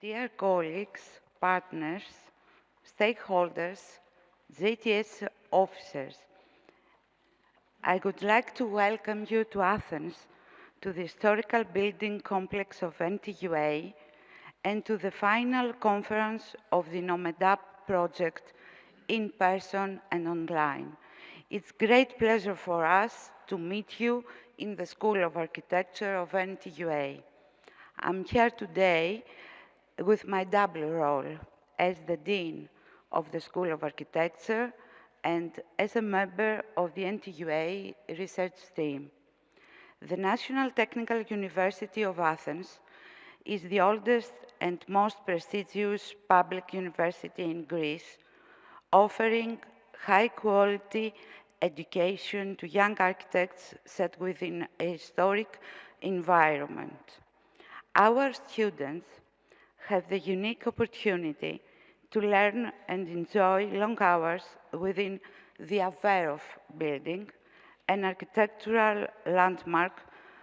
Dear colleagues, partners, stakeholders, ZTS officers, I would like to welcome you to Athens, to the historical building complex of NTUA, and to the final conference of the INNOMED-UP project in person and online. It's great pleasure for us to meet you in the School of Architecture of NTUA. I'm here today with my double role as the Dean of the School of Architecture and as a member of the NTUA research team. The National Technical University of Athens is the oldest and most prestigious public university in Greece, offering high-quality education to young architects set within a historic environment. Our students have the unique opportunity to learn and enjoy long hours within the Averov building, an architectural landmark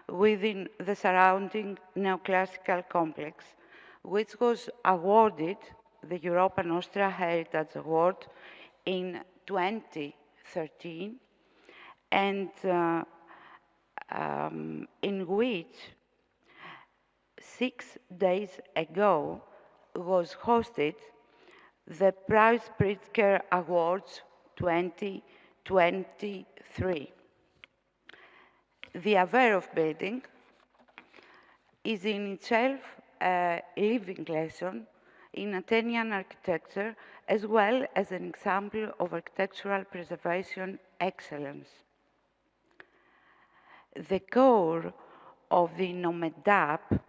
within the surrounding neoclassical complex, which was awarded the European Austria Heritage Award in 2013, and in which 6 days ago was hosted the Prize Pritzker Awards 2023. The Averov building is in itself a living lesson in Athenian architecture, as well as an example of architectural preservation excellence. The core of the INNOMED-UP,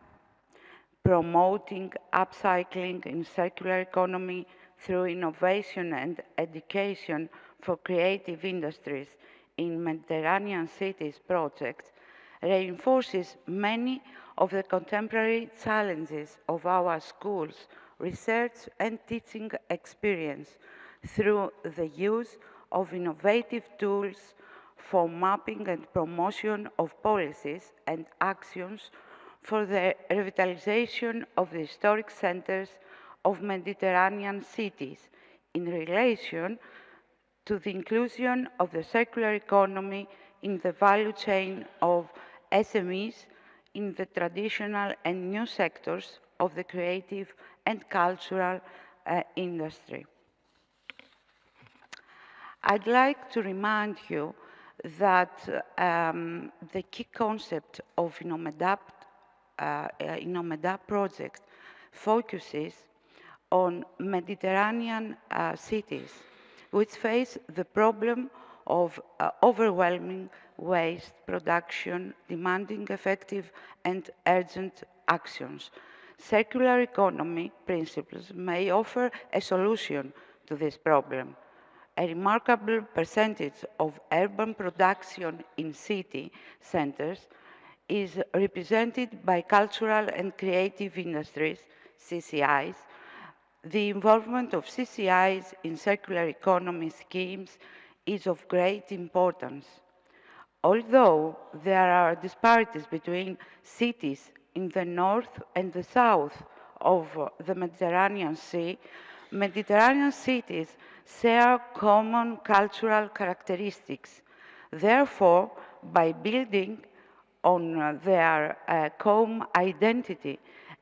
promoting upcycling in circular economy through innovation and education for creative industries in Mediterranean cities project, reinforces many of the contemporary challenges of our schools' research and teaching experience through the use of innovative tools for mapping and promotion of policies and actions for the revitalization of the historic centers of Mediterranean cities in relation to the inclusion of the circular economy in the value chain of SMEs in the traditional and new sectors of the creative and cultural industry. I'd like to remind you that the key concept of INNOMED-UP project focuses on Mediterranean cities, which face the problem of overwhelming waste production, demanding effective and urgent actions. Circular economy principles may offer a solution to this problem. A remarkable percentage of urban production in city centers is represented by cultural and creative industries, CCIs. The involvement of CCIs in circular economy schemes is of great importance. Although there are disparities between cities in the north and the south of the Mediterranean Sea, Mediterranean cities share common cultural characteristics. Therefore, by building on their common identity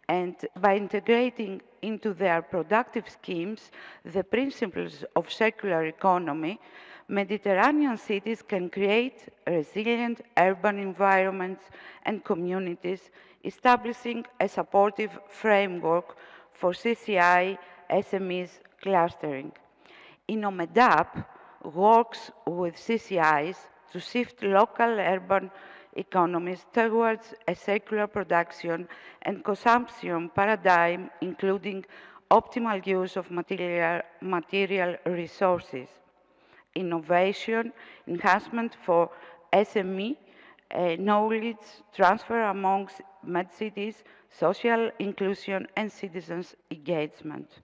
and by integrating into their productive schemes the principles of circular economy, Mediterranean cities can create resilient urban environments and communities, establishing a supportive framework for CCI SMEs clustering. INNOMED-UP works with CCIs to shift local urban economies towards a circular production and consumption paradigm, including optimal use of material resources, innovation, enhancement for SME, knowledge transfer amongst med-cities, social inclusion, and citizens' engagement.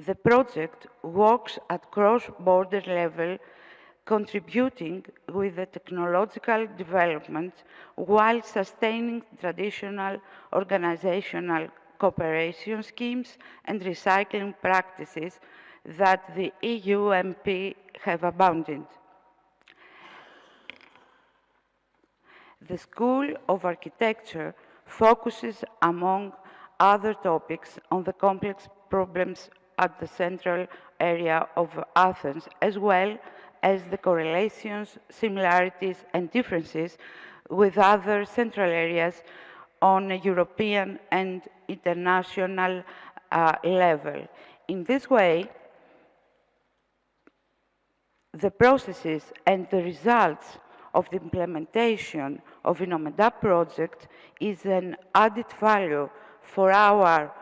The project works at cross-border level, contributing with the technological development while sustaining traditional organizational cooperation schemes and recycling practices that the EU MP have abandoned. The School of Architecture focuses, among other topics, on the complex problems at the central area of Athens, as well as the correlations, similarities, and differences with other central areas on a European and international level. In this way, the processes and the results of the implementation of INNOMED-UP project is an added value for our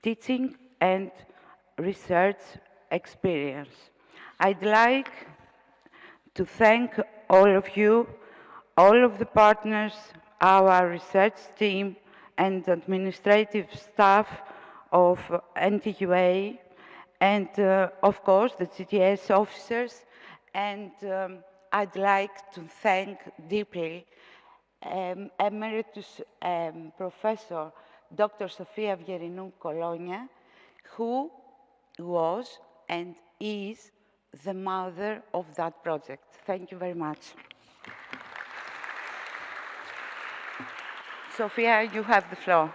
teaching and research experience. I'd like to thank all of you, all of the partners, our research team, and administrative staff of NTUA, and of course the CTS officers, and I'd like to thank deeply Emeritus Professor Dr. Sofia Vierinou Kolonia, who was and is the mother of that project. Thank you very much. Sofia, you have the floor.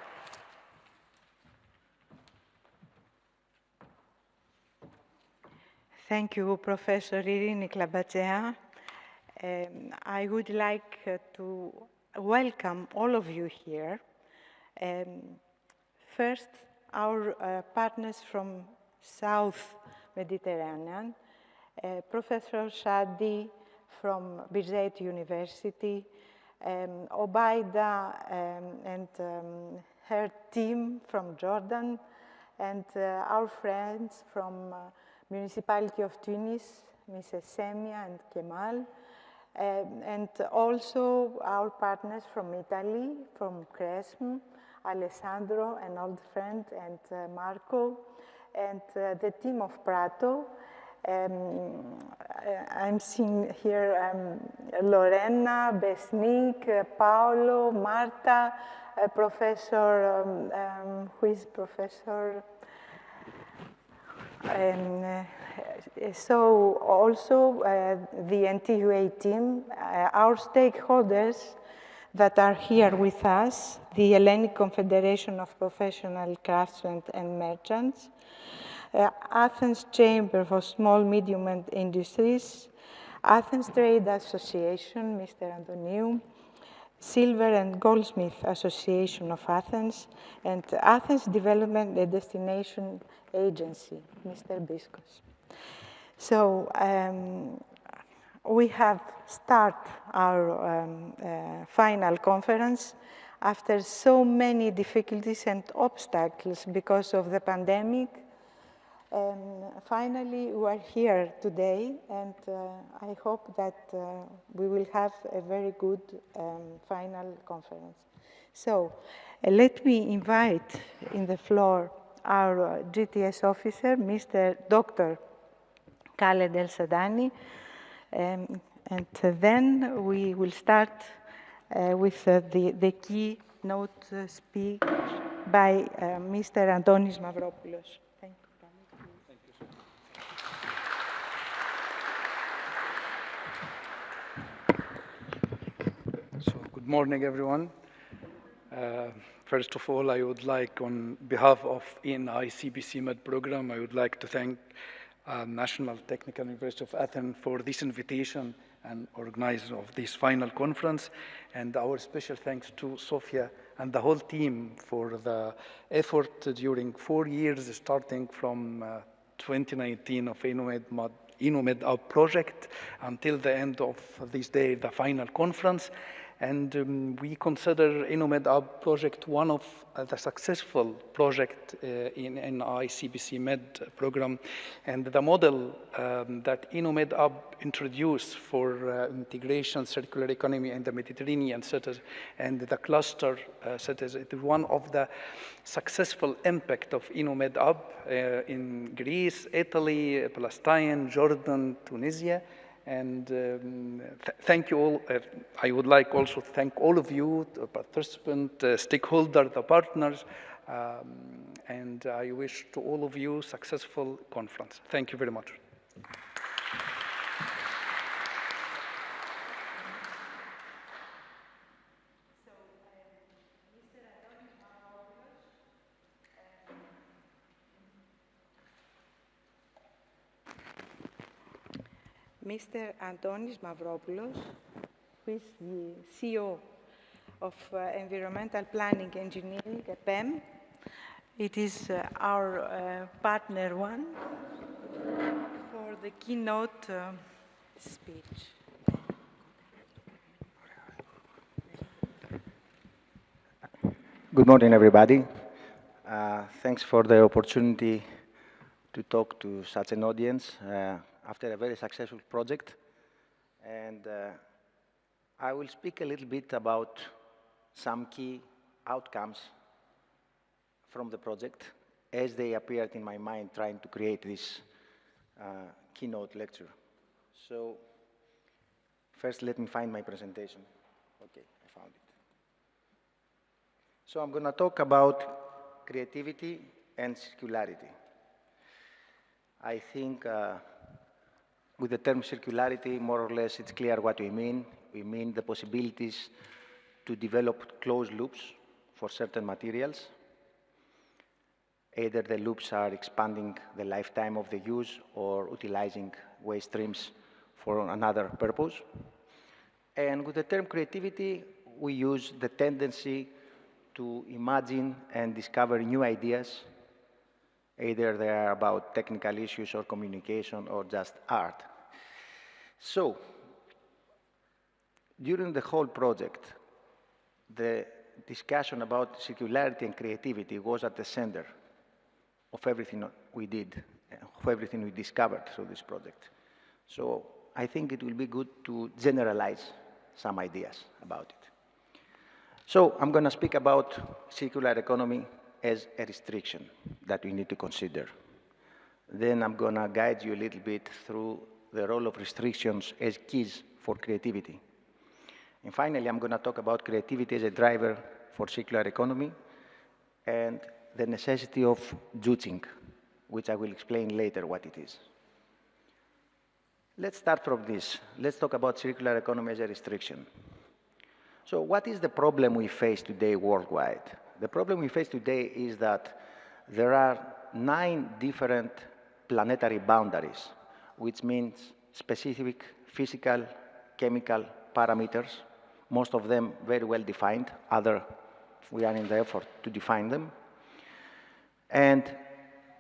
Thank you, Professor Irini Klabatsea. I would like to welcome all of you here. First, our partners from South Mediterranean, Professor Shadi from Birzeit University, Obaida and her team from Jordan, and our friends from Municipality of Tunis, Mrs. Semia and Kemal, and also our partners from Italy, from Cresm, Alessandro, an old friend, and Marco, and the team of Prato. I'm seeing here Lorena, Besnik, Paolo, Marta, Professor, who is Professor? So also the NTUA team, our stakeholders that are here with us, the Hellenic Confederation of Professional Craftsmen and Merchants, Athens Chamber for Small, Medium and Industries, Athens Trade Association, Mr. Antoniou, Silver and Goldsmith Association of Athens, and Athens Development and Destination Agency, Mr. Biskos. So we have started our final conference after so many difficulties and obstacles because of the pandemic. Finally, we are here today, and I hope that we will have a very good final conference. So let me invite in the floor our GTS officer, Mr. Dr. Khaled El Sadani, and then we will start with the keynote speech by Mr. Antonis Mavropoulos. Thank you. So, good morning, everyone. First of all, I would like, on behalf of INI CBC Med program, I would like to thank National Technical University of Athens for this invitation and organizer of this final conference. And our special thanks to Sofia and the whole team for the effort during 4 years, starting from 2019 of INNOMED-UP project until the end of this day, the final conference. And we consider INNOMED-UP project one of the successful project in ICBC Med program, and the model that INNOMED-UP introduced for integration, circular economy in the Mediterranean cities and the cluster cities. It is one of the successful impact of INNOMED-UP in Greece, Italy, Palestine, Jordan, Tunisia. And thank you all. I would like also to thank all of you, the participants, stakeholders, the partners, and I wish to all of you successful conference. Thank you very much. Mr. Antonis Mavropoulos, who is the CEO of Environmental Planning Engineering, EPEM. It is our partner one for the keynote speech. Good morning, everybody. Thanks for the opportunity to talk to such an audience after a very successful project. And I will speak a little bit about some key outcomes from the project as they appeared in my mind trying to create this keynote lecture. So first, let me find my presentation. Okay, I found it. So I'm going to talk about creativity and circularity. I think with the term circularity, more or less, it's clear what we mean. We mean the possibilities to develop closed loops for certain materials. Either the loops are expanding the lifetime of the use or utilizing waste streams for another purpose. And with the term creativity, we use the tendency to imagine and discover new ideas. Either they are about technical issues or communication or just art. So, during the whole project, the discussion about circularity and creativity was at the center of everything we did, of everything we discovered through this project. So I think it will be good to generalize some ideas about it. So I'm going to speak about circular economy as a restriction that we need to consider. Then I'm going to guide you a little bit through the role of restrictions as keys for creativity. And finally, I'm going to talk about creativity as a driver for circular economy and the necessity of judging, which I will explain later what it is. Let's start from this. Let's talk about circular economy as a restriction. So what is the problem we face today worldwide? The problem we face today is that there are 9 different planetary boundaries, which means specific physical, chemical parameters, most of them very well defined, other we are in the effort to define them. And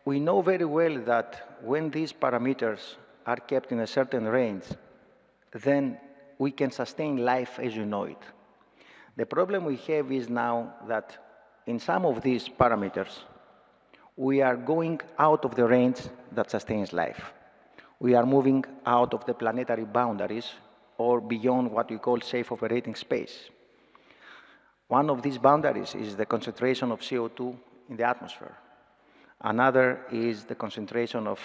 we know very well that when these parameters are kept in a certain range, then we can sustain life as you know it. The problem we have is now that in some of these parameters, we are going out of the range that sustains life. We are moving out of the planetary boundaries or beyond what we call safe operating space. One of these boundaries is the concentration of CO2 in the atmosphere. Another is the concentration of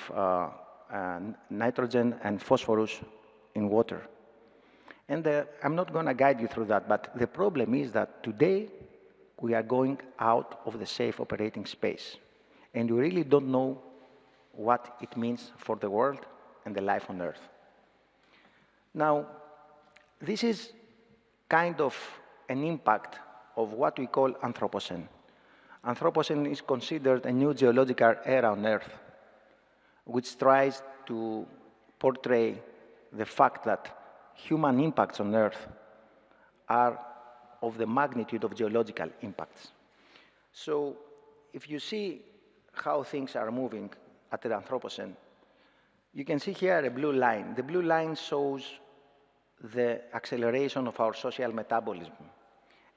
nitrogen and phosphorus in water. And I'm not going to guide you through that, but the problem is that today we are going out of the safe operating space. And we really don't know what it means for the world and the life on Earth. Now, this is kind of an impact of what we call Anthropocene. Anthropocene is considered a new geological era on Earth, which tries to portray the fact that human impacts on Earth are of the magnitude of geological impacts. So if you see how things are moving at the Anthropocene, you can see here a blue line. The blue line shows the acceleration of our social metabolism.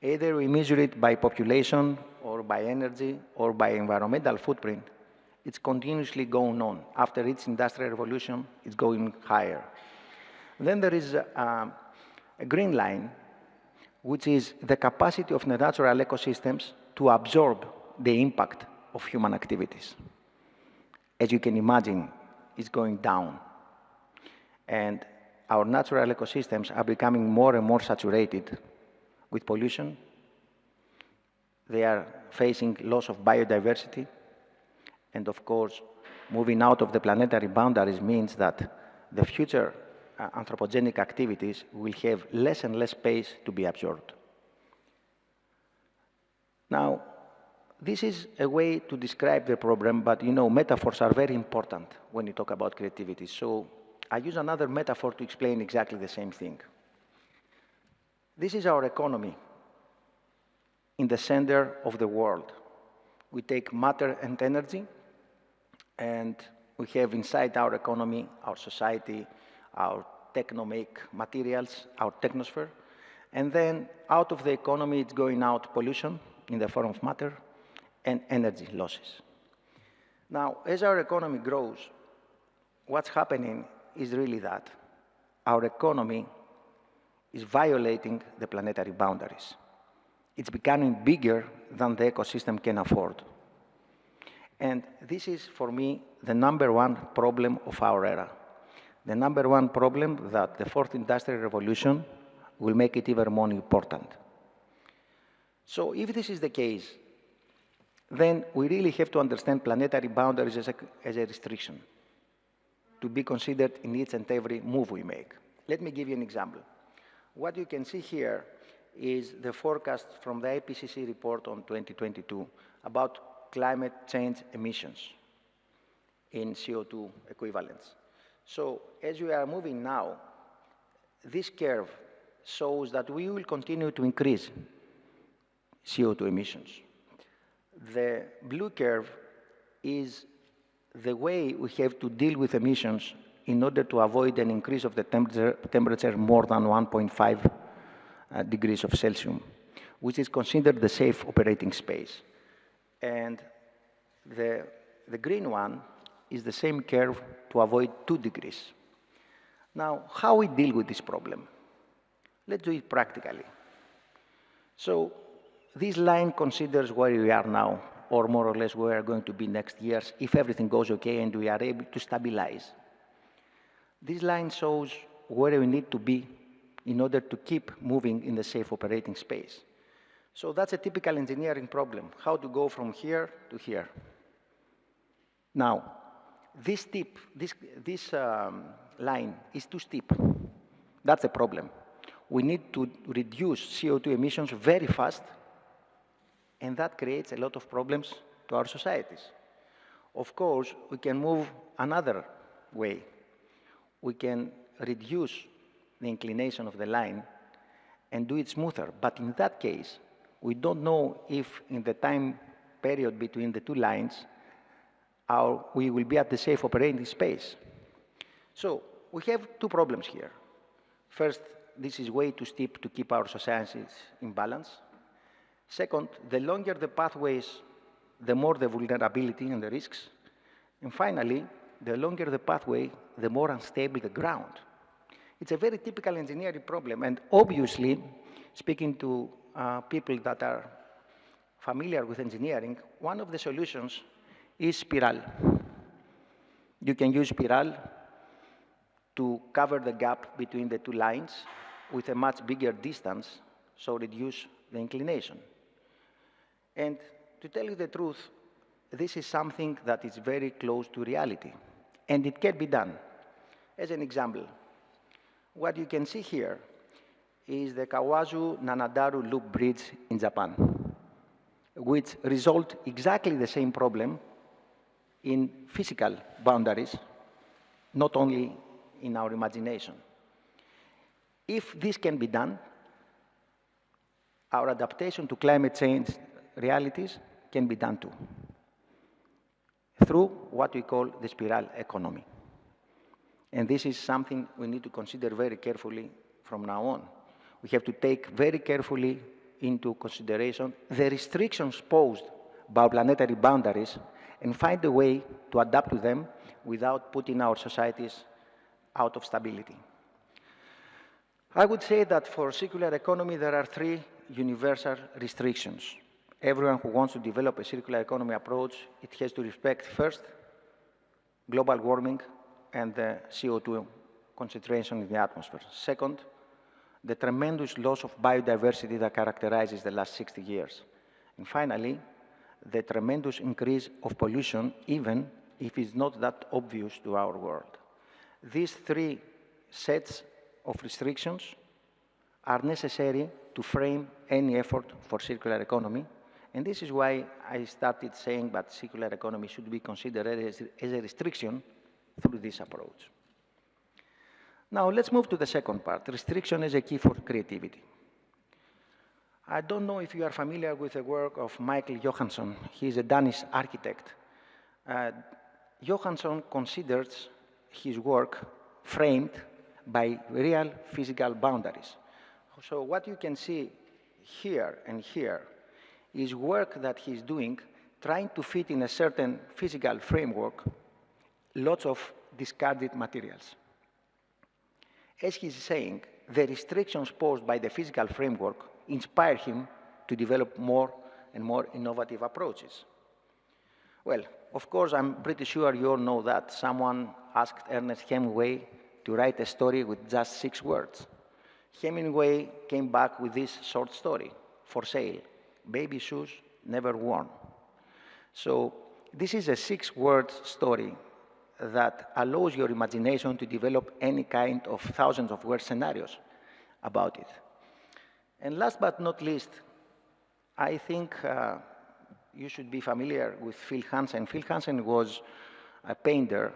Either we measure it by population or by energy or by environmental footprint. It's continuously going on. After each industrial revolution, it's going higher. Then there is a green line, which is the capacity of the natural ecosystems to absorb the impact of human activities. As you can imagine, it's going down. And our natural ecosystems are becoming more and more saturated with pollution. They are facing loss of biodiversity. And of course, moving out of the planetary boundaries means that the future anthropogenic activities will have less and less space to be absorbed. Now, this is a way to describe the problem, but you know, metaphors are very important when you talk about creativity. So I use another metaphor to explain exactly the same thing. This is our economy in the center of the world. We take matter and energy, and we have inside our economy, our society, our technomake materials, our technosphere, and then out of the economy it's going out pollution in the form of matter and energy losses. Now, as our economy grows, what's happening is really that our economy is violating the planetary boundaries. It's becoming bigger than the ecosystem can afford. And this is, for me, the #1 problem of our era. The #1 problem that the fourth industrial revolution will make it even more important. So if this is the case, then we really have to understand planetary boundaries as a restriction to be considered in each and every move we make. Let me give you an example. What you can see here is the forecast from the IPCC report on 2022 about climate change emissions in CO2 equivalents. So as we are moving now, this curve shows that we will continue to increase CO2 emissions. The blue curve is the way we have to deal with emissions in order to avoid an increase of the temperature more than 1.5 degrees of Celsius, which is considered the safe operating space. And the green one is the same curve to avoid 2 degrees. Now, how we deal with this problem? Let's do it practically. So this line considers where we are now, or more or less where we are going to be next year, if everything goes okay and we are able to stabilize. This line shows where we need to be in order to keep moving in the safe operating space. So that's a typical engineering problem, how to go from here to here. Now, this line is too steep. That's the problem. We need to reduce CO2 emissions very fast, and that creates a lot of problems to our societies. Of course, we can move another way. We can reduce the inclination of the line and do it smoother. But in that case, we don't know if in the time period between the two lines, we will be at the safe operating space. So we have two problems here. First, this is way too steep to keep our societies in balance. Second, the longer the pathways, the more the vulnerability and the risks. And finally, the longer the pathway, the more unstable the ground. It's a very typical engineering problem, and obviously, speaking to people that are familiar with engineering, one of the solutions is spiral. You can use spiral to cover the gap between the two lines with a much bigger distance, so reduce the inclination. And to tell you the truth, this is something that is very close to reality, and it can be done. As an example, what you can see here is the Kawazu-Nanadaru Loop Bridge in Japan, which resolved exactly the same problem in physical boundaries, not only in our imagination. If this can be done, our adaptation to climate change realities can be done too, through what we call the spiral economy. And this is something we need to consider very carefully from now on. We have to take very carefully into consideration the restrictions posed by planetary boundaries and find a way to adapt to them without putting our societies out of stability. I would say that for circular economy, there are 3 universal restrictions. Everyone who wants to develop a circular economy approach, it has to respect first global warming and the CO2 concentration in the atmosphere. Second, the tremendous loss of biodiversity that characterizes the last 60 years. And finally, the tremendous increase of pollution, even if it's not that obvious to our world. These three sets of restrictions are necessary to frame any effort for circular economy. And this is why I started saying that circular economy should be considered as a restriction through this approach. Now, let's move to the second part. Restriction is a key for creativity. I don't know if you are familiar with the work of Michael Johansson. He is a Danish architect. Johansson considers his work framed by real physical boundaries. So what you can see here and here is work that he's doing, trying to fit in a certain physical framework, lots of discarded materials. As he's saying, the restrictions posed by the physical framework inspire him to develop more and more innovative approaches. Well, of course, I'm pretty sure you all know that someone asked Ernest Hemingway to write a story with just 6 words. Hemingway came back with this short story, For Sale, Baby Shoes Never Worn. So this is a 6-word story that allows your imagination to develop any kind of thousands of word scenarios about it. And last but not least, I think you should be familiar with Phil Hansen. Phil Hansen was a painter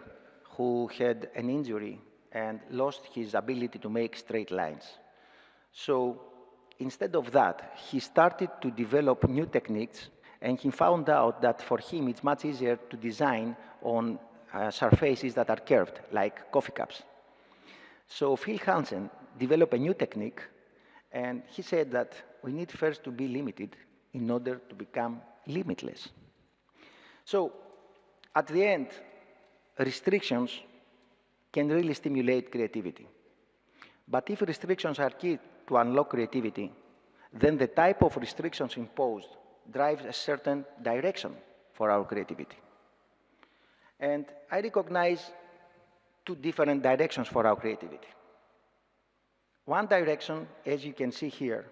who had an injury and lost his ability to make straight lines. So instead of that, he started to develop new techniques, and he found out that for him it's much easier to design on surfaces that are curved, like coffee cups. So Phil Hansen developed a new technique, and he said that we need first to be limited in order to become limitless. So at the end, restrictions can really stimulate creativity. But if restrictions are key to unlock creativity, then the type of restrictions imposed drives a certain direction for our creativity. And I recognize 2 different directions for our creativity. One direction, as you can see here,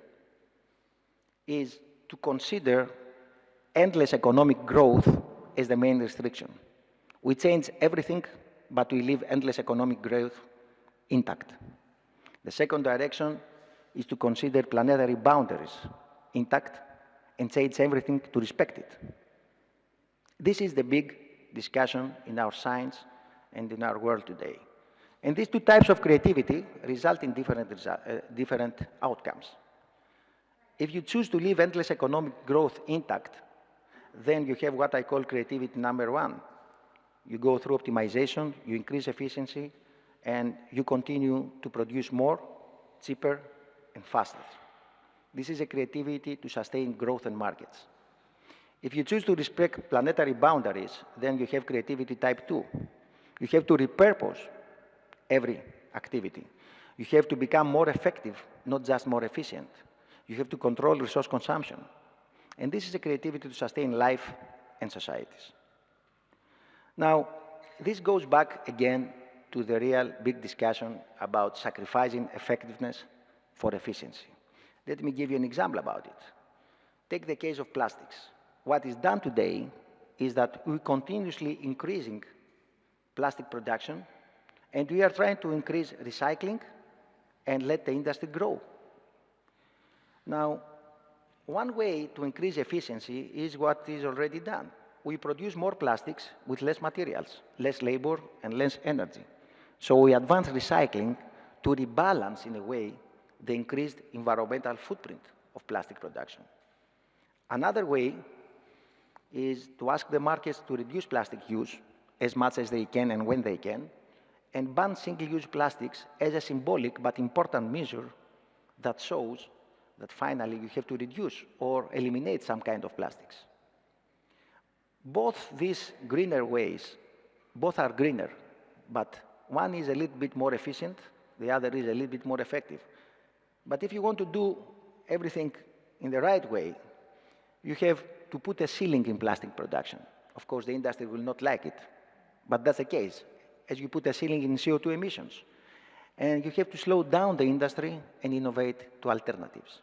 is to consider endless economic growth as the main restriction. We change everything, but we leave endless economic growth intact. The second direction is to consider planetary boundaries intact and change everything to respect it. This is the big discussion in our science and in our world today. And these 2 types of creativity result in different outcomes. If you choose to leave endless economic growth intact, then you have what I call creativity number 1. You go through optimization, you increase efficiency, and you continue to produce more, cheaper, and faster. This is a creativity to sustain growth in markets. If you choose to respect planetary boundaries, then you have creativity type 2. You have to repurpose every activity. You have to become more effective, not just more efficient. You have to control resource consumption. And this is a creativity to sustain life and societies. Now, this goes back again to the real big discussion about sacrificing effectiveness for efficiency. Let me give you an example about it. Take the case of plastics. What is done today is that we're continuously increasing plastic production, and we are trying to increase recycling and let the industry grow. Now, one way to increase efficiency is what is already done. We produce more plastics with less materials, less labor, and less energy. So we advance recycling to rebalance, in a way, the increased environmental footprint of plastic production. Another way is to ask the markets to reduce plastic use as much as they can and when they can, and ban single-use plastics as a symbolic but important measure that shows that finally you have to reduce or eliminate some kind of plastics. Both these greener ways, both are greener, but one is a little bit more efficient, the other is a little bit more effective. But if you want to do everything in the right way, you have to put a ceiling in plastic production. Of course, the industry will not like it, but that's the case, as you put a ceiling in CO2 emissions. And you have to slow down the industry and innovate to alternatives.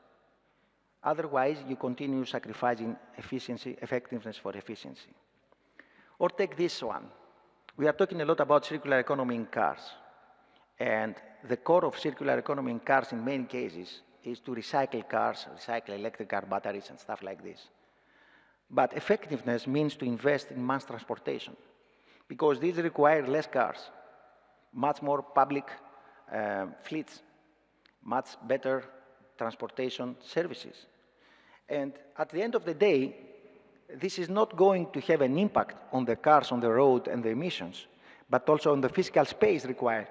Otherwise, you continue sacrificing efficiency, effectiveness for efficiency. Or take this one. We are talking a lot about circular economy in cars. And the core of circular economy in cars in many cases is to recycle cars, recycle electric car batteries and stuff like this. But effectiveness means to invest in mass transportation, because these require less cars, much more public fleets, much better transportation services. And at the end of the day, this is not going to have an impact on the cars on the road and the emissions, but also on the physical space required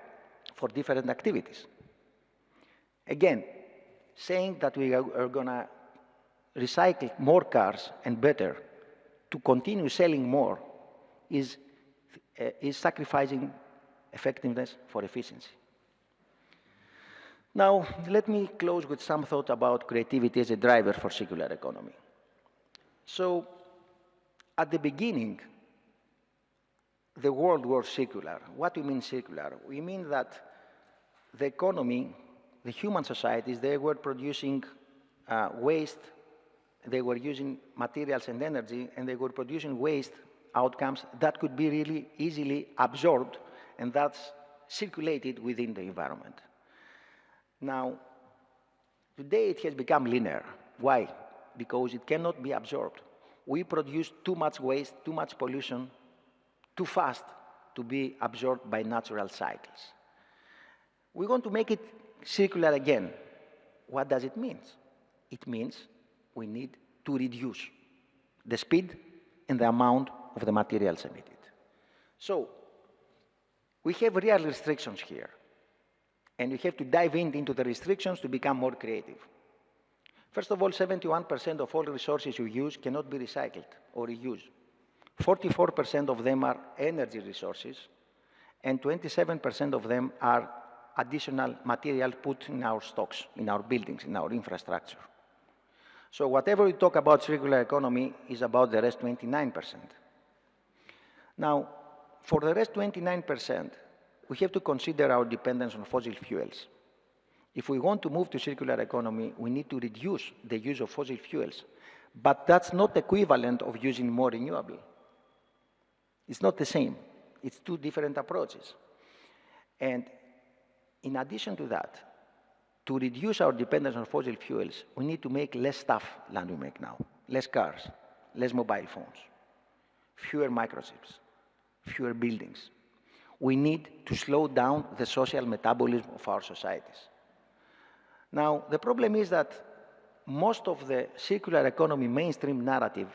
for different activities. Again, saying that we are going to recycle more cars and better to continue selling more is sacrificing effectiveness for efficiency. Now, let me close with some thought about creativity as a driver for circular economy. So, at the beginning, the world was circular. What do we mean circular? We mean that the economy, the human societies, they were producing waste, they were using materials and energy, and they were producing waste outcomes that could be really easily absorbed, and that's circulated within the environment. Now, today it has become linear. Why? Because it cannot be absorbed. We produce too much waste, too much pollution, too fast to be absorbed by natural cycles. We want to make it circular again. What does it mean? It means we need to reduce the speed and the amount of the materials emitted. So, we have real restrictions here. And you have to dive into the restrictions to become more creative. First of all, 71% of all resources you use cannot be recycled or reused. 44% of them are energy resources, and 27% of them are additional material put in our stocks, in our buildings, in our infrastructure. So whatever we talk about circular economy is about the rest 29%. Now, for the rest 29%, we have to consider our dependence on fossil fuels. If we want to move to circular economy, we need to reduce the use of fossil fuels. But that's not equivalent of using more renewable. It's not the same. It's two different approaches. And in addition to that, to reduce our dependence on fossil fuels, we need to make less stuff than we make now. Less cars, less mobile phones, fewer microchips, fewer buildings. We need to slow down the social metabolism of our societies. Now, the problem is that most of the circular economy mainstream narrative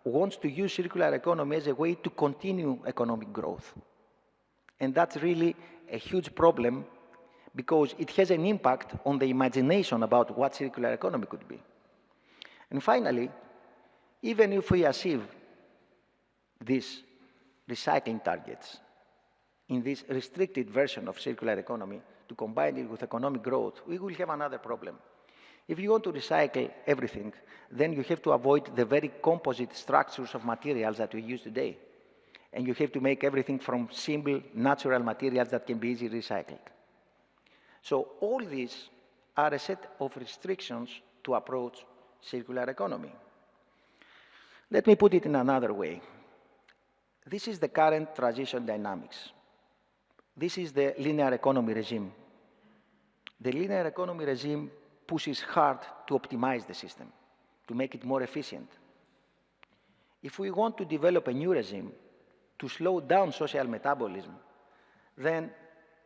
wants to use circular economy as a way to continue economic growth. And that's really a huge problem because it has an impact on the imagination about what circular economy could be. And finally, even if we achieve these recycling targets in this restricted version of circular economy to combine it with economic growth, we will have another problem. If you want to recycle everything, then you have to avoid the very composite structures of materials that we use today. And you have to make everything from simple, natural materials that can be easily recycled. So all these are a set of restrictions to approach circular economy. Let me put it in another way. This is the current transition dynamics. This is the linear economy regime. The linear economy regime pushes hard to optimize the system, to make it more efficient. If we want to develop a new regime to slow down social metabolism, then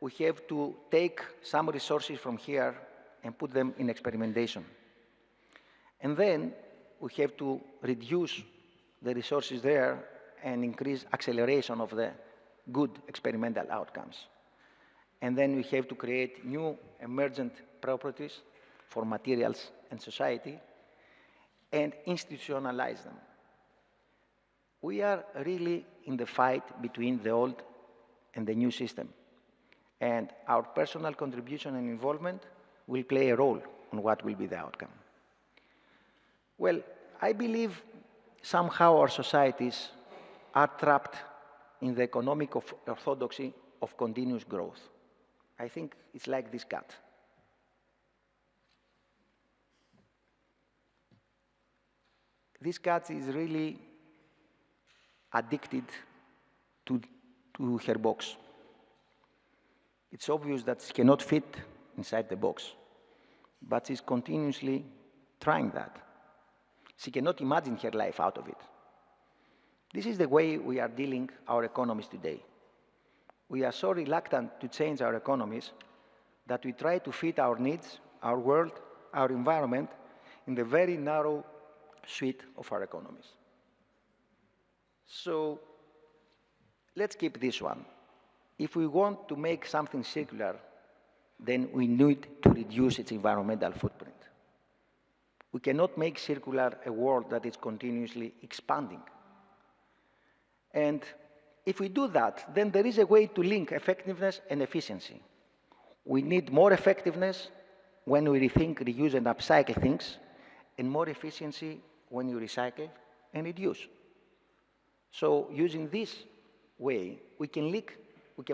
we have to take some resources from here and put them in experimentation. And then we have to reduce the resources there and increase acceleration of the good experimental outcomes. And then we have to create new emergent properties for materials and society and institutionalize them. We are really in the fight between the old and the new system. And our personal contribution and involvement will play a role on what will be the outcome. Well, I believe somehow our societies are trapped in the economic orthodoxy of continuous growth. I think it's like this cat. This cat is really addicted to her box. It's obvious that she cannot fit inside the box, but she's continuously trying that. She cannot imagine her life out of it. This is the way we are dealing our economies today. We are so reluctant to change our economies that we try to fit our needs, our world, our environment in the very narrow suite of our economies. So let's keep this one. If we want to make something circular, then we need to reduce its environmental footprint. We cannot make circular a world that is continuously expanding. And if we do that, then there is a way to link effectiveness and efficiency. We need more effectiveness when we rethink, reuse, and upcycle things, and more efficiency when you recycle and reduce. So using this way, we can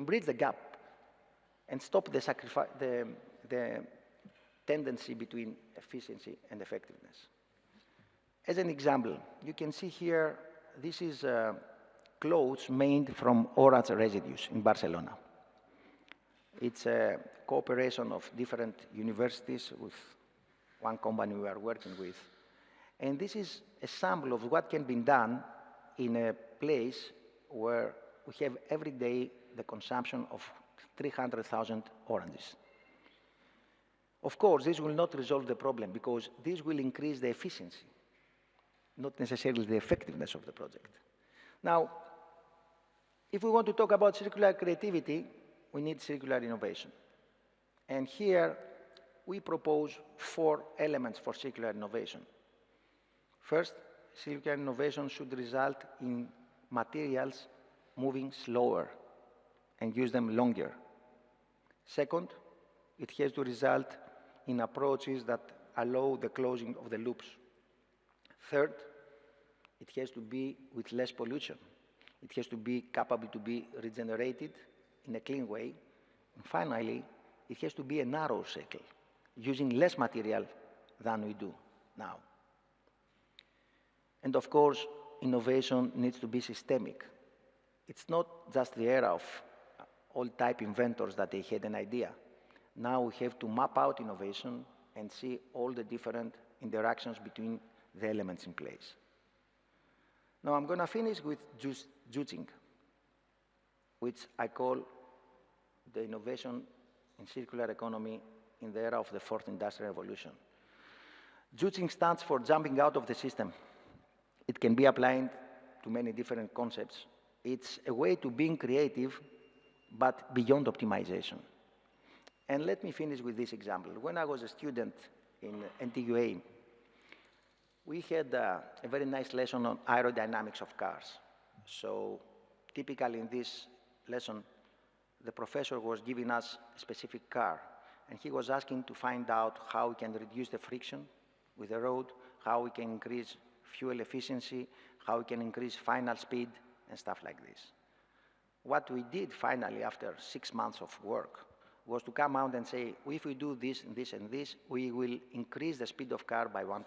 bridge the gap and stop the tendency between efficiency and effectiveness. As an example, you can see here, this is clothes made from orange residues in Barcelona. It's a cooperation of different universities with one company we are working with. And this is a sample of what can be done in a place where we have every day the consumption of 300,000 oranges. Of course, this will not resolve the problem because this will increase the efficiency, not necessarily the effectiveness of the project. Now, if we want to talk about circular creativity, we need circular innovation. And here, we propose 4 elements for circular innovation. First, circular innovation should result in materials moving slower and use them longer. Second, it has to result in approaches that allow the closing of the loops. Third, it has to be with less pollution. It has to be capable to be regenerated in a clean way. And finally, it has to be a narrow cycle, using less material than we do now. And of course, innovation needs to be systemic. It's not just the era of old-type inventors that they had an idea. Now we have to map out innovation and see all the different interactions between the elements in place. Now I'm going to finish with juicing, which I call the innovation in circular economy in the era of the 4th Industrial Revolution. Juicing stands for jumping out of the system. It can be applied to many different concepts. It's a way to being creative, but beyond optimization. And let me finish with this example. When I was a student in NTUA, we had a very nice lesson on aerodynamics of cars. So typically in this lesson, the professor was giving us a specific car, and he was asking to find out how we can reduce the friction with the road, how we can increase fuel efficiency, how we can increase final speed, and stuff like this. What we did finally after 6 months of work was to come out and say, if we do this and this and this, we will increase the speed of car by 1%,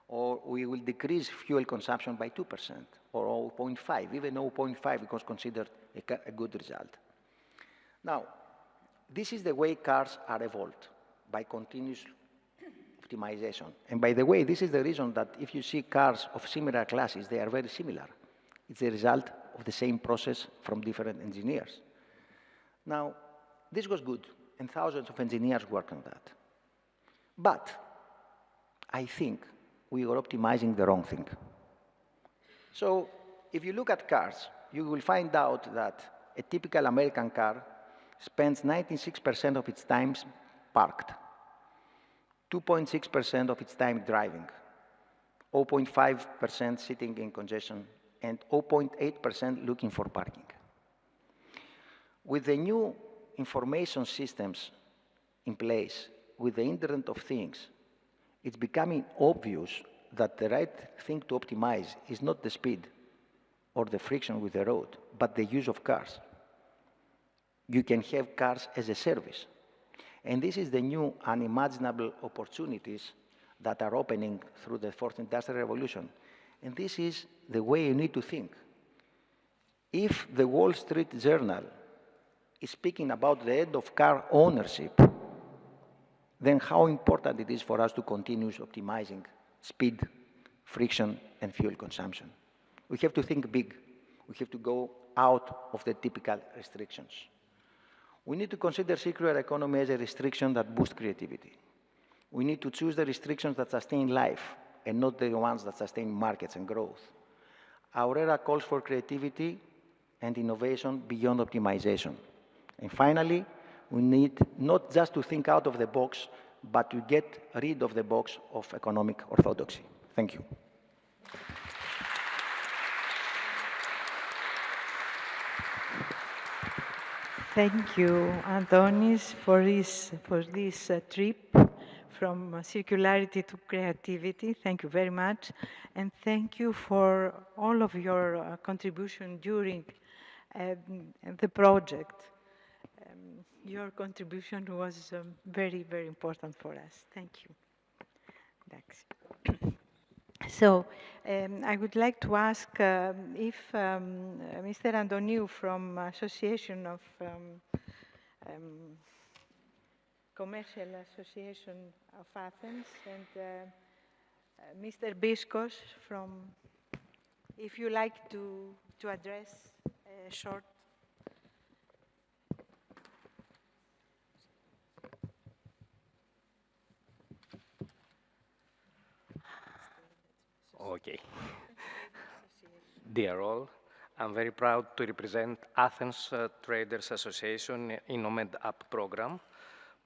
or we will decrease fuel consumption by 2%, or 0.5, even 0.5 was considered a good result. Now, this is the way cars are evolved, by continuous optimization. And by the way, this is the reason that if you see cars of similar classes, they are very similar. It's a result of the same process from different engineers. Now, this was good, and thousands of engineers worked on that. But I think we were optimizing the wrong thing. So if you look at cars, you will find out that a typical American car spends 96% of its time parked, 2.6% of its time driving, 0.5% sitting in congestion, and 0.8% looking for parking. With the new information systems in place, with the Internet of Things, it's becoming obvious that the right thing to optimize is not the speed or the friction with the road, but the use of cars. you can have cars as a service. And this is the new unimaginable opportunities that are opening through the fourth industrial revolution. And this is the way you need to think. If the Wall Street Journal is speaking about the end of car ownership, then how important it is for us to continue optimizing speed, friction, and fuel consumption. We have to think big. We have to go out of the typical restrictions. We need to consider circular economy as a restriction that boosts creativity. We need to choose the restrictions that sustain life and not the ones that sustain markets and growth. Our era calls for creativity and innovation beyond optimization. And finally, we need not just to think out of the box, but to get rid of the box of economic orthodoxy. Thank you. Thank you, Antonis, for this trip from circularity to creativity. Thank you very much. And thank you for all of your contribution during the project. Your contribution was very, very important for us. Thank you. Thanks. So I would like to ask if Mr. Antoniou from Association of Commercial Association of Athens and Mr. Biskos from, if you like to address a short. Okay. Dear all, I'm very proud to represent Athens Traders Association INNOMED-UP program,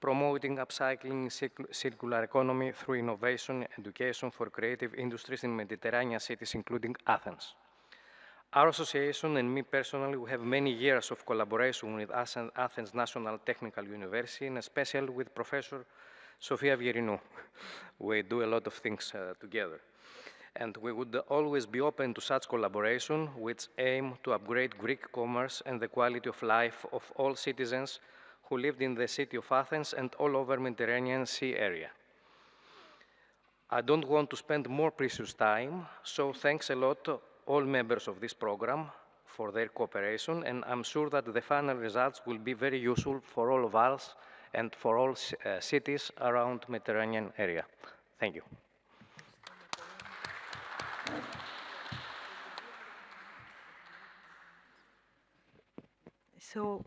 promoting upcycling circular economy through innovation and education for creative industries in Mediterranean cities, including Athens. Our association and me personally, we have many years of collaboration with Athens National Technical University, and especially with Professor Sofia Vierinou. We do a lot of things together. And we would always be open to such collaboration, which aim to upgrade Greek commerce and the quality of life of all citizens who lived in the city of Athens and all over Mediterranean Sea area. I don't want to spend more precious time, so thanks a lot to all members of this program for their cooperation, and I'm sure that the final results will be very useful for all of us and for all cities around Mediterranean area. Thank you. So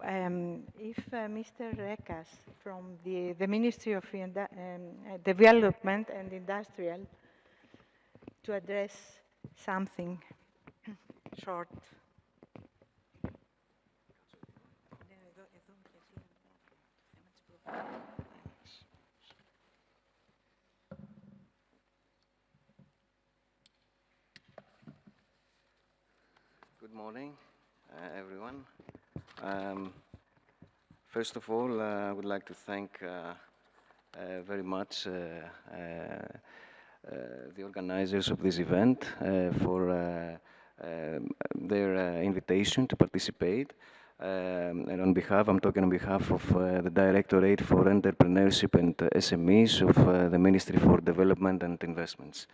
if Mr. Rekas from the Ministry of Development and Industrial to address something short. Good morning, everyone. First of all, I would like to thank very much the organizers of this event for their invitation to participate. And I'm talking on behalf of the Directorate for Entrepreneurship and SMEs of the Ministry for Development and Investments.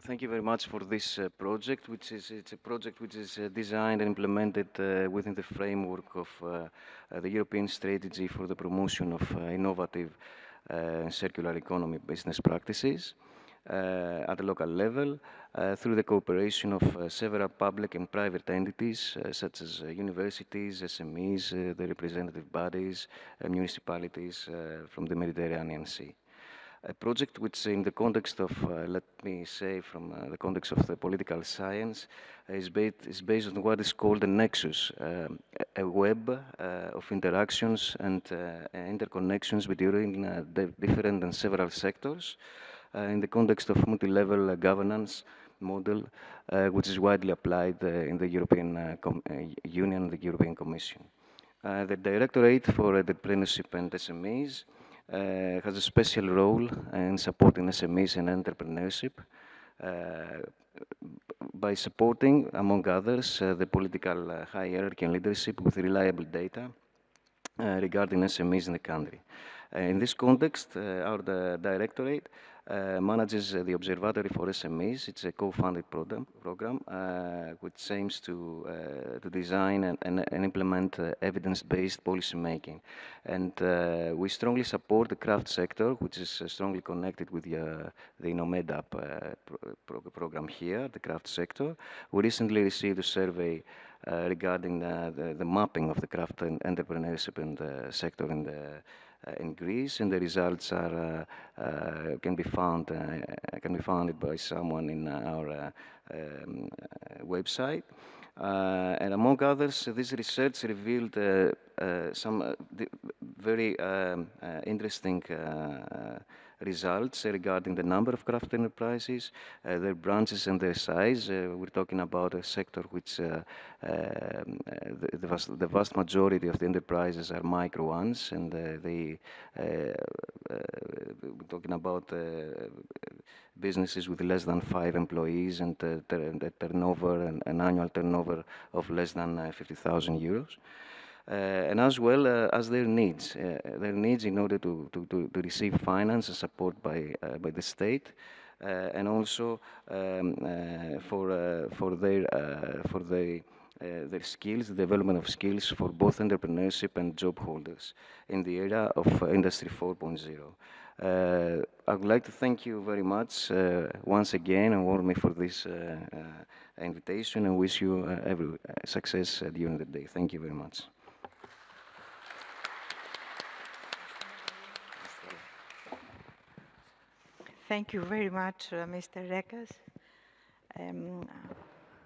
Thank you very much for this project, it's a project which is designed and implemented within the framework of the European Strategy for the Promotion of Innovative Circular Economy Business Practices at the local level through the cooperation of several public and private entities such as universities, SMEs, the representative bodies, municipalities from the Mediterranean Sea. A project which, in the context of, let me say, from the context of the political science, is based on what is called a nexus, a web of interactions and interconnections between the different and several sectors in the context of multi-level governance model, which is widely applied in the European Union and the European Commission. The Directorate for Entrepreneurship and SMEs has a special role in supporting SMEs and entrepreneurship by supporting, among others, the political hierarchy and leadership with reliable data regarding SMEs in the country. In this context, our directorate manages the Observatory for SMEs. It's a co-funded program which aims to design and implement evidence-based policy making. And we strongly support the craft sector, which is strongly connected with the INNOMED-UP program here, the craft sector. We recently received a survey regarding the mapping of the craft and entrepreneurship in the sector in Greece, and the results are can be found by someone in our website. And among others, this research revealed some very interesting results regarding the number of craft enterprises, their branches and their size. We're talking about a sector which the vast majority of the enterprises are micro ones, and we're talking about businesses with less than 5 employees and the turnover, an annual turnover of less than 50,000 euros. And as well as their needs in order to receive finance and support by the state, and also for their skills, the development of skills for both entrepreneurship and job holders in the era of Industry 4.0. I would like to thank you very much once again and warmly for this invitation, and wish you every success during the day. Thank you very much. Thank you very much, Mr. Rekas.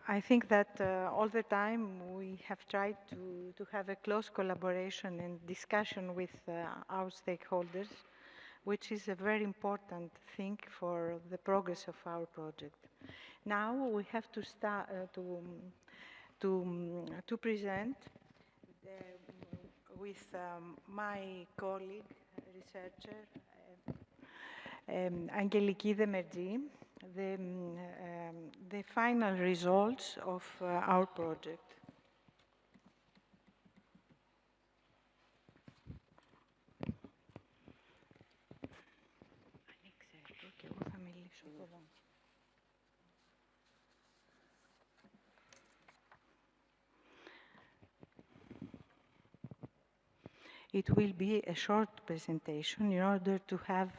I think that all the time we have tried to have a close collaboration and discussion with our stakeholders, which is a very important thing for the progress of our project. Now we have to start to present with my colleague, researcher, Angeliki Demerji, the final results of our project. It will be a short presentation in order to have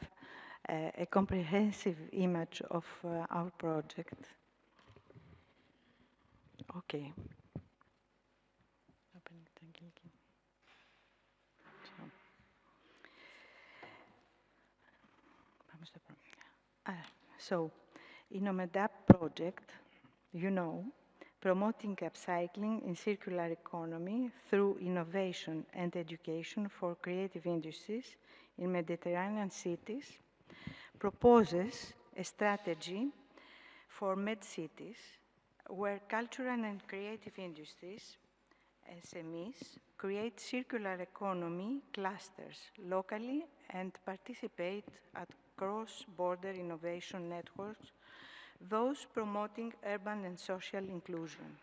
a comprehensive image of our project. Okay. So, INNOMED-UP project, you know, promoting upcycling in circular economy through innovation and education for creative industries in Mediterranean cities, proposes a strategy for med-cities where cultural and creative industries, SMEs, create circular economy clusters locally and participate at cross-border innovation networks, those promoting urban and social inclusion.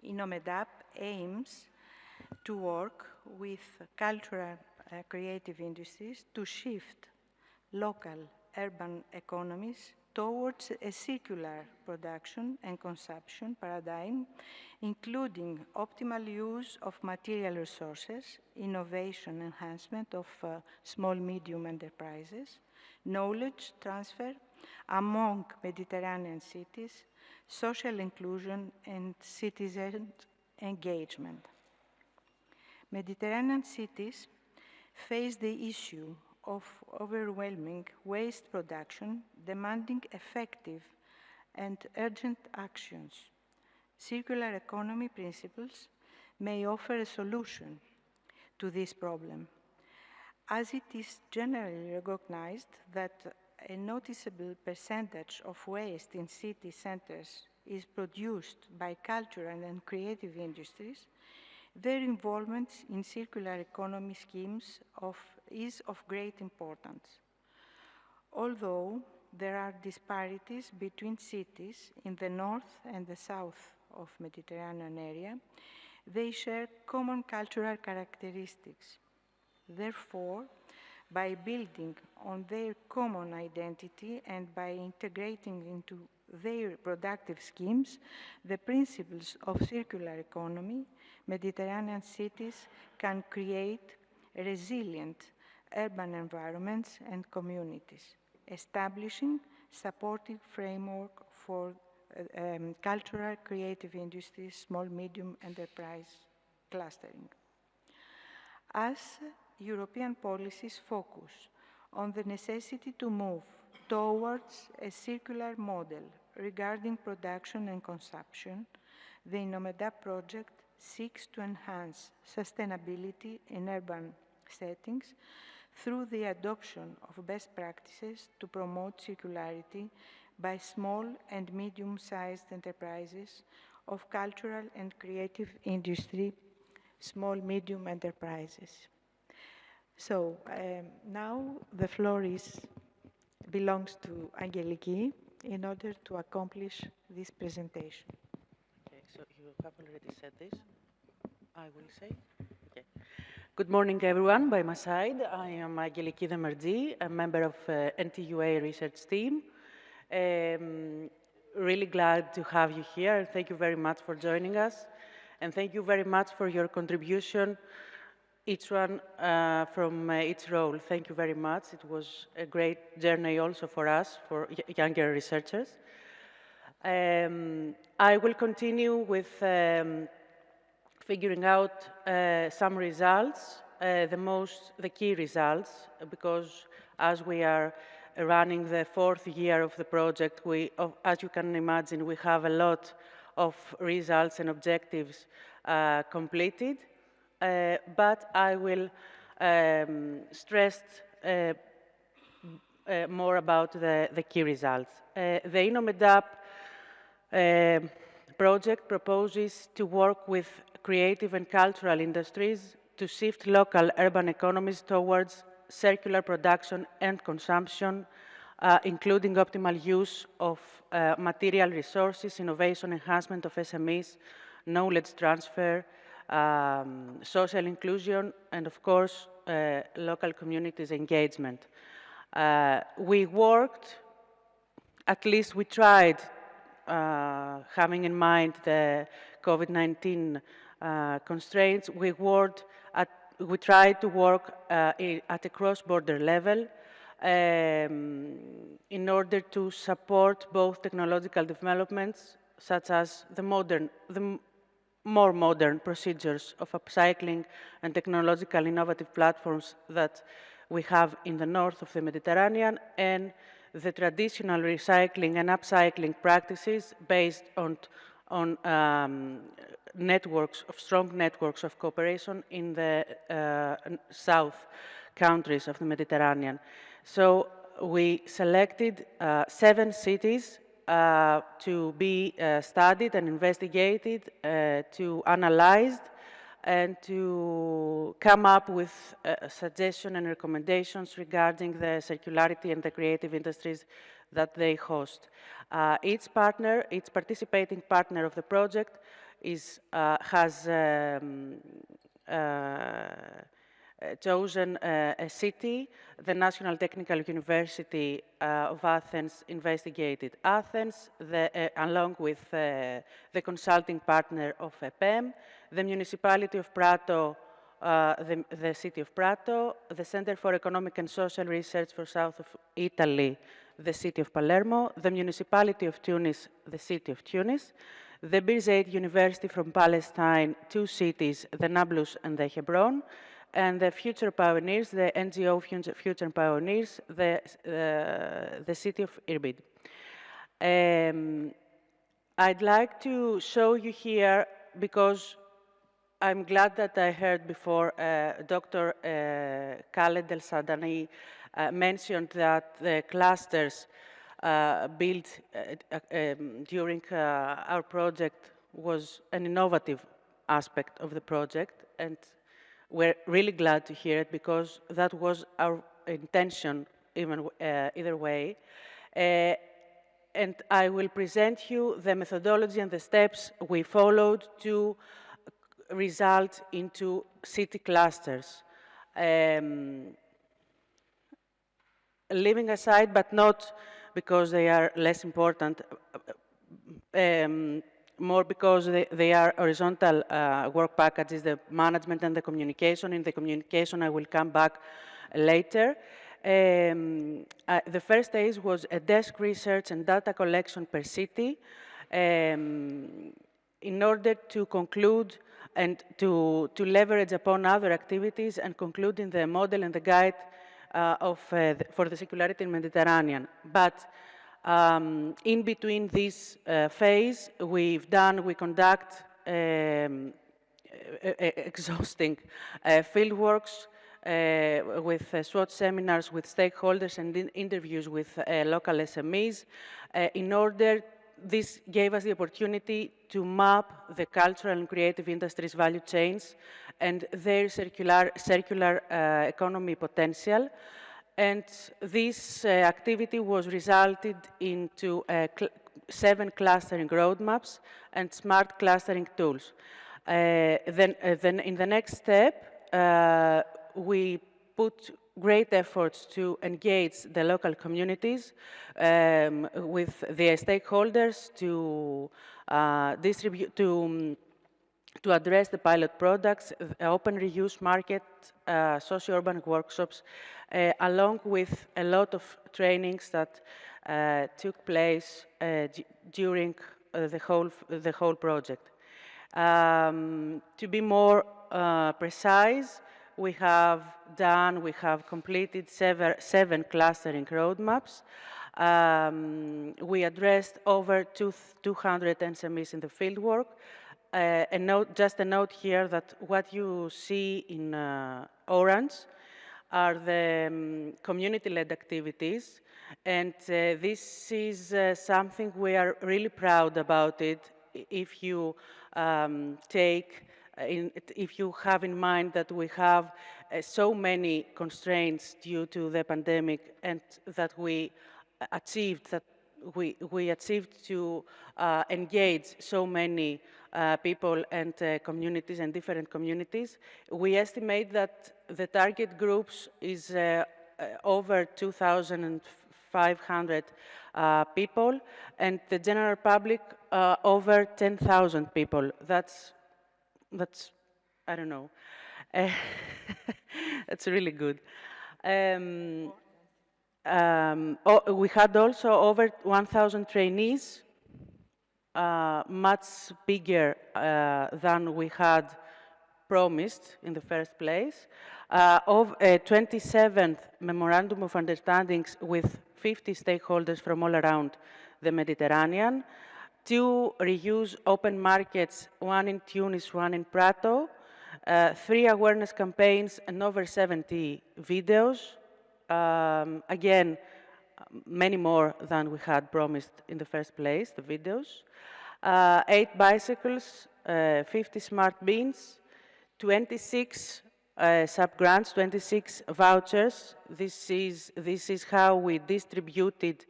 INNOMED-UP aims to work with cultural creative industries to shift local urban economies towards a circular production and consumption paradigm, including optimal use of material resources, innovation enhancement of small-medium enterprises, knowledge transfer among Mediterranean cities, social inclusion and citizen engagement. Mediterranean cities face the issue of overwhelming waste production, demanding effective and urgent actions. Circular economy principles may offer a solution to this problem, as it is generally recognized that a noticeable percentage of waste in city centers is produced by cultural and creative industries. Their involvement in circular economy schemes is of great importance. Although there are disparities between cities in the north and the south of Mediterranean area. They share common cultural characteristics. Therefore, by building on their common identity and by integrating into their productive schemes the principles of circular economy, Mediterranean cities can create resilient urban environments and communities, establishing supportive framework for cultural, creative industries, small, medium enterprise clustering. As European policies focus on the necessity to move towards a circular model regarding production and consumption, the INNOMED-UP project seeks to enhance sustainability in urban settings through the adoption of best practices to promote circularity by small and medium-sized enterprises of cultural and creative industry, small, medium enterprises. So now the floor belongs to Angeliki in order to accomplish this presentation. Okay, so you have already said this. I will say. Okay. Good morning, everyone. By my side, I am Angeliki Demerji, a member of NTUA research team. Really glad to have you here. Thank you very much for joining us. And thank you very much for your contribution, each one from its role. Thank you very much. It was a great journey also for us, for younger researchers. I will continue with figuring out some results, the key results, because as we are running the 4th year of the project, as you can imagine, we have a lot of results and objectives completed, but I will stress more about the key results. The INNOMED-UP project proposes to work with creative and cultural industries to shift local urban economies towards circular production and consumption, including optimal use of material resources, innovation enhancement of SMEs, knowledge transfer, social inclusion, and of course, local communities engagement. We worked, at least we tried, having in mind the COVID-19 constraints, we tried to work at a cross-border level in order to support both technological developments, such as the more modern procedures of upcycling and technological innovative platforms that we have in the north of the Mediterranean, and the traditional recycling and upcycling practices based on strong networks of cooperation in the south countries of the Mediterranean. So we selected 7 cities to be studied and investigated, to analyzed, and to come up with suggestions and recommendations regarding the circularity and the creative industries that they host. Each participating partner of the project has chosen a city. The National Technical University of Athens investigated Athens, along with the consulting partner of EPEM, the municipality of Prato, the city of Prato, the Center for Economic and Social Research for South of Italy, the city of Palermo, the municipality of Tunis, the city of Tunis, the Birzeit University from Palestine, 2 cities, the Nablus and the Hebron, and the Future Pioneers, the NGO Future Pioneers, the city of Irbid. I'd like to show you here, because I'm glad that I heard before Dr. Khaled El-Sadani mentioned that the clusters built during our project was an innovative aspect of the project, and we're really glad to hear it, because that was our intention either way. And I will present you the methodology and the steps we followed to result into city clusters. Leaving aside, but not because they are less important, more because they are horizontal work packages, the management and the communication. In the communication, I will come back later. The first stage was a desk research and data collection per city in order to conclude and to leverage upon other activities and conclude in the model and the guide for the circularity in Mediterranean. But in between this phase, we conduct exhausting fieldworks with SWOT seminars with stakeholders and interviews with local SMEs in order. This gave us the opportunity to map the cultural and creative industries value chains and their circular economy potential. And this activity was resulted into 7 clustering roadmaps and smart clustering tools. Then in the next step, we put great efforts to engage the local communities with the stakeholders to to address the pilot products, open reuse market, socio-urban workshops, along with a lot of trainings that took place during the whole project. To be more precise, we have completed seven clustering roadmaps. We addressed over 200 SMEs in the fieldwork. Just a note here that what you see in orange are the community-led activities, and this is something we are really proud about it. If you if you have in mind that we have so many constraints due to the pandemic, and that we achieved to engage so many people and communities and different communities. We estimate that the target groups is over 2,500 people, and the general public over 10,000 people. That's I don't know. That's really good. We had also over 1,000 trainees, much bigger than we had promised in the first place. Of 27 memorandum of understandings with 50 stakeholders from all around the Mediterranean, 2 reuse open markets, 1 in Tunis, 1 in Prato, 3 awareness campaigns, and over 70 videos. Again, many more than we had promised in the first place, the videos. 8 bicycles, 50 smart bins, 26 sub-grants, 26 vouchers. This is how we distributed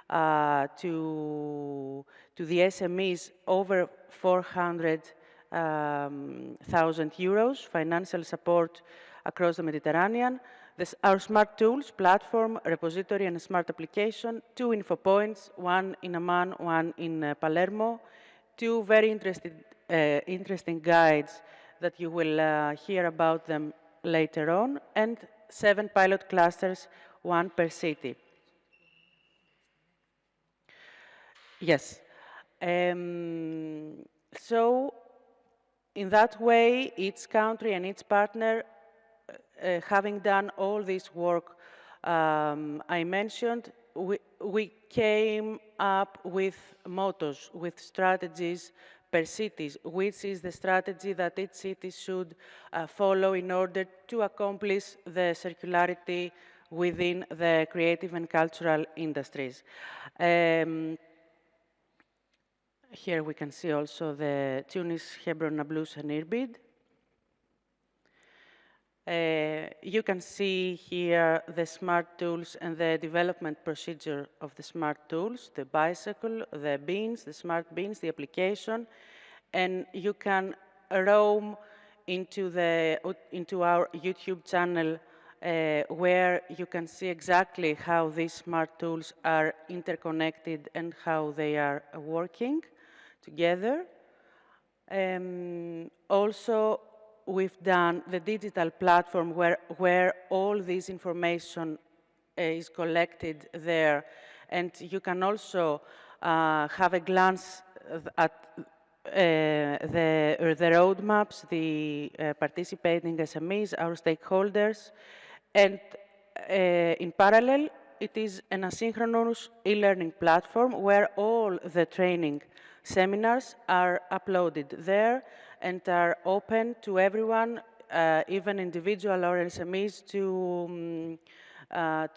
to the SMEs over 400,000 euros financial support across the Mediterranean. Our smart tools, platform, repository, and smart application, 2 info points, 1 in Amman, 1 in Palermo, 2 very interesting guides that you will hear about them later on, and 7 pilot clusters, 1 per city. Yes. So, in that way, each country and each partner, having done all this work I mentioned, we came up with mottos, with strategies per cities, which is the strategy that each city should follow in order to accomplish the circularity within the creative and cultural industries. Here we can see also the Tunis, Hebron, Nablus, and Irbid. You can see here the smart tools and the development procedure of the smart tools, the bicycle, the bins, the smart bins, the application, and you can roam into our YouTube channel where you can see exactly how these smart tools are interconnected and how they are working together. Also, we've done the digital platform where all this information is collected there. And you can also have a glance at the roadmaps, the participating SMEs, our stakeholders. And in parallel, it is an asynchronous e-learning platform where all the training seminars are uploaded there and are open to everyone, even individual or SMEs, to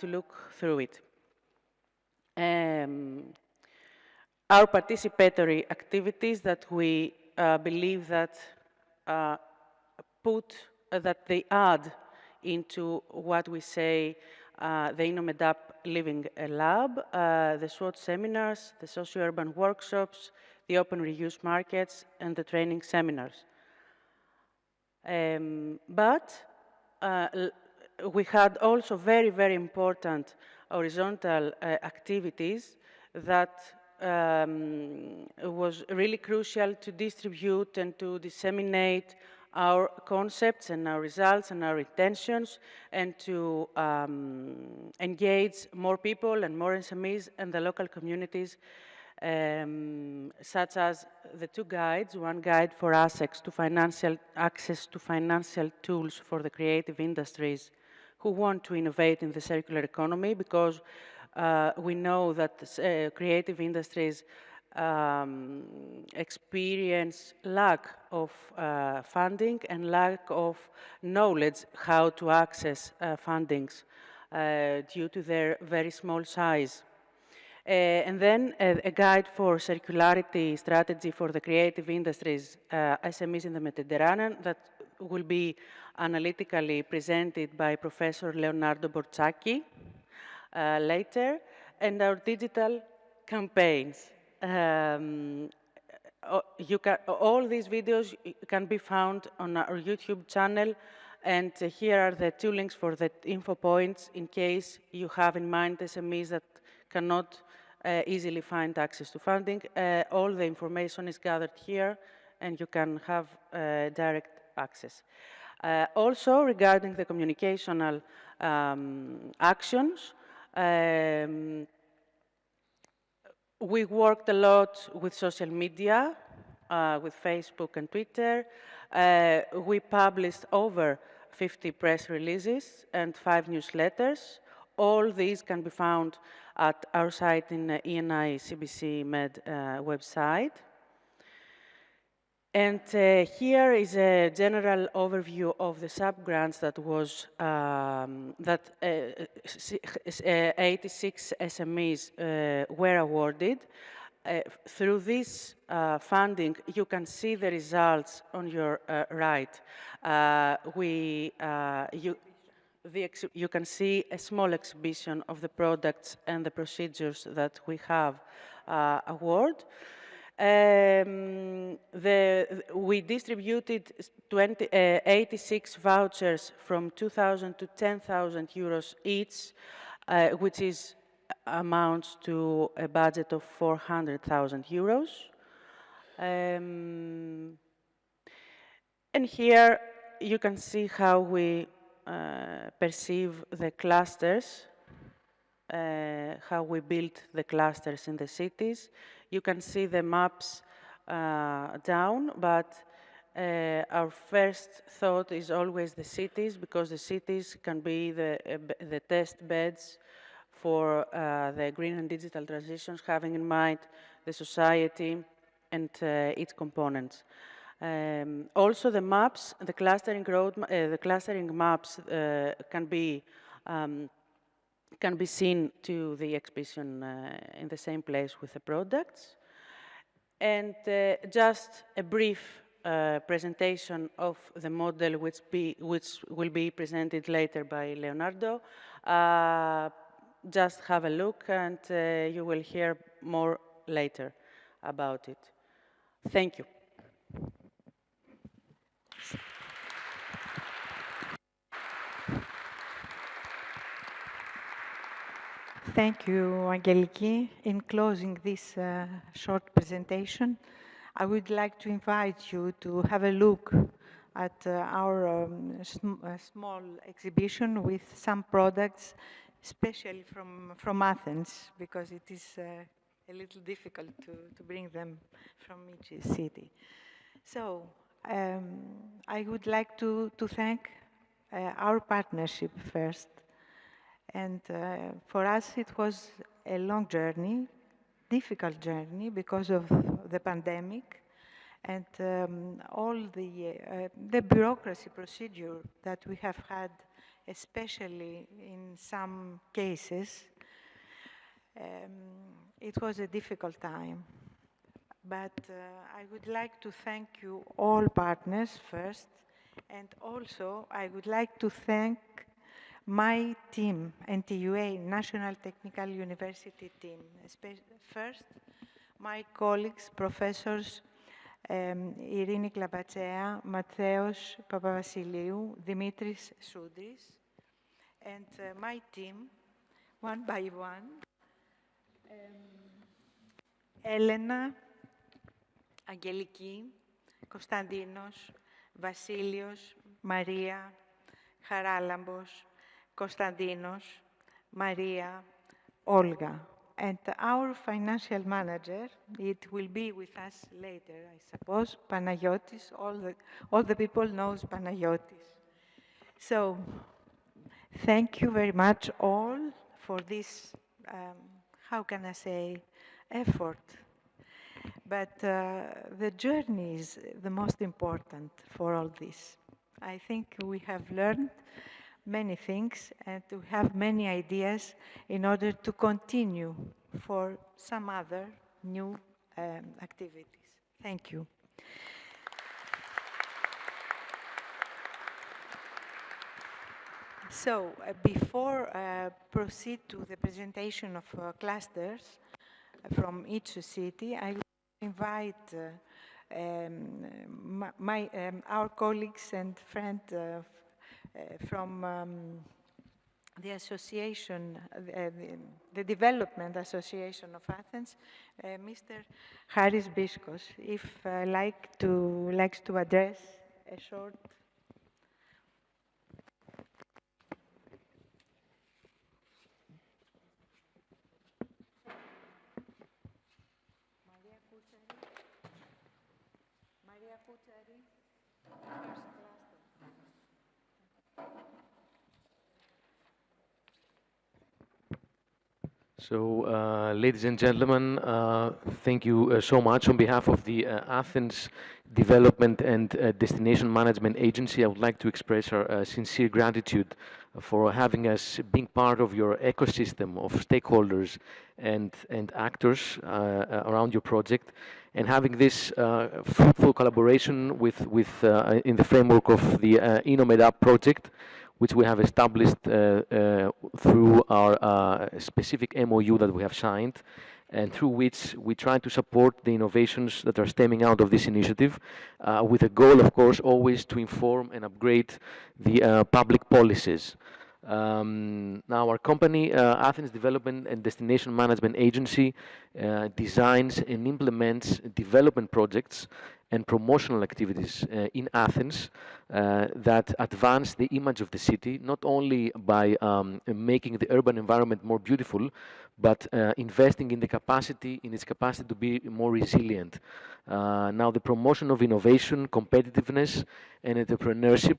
look through it. Our participatory activities that we believe that that they add into what we say the INNOMED-UP Living Lab, the SWOT seminars, the socio-urban workshops, the open reuse markets, and the training seminars. But we had also very, very important horizontal activities that was really crucial to distribute and to disseminate our concepts and our results and our intentions, and to engage more people and more SMEs and the local communities, such as the two guides, one guide for access to financial tools for the creative industries who want to innovate in the circular economy, because we know that creative industries experience lack of funding and lack of knowledge how to access fundings due to their very small size. And then a guide for circularity strategy for the creative industries, SMEs in the Mediterranean, that will be analytically presented by Professor Leonardo Borzacchi later, and our digital campaigns. All these videos can be found on our YouTube channel, and here are the two links for the info points in case you have in mind SMEs that cannot easily find access to funding. All the information is gathered here, and you can have direct access. Also, regarding the communicational actions, we worked a lot with social media, with Facebook and Twitter. We published over 50 press releases and 5 newsletters. All these can be found at our site in the ENI CBC Med website. And here is a general overview of the sub-grants that was 86 SMEs were awarded. Through this funding, you can see the results on your right. You can see a small exhibition of the products and the procedures that we have awarded. We distributed 86 vouchers from 2,000 to 10,000 euros each, which amounts to a budget of 400,000 euros. And here you can see how we perceive the clusters, how we built the clusters in the cities. You can see the maps down, but our first thought is always the cities, because the cities can be the test beds for the green and digital transitions, having in mind the society and its components. Also, the maps, the clustering maps can be seen to the exhibition in the same place with the products. And just a brief presentation of the model which will be presented later by Leonardo. Just have a look and you will hear more later about it. Thank you. Thank you, Angeliki. In closing this short presentation, I would like to invite you to have a look at our small exhibition with some products, especially from Athens, because it is a little difficult to bring them from each city. So I would like to thank our partnership first. And for us, it was a long journey, difficult journey because of the pandemic and all the bureaucracy procedure that we have had, especially in some cases. It was a difficult time. But I would like to thank you all partners first, and also I would like to thank my team, NTUA, National Technical University team. First, my colleagues, professors Irini Klapachea, Mattheos Papavasiliou, Dimitris Soudris, and my team, one by one. Elena, Angeliki, Konstantinos, Vasilios, Maria, Charalambos, Konstantinos, Maria, Olga, and our financial manager, it will be with us later, I suppose, Panayotis. All the people knows Panayotis. So, thank you very much all for this, how can I say, effort. But the journey is the most important for all this. I think we have learned many things and we have many ideas in order to continue for some other new activities. Thank you. So before proceed to the presentation of clusters from each city, I will invite our colleagues and friends from the association, the Development Association of Athens, Mr. Haris Biskos, if likes to address a short. Maria Kuchari, first cluster. So, ladies and gentlemen, thank you so much. On behalf of the Athens Development and Destination Management Agency, I would like to express our sincere gratitude for having us being part of your ecosystem of stakeholders and actors around your project, and having this fruitful collaboration in the framework of the INNOMED-UP project, which we have established through our specific MOU that we have signed, and through which we try to support the innovations that are stemming out of this initiative, with a goal, of course, always to inform and upgrade the public policies. Now, our company, Athens Development and Destination Management Agency, designs and implements development projects and promotional activities in Athens that advance the image of the city, not only by making the urban environment more beautiful, but investing in its capacity to be more resilient. Now, the promotion of innovation, competitiveness, and entrepreneurship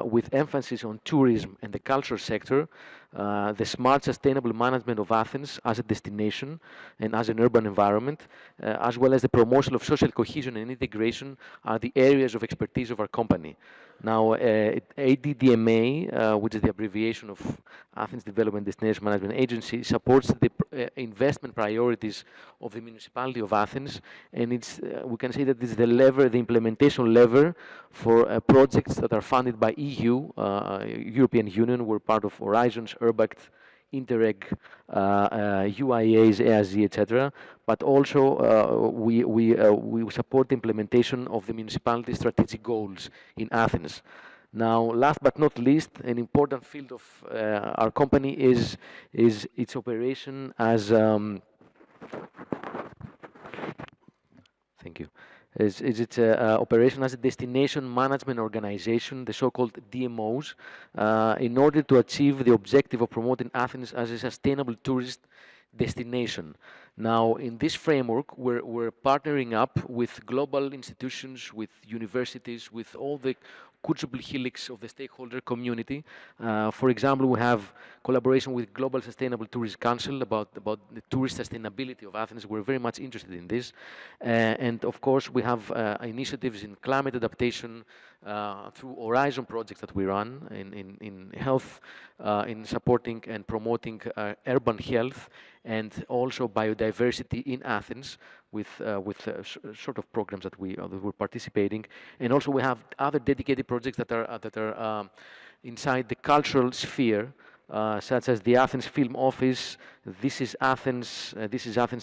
with emphasis on tourism and the culture sector the smart sustainable management of Athens as a destination and as an urban environment, as well as the promotion of social cohesion and integration are the areas of expertise of our company. Now, ADDMA, which is the abbreviation of Athens Development Destination Management Agency, supports the investment priorities of the municipality of Athens, and it's, we can say that this is the lever, the implementation lever for projects that are funded by EU, European Union. We're part of Horizons, Urbact, Interreg, UIAs, EAZ, etc. But also we support the implementation of the municipality strategic goals in Athens. Now, last but not least, an important field of our company is its operation as thank you. Is its operation as a destination management organization, the so-called DMOs, in order to achieve the objective of promoting Athens as a sustainable tourist destination. Now, in this framework, we're partnering up with global institutions, with universities, with all the quadruple helix of the stakeholder community. For example, we have collaboration with Global Sustainable Tourism Council about the tourist sustainability of Athens. We're very much interested in this. And of course, we have initiatives in climate adaptation through Horizon projects that we run in health, in supporting and promoting urban health, and also biodiversity in Athens with sort of programs that we're participating. And also we have other dedicated projects that are inside the cultural sphere, such as the Athens Film Office, This is Athens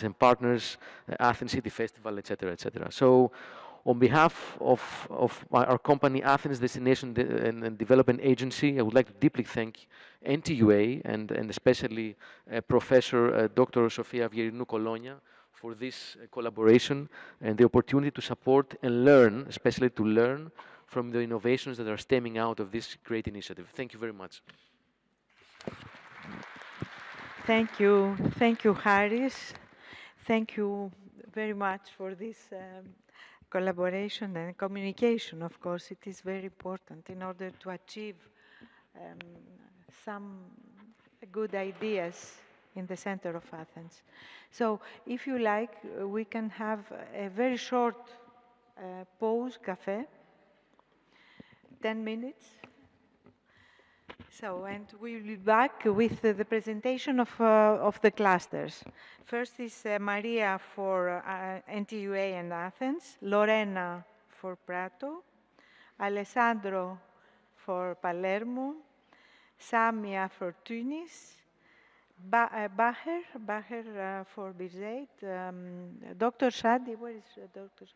and Partners, Athens City Festival, etc., etc. So, on behalf of our company, Athens Destination and Development Agency, I would like to deeply thank NTUA and especially Professor Dr. Sofia Avgerinou Kolonia for this collaboration and the opportunity to support and learn, especially to learn from the innovations that are stemming out of this great initiative. Thank you very much. Thank you, Haris. Thank you very much for this collaboration and communication. Of course, it is very important in order to achieve some good ideas in the center of Athens. So, if you like, we can have a very short pause, café, 10 minutes. So, and we'll be back with the presentation of the clusters. First is Maria for NTUA and Athens, Lorena for Prato, Alessandro for Palermo, Samia for Tunis, Baher for Birzeit, Dr. Shadi, where is Dr.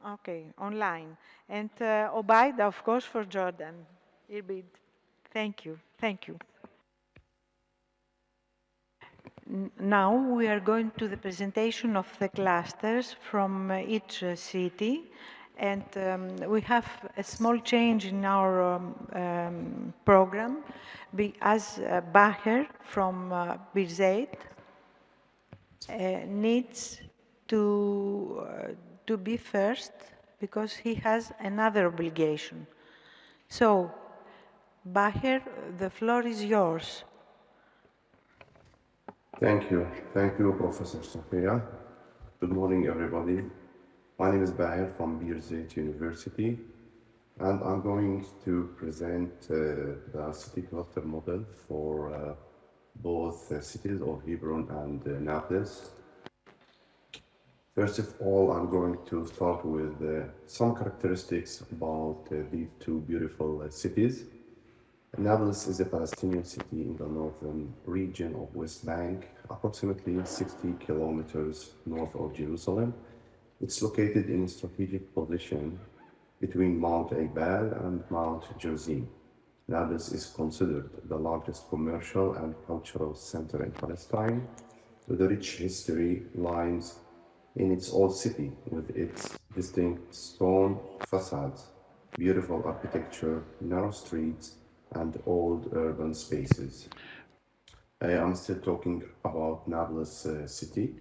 Okay, online. And Obaida, of course, for Jordan. Irbid. Thank you. Thank you. Now we are going to the presentation of the clusters from each city. And we have a small change in our program. As Baher from Birzeit needs to be first because he has another obligation. So, Baher, the floor is yours. Thank you, Professor Sofia. Good morning, everybody. My name is Baher from Birzeit University, and I'm going to present the city cluster model for both cities of Hebron and Naples. First of all, I'm going to start with some characteristics about these two beautiful cities. Nablus is a Palestinian city in the northern region of West Bank, approximately 60 kilometers north of Jerusalem. It's located in a strategic position between Mount Ebal and Mount Gerizim. Nablus is considered the largest commercial and cultural center in Palestine, with a rich history lines in its old city with its distinct stone facades, beautiful architecture, narrow streets, and old urban spaces. I'm still talking about Nablus city.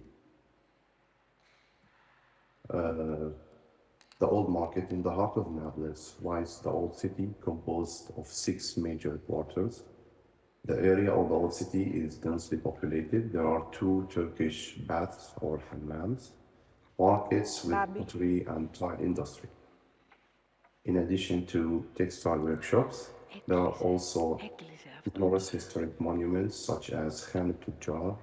The old market in the heart of Nablus lies the old city composed of 6 major quarters. The area of the old city is densely populated. There are 2 Turkish baths or hammams, markets with pottery and tile industry. In addition to textile workshops, there are also numerous historic monuments such as Khan Tujjar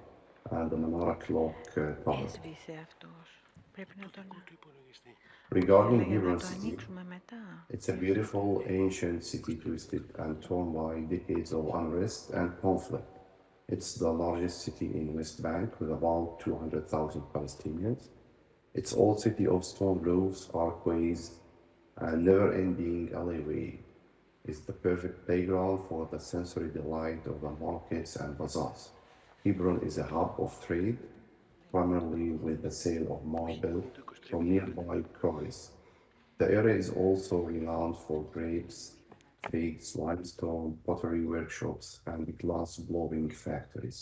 and the Manara Clock Tower. Έσβησε αυτός. Πρέπει να τον... Regarding Hebron city, it's a beautiful ancient city twisted and torn by decades of unrest and conflict. It's the largest city in West Bank with about 200,000 Palestinians. Its old city of stone roofs, archways, and never-ending alleyway is the perfect playground for the sensory delight of the markets and bazaars. Hebron is a hub of trade, primarily with the sale of marble from nearby quarries. The area is also renowned for grapes, figs, limestone, pottery workshops, and glass blowing factories.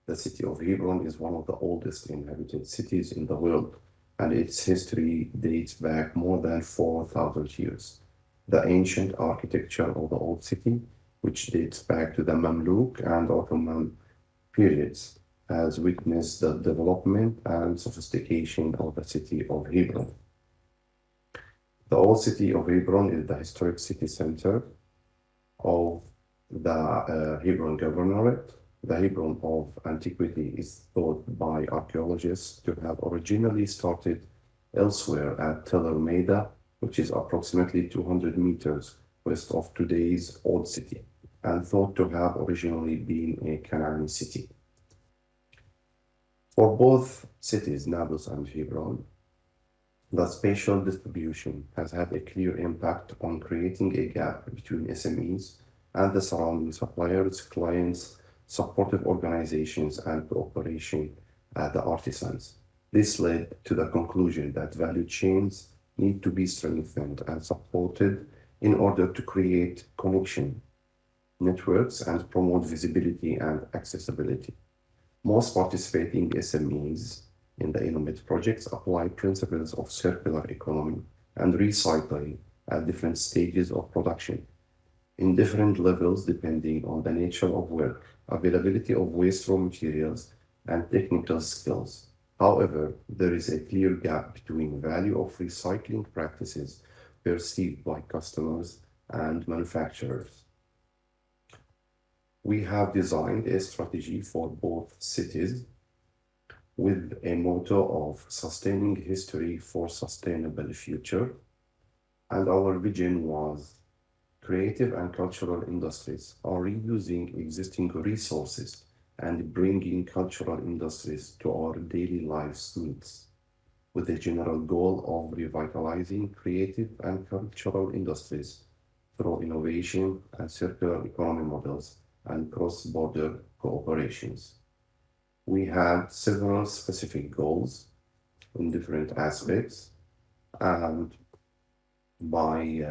The city of Hebron is one of the oldest inhabited cities in the world, and its history dates back more than 4,000 years. The ancient architecture of the old city, which dates back to the Mamluk and Ottoman periods, has witnessed the development and sophistication of the city of Hebron. The old city of Hebron is the historic city center of the Hebron Governorate. The Hebron of antiquity is thought by archaeologists to have originally started elsewhere at Tel El-Meida, which is approximately 200 meters west of today's Old City, and thought to have originally been a Canaan city. For both cities, Nablus and Hebron, the spatial distribution has had a clear impact on creating a gap between SMEs and the surrounding suppliers, clients, supportive organizations, and cooperation at the artisans. This led to the conclusion that value chains need to be strengthened and supported in order to create connection networks and promote visibility and accessibility. Most participating SMEs in the INNOMED projects apply principles of circular economy and recycling at different stages of production, in different levels depending on the nature of work, availability of waste raw materials, and technical skills. However, there is a clear gap between value of recycling practices perceived by customers and manufacturers. We have designed a strategy for both cities with a motto of sustaining history for sustainable future. And our vision was creative and cultural industries are reusing existing resources and bringing cultural industries to our daily lives needs, with the general goal of revitalizing creative and cultural industries through innovation and circular economy models and cross-border cooperations. We had several specific goals in different aspects, and by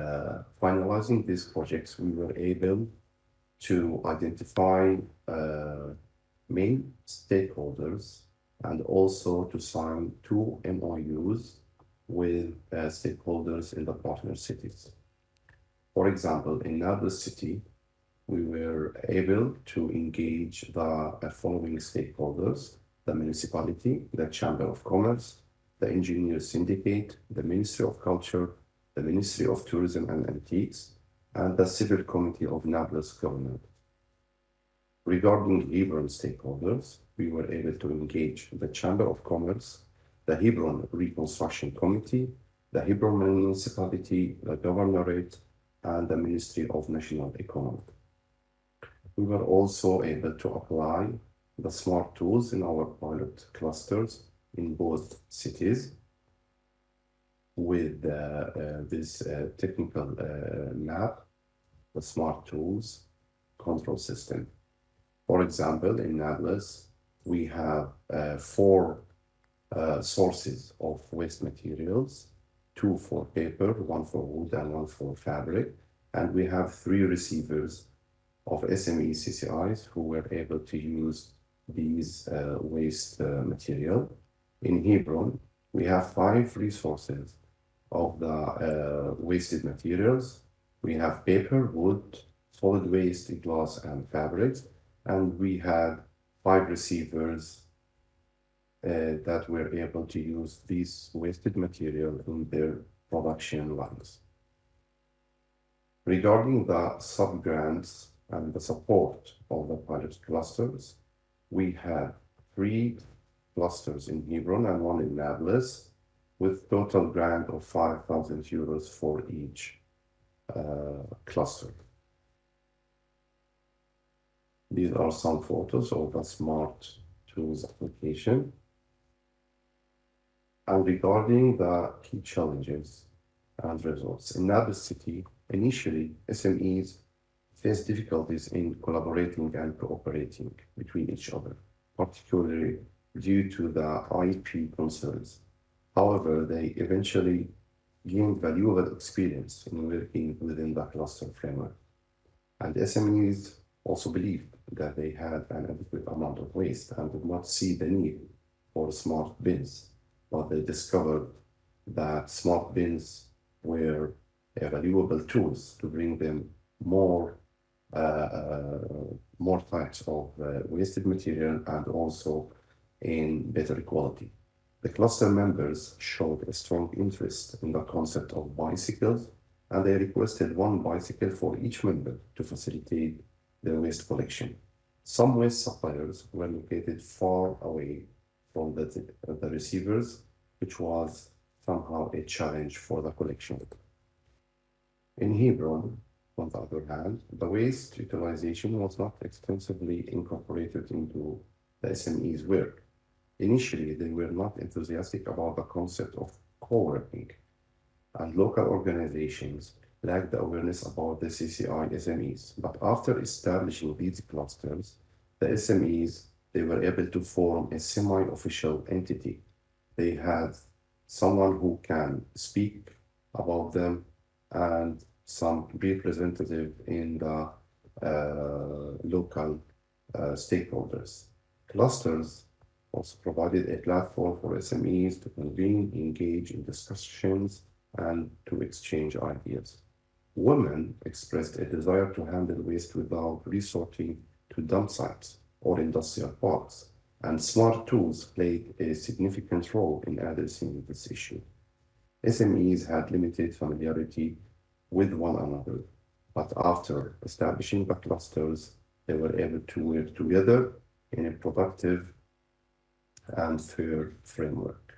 finalizing these projects, we were able to identify main stakeholders and also to sign 2 MOUs with stakeholders in the partner cities. For example, in Nablus City, we were able to engage the following stakeholders: the municipality, the Chamber of Commerce, the Engineers Syndicate, the Ministry of Culture, the Ministry of Tourism and Antiques, and the Civil Committee of Nablus Government. Regarding Hebron stakeholders, we were able to engage the Chamber of Commerce, the Hebron Reconstruction Committee, the Hebron Municipality, the Governorate, and the Ministry of National Economy. We were also able to apply the smart tools in our pilot clusters in both cities with this technical map, the smart tools control system. For example, in Nablus, we have 4 sources of waste materials, 2 for paper, 1 for wood, and 1 for fabric. And we have 3 receivers of SME CCIs who were able to use these waste material. In Hebron, we have 5 resources of the wasted materials. We have paper, wood, solid waste, glass, and fabrics, and we had 5 receivers that were able to use this wasted material in their production lines. Regarding the sub-grants and the support of the pilot clusters, we had 3 clusters in Hebron and 1 in Nablus, with total grant of 5,000 euros for each cluster. These are some photos of the Smart Tools application. And regarding the key challenges and results, in Nablus City, initially, SMEs faced difficulties in collaborating and cooperating between each other, particularly due to the IP concerns. However, they eventually gained valuable experience in working within the cluster framework. And SMEs also believed that they had an adequate amount of waste and did not see the need for smart bins, but they discovered that smart bins were valuable tools to bring them more types of wasted material and also in better quality. The cluster members showed a strong interest in the concept of bicycles, and they requested 1 bicycle for each member to facilitate the waste collection. Some waste suppliers were located far away from the receivers, which was somehow a challenge for the collection. In Hebron, on the other hand, the waste utilization was not extensively incorporated into the SME's work. Initially, they were not enthusiastic about the concept of co-working, and local organizations lacked the awareness about the CCI SMEs. But after establishing these clusters, the SMEs, they were able to form a semi-official entity. They had someone who can speak about them and some representative in the local stakeholders. Clusters also provided a platform for SMEs to convene, engage in discussions, and to exchange ideas. Women expressed a desire to handle waste without resorting to dump sites or industrial parks, and smart tools played a significant role in addressing this issue. SMEs had limited familiarity with one another, but after establishing the clusters, they were able to work together in a productive and fair framework.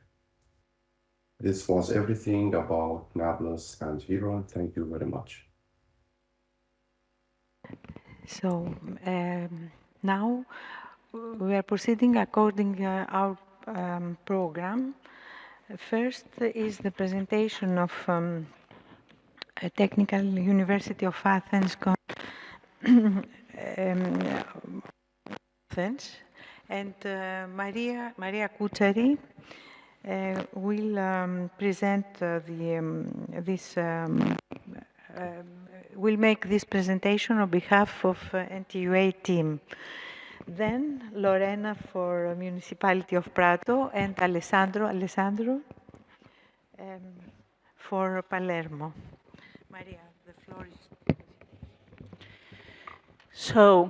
This was everything about Nablus and Hebron. Thank you very much. So now we are proceeding according our program. First is the presentation of a Technical University of Athens Athens, and Maria Kutsari will present will make this presentation on behalf of NTUA team. Then Lorena for Municipality of Prato and Alessandro for Palermo. Maria, the floor is. So,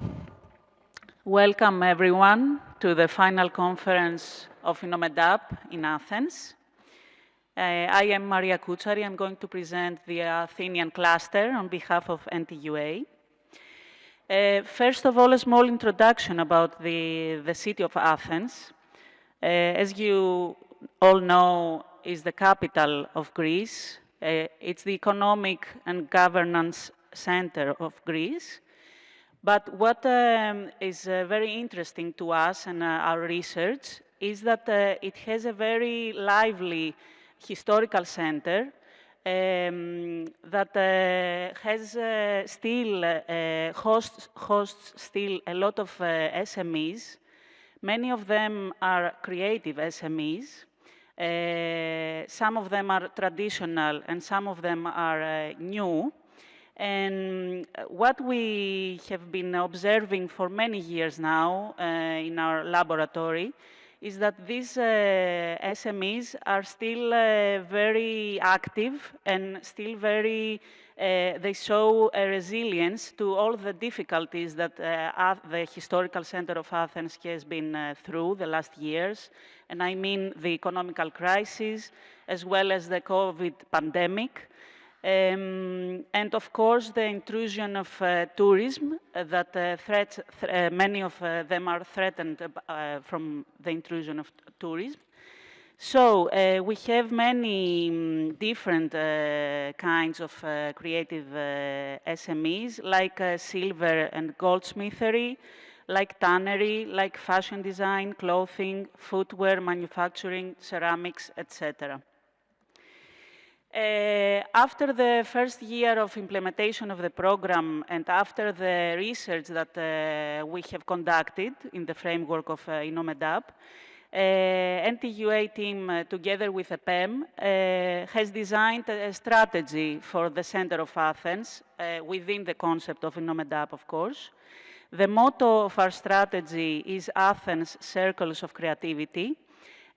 welcome everyone to the final conference of INNOMED-UP in Athens. I am Maria Kutsari. I'm going to present the Athenian cluster on behalf of NTUA. First of all, a small introduction about the city of Athens. As you all know, is the capital of Greece. It's the economic and governance center of Greece. But what is very interesting to us and our research is that it has a very lively historical center that has hosts still a lot of SMEs. Many of them are creative SMEs. Some of them are traditional and some of them are new. And what we have been observing for many years now in our laboratory is that these SMEs are still very active and still very, they show a resilience to all the difficulties that the historical center of Athens has been through the last years. And I mean the economical crisis, as well as the COVID pandemic. And of course, the intrusion of tourism that many of them are threatened from the intrusion of tourism. So we have many different kinds of creative SMEs, like silver and goldsmithery, like tannery, like fashion design, clothing, footwear, manufacturing, ceramics, etc. After the first year of implementation of the program and after the research that we have conducted in the framework of INNOMED-UP, NTUA team, together with a PEM, has designed a strategy for the center of Athens within the concept of INNOMED-UP, of course. The motto of our strategy is Athens Circles of Creativity.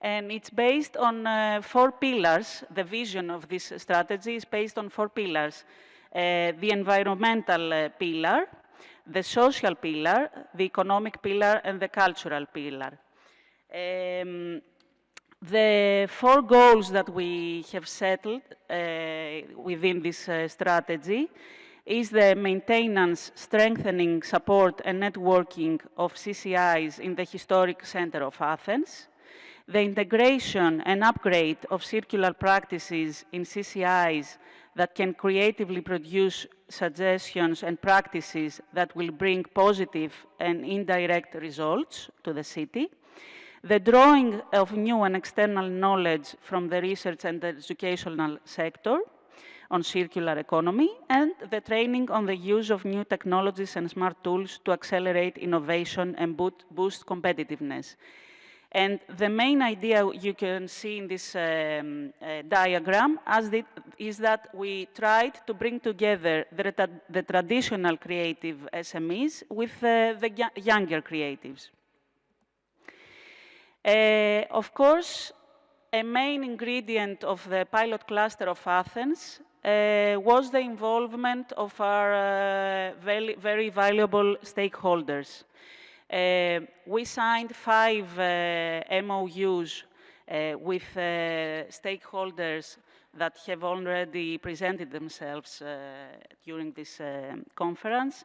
And it's based on 4 pillars. The vision of this strategy is based on 4 pillars. The environmental pillar, the social pillar, the economic pillar, and the cultural pillar. The 4 goals that we have settled within this strategy is the maintenance, strengthening, support, and networking of CCIs in the historic center of Athens, the integration and upgrade of circular practices in CCIs that can creatively produce suggestions and practices that will bring positive and indirect results to the city, the drawing of new and external knowledge from the research and the educational sector on circular economy, and the training on the use of new technologies and smart tools to accelerate innovation and boost competitiveness. And the main idea you can see in this diagram is that we tried to bring together the traditional creative SMEs with the younger creatives. Of course, a main ingredient of the pilot cluster of Athens was the involvement of our very, very valuable stakeholders. We signed 5 MOUs with stakeholders that have already presented themselves during this conference.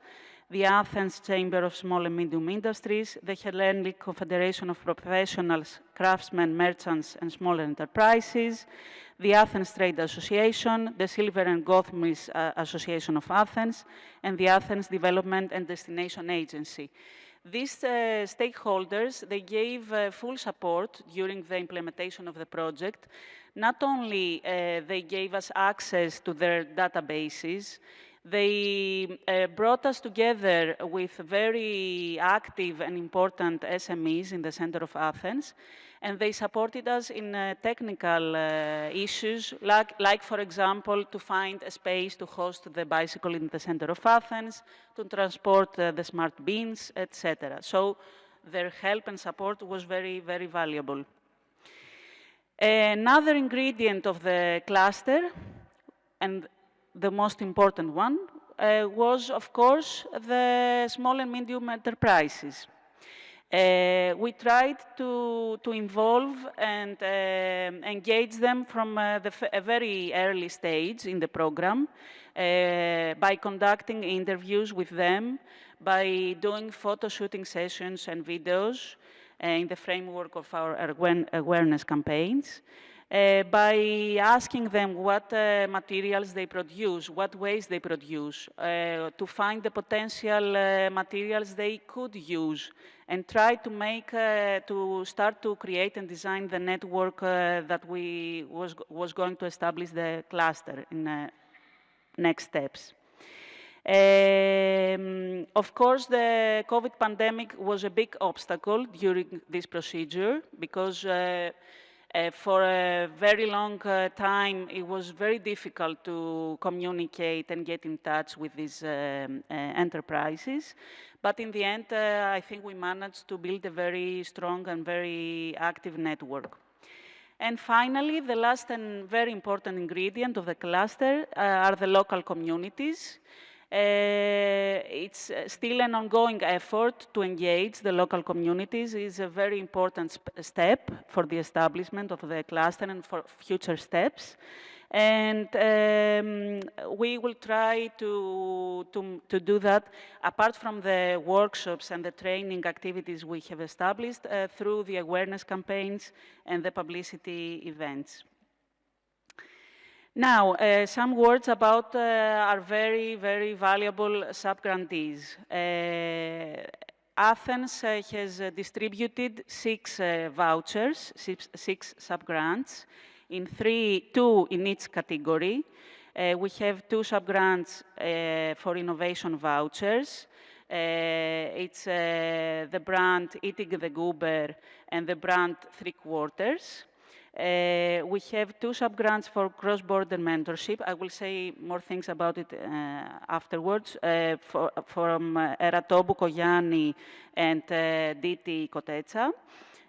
The Athens Chamber of Small and Medium Industries, the Hellenic Confederation of Professionals, Craftsmen, Merchants and Small Enterprises, the Athens Trade Association, the Silver and Goldsmiths Association of Athens, and the Athens Development and Destination Agency. These stakeholders, they gave full support during the implementation of the project. Not only they gave us access to their databases, they brought us together with very active and important SMEs in the center of Athens, and they supported us in technical issues, like, for example, to find a space to host the bicycle in the center of Athens, to transport the smart bins, etc. So their help and support was very, very valuable. Another ingredient of the cluster, and the most important one, was, of course, the small and medium enterprises. We tried to involve and engage them from a very early stage in the program by conducting interviews with them, by doing photo shooting sessions and videos in the framework of our awareness campaigns, by asking them what materials they produce, what waste they produce, to find the potential materials they could use, and try to make, to start to create and design the network that we was going to establish the cluster in next steps. Of course, the COVID pandemic was a big obstacle during this procedure because For a very long time, it was very difficult to communicate and get in touch with these enterprises. But in the end, I think we managed to build a very strong and very active network. And finally, the last and very important ingredient of the cluster are the local communities. It's still an ongoing effort to engage the local communities. It's a very important step for the establishment of the cluster and for future steps. And we will try to do that, apart from the workshops and the training activities we have established, through the awareness campaigns and the publicity events. Now, some words about our very, very valuable sub-grantees. Athens has distributed 6 vouchers, 6 sub-grants, in two in each category. We have 2 sub-grants for innovation vouchers. It's the brand Eating the Goober and the brand 3/4. We have 2 sub-grants for cross-border mentorship. I will say more things about it afterwards, from Eratobu Koyani and Diti Kotetsa.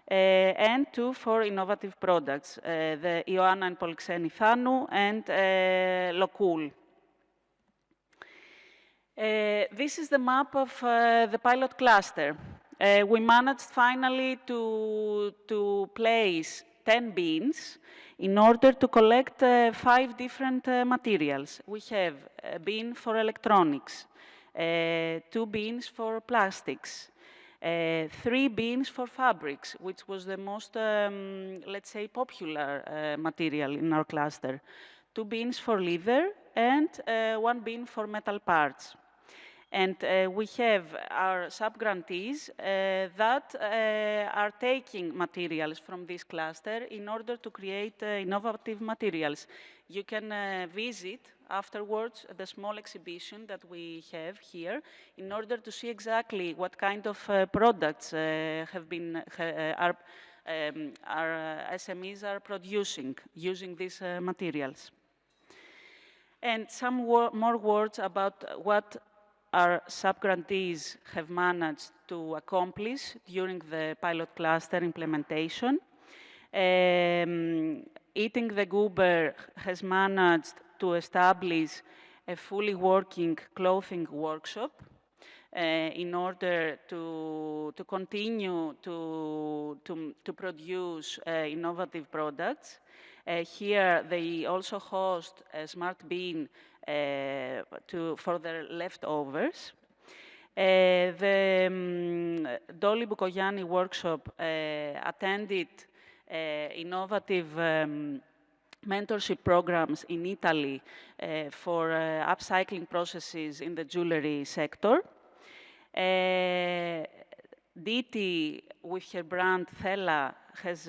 And 2 for innovative products, the Ioanna and Polixeni Thanu and Lokul. This is the map of the pilot cluster. We managed finally to place 10 bins in order to collect 5 different materials. We have a bin for electronics, 2 bins for plastics, 3 bins for fabrics, which was the most, let's say, popular material in our cluster, 2 bins for leather, and 1 bin for metal parts. And we have our sub-grantees that are taking materials from this cluster in order to create innovative materials. You can visit afterwards the small exhibition that we have here in order to see exactly what kind of products have been, our SMEs are producing using these materials. And some more words about what our sub-grantees have managed to accomplish during the pilot cluster implementation. Eating the Goober has managed to establish a fully working clothing workshop in order to continue to produce innovative products. Here, they also host a smart bin for their leftovers. The Doli Bukoyani workshop attended innovative mentorship programs in Italy for upcycling processes in the jewelry sector. Diti, with her brand Thela, has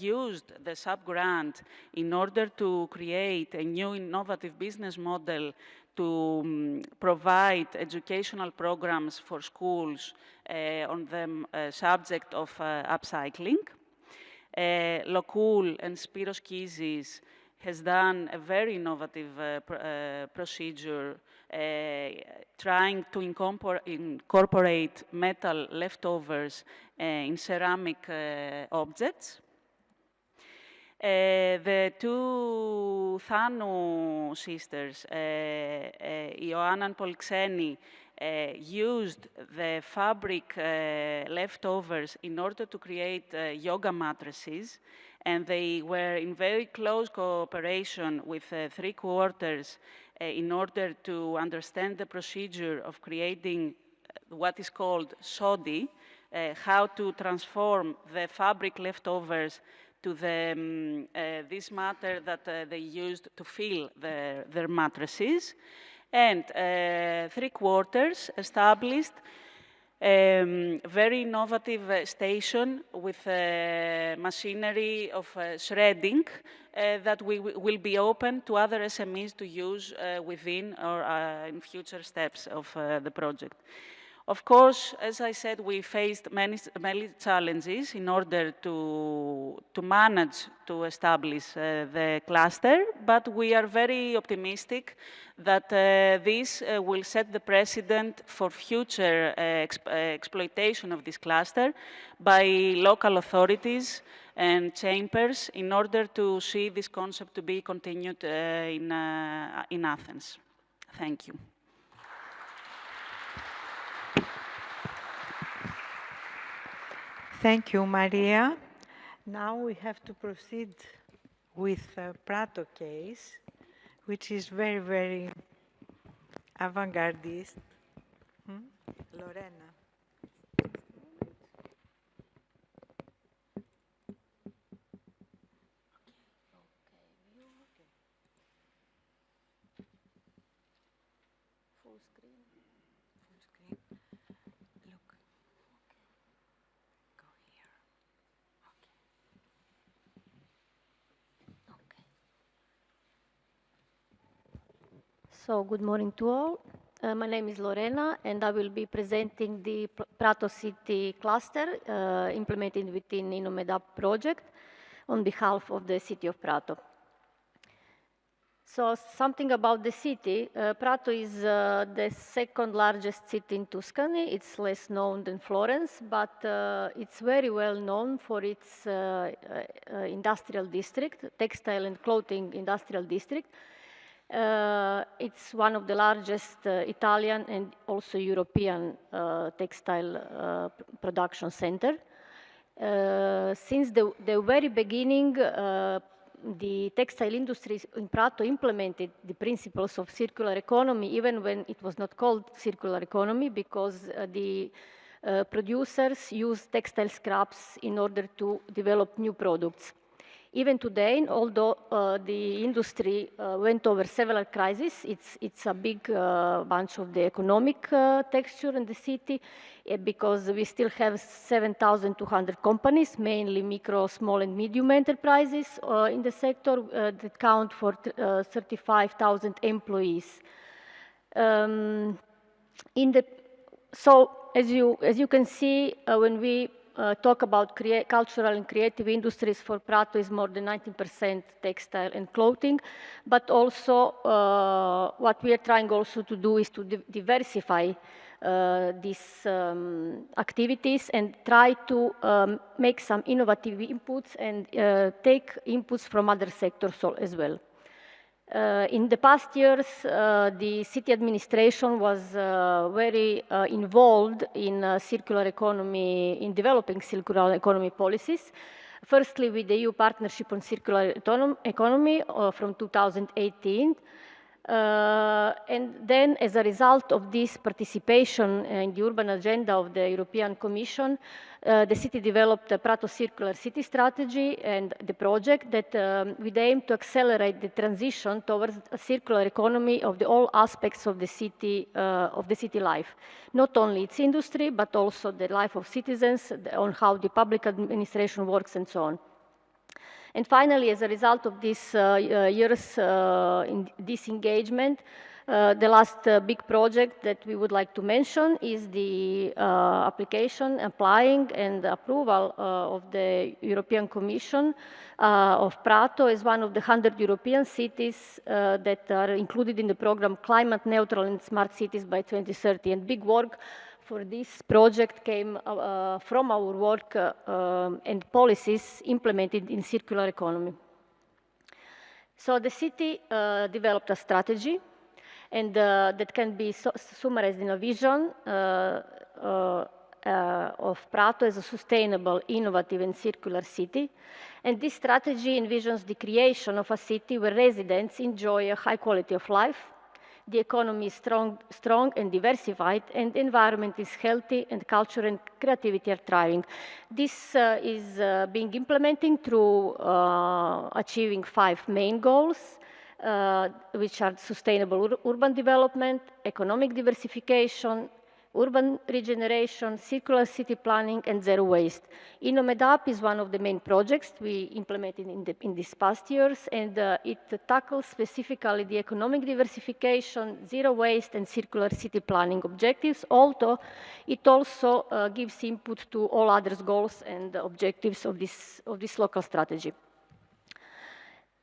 used the sub-grant in order to create a new innovative business model to provide educational programs for schools on the subject of upcycling. Lokul and Spiros Kizis has done a very innovative procedure trying to incorporate metal leftovers in ceramic objects. The 2 Thanu sisters, Ioanna and Polixeni, used the fabric leftovers in order to create yoga mattresses, and they were in very close cooperation with 3/4 in order to understand the procedure of creating what is called SODI, how to transform the fabric leftovers to this matter that they used to fill their mattresses. And 3/4 established a very innovative station with machinery of shredding that will be open to other SMEs to use within or in future steps of the project. Of course, as I said, we faced many challenges in order to manage to establish the cluster, but we are very optimistic that this will set the precedent for future exploitation of this cluster by local authorities and chambers in order to see this concept to be continued in Athens. Thank you. Thank you, Maria. Now we have to proceed with Prato case, which is very, very avant-gardist. Lorena. Full screen. Full screen. Look. Go here. Okay. So good morning to all. My name is Lorena, and I will be presenting the Prato City cluster implemented within INNOMED-UP project on behalf of the city of Prato. So something about the city. Prato is the second largest city in Tuscany. It's less known than Florence, but it's very well known for its industrial district, textile and clothing industrial district. It's one of the largest Italian and also European textile production center. Since the very beginning, the textile industry in Prato implemented the principles of circular economy, even when it was not called circular economy, because the producers use textile scraps in order to develop new products. Even today, although the industry went over several crises, it's a big bunch of the economic texture in the city, because we still have 7,200 companies, mainly micro, small, and medium enterprises in the sector that count for 35,000 employees. So as you can see, when we talk about cultural and creative industries, for Prato is more than 19% textile and clothing, but also what we are trying also to do is to diversify these activities and try to make some innovative inputs and take inputs from other sectors as well. In the past years, the city administration was very involved in circular economy, in developing circular economy policies. Firstly, with the EU partnership on circular economy from 2018. And then, as a result of this participation in the urban agenda of the European Commission, the city developed a Prato Circular City strategy and the project that with the aim to accelerate the transition towards a circular economy of all aspects of the city life. Not only its industry, but also the life of citizens, on how the public administration works and so on. And finally, as a result of this year's disengagement, the last big project that we would like to mention is the application, applying and approval of the European Commission of Prato as one of the 100 European cities that are included in the program Climate Neutral and Smart Cities by 2030. And big work for this project came from our work and policies implemented in circular economy. So the city developed a strategy, and that can be summarized in a vision of Prato as a sustainable, innovative, and circular city. And this strategy envisions the creation of a city where residents enjoy a high quality of life, the economy is strong and diversified, and the environment is healthy, and culture and creativity are thriving. This is being implemented through achieving 5 main goals, which are sustainable urban development, economic diversification, urban regeneration, circular city planning, and zero waste. INNOMED-UP is one of the main projects we implemented in these past years, and it tackles specifically the economic diversification, zero waste, and circular city planning objectives, although it also gives input to all other goals and objectives of this local strategy.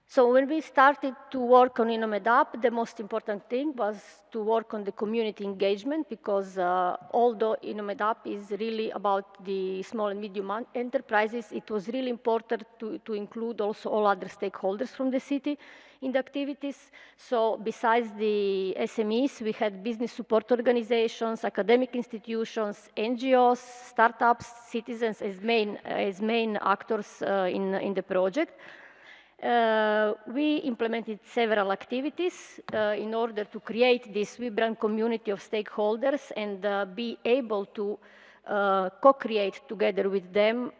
So when we started to work on INNOMED-UP, the most important thing was to work on the community engagement, because although INNOMED-UP is really about the small and medium enterprises, it was really important to include also all other stakeholders from the city in the activities. So besides the SMEs, we had business support organizations, academic institutions, NGOs, startups, citizens as main actors in the project. We implemented several activities in order to create this vibrant community of stakeholders and be able to co-create together with them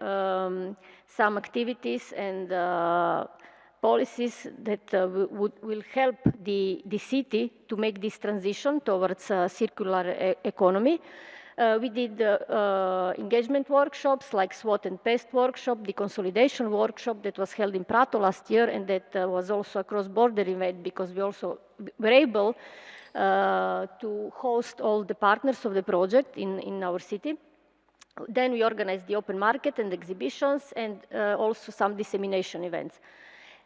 some activities and policies that will help the city to make this transition towards a circular economy. We did engagement workshops like SWOT and PEST workshop, the consolidation workshop that was held in Prato last year, and that was also a cross-border event because we also were able to host all the partners of the project in our city. Then we organized the open market and exhibitions and also some dissemination events.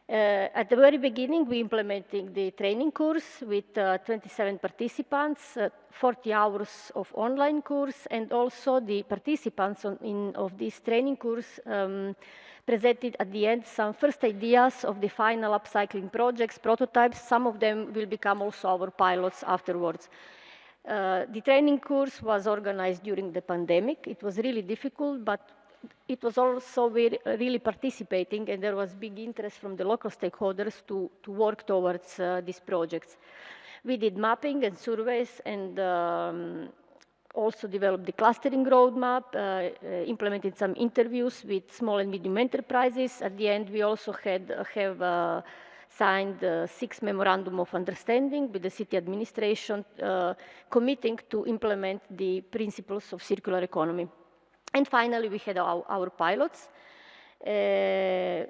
At the very beginning, we implemented the training course with 27 participants, 40 hours of online course, and also the participants of this training course presented at the end some first ideas of the final upcycling projects, prototypes. Some of them will become also our pilots afterwards. The training course was organized during the pandemic. It was really difficult, but it was also really participating, and there was big interest from the local stakeholders to work towards these projects. We did mapping and surveys and also developed the clustering roadmap, implemented some interviews with small and medium enterprises. At the end, we also have signed 6 memorandum of understanding with the city administration, committing to implement the principles of circular economy. And finally, we had our pilots. The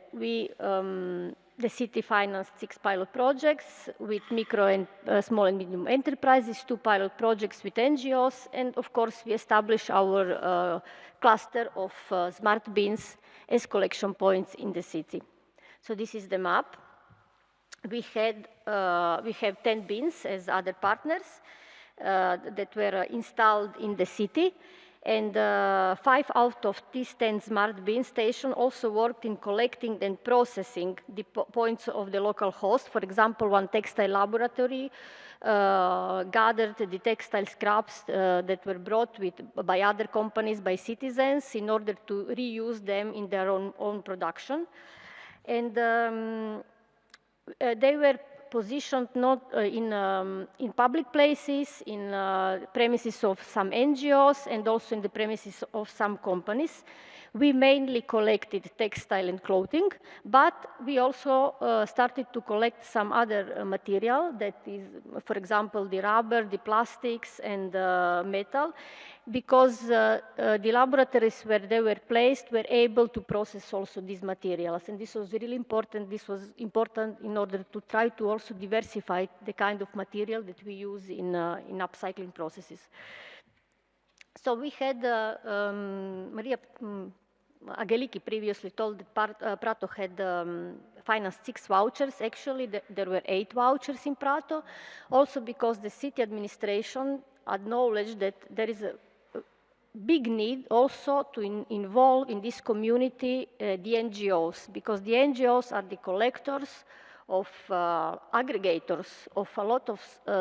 city financed 6 pilot projects with micro and small and medium enterprises, 2 pilot projects with NGOs, and of course, we established our cluster of smart bins as collection points in the city. So this is the map. We have 10 bins as other partners that were installed in the city. And 5 out of these 10 smart bin stations also worked in collecting and processing the points of the local host. For example, one textile laboratory gathered the textile scraps that were brought by other companies, by citizens, in order to reuse them in their own production. And they were positioned not in public places, in premises of some NGOs, and also in the premises of some companies. We mainly collected textile and clothing, but we also started to collect some other material that is, for example, the rubber, the plastics, and metal, because the laboratories where they were placed were able to process also these materials. And this was really important. This was important in order to try to also diversify the kind of material that we use in upcycling processes. So we had, Maria Ageliki previously told that Prato had financed 6 vouchers. Actually, there were 8 vouchers in Prato, also because the city administration acknowledged that there is a big need also to involve in this community the NGOs, because the NGOs are the collectors of aggregators of a lot of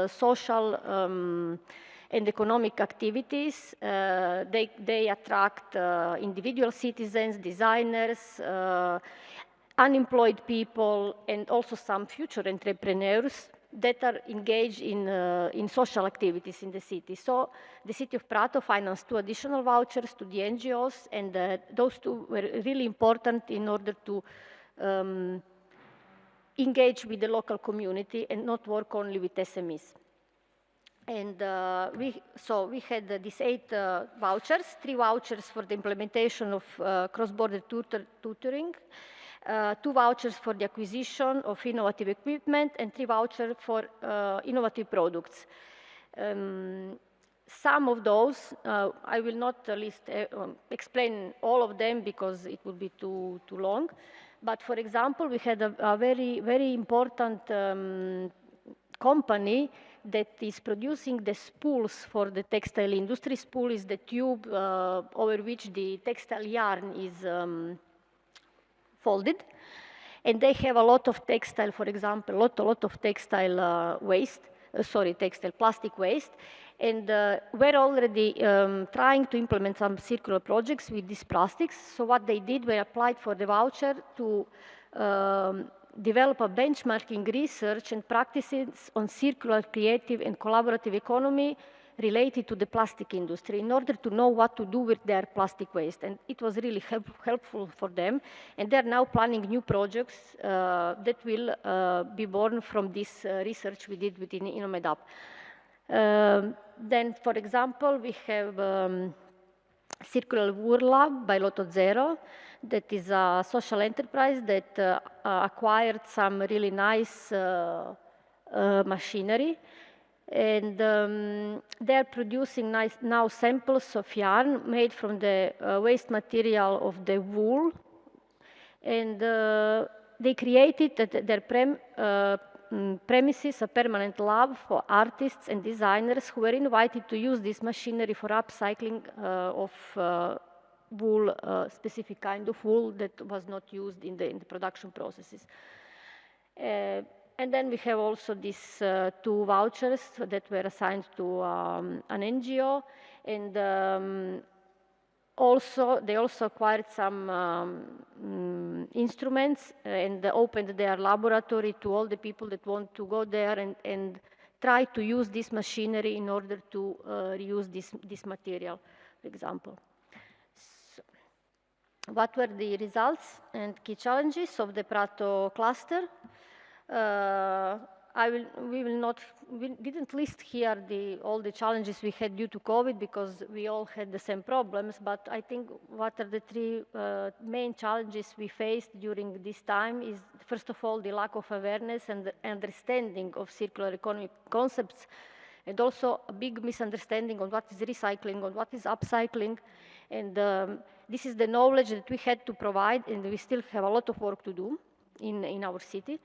social and economic activities. They attract individual citizens, designers, unemployed people, and also some future entrepreneurs that are engaged in social activities in the city. So the city of Prato financed 2 additional vouchers to the NGOs, and those 2 were really important in order to engage with the local community and not work only with SMEs. And so we had these 8 vouchers, 3 vouchers for the implementation of cross-border tutoring, 2 vouchers for the acquisition of innovative equipment, and 3 vouchers for innovative products. Some of those, I will not explain all of them because it would be too long. But for example, we had a very, very important company that is producing the spools for the textile industry. Spool is the tube over which the textile yarn is folded. And they have a lot of textile, for example, a lot of textile waste, plastic waste. And we're already trying to implement some circular projects with these plastics. So what they did, they applied for the voucher to develop a benchmarking research and practices on circular, creative, and collaborative economy related to the plastic industry in order to know what to do with their plastic waste. And it was really helpful for them. And they're now planning new projects that will be born from this research we did within INNOMED-UP. Then, for example, we have Circular Wool Lab by Lotto Zero. That is a social enterprise that acquired some really nice machinery. And they're producing now samples of yarn made from the waste material of the wool. And they created at their premises a permanent lab for artists and designers who were invited to use this machinery for upcycling of wool, specific kind of wool that was not used in the production processes. And then we have also these 2 vouchers that were assigned to an NGO. And they also acquired some instruments and opened their laboratory to all the people that want to go there and try to use this machinery in order to reuse this material, for example. So, what were the results and key challenges of the Prato cluster? We didn't list here all the challenges we had due to COVID because we all had the same problems, but I think what are the 3 main challenges we faced during this time is, first of all, the lack of awareness and understanding of circular economy concepts, and also a big misunderstanding on what is recycling, on what is upcycling. And this is the knowledge that we had to provide, and we still have a lot of work to do in our city.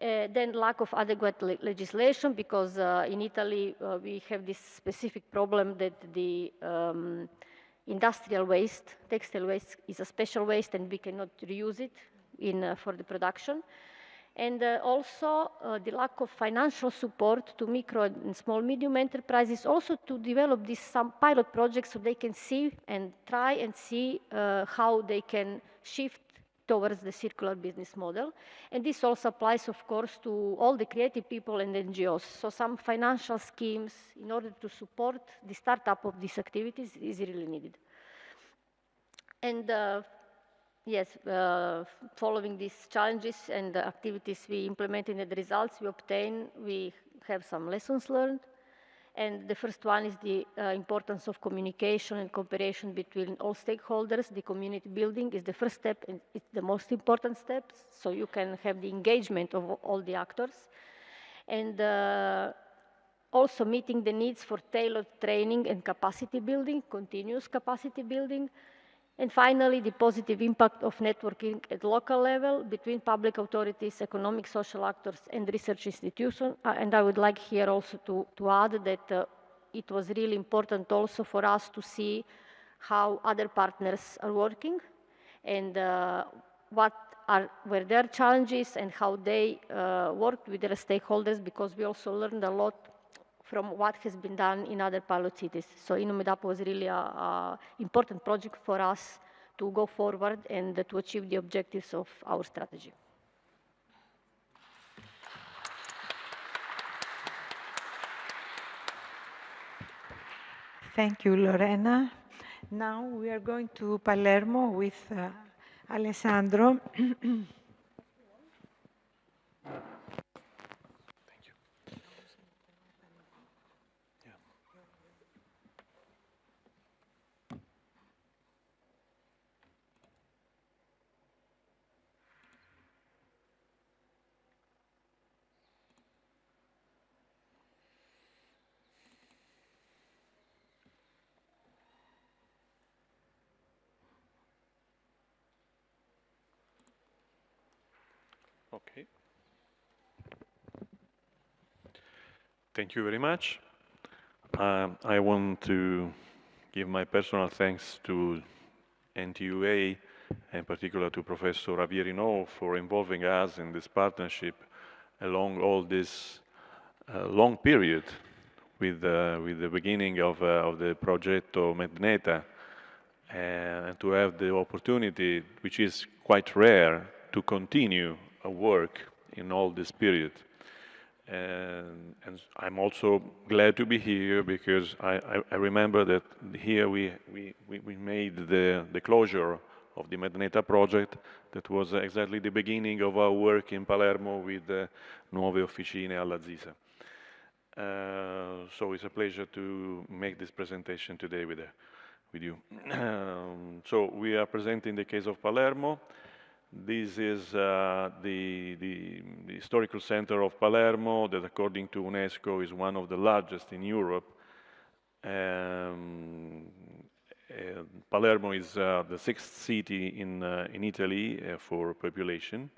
Then lack of adequate legislation, because in Italy we have this specific problem that the industrial waste, textile waste, is a special waste and we cannot reuse it for the production. And also the lack of financial support to micro and small medium enterprises, also to develop some pilot projects so they can see and try and see how they can shift towards the circular business model. And this also applies, of course, to all the creative people and NGOs. So some financial schemes in order to support the startup of these activities is really needed. And yes, following these challenges and the activities we implemented and the results we obtain, we have some lessons learned. And the first one is the importance of communication and cooperation between all stakeholders. The community building is the first step, and it's the most important step, so you can have the engagement of all the actors. And also meeting the needs for tailored training and capacity building, continuous capacity building. And finally, the positive impact of networking at local level between public authorities, economic, social actors, and research institutions. And I would like here also to add that it was really important also for us to see how other partners are working and what were their challenges and how they worked with their stakeholders, because we also learned a lot from what has been done in other pilot cities. So INNOMED-UP was really an important project for us to go forward and to achieve the objectives of our strategy. Thank you, Lorena. Now we are going to Palermo with Alessandro. Okay. Thank you very much. I want to give my personal thanks to NTUA, in particular to Professor Avierino, for involving us in this partnership along all this long period with the beginning of the Progetto Medneta, and to have the opportunity, which is quite rare, to continue a work in all this period. And I'm also glad to be here because I remember that here we made the closure of the Medneta project. That was exactly the beginning of our work in Palermo with the Nuove Officine alla Zisa. So it's a pleasure to make this presentation today with you. So we are presenting the case of Palermo. This is the historical center of Palermo that, according to UNESCO, is one of the largest in Europe. Palermo is the sixth city in Italy for population.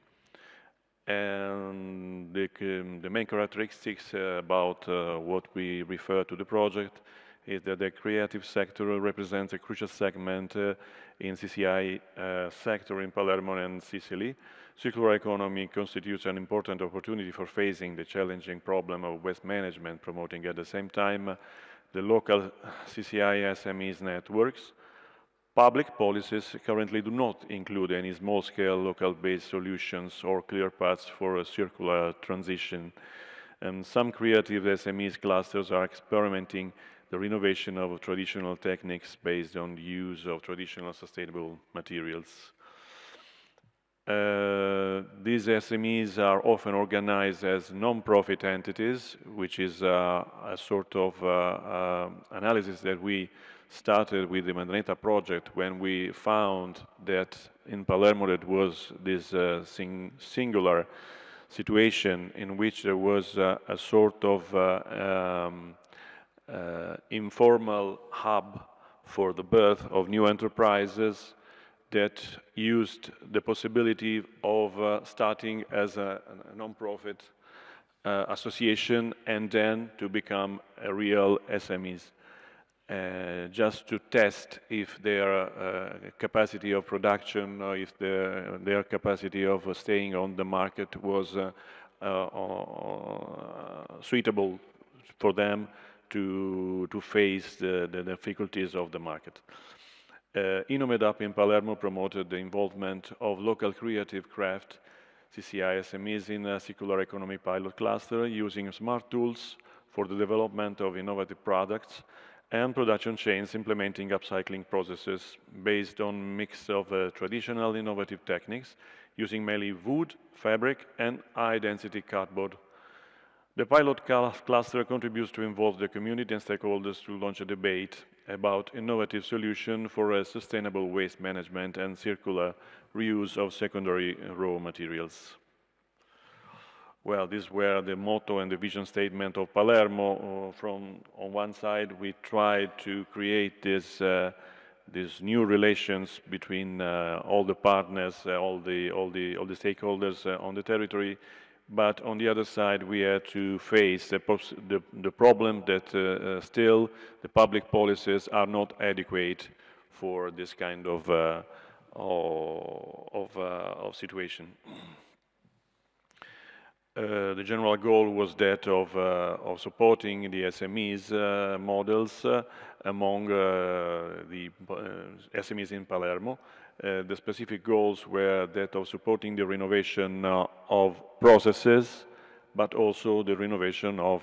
And the main characteristics about what we refer to the project is that the creative sector represents a crucial segment in CCI sector in Palermo and Sicily. Circular economy constitutes an important opportunity for facing the challenging problem of waste management, promoting at the same time the local CCI SMEs networks. Public policies currently do not include any small-scale local-based solutions or clear paths for a circular transition. And some creative SMEs clusters are experimenting the renovation of traditional techniques based on the use of traditional sustainable materials. These SMEs are often organized as non-profit entities, which is a sort of analysis that we started with the Medneta project when we found that in Palermo there was this singular situation in which there was a sort of informal hub for the birth of new enterprises that used the possibility of starting as a non-profit association and then to become a real SMEs. Just to test if their capacity of production or if their capacity of staying on the market was suitable for them to face the difficulties of the market. INNOMED-UP in Palermo promoted the involvement of local creative craft CCI SMEs in a circular economy pilot cluster using smart tools for the development of innovative products and production chains implementing upcycling processes based on mix of traditional innovative techniques using mainly wood, fabric, and high-density cardboard. The pilot cluster contributes to involve the community and stakeholders to launch a debate about innovative solutions for a sustainable waste management and circular reuse of secondary raw materials. Well, these were the motto and the vision statement of Palermo. From on one side, we tried to create these new relations between all the partners, all the stakeholders on the territory. But on the other side, we had to face the problem that still the public policies are not adequate for this kind of situation. The general goal was that of supporting the SMEs models among the SMEs in Palermo. The specific goals were that of supporting the renovation of processes, but also the renovation of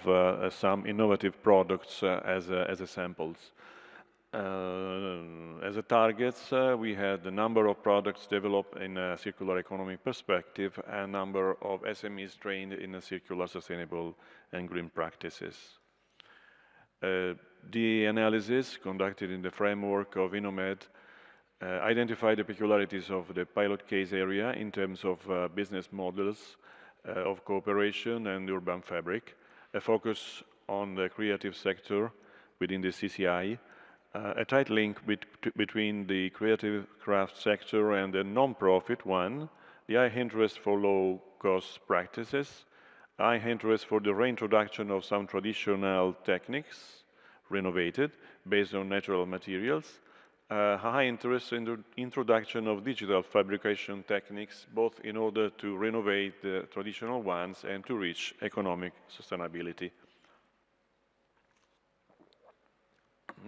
some innovative products as samples. As a targets, we had the number of products developed in a circular economy perspective and number of SMEs trained in a circular, sustainable, and green practices. The analysis conducted in the framework of INNOMED identified the peculiarities of the pilot case area in terms of business models of cooperation and urban fabric, a focus on the creative sector within the CCI, a tight link between the creative craft sector and the non-profit one, the high interest for low-cost practices, high interest for the reintroduction of some traditional techniques, renovated, based on natural materials, high interest in the introduction of digital fabrication techniques, both in order to renovate the traditional ones and to reach economic sustainability.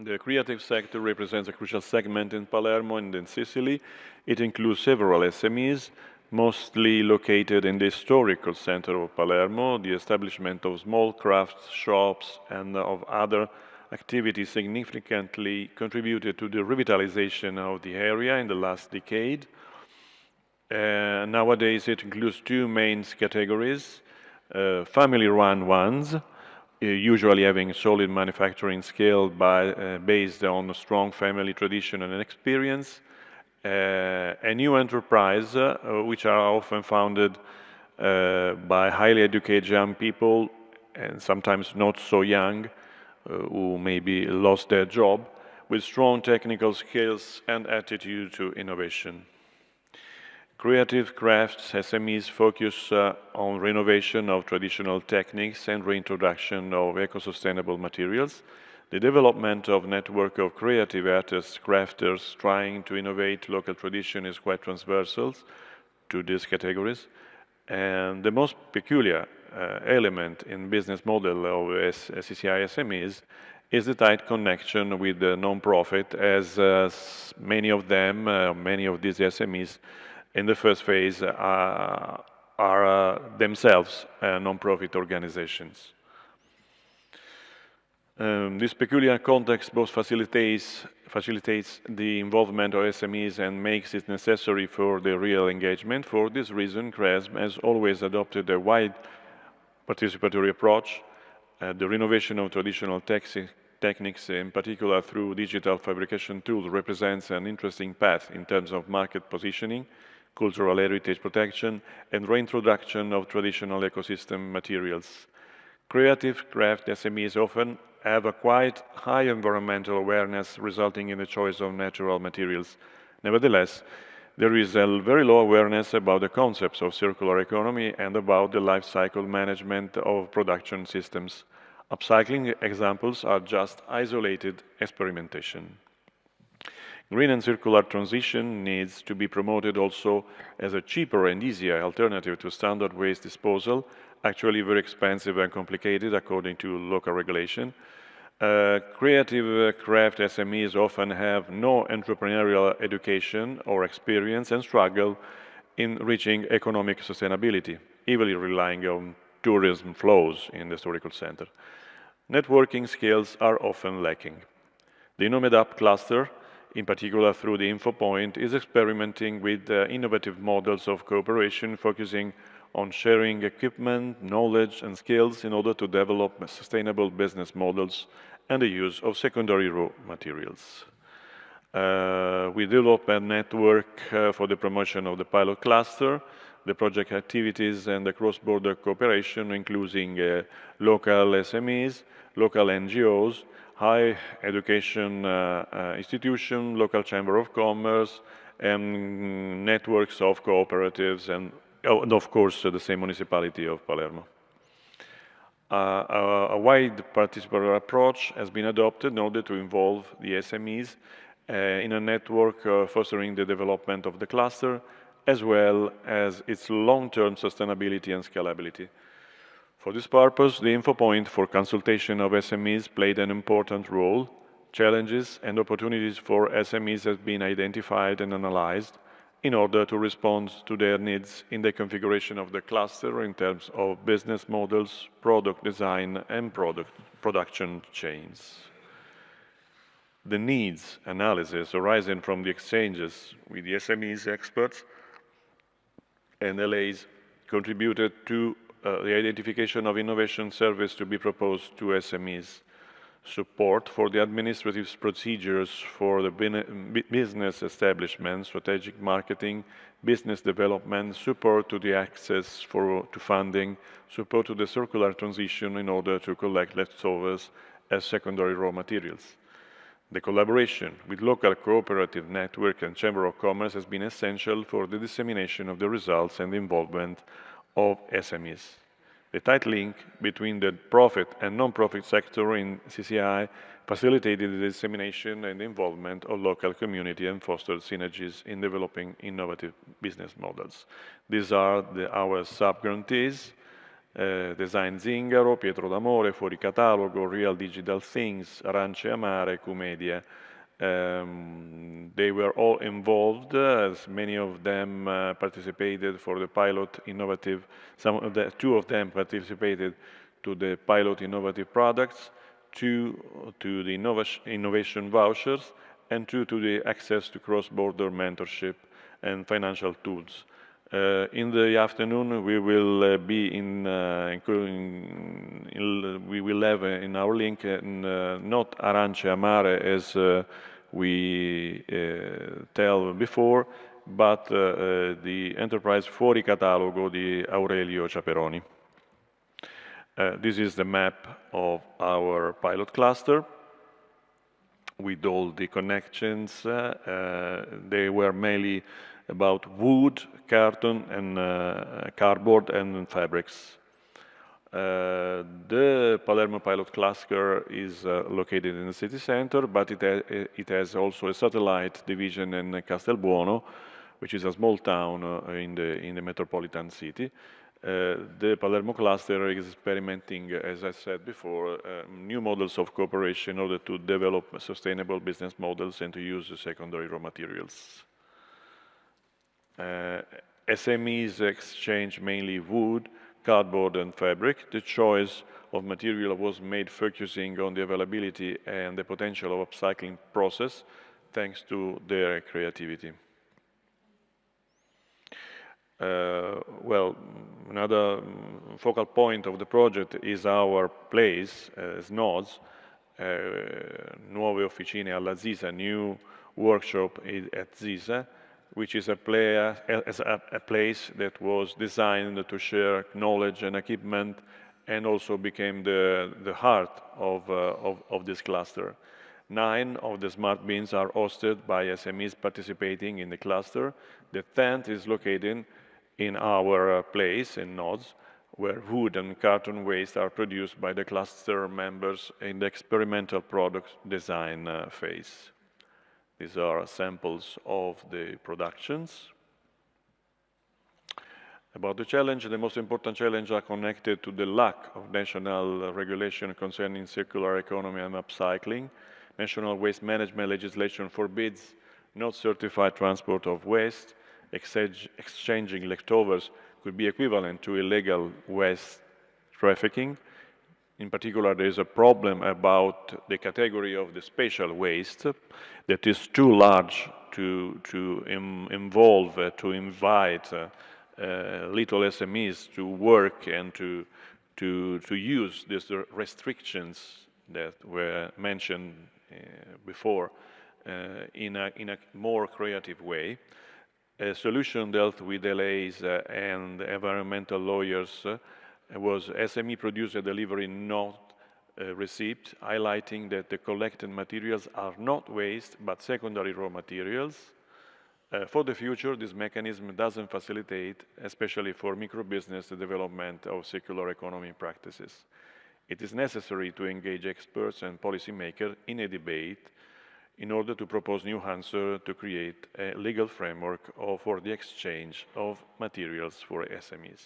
The creative sector represents a crucial segment in Palermo and in Sicily. It includes several SMEs, mostly located in the historical center of Palermo. The establishment of small craft shops and of other activities significantly contributed to the revitalization of the area in the last decade. Nowadays, it includes two main categories, family-run ones, usually having solid manufacturing skill based on a strong family tradition and experience, a new enterprise, which are often founded by highly educated young people, and sometimes not so young, who maybe lost their job, with strong technical skills and attitude to innovation. Creative crafts SMEs focus on renovation of traditional techniques and reintroduction of eco-sustainable materials. The development of network of creative artists, crafters trying to innovate local tradition is quite transversal to these categories. And the most peculiar element in business model of CCI SMEs is the tight connection with the non-profit, as many of them, many of these SMEs in the first phase are themselves non-profit organizations. This peculiar context both facilitates the involvement of SMEs and makes it necessary for the real engagement. For this reason, CRESM has always adopted a wide participatory approach. The renovation of traditional techniques, in particular through digital fabrication tools, represents an interesting path in terms of market positioning, cultural heritage protection, and reintroduction of traditional ecosystem materials. Creative craft SMEs often have a quite high environmental awareness, resulting in the choice of natural materials. Nevertheless, there is a very low awareness about the concepts of circular economy and about the life cycle management of production systems. Upcycling examples are just isolated experimentation. Green and circular transition needs to be promoted also as a cheaper and easier alternative to standard waste disposal, actually very expensive and complicated according to local regulation. Creative craft SMEs often have no entrepreneurial education or experience and struggle in reaching economic sustainability, heavily relying on tourism flows in the historical center. Networking skills are often lacking. The INNOMED-UP cluster, in particular through the Info Point, is experimenting with innovative models of cooperation, focusing on sharing equipment, knowledge, and skills in order to develop sustainable business models and the use of secondary raw materials. We develop a network for the promotion of the pilot cluster, the project activities, and the cross-border cooperation, including local SMEs, local NGOs, higher education institution, local chamber of commerce, and networks of cooperatives, and of course the same municipality of Palermo. A wide participatory approach has been adopted in order to involve the SMEs in a network fostering the development of the cluster, as well as its long-term sustainability and scalability. For this purpose, the Info Point for consultation of SMEs played an important role. Challenges and opportunities for SMEs have been identified and analyzed in order to respond to their needs in the configuration of the cluster in terms of business models, product design, and production chains. The needs analysis arising from the exchanges with the SMEs experts and LAs contributed to the identification of innovation service to be proposed to SMEs, support for the administrative procedures for the business establishment, strategic marketing, business development, support to the access to funding, support to the circular transition in order to collect leftovers as secondary raw materials. The collaboration with local cooperative network and Chamber of Commerce has been essential for the dissemination of the results and the involvement of SMEs. The tight link between the profit and non-profit sector in CCI facilitated the dissemination and involvement of local community and fostered synergies in developing innovative business models. These are our sub-grantees, Design Zingaro, Pietro d'Amore, Fuori Catalogo, Real Digital Things, Arance Amare, Cumedia. They were all involved, as many of them participated for the pilot innovative, two of them participated to the pilot innovative products, two to the innovation vouchers, and two to the access to cross-border mentorship and financial tools. In the afternoon, we will be we will have in our link not Arance Amare as we tell before, but the enterprise Fuori Catalogo di Aurelio Ciaperoni. This is the map of our pilot cluster with all the connections. They were mainly about wood, carton, and cardboard and fabrics. The Palermo pilot cluster is located in the city center, but it has also a satellite division in Castelbuono, which is a small town in the metropolitan city. The Palermo cluster is experimenting, as I said before, new models of cooperation in order to develop sustainable business models and to use secondary raw materials. SMEs exchange mainly wood, cardboard, and fabric. The choice of material was made focusing on the availability and the potential of upcycling process, thanks to their creativity. Well, another focal point of the project is our place as nodes, Nuove Officine alla Zisa, new workshop at Zisa, which is a place that was designed to share knowledge and equipment and also became the heart of this cluster. 9 of the smart bins are hosted by SMEs participating in the cluster. The 10th is located in our place in nodes, where wood and carton waste are produced by the cluster members in the experimental product design phase. These are samples of the productions. About the challenge, the most important challenges are connected to the lack of national regulation concerning circular economy and upcycling. National waste management legislation forbids not certified transport of waste. Exchanging leftovers could be equivalent to illegal waste trafficking. In particular, there is a problem about the category of the spatial waste that is too large to invite little SMEs to work and to use these restrictions that were mentioned before in a more creative way. A solution dealt with delays and environmental lawyers was SME producer delivery not receipt, highlighting that the collected materials are not waste but secondary raw materials. For the future, this mechanism doesn't facilitate, especially for micro-business, the development of circular economy practices. It is necessary to engage experts and policymakers in a debate in order to propose new answers to create a legal framework for the exchange of materials for SMEs.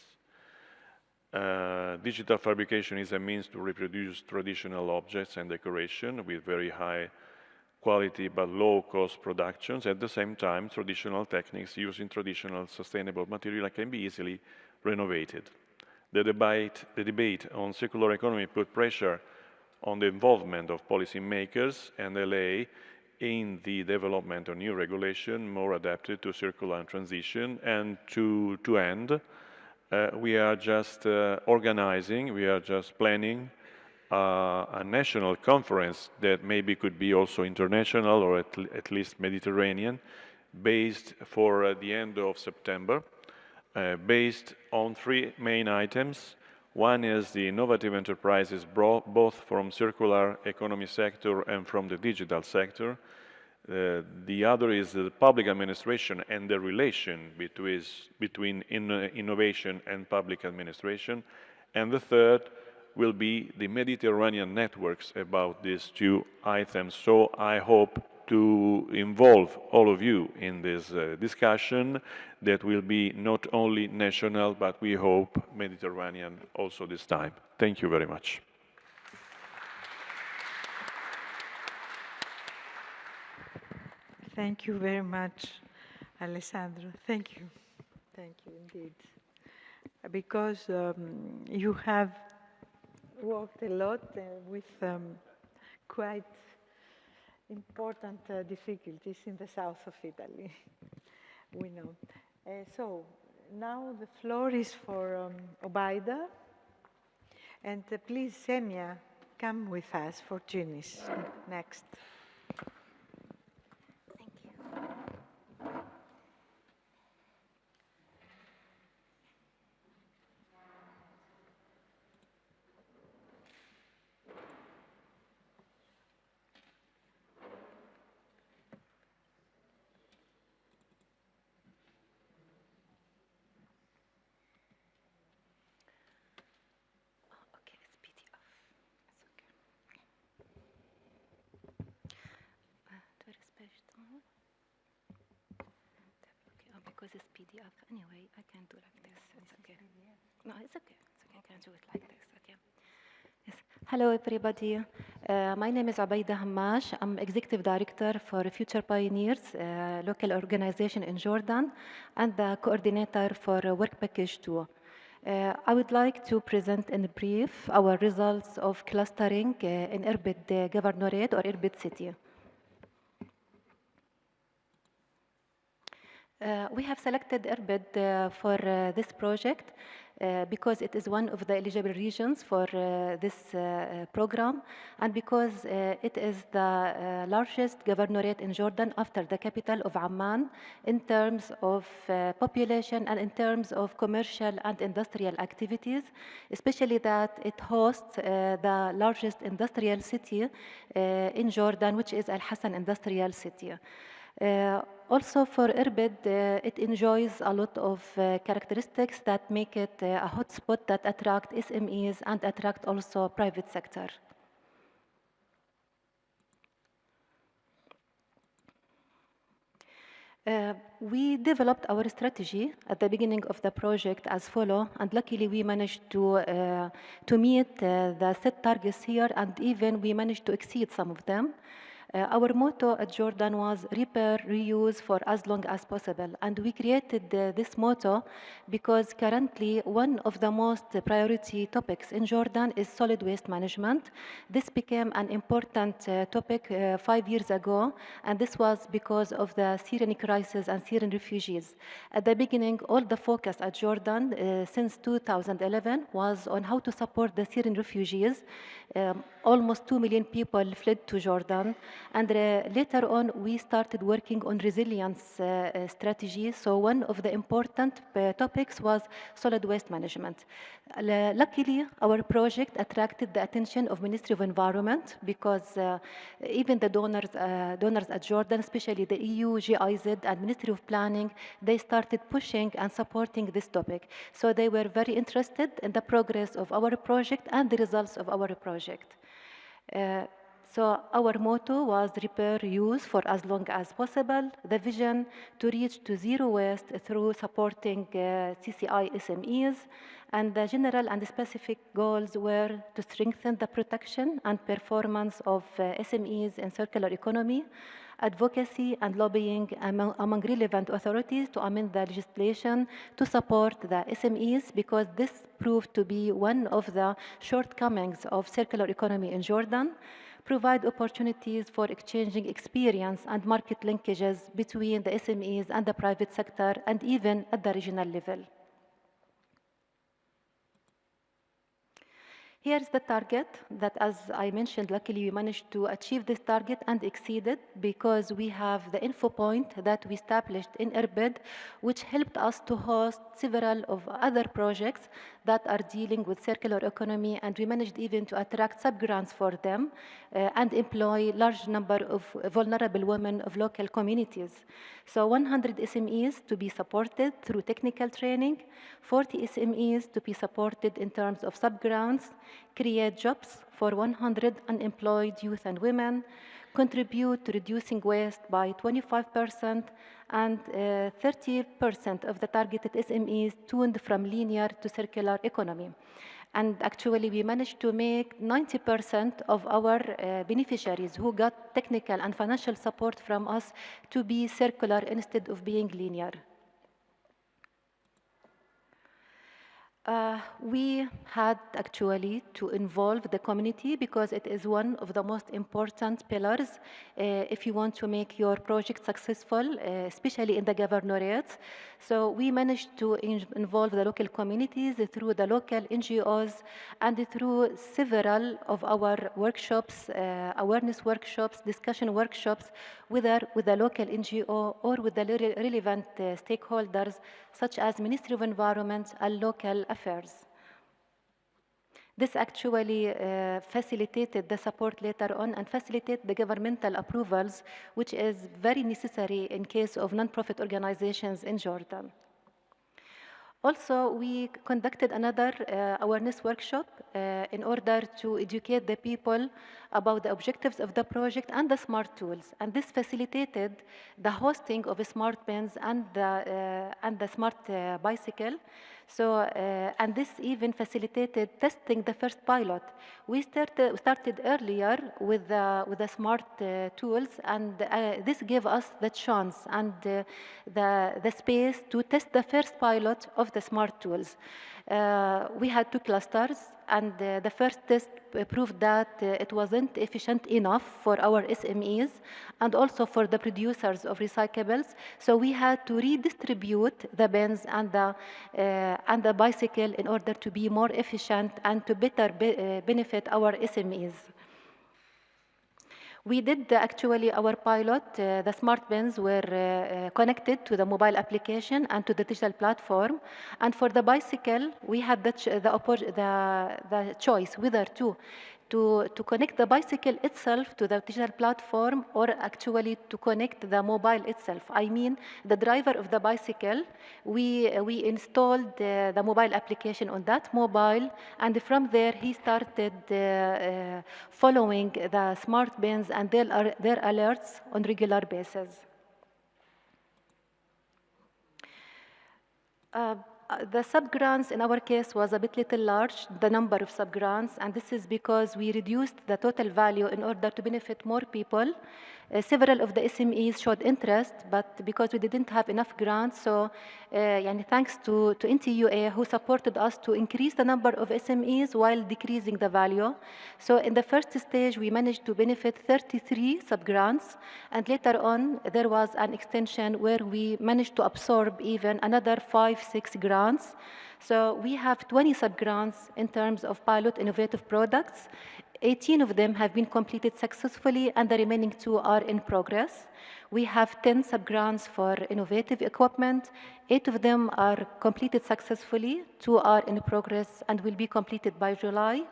Digital fabrication is a means to reproduce traditional objects and decoration with very high quality but low-cost productions. At the same time, traditional techniques using traditional sustainable material can be easily renovated. The debate on circular economy put pressure on the involvement of policymakers and LA in the development of new regulation more adapted to circular transition. And to end, we are just organizing, we are just planning a national conference that maybe could be also international or at least Mediterranean, based for the end of September, based on 3 main items. One is the innovative enterprises, both from circular economy sector and from the digital sector. The other is the public administration and the relation between innovation and public administration. And the third will be the Mediterranean networks about these two items. So I hope to involve all of you in this discussion that will be not only national, but we hope Mediterranean also this time. Thank you very much. Thank you very much, Alessandro. Thank you. Thank you indeed. Because you have worked a lot with quite important difficulties in the south of Italy, we know. So now the floor is for Obaida. And please, Semia, come with us for Tunis next. Because it's PDF anyway, I can do like this. It's okay. No, it's okay. It's okay. I can do it like this. Okay. Yes. Hello, everybody. My name is Abaida Hammash. I'm Executive Director for Future Pioneers, local organization in Jordan, and the coordinator for Work Package 2. I would like to present in brief our results of clustering in Irbid Governorate or Irbid City. We have selected Irbid for this project because it is one of the eligible regions for this program, and because it is the largest governorate in Jordan after the capital of Amman in terms of population and in terms of commercial and industrial activities, especially that it hosts the largest industrial city in Jordan, which is Al Hassan Industrial City. Also for Irbid, it enjoys a lot of characteristics that make it a hotspot that attract SMEs and attract also private sector. We developed our strategy at the beginning of the project as follow, and luckily we managed to meet the set targets here, and even we managed to exceed some of them. Our motto at Jordan was repair, reuse for as long as possible. And we created this motto because currently one of the most priority topics in Jordan is solid waste management. This became an important topic 5 years ago, and this was because of the Syrian crisis and Syrian refugees. At the beginning, all the focus at Jordan since 2011 was on how to support the Syrian refugees. Almost 2 million people fled to Jordan. And later on, we started working on resilience strategies. So one of the important topics was solid waste management. Luckily, our project attracted the attention of Ministry of Environment because even the donors at Jordan, especially the EU, GIZ, and Ministry of Planning, they started pushing and supporting this topic. So they were very interested in the progress of our project and the results of our project. So our motto was repair, use for as long as possible. The vision to reach to zero waste through supporting CCI SMEs. And the general and specific goals were to strengthen the protection and performance of SMEs in circular economy, advocacy and lobbying among relevant authorities to amend the legislation to support the SMEs, because this proved to be one of the shortcomings of circular economy in Jordan. Provide opportunities for exchanging experience and market linkages between the SMEs and the private sector, and even at the regional level. Here's the target that, as I mentioned, luckily we managed to achieve this target and exceed it because we have the info point that we established in Irbid, which helped us to host several of other projects that are dealing with circular economy, and we managed even to attract sub-grants for them and employ large number of vulnerable women of local communities. So 100 SMEs to be supported through technical training, 40 SMEs to be supported in terms of sub-grants, create jobs for 100 unemployed youth and women, contribute to reducing waste by 25%, and 30% of the targeted SMEs tuned from linear to circular economy. And actually, we managed to make 90% of our beneficiaries who got technical and financial support from us to be circular instead of being linear. We had actually to involve the community because it is one of the most important pillars if you want to make your project successful, especially in the governorates. So we managed to involve the local communities through the local NGOs and through several of our workshops, awareness workshops, discussion workshops, whether with the local NGO or with the relevant stakeholders such as Ministry of Environment and Local Affairs. This actually facilitated the support later on and facilitated the governmental approvals, which is very necessary in case of non-profit organizations in Jordan. Also, we conducted another awareness workshop in order to educate the people about the objectives of the project and the smart tools. And this facilitated the hosting of smart pens and the smart bicycle. So, and this even facilitated testing the first pilot. We started earlier with the smart tools, and this gave us the chance and the space to test the first pilot of the smart tools. We had 2 clusters, and the first test proved that it wasn't efficient enough for our SMEs and also for the producers of recyclables. So we had to redistribute the bins and the bicycle in order to be more efficient and to better benefit our SMEs. We did actually our pilot, the smart bins were connected to the mobile application and to the digital platform. And for the bicycle, we had the choice whether to connect the bicycle itself to the digital platform or actually to connect the mobile itself. I mean, the driver of the bicycle, we installed the mobile application on that mobile, and from there he started following the smart bins and their alerts on regular basis. The sub-grants in our case was a bit little large, the number of sub-grants, and this is because we reduced the total value in order to benefit more people. Several of the SMEs showed interest, but because we didn't have enough grants, so thanks to NTUA who supported us to increase the number of SMEs while decreasing the value. So in the first stage, we managed to benefit 33 sub-grants, and later on, there was an extension where we managed to absorb even another 5-6 grants. So we have 20 sub-grants in terms of pilot innovative products. 18 of them have been completed successfully, and the remaining 2 are in progress. We have 10 sub-grants for innovative equipment. 8 of them are completed successfully, 2 are in progress and will be completed by July.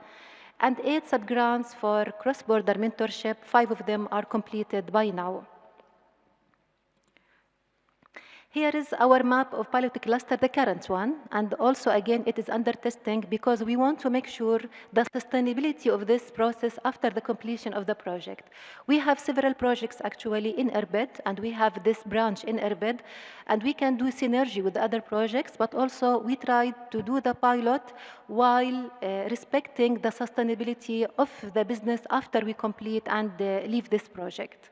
And 8 sub-grants for cross-border mentorship, 5 of them are completed by now. Here is our map of pilot cluster, the current one, and also again it is under testing because we want to make sure the sustainability of this process after the completion of the project. We have several projects actually in Irbid, and we have this branch in Irbid, and we can do synergy with other projects, but also we tried to do the pilot while respecting the sustainability of the business after we complete and leave this project.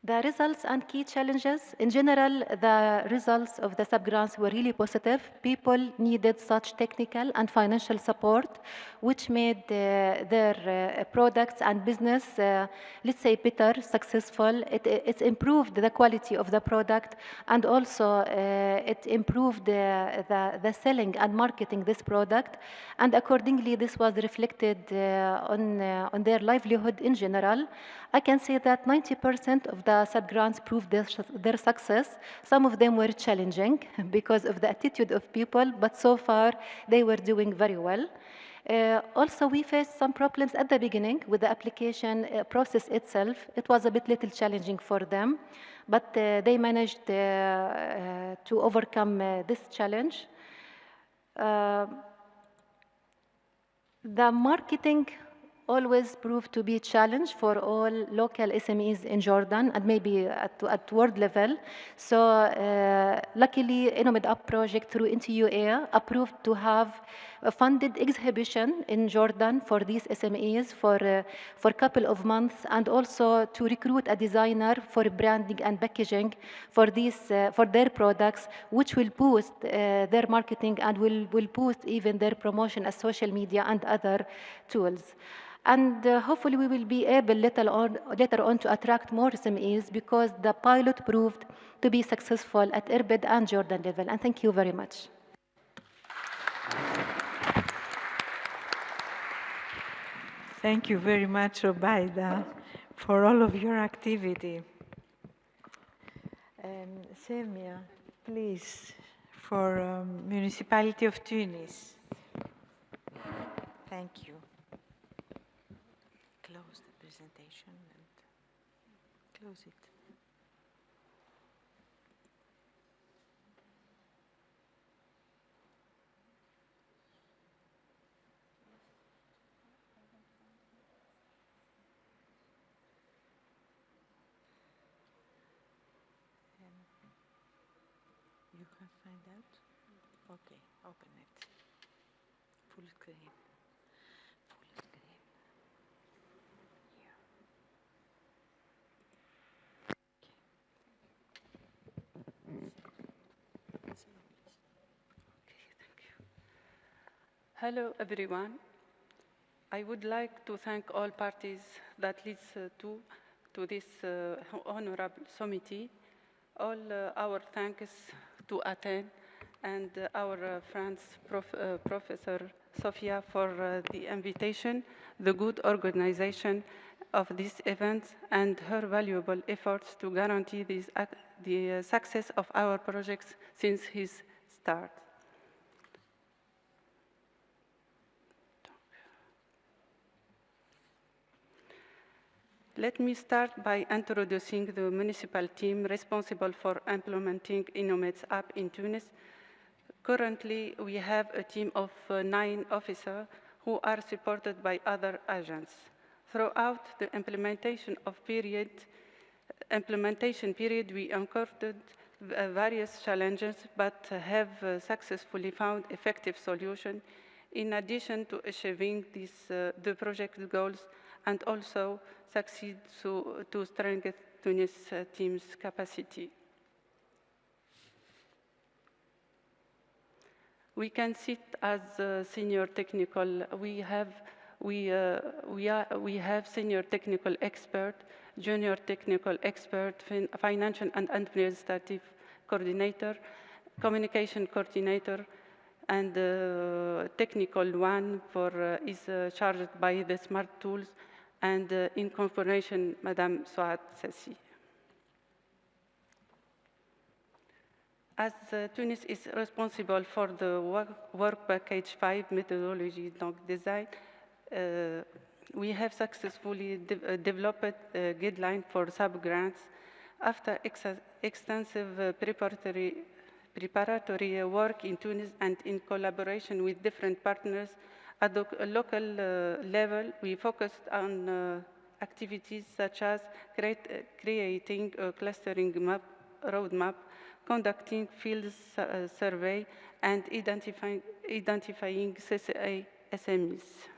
The results and key challenges. In general, the results of the sub-grants were really positive. People needed such technical and financial support, which made their products and business, let's say, better, successful. It improved the quality of the product, and also it improved the selling and marketing this product. And accordingly, this was reflected on their livelihood in general. I can say that 90% of the sub-grants proved their success. Some of them were challenging because of the attitude of people, but so far they were doing very well. Also, we faced some problems at the beginning with the application process itself. It was a bit little challenging for them, but they managed to overcome this challenge. The marketing always proved to be a challenge for all local SMEs in Jordan and maybe at world level. So luckily, INNOMED-UP project through NTUA approved to have a funded exhibition in Jordan for these SMEs for a couple of months, and also to recruit a designer for branding and packaging for their products, which will boost their marketing and will boost even their promotion as social media and other tools. And hopefully we will be able later on to attract more SMEs, because the pilot proved to be successful at Irbid and Jordan level. And thank you very much. Thank you very much, Obaida, for all of your activity. Semia, please, for Municipality of Tunis. Thank you. Close the presentation and close it. You can find out? Okay, open it. Full screen. Full screen. Here. Okay, thank you. Hello, everyone. I would like to thank all parties that leads to this honorable summit. All our thanks to Athens and our friends, Professor Sofia, for the invitation, the good organization of this event, and her valuable efforts to guarantee the success of our projects since his start. Let me start by introducing the municipal team responsible for implementing INNOMED-UP in Tunis. Currently, we have a team of 9 officers who are supported by other agents. Throughout the implementation period, we encountered various challenges, but have successfully found effective solutions in addition to achieving the project goals, and also succeed to strengthen Tunis team's capacity. We can sit as senior technical. We have senior technical expert, junior technical expert, financial and administrative coordinator, communication coordinator, and technical one is charged by the smart tools, and in cooperation, Madame Souad Sassi. As Tunis is responsible for the work package 5 methodology design, we have successfully developed a guideline for sub-grants. After extensive preparatory work in Tunis and in collaboration with different partners, at the local level, we focused on activities such as creating a clustering roadmap, conducting field survey, and identifying CCI SMEs.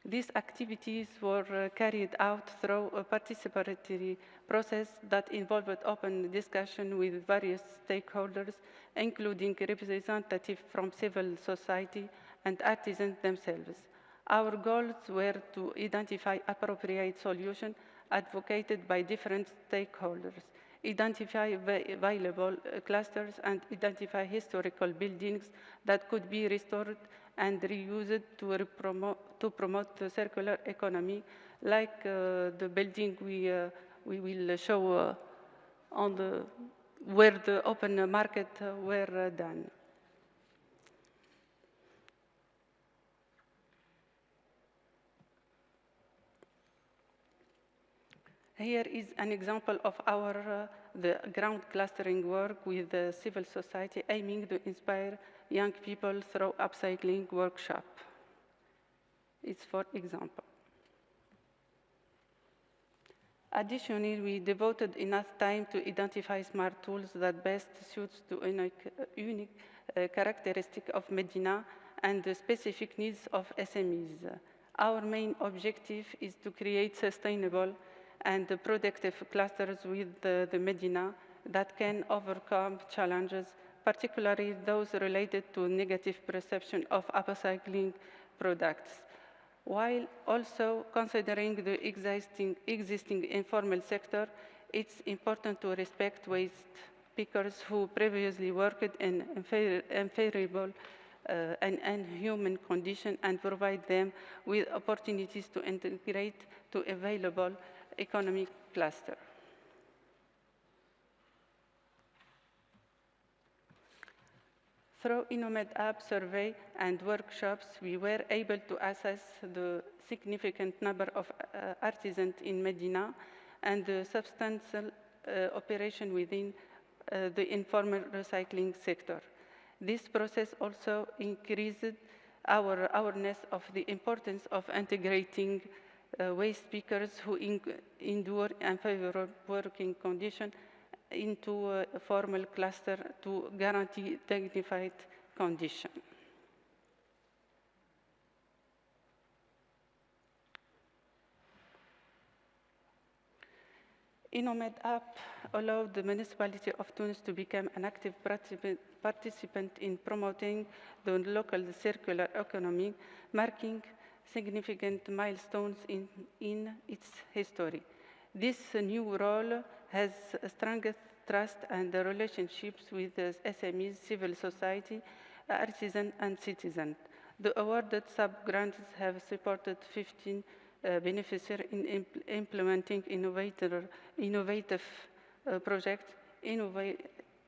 These activities were carried out through a participatory process that involved open discussion with various stakeholders, including representatives from civil society and artisans themselves. Our goals were to identify appropriate solutions advocated by different stakeholders, identify viable clusters, and identify historical buildings that could be restored and reused to promote the circular economy, like the building we will show on the where the open market were done. Here is an example of our the ground clustering work with the civil society aiming to inspire young people through upcycling workshop. It's for example. Additionally, we devoted enough time to identify smart tools that best suits the unique characteristic of Medina and the specific needs of SMEs. Our main objective is to create sustainable and productive clusters with the Medina that can overcome challenges, particularly those related to negative perception of upcycling products, while also considering the existing informal sector. It's important to respect waste pickers who previously worked in unfavorable and inhuman conditions and provide them with opportunities to integrate to available economic cluster. Through INNOMED-UP survey and workshops, we were able to assess the significant number of artisans in Medina and the substantial operation within the informal recycling sector. This process also increased our awareness of the importance of integrating waste pickers who endure unfavorable working conditions into a formal cluster to guarantee dignified conditions. INNOMED-UP allowed the municipality of Tunis to become an active participant in promoting the local circular economy, marking significant milestones in its history. This new role has strengthened trust and relationships with the SMEs, civil society, artisans, and citizens. The awarded sub-grants have supported 15 beneficiaries in implementing innovative projects involving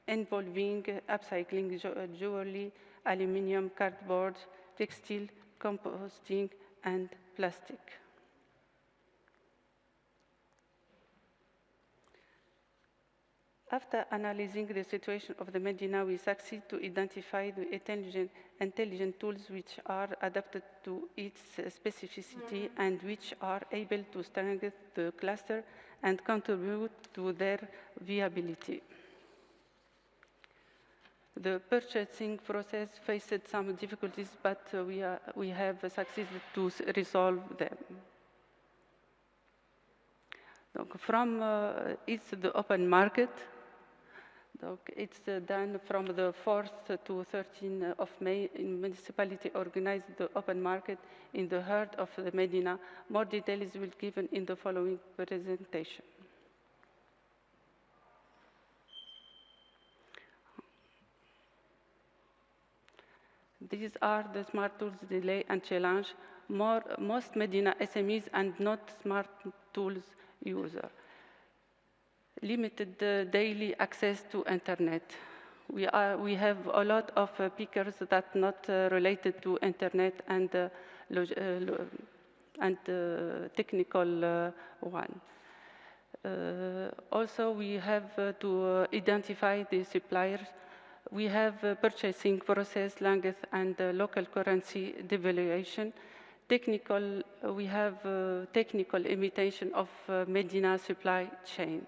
upcycling jewelry, aluminum, cardboard, textile, composting, and plastic. After analyzing the situation of the Medina, we succeed to identify the intelligent tools which are adapted to its specificity and which are able to strengthen the cluster and contribute to their viability. The purchasing process faced some difficulties, but we have succeeded to resolve them. From it's the open market. It's done from the 4th to 13th of May. In municipality organized the open market in the heart of the Medina. More details will be given in the following presentation. These are the smart tools delay and challenge. Most Medina SMEs and not smart tools users. Limited daily access to internet. We have a lot of pickers that not related to internet and technical one. Also, we have to identify the suppliers. We have purchasing process length and local currency devaluation. We have technical imitation of Medina supply chain.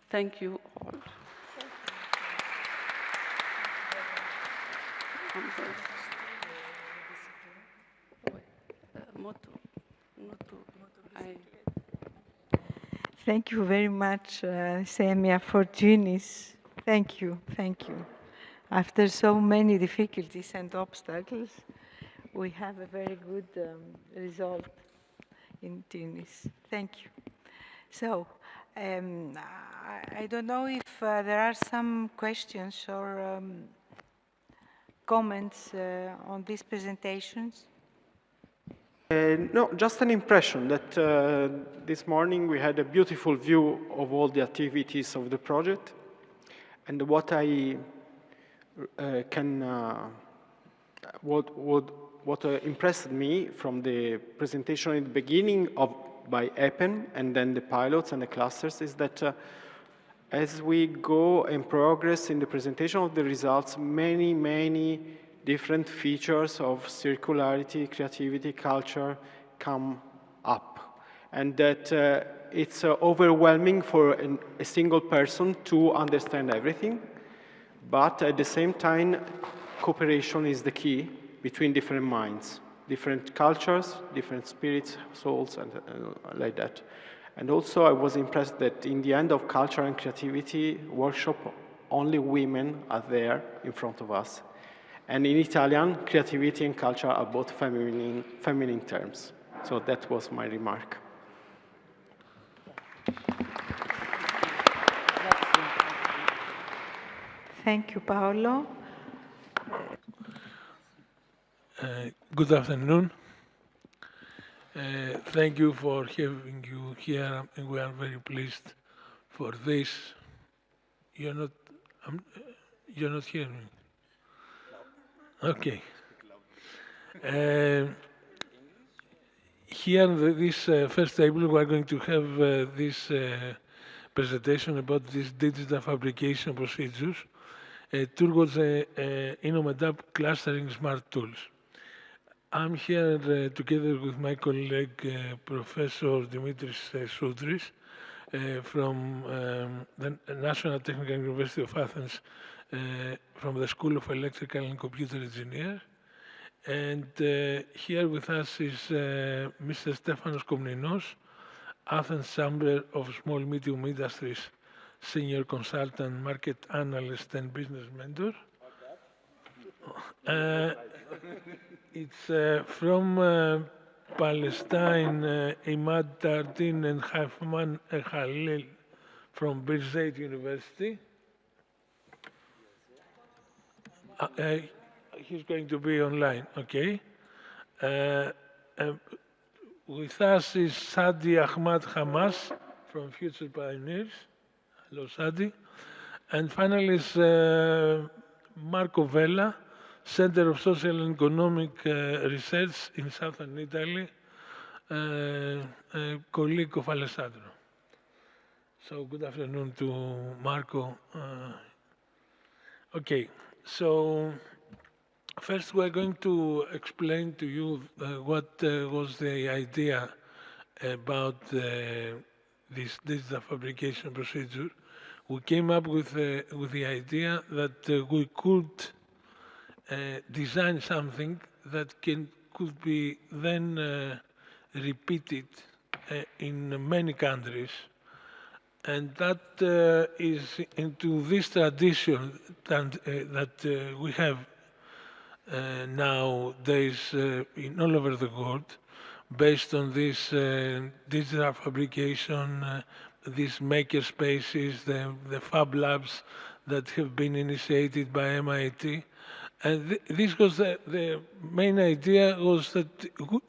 Thank you all. Thank you very much, Semia, for Genies. Thank you, thank you. After so many difficulties and obstacles, we have a very good result in Tunis. Thank you. So, I don't know if there are some questions or comments on these presentations. No, just an impression that this morning we had a beautiful view of all the activities of the project. And what I what impressed me from the presentation in the beginning by EPEN and then the pilots and the clusters is that as we go and progress in the presentation of the results, many different features of circularity, creativity, culture come up. And that it's overwhelming for a single person to understand everything. But at the same time, cooperation is the key between different minds, different cultures, different spirits, souls, and like that. And also, I was impressed that in the end of culture and creativity workshop, only women are there in front of us. And in Italian, creativity and culture are both feminine terms. So that was my remark. Thank you, Paolo. Good afternoon. Thank you for having you here, and we are very pleased for this. You're not hearing me? Okay. Here in this first table, we are going to have this presentation about this digital fabrication procedures towards INNOMED-UP Clustering Smart tools. I'm here together with my colleague, Professor Dimitris Soudris, from the National Technical University of Athens, from the School of Electrical and Computer Engineers. And here with us is Mr. Stefanos Komninos, Athens Chamber of Small Medium Industries Senior Consultant, Market Analyst and Business Mentor. It's from Palestine, Imad Tardin and Hafman Khalil from Birzeit University. He's going to be online, okay. With us is Sadi Ahmad Hamas from Future Pioneers. Hello, Sadi. And finally is Marco Vella, Center of Social and Economic Research in Southern Italy, a colleague of Alessandro. So good afternoon to Marco. Okay, so first we're going to explain to you what was the idea about this digital fabrication procedure. We came up with the idea that we could design something that could be then repeated in many countries. And that is into this tradition that we have nowadays in all over the world, based on this digital fabrication, these maker spaces, the fab labs that have been initiated by MIT. And this was the main idea was that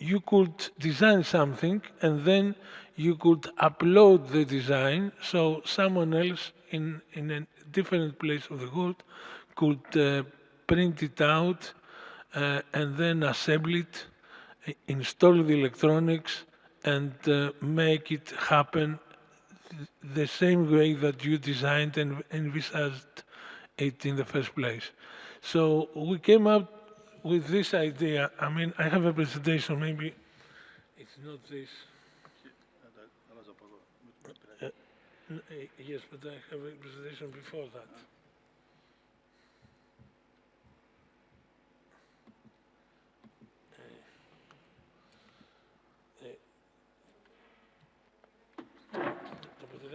you could design something and then you could upload the design so someone else in a different place of the world could print it out and then assemble it, install the electronics, and make it happen the same way that you designed and envisaged it in the first place. So we came up with this idea. I mean, I have a presentation, maybe it's not this. Yes, but I have a presentation before that.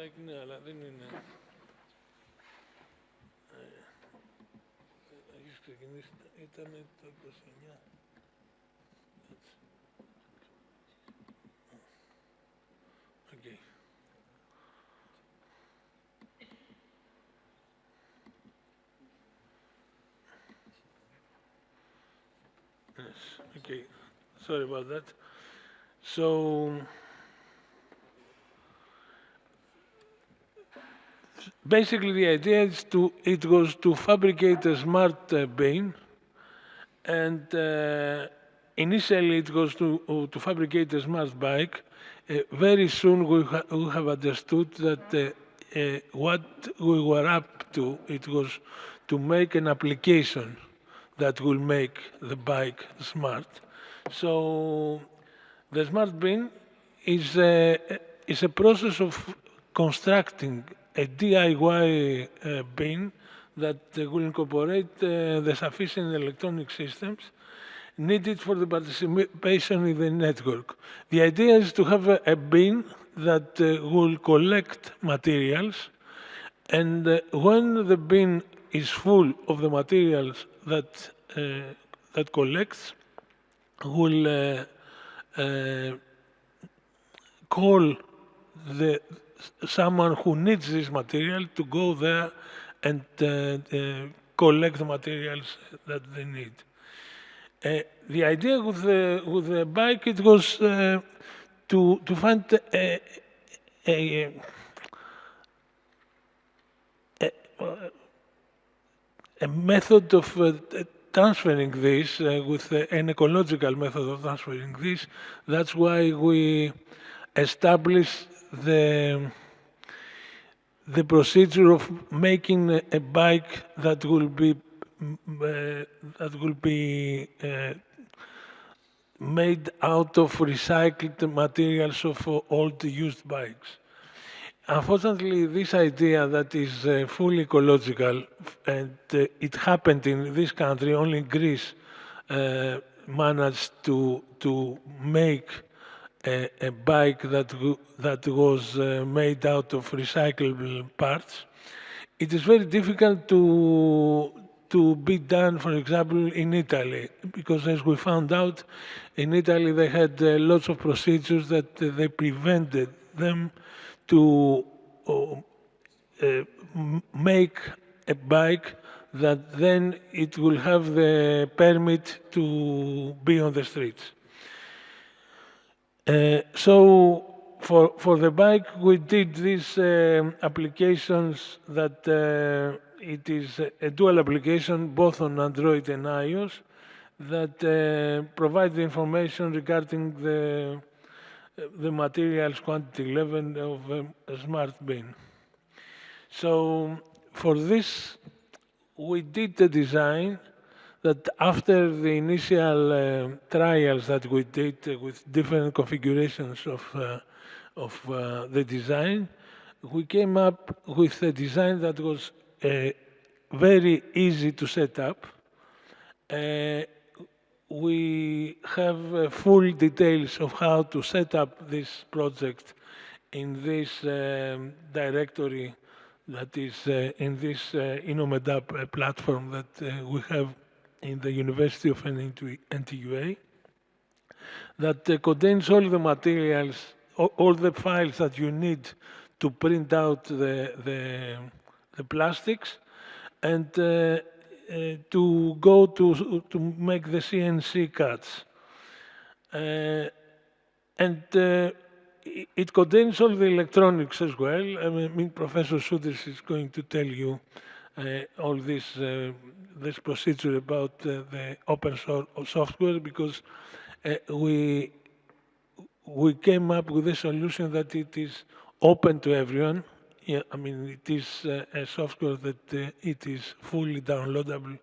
like ναι, αλλά δεν είναι. Έχεις ξεκινήσει, ήταν το 29. Okay. Yes, okay. Sorry about that. So, basically the idea is it was to fabricate a smart bin, and initially it was to fabricate a smart bike. Very soon we have understood that what we were up to, it was to make an application that will make the bike smart. So the smart bin is a process of constructing a DIY bin that will incorporate the sufficient electronic systems needed for the participation in the network. The idea is to have a bin that will collect materials, and when the bin is full of the materials that collects, will call someone who needs this material to go there and collect the materials that they need. The idea with the bike, it was to find a method of transferring this with an ecological method of transferring this. That's why we established the procedure of making a bike that will be made out of recycled materials of old used bikes. Unfortunately, this idea that is fully ecological, and it happened in this country, only Greece managed to make a bike that was made out of recyclable parts. It is very difficult to be done, for example, in Italy, because as we found out, in Italy they had lots of procedures that they prevented them to make a bike that then it will have the permit to be on the streets. So for the bike, we did these applications that it is a dual application both on Android and iOS that provide the information regarding the materials quantity level of a smart bin. So for this, we did the design that after the initial trials that we did with different configurations of the design, we came up with a design that was very easy to set up. We have full details of how to set up this project in this directory that is in this INNOMED-UP platform that we have in the University of NTUA, that contains all the materials, all the files that you need to print out the plastics, and to go to make the CNC cuts. And it contains all the electronics as well. I mean, Professor Souders is going to tell you all this procedure about the open source software, because we came up with a solution that it is open to everyone. Yeah, I mean, it is a software that it is fully downloadable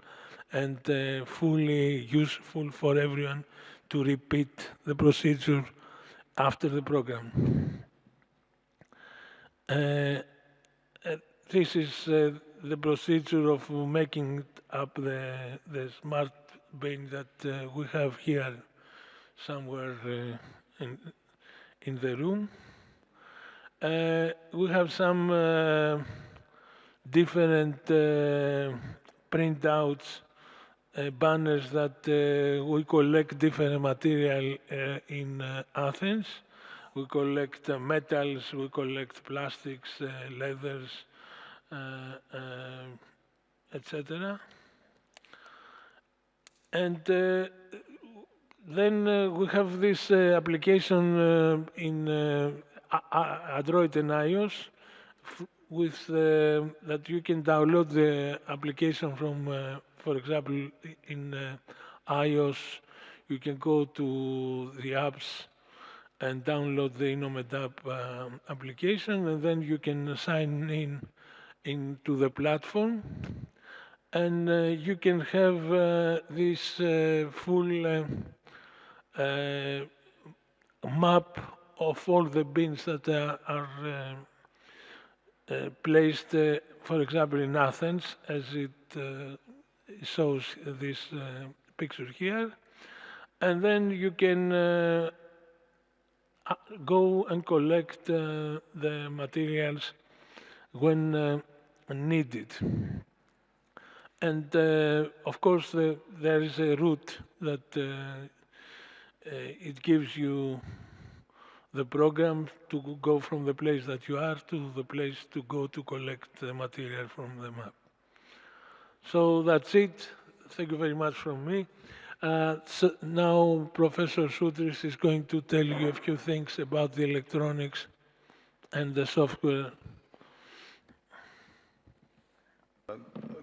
and fully useful for everyone to repeat the procedure after the program. This is the procedure of making up the smart bin that we have here somewhere in the room. We have some different printouts, banners that we collect different material in Athens. We collect metals, we collect plastics, leathers, etc. And then we have this application in Android and iOS with that you can download the application from, for example, in iOS, you can go to the apps and download the INNOMED-UP application, and then you can sign into the platform, and you can have this full map of all the bins that are placed, for example, in Athens, as it shows this picture here. And then you can go and collect the materials when needed. And of course, there is a route that it gives you the program to go from the place that you are to the place to go to collect the material from the map. So that's it. Thank you very much from me. So now Professor Soutris is going to tell you a few things about the electronics and the software.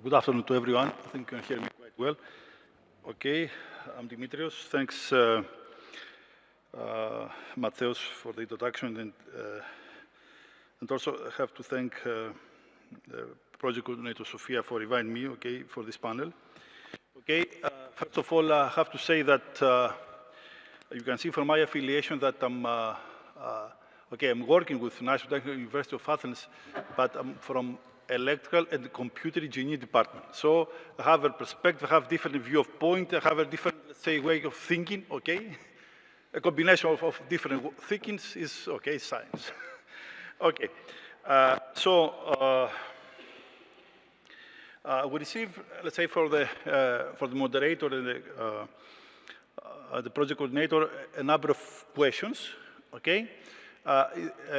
Good afternoon to everyone. I think you can hear me quite well. Okay, I'm Dimitrios. Thanks, Mattheos, for the introduction, and also I have to thank the project coordinator Sofia for inviting me, okay, for this panel. Okay, first of all, I have to say that you can see from my affiliation that I'm I'm working with National Technical University of Athens, but I'm from electrical and computer engineering department. So I have a perspective, I have different view of point, I have a different, let's say, way of thinking, okay? A combination of different thinkings is, okay, science. Okay, we receive, let's say, for the moderator and the project coordinator, a number of questions, okay?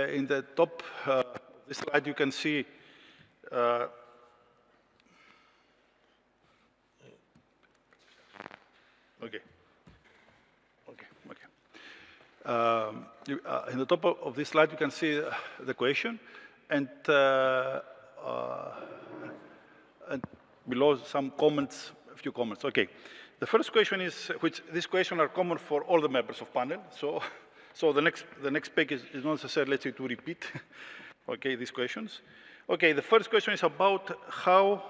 In the top of this slide, you can see in the top of this slide, you can see the question, and below some comments, a few comments. Okay, the first question is, which these questions are common for all the members of panel. So the next page is not necessary, let's say, to repeat. Okay, these questions. Okay, the first question is about how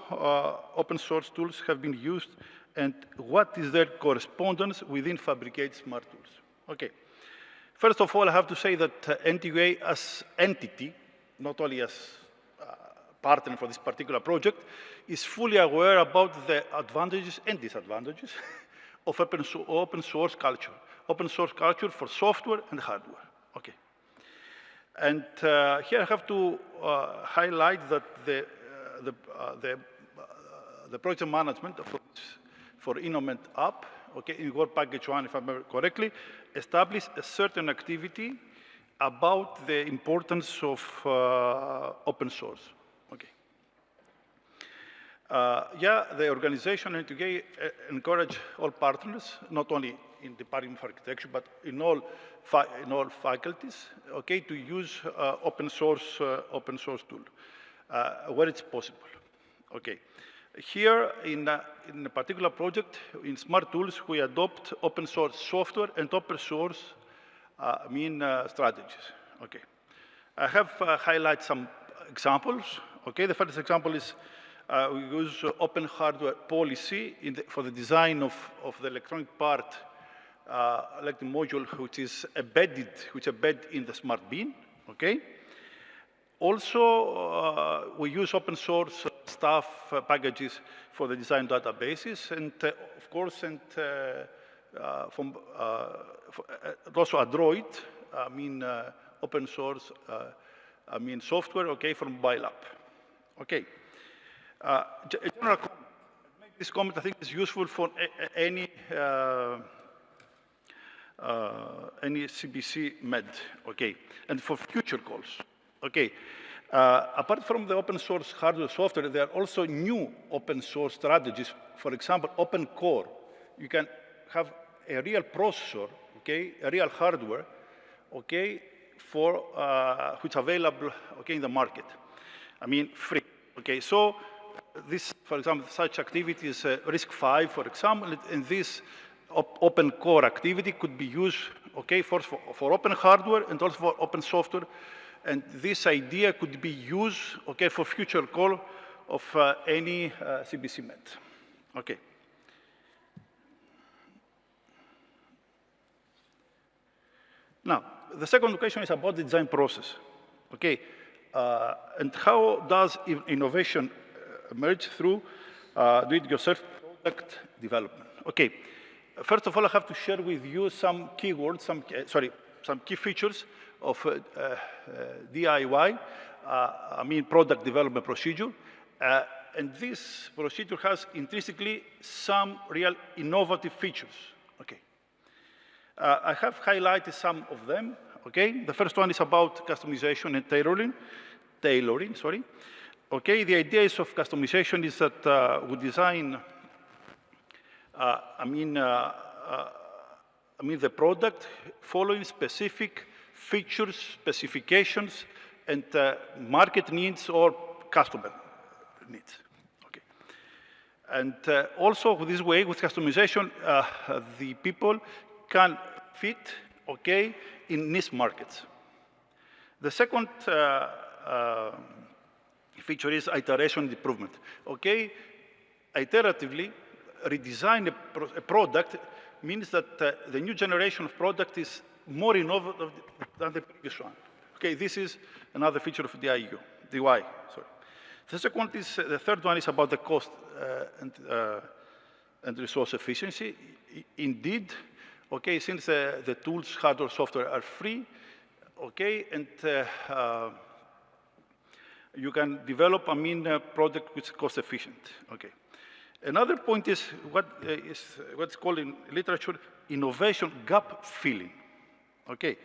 open source tools have been used and what is their correspondence within Fabricate Smart tools. Okay, first of all, I have to say that NTUA as entity, not only as partner for this particular project, is fully aware about the advantages and disadvantages of open source culture for software and hardware. Okay. And here I have to highlight that the project management for INNOMED-UP, okay, in Work Package 1, if I remember correctly, established a certain activity about the importance of open source. Okay. The organization and NTUA encourage all partners, not only in the Department of Architecture, but in all faculties, okay, to use open source tool where it's possible. Okay, here in a particular project in Smart Tools, we adopt open source software and open source strategies. Okay, I have highlighted some examples. Okay, the first example is we use open hardware policy for the design of the electronic part. Like the module which is embedded in the smart bin, okay? Also, we use open source stuff packages for the design databases, and of course, also Android, open source software, okay, for mobile app. Okay. A general comment. This comment, I think, is useful for any CBC med, okay, and for future calls. Okay. Apart from the open source hardware software, there are also new open source strategies. For example, open core. You can have a real processor, okay, a real hardware, okay, for which available, okay, in the market. I mean, free. Okay, so this, for example, such activity is RISC-V, for example, and this open core activity could be used, okay, for open hardware and also for open software. And this idea could be used, okay, for future call of any CBC med. Okay. Now, the second question is about the design process. Okay, and how does innovation emerge through do-it-yourself product development? Okay, first of all, I have to share with you some keywords, some key features of DIY, I mean product development procedure. And this procedure has intrinsically some real innovative features. Okay. I have highlighted some of them. Okay. The first one is about customization and tailoring. Sorry. Okay. The idea of customization is that we design, the product following specific features, specifications, and market needs or customer needs. Okay. And also, this way, with customization, the people can fit, okay, in niche markets. The second feature is iteration and improvement. Okay, iteratively redesign a product means that the new generation of product is more innovative than the previous one. Okay, this is another feature of DIY. Sorry. The third one is about the cost and resource efficiency. Indeed, okay, since the tools, hardware, software are free, okay, and you can develop, a product which is cost efficient. Okay. Another point is what's called in literature innovation gap filling. Okay,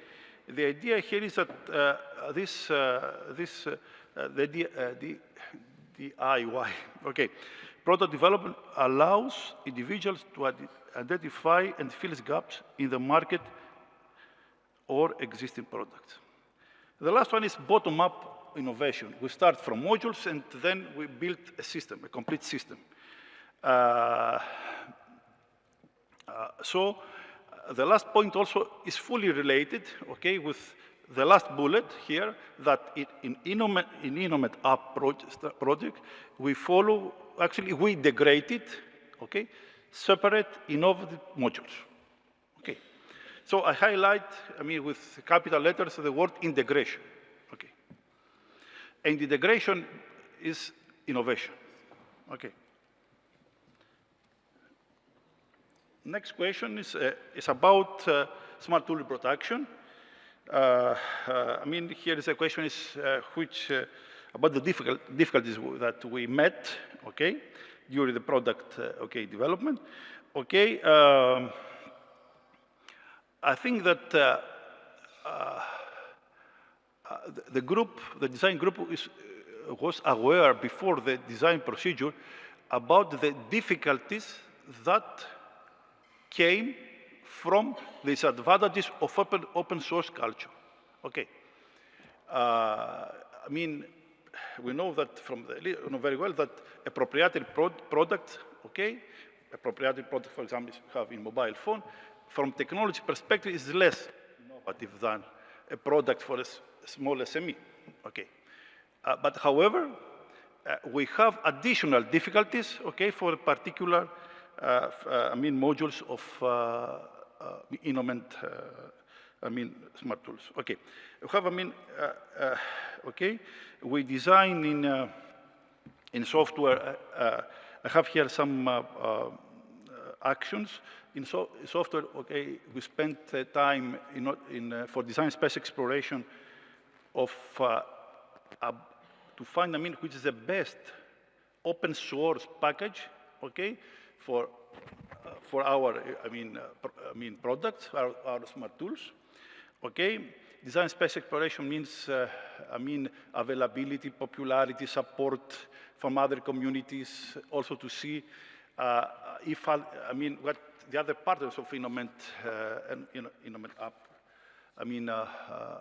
the idea here is that the DIY, okay, product development allows individuals to identify and fill gaps in the market or existing products. The last one is bottom-up innovation. We start from modules and then we build a system, a complete system. So the last point also is fully related, okay, with the last bullet here, that in INNOMED-UP project, we follow, actually we integrated, okay, separate innovative modules. Okay. So I highlight, with capital letters, the word integration. Okay. And integration is innovation. Okay. Next question is about smart tool production. Here is a question about the difficulties that we met, okay, during the product, development. Okay, I think that the design group was aware before the design procedure about the difficulties that came from the disadvantages of open source culture. Okay. We know that very well that a proprietary product, okay, a proprietary product, for example, you have in mobile phone, from technology perspective is less innovative than a product for a small SME. Okay. But however, we have additional difficulties, okay, for a particular modules of INNOMED, smart tools. Okay, we have, okay, we design in software. I have here some actions in software. Okay, we spent time for design space exploration of find, which is the best open source package, okay, for our, products, our smart tools, okay. Design space exploration means, availability, popularity, support from other communities, also to see what the other partners of INNOMED and INNOMED-UP,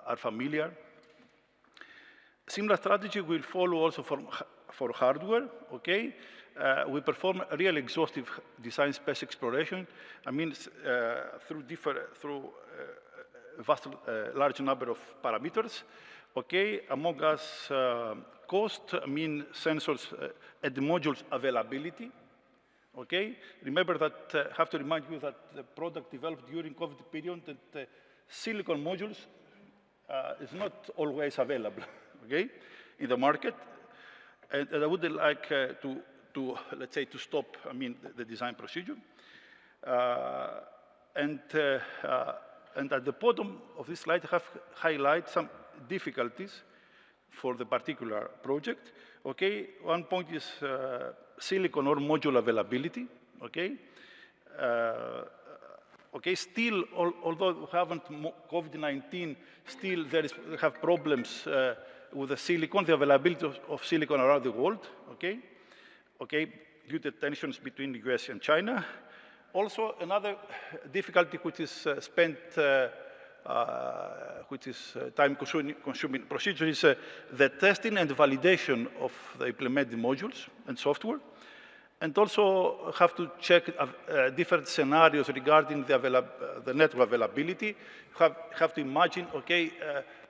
are familiar. Similar strategy will follow also for hardware, okay? We perform a real exhaustive design space exploration. Through vast, large number of parameters, okay? Among us, cost, sensors and modules availability, okay? Remember that, have to remind you that the product developed during COVID period, that silicon modules is not always available, okay, in the market. And I would like to let's say, to stop, the design procedure. And at the bottom of this slide, I have highlighted some difficulties for the particular project. Okay, one point is silicon or module availability. Okay, okay. Still, although we haven't COVID-19, still we have problems with the silicon, the availability of silicon around the world. Okay, okay, due to tensions between the US and China. Also, another difficulty which is time-consuming procedure is the testing and validation of the implemented modules and software. And also have to check different scenarios regarding the network availability. Have to imagine, okay,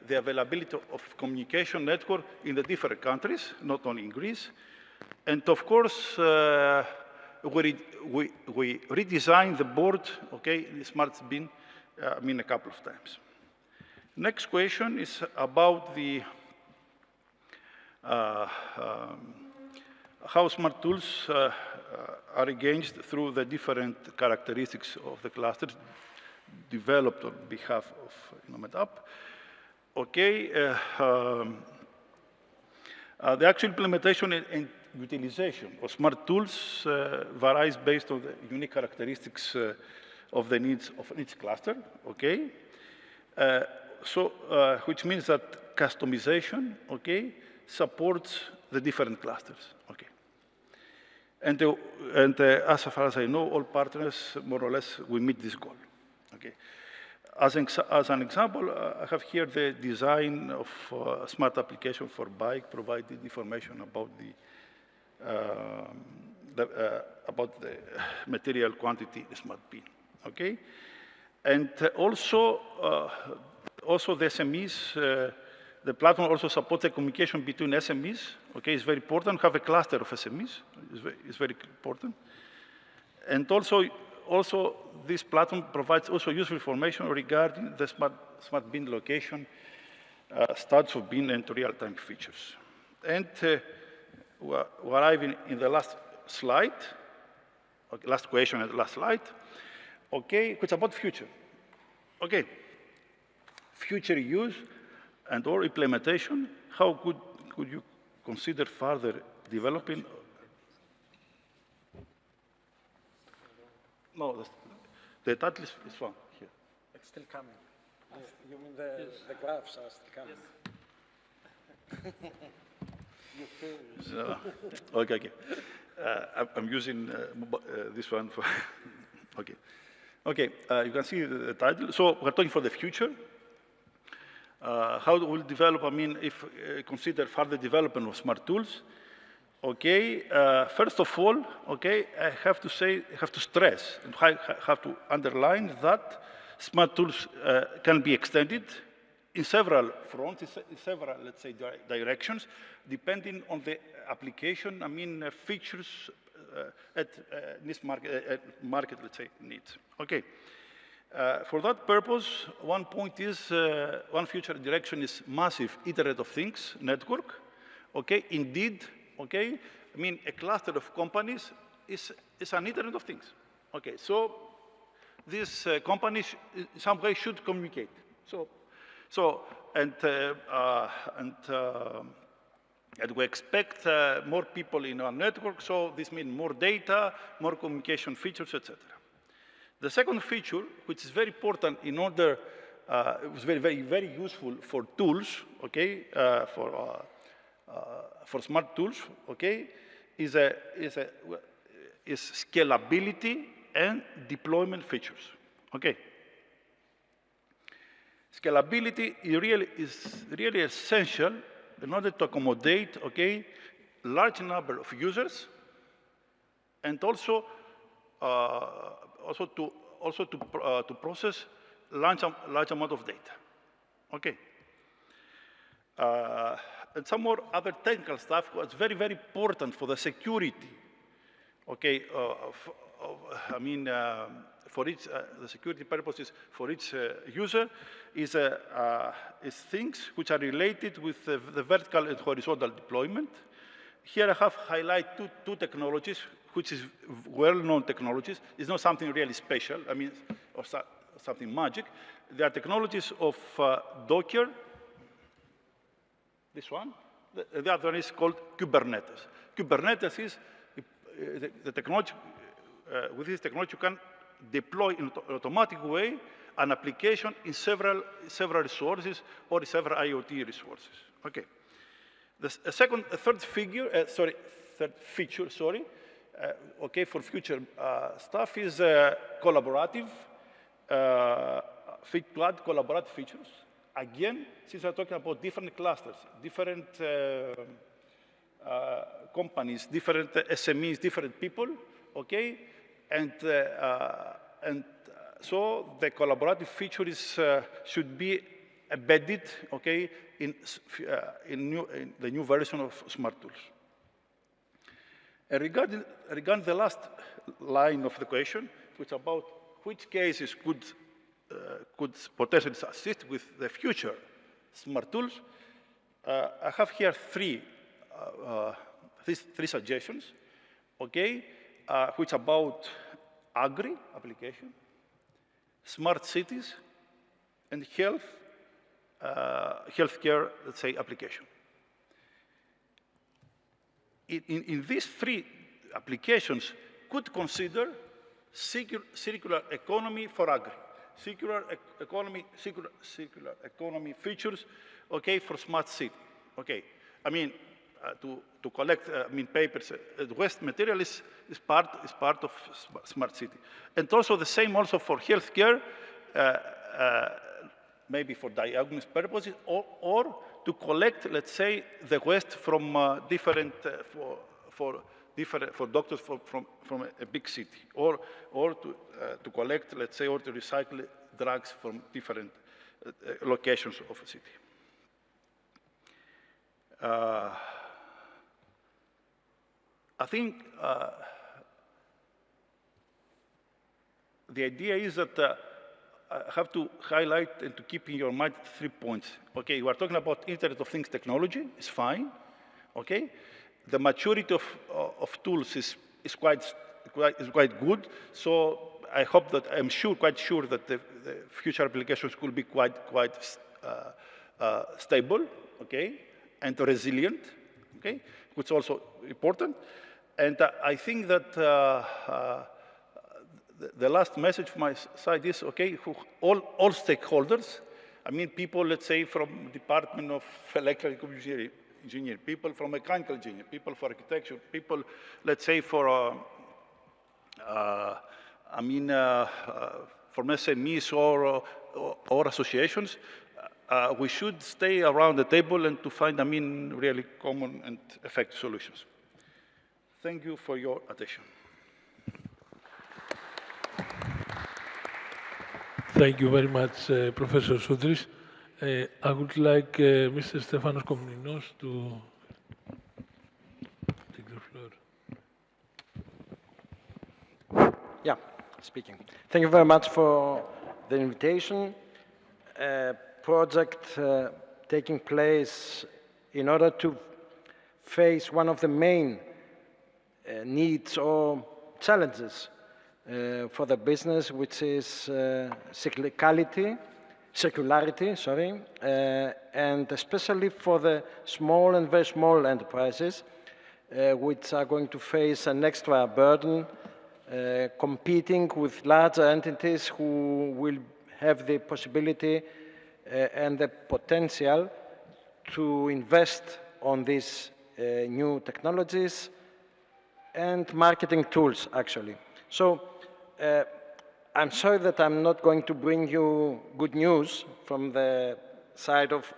the availability of communication network in the different countries, not only in Greece. And of course, we redesigned the board, okay, the smart bin, a couple of times. Next question is about the how smart tools are engaged through the different characteristics of the clusters developed on behalf of INNOMED-UP. Okay, the actual implementation and utilization of smart tools varies based on the unique characteristics of the needs of each cluster, okay? Which means that customization, okay, supports the different clusters, okay? And as far as I know, all partners, more or less, will meet this goal, okay? As an example, I have here the design of a smart application for bike, providing information about the material quantity in the smart bin, okay? And also the SMEs, the platform also supports the communication between SMEs, okay? It's very important, have a cluster of SMEs, it's very important. And also this platform provides also useful information regarding the smart bin location, status of bin and real-time features. And we're arriving in the last slide, okay, last question and last slide, okay, which is about future. Okay, future use and or implementation, how could you consider further developing? No, the title is fine here. It's still coming. You mean the graphs are still coming? Okay. I'm using this one for, okay. Okay, you can see the title. So we're talking for the future. How we'll develop, if consider further development of smart tools. Okay, first of all, okay, I have to stress, and I have to underline that smart tools can be extended in several fronts, in several, let's say, directions, depending on the application, features at this market, let's say, needs. Okay. For that purpose, one point is, one future direction is massive Internet of Things network. Okay, indeed, okay, a cluster of companies is an Internet of Things. Okay, so these companies in some way should communicate. And we expect more people in our network, so this means more data, more communication features, etc. The second feature, which is very important in order, it was very useful for tools, okay, for smart tools, okay, is scalability and deployment features, okay. Scalability is really essential in order to accommodate, okay, large number of users, and also to process large amount of data, okay. And some more other technical stuff was very important for the security, okay. For each the security purposes for each user is things which are related with the vertical and horizontal deployment. Here I have highlighted two technologies, which is well-known technologies. It's not something really special, or something magic. They are technologies of Docker. This one. The other one is called Kubernetes. Kubernetes is the technology. With this technology, you can deploy in an automatic way an application in several resources or several IoT resources. Okay. The third feature, okay, for future stuff is collaborative, collaborative features. Again, since we're talking about different clusters, different companies, different SMEs, different people, okay, and so the collaborative feature should be embedded, okay, in the new version of Smart Tools. And regarding the last line of the question, which about which cases could potentially assist with the future Smart Tools, I have here three suggestions, okay, which about agri application, smart cities, and healthcare, let's say, application. In these three applications, could consider circular economy for agri, circular economy features, okay, for smart city, okay. To collect papers, waste material is part of smart city, and also the same also for healthcare, maybe for diagnosis purposes, or to collect, let's say, the waste from for doctors from a big city, or to collect, let's say, or to recycle drugs from different locations of a city. I think the idea is that I have to highlight and to keep in your mind 3 points. Okay, we are talking about Internet of Things technology, it's fine. Okay, the maturity of tools is quite good. So I hope that quite sure that the future applications will be quite stable, okay, and resilient, okay, which is also important. And I think that the last message from my side is, okay, all stakeholders, people, let's say, from Department of Electrical Engineering, people from mechanical engineering, people for architecture, people, let's say, from SMEs or associations, we should stay around the table and to find, really common and effective solutions. Thank you for your attention. Thank you very much, Professor Soudris. I would like Mr. Stefanos Komninos to take the floor. Yeah, speaking. Thank you very much for the invitation. Project taking place in order to face one of the main needs or challenges for the business, which is cyclicality circularity, sorry, and especially for the small and very small enterprises, which are going to face an extra burden competing with larger entities who will have the possibility and the potential to invest on these new technologies and marketing tools, actually. So I'm sorry that I'm not going to bring you good news from the side of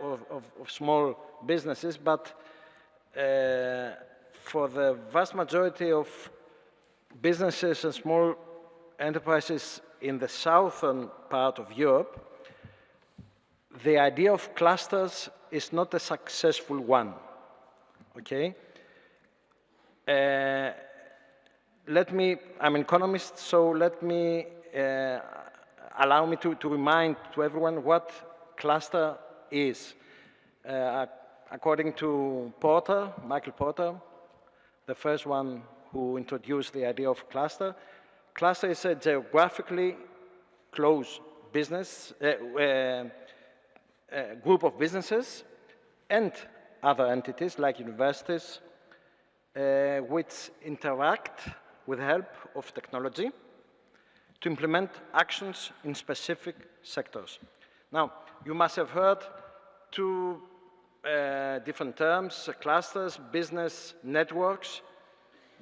small businesses, but for the vast majority of businesses and small enterprises in the southern part of Europe, the idea of clusters is not a successful one, okay? I'm an economist, so let me allow me to remind to everyone what cluster is. According to Porter, Michael Porter, the first one who introduced the idea of cluster, cluster is a geographically close business, group of businesses and other entities like universities, which interact with the help of technology to implement actions in specific sectors. Now, you must have heard two different terms, clusters, business networks.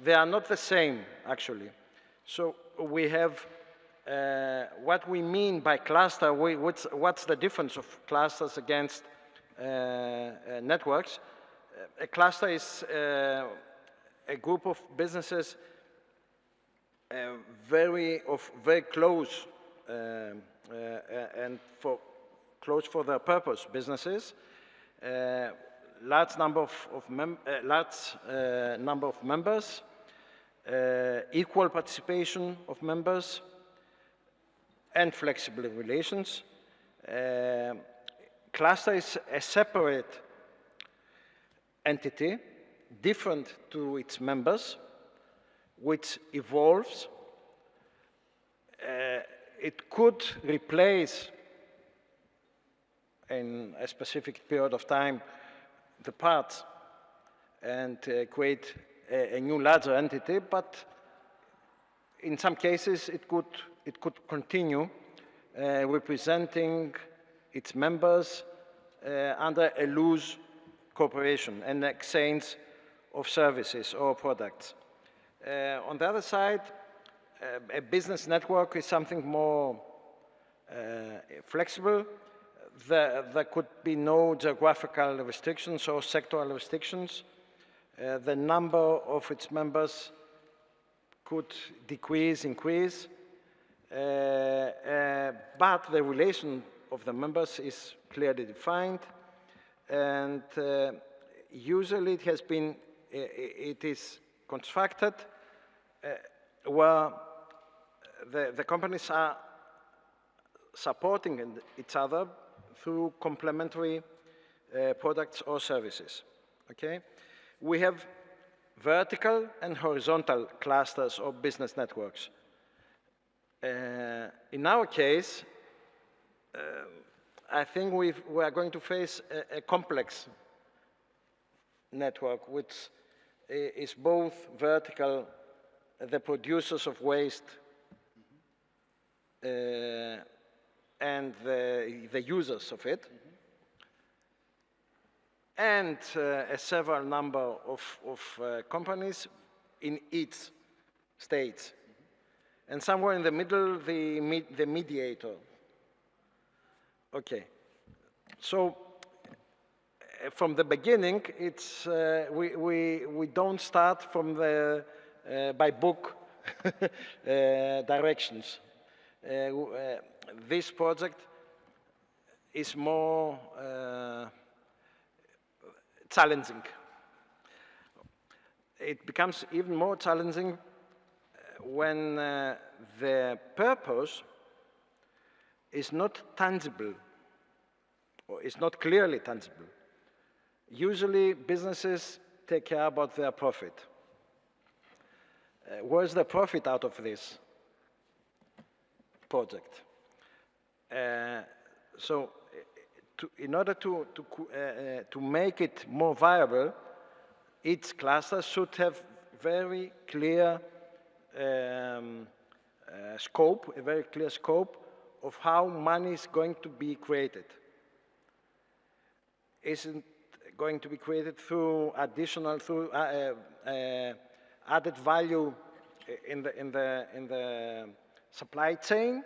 They are not the same, actually. So we have what we mean by cluster, what's the difference of clusters against networks? A cluster is a group of businesses very close and close for their purpose businesses, large number of members, equal participation of members, and flexible relations. Cluster is a separate entity, different to its members, which evolves. It could replace in a specific period of time the parts and create a new larger entity, but in some cases it could continue representing its members under a loose cooperation and exchange of services or products. On the other side, a business network is something more flexible. There could be no geographical restrictions or sectoral restrictions. The number of its members could decrease, increase, but the relation of the members is clearly defined, and usually it is constructed where the companies are supporting each other through complementary products or services, okay? We have vertical and horizontal clusters or business networks. In our case, I think we are going to face a complex network, which is both vertical, the producers of waste, and the users of it, and a several number of companies in each state. And somewhere in the middle, the mediator. Okay. So from the beginning, it's we don't start from the by book directions. This project is more challenging. It becomes even more challenging when the purpose is not tangible or is not clearly tangible. Usually businesses take care about their profit. Where's the profit out of this project? So in order to make it more viable, each cluster should have very clear scope, a very clear scope of how money is going to be created. Isn't going to be created through added value in the supply chain,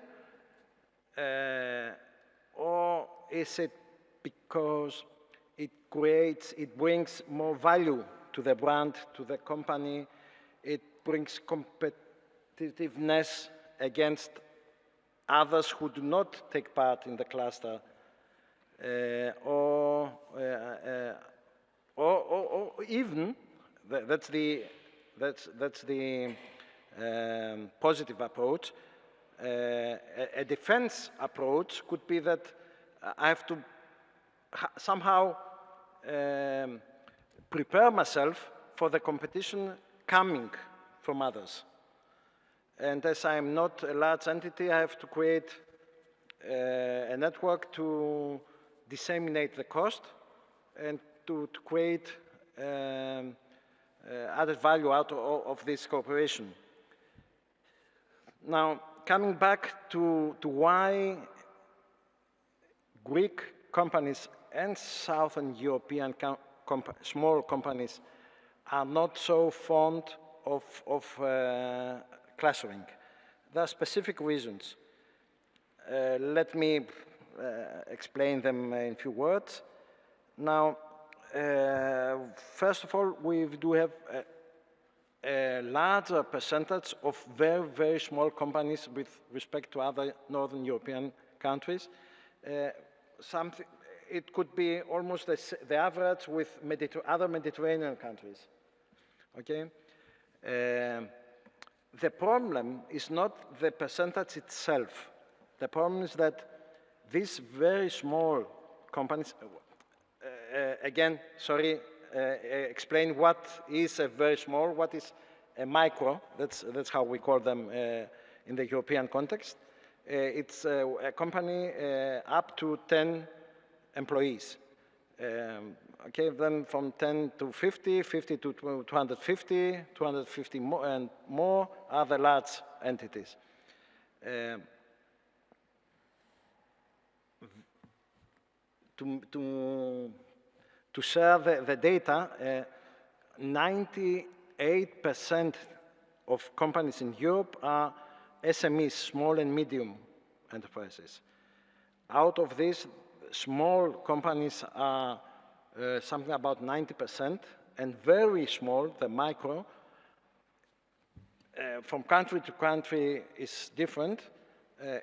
or is it because it brings more value to the brand, to the company, it brings competitiveness against others who do not take part in the cluster, or even that's the positive approach. A defense approach could be that I have to somehow prepare myself for the competition coming from others. And as I am not a large entity, I have to create a network to disseminate the cost and to create added value out of this cooperation. Now, coming back to why Greek companies and Southern European small companies are not so fond of clustering. There are specific reasons. Let me explain them in a few words. Now, first of all, we do have a larger percentage of very, very small companies with respect to other Northern European countries. It could be almost the average with other Mediterranean countries. Okay? The problem is not the percentage itself. The problem is that these very small companies, again, sorry, explain what is a very small, what is a micro. That's how we call them in the European context. It's a company up to 10 employees. Okay, then from 10 to 50, 50 to 250, 250 more and more are the large entities. To share the data, 98% of companies in Europe are SMEs, small and medium enterprises. Out of this, small companies are something about 90%, and very small, the micro, from country to country is different.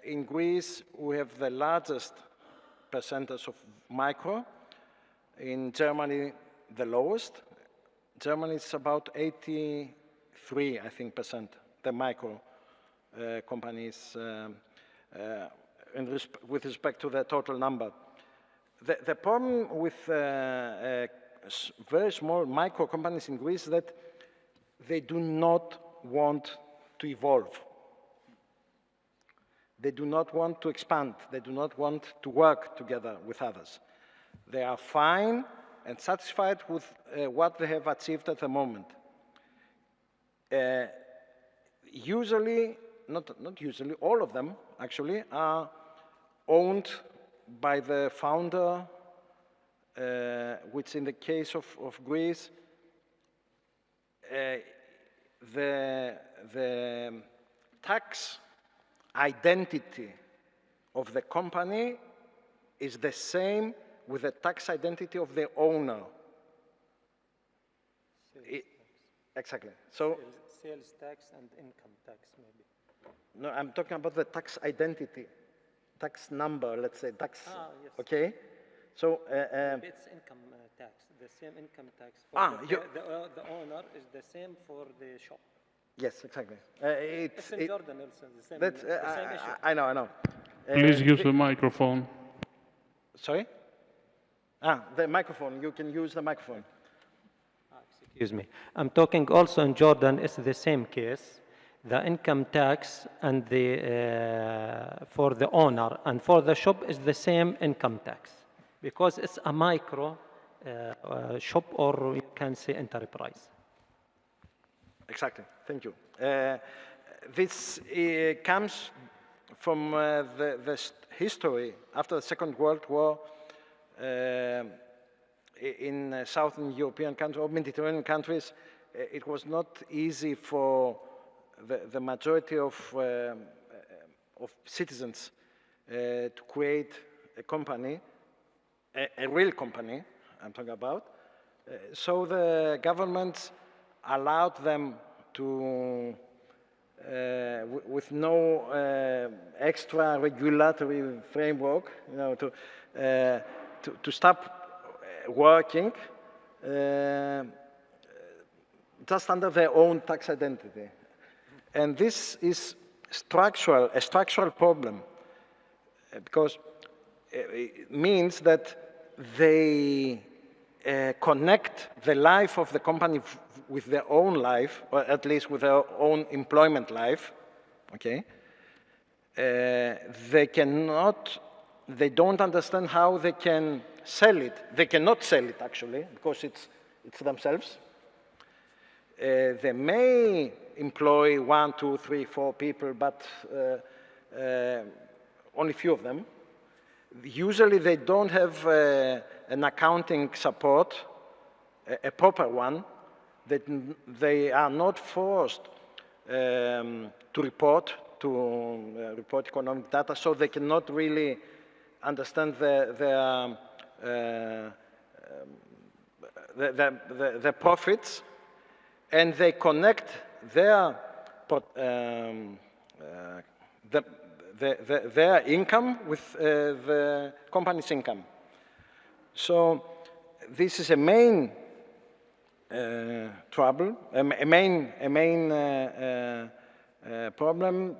In Greece, we have the largest percentage of micro. In Germany, the lowest. Germany is about 83, I think, percent, the micro companies with respect to the total number. The problem with very small micro companies in Greece is that they do not want to evolve. They do not want to expand. They do not want to work together with others. They are fine and satisfied with what they have achieved at the moment. Usually, not usually, all of them actually are owned by the founder, which in the case of Greece, the tax identity of the company is the same with the tax identity of the owner. Exactly. So sales tax and income tax, maybe. No, I'm talking about the tax identity, tax number, let's say, tax. Yes. Okay. So it's income tax, the same income tax. For the owner is the same for the shop. Yes, exactly. It's in Jordan also, the same issue. I know. Please use the microphone. Sorry? The microphone. You can use the microphone. Excuse me. I'm talking also in Jordan, it's the same case. the income tax and for the owner, and for the shop is the same income tax because it's a micro shop, or you can say enterprise. Exactly. Thank you. This comes from the history after the Second World War in Southern European countries or Mediterranean countries. It was not easy for the majority of citizens to create a company, a real company I'm talking about. So the governments allowed them to, with no extra regulatory framework, you know, to stop working just under their own tax identity. And this is a structural problem, because it means that they connect the life of the company with their own life, or at least with their own employment life, okay? They don't understand how they can sell it. They cannot sell it, actually, because it's themselves. They may employ 1, 2, 3, 4 people, but only few of them. Usually they don't have an accounting support, a proper one, that they are not forced to report economic data, so they cannot really understand the profits, and they connect their income with the company's income. So this is a main trouble, a main problem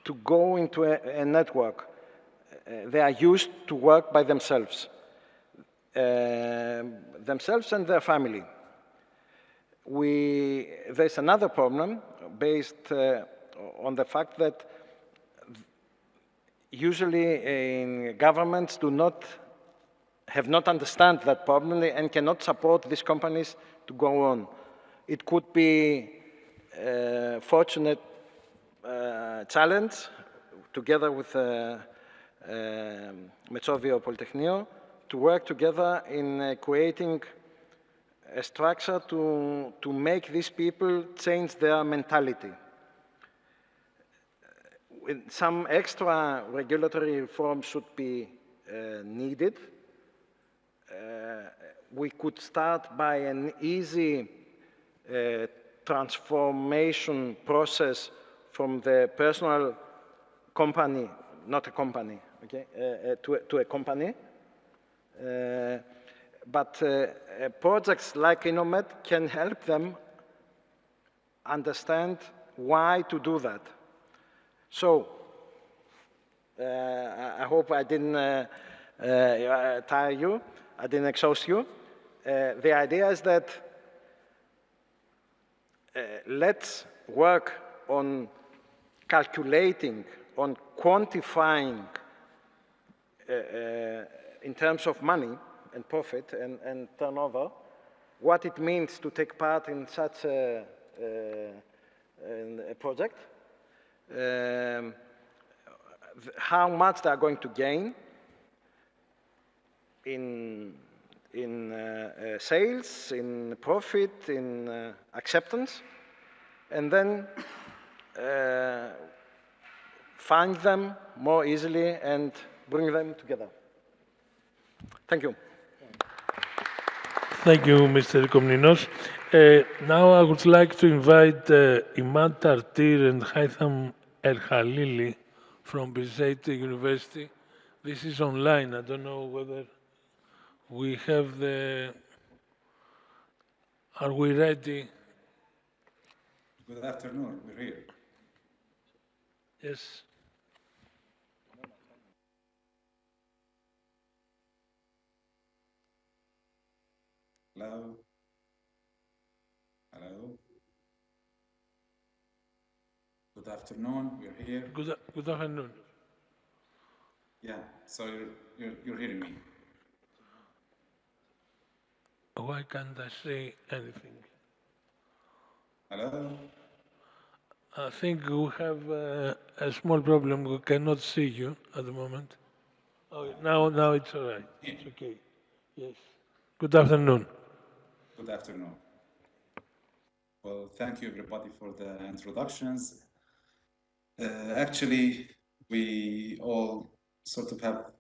to go into a network. They are used to work by themselves, themselves and their family. There's another problem based on the fact that usually governments have not understand that problem and cannot support these companies to go on. It could be a fortunate challenge together with Metsovio Polytechnio to work together in creating a structure to make these people change their mentality. Some extra regulatory reform should be needed. We could start by an easy transformation process from the personal company, not a company, okay, to a company. But projects like INNOMED can help them understand why to do that. So, I hope I didn't tire you, I didn't exhaust you. The idea is that let's work on calculating, on quantifying in terms of money and profit and turnover, what it means to take part in such a project, how much they are going to gain in sales, in profit, in acceptance, and then find them more easily and bring them together. Thank you. Thank you, Mr. Komninos. Now I would like to invite Imad Tartir and Haitham El Khalili from Birzeit University. This is online. I don't know whether we have the... Are we ready? Good afternoon, we're here. Yes. Hello? Hello? Good afternoon. We're here. Good afternoon. Yeah. So you're hearing me. Why can't I say anything? Hello. I think we have a small problem. We cannot see you at the moment. Oh, now it's all right. It's okay. Yes. Good afternoon. Good afternoon. Well, thank you everybody for the introductions. Actually, we all sort of have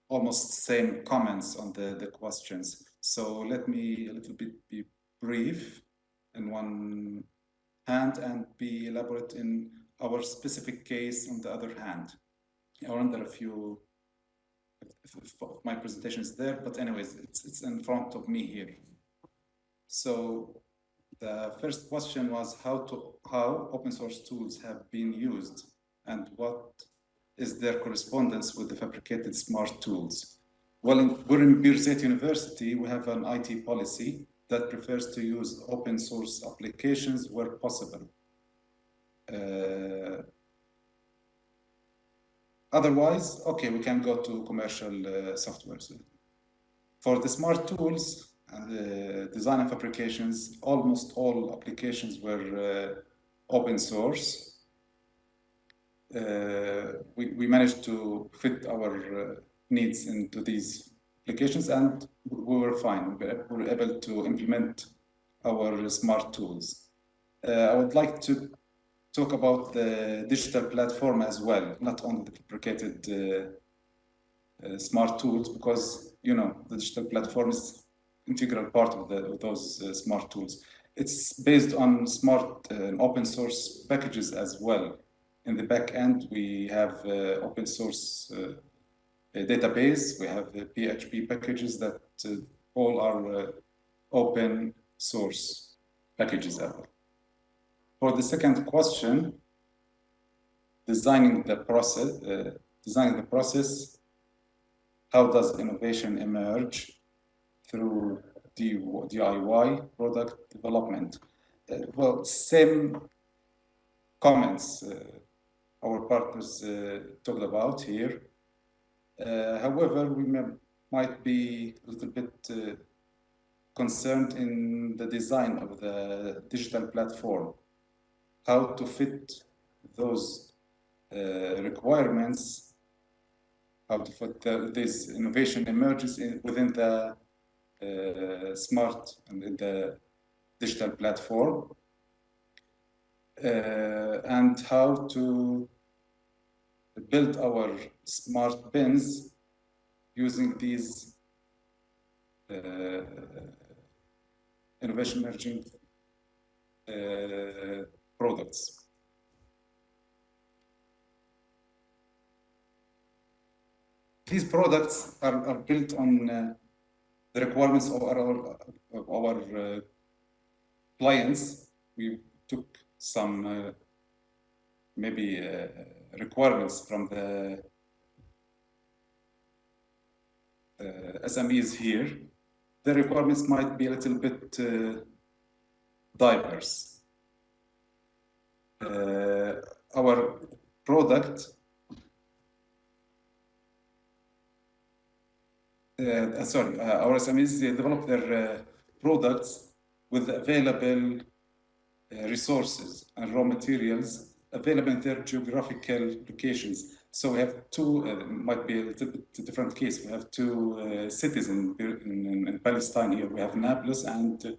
almost same comments on the questions. So let me a little bit be brief in one hand and be elaborate in our specific case on the other hand. I wonder if my presentation is there, but anyways, it's in front of me here. So the first question was how open source tools have been used and what is their correspondence with the fabricated smart tools. Well, we're in Birzeit University, we have an IT policy that prefers to use open source applications where possible. Otherwise, okay, we can go to commercial software. For the smart tools, design and fabrications, almost all applications were open source. We managed to fit our needs into these applications and we were fine. We were able to implement our smart tools. I would like to talk about the digital platform as well, not only the fabricated smart tools, because you know the digital platform is integral part of those smart tools. It's based on smart open source packages as well. In the back end, we have open source database. We have the PHP packages that all are open source packages. For the second question, designing the process, how does innovation emerge through DIY product development? Well, same comments our partners talked about here. However, we might be a little bit concerned in the design of the digital platform, how to fit those requirements, how to fit this innovation emerges within the smart and in the digital platform, and how to build our smart bins using these innovation emerging products. These products are built on the requirements of our clients. We took some maybe requirements from the SMEs here. The requirements might be a little bit diverse. Our product our SMEs develop their products with available resources and raw materials available in their geographical locations. So we have two, might be a little bit different case. We have two cities in Palestine here. We have Nablus and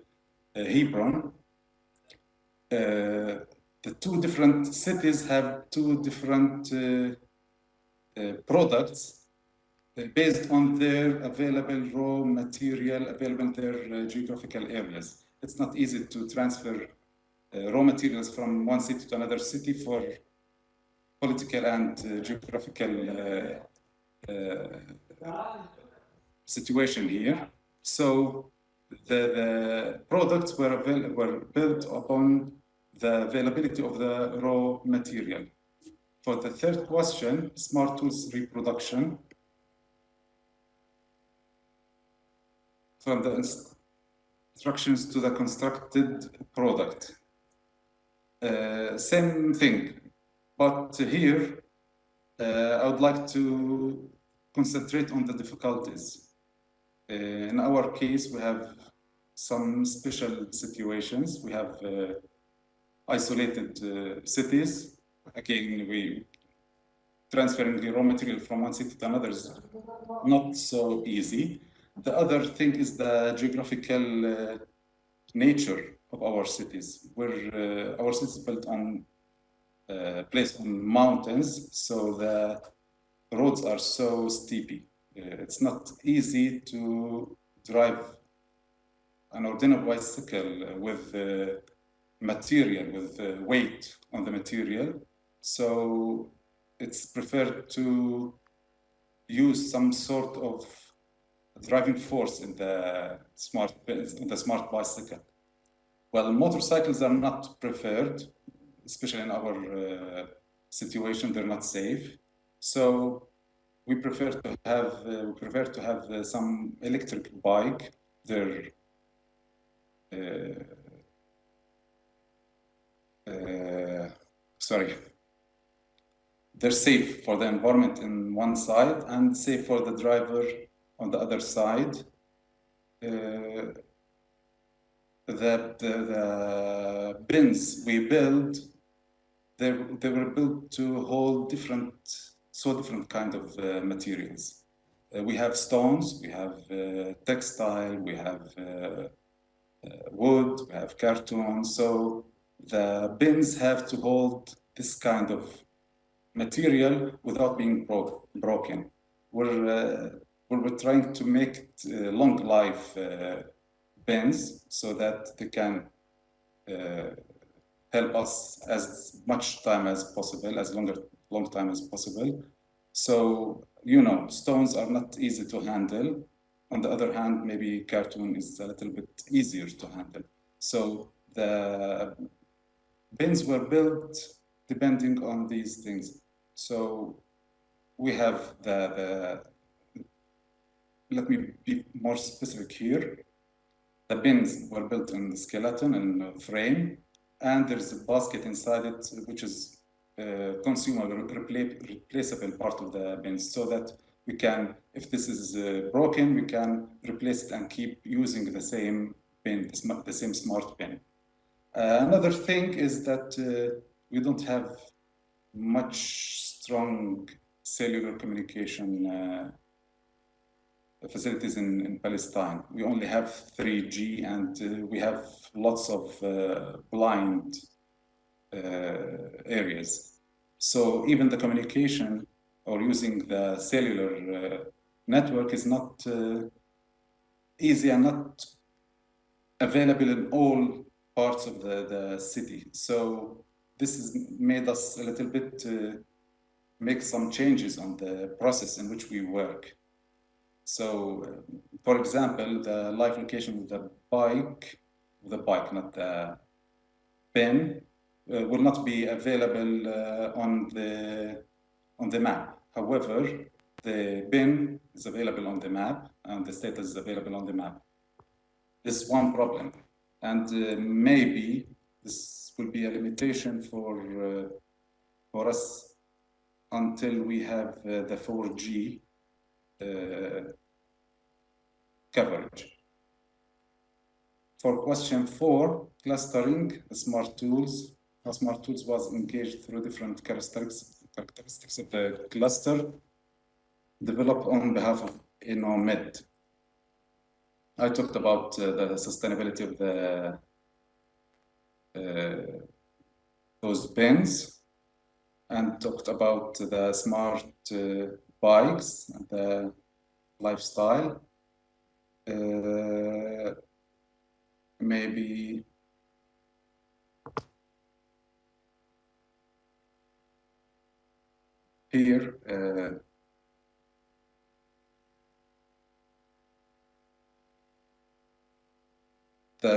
Hebron. The two different cities have two different products based on their available raw material available in their geographical areas. It's not easy to transfer raw materials from one city to another city for political and geographical situation here. So the products were built upon the availability of the raw material. For the third question, smart tools reproduction. From the instructions to the constructed product. same thing. But here, I would like to concentrate on the difficulties. In our case, we have some special situations. We have isolated cities. Again, we transferring the raw material from one city to another is not so easy. The other thing is the geographical nature of our cities, where our cities built on placed on mountains, so the roads are so steepy. It's not easy to drive an ordinary bicycle with material, with weight on the material. So it's preferred to use some sort of driving force in the smart bicycle. Well, motorcycles are not preferred, especially in our situation. They're not safe. So we prefer to have some electric bike. They're they're safe for the environment in one side and safe for the driver on the other side. The bins we build, they were built to hold different kind of materials. We have stones, we have textile, we have wood, we have carton. So the bins have to hold this kind of material without being broken. We're trying to make long life bins so that they can help us as much time as possible, as long time as possible. So, you know, stones are not easy to handle. On the other hand, maybe carton is a little bit easier to handle. So the bins were built depending on these things. So we have let me be more specific here. The bins were built in the skeleton and frame, and there's a basket inside it, which is consumable, replaceable part of the bins, so that we can, if this is broken, we can replace it and keep using the same bin, the same smart bin. Another thing is that we don't have much strong cellular communication facilities in Palestine. We only have 3G, and we have lots of blind areas. So even the communication or using the cellular network is not easy and not available in all parts of the city. So this has made us a little bit make some changes on the process in which we work. So, for example, the live location of the bike, not the bin, will not be available on the map. However, the bin is available on the map, and the status is available on the map. This is one problem, and maybe this will be a limitation for us until we have the 4G coverage. For question 4, clustering, smart tools. How smart tools was engaged through different characteristics of the cluster developed on behalf of INNOMED. I talked about the sustainability of those bins, and talked about the smart bikes and the lifestyle. Maybe here the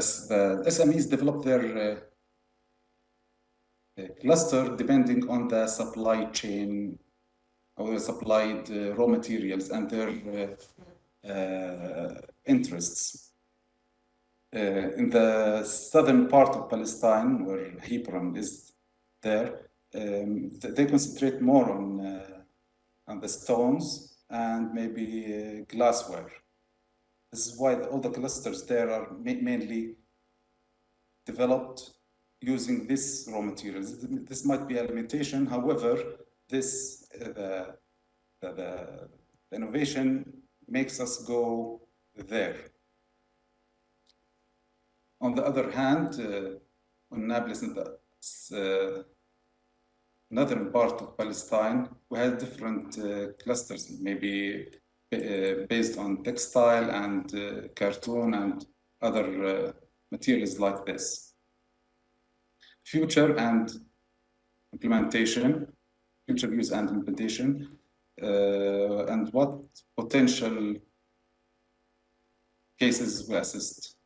SMEs develop their cluster depending on the supply chain or the supplied raw materials and their interests. In the southern part of Palestine, where Hebron is there, they concentrate more on the stones and maybe glassware. This is why all the clusters there are mainly developed using this raw materials. This might be a limitation. However, this the innovation makes us go there. On the other hand, on Nablus and the northern part of Palestine, we have different clusters, maybe based on textile and cartoon and other materials like this. Future and implementation, future use and implementation, and what potential cases we assist.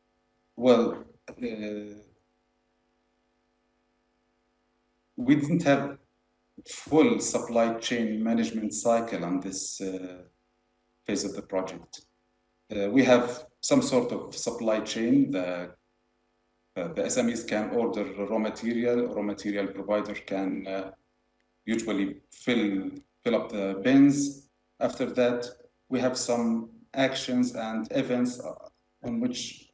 Well, we didn't have full supply chain management cycle on this phase of the project. We have some sort of supply chain. The SMEs can order raw material provider can usually fill up the bins. After that, we have some actions and events on which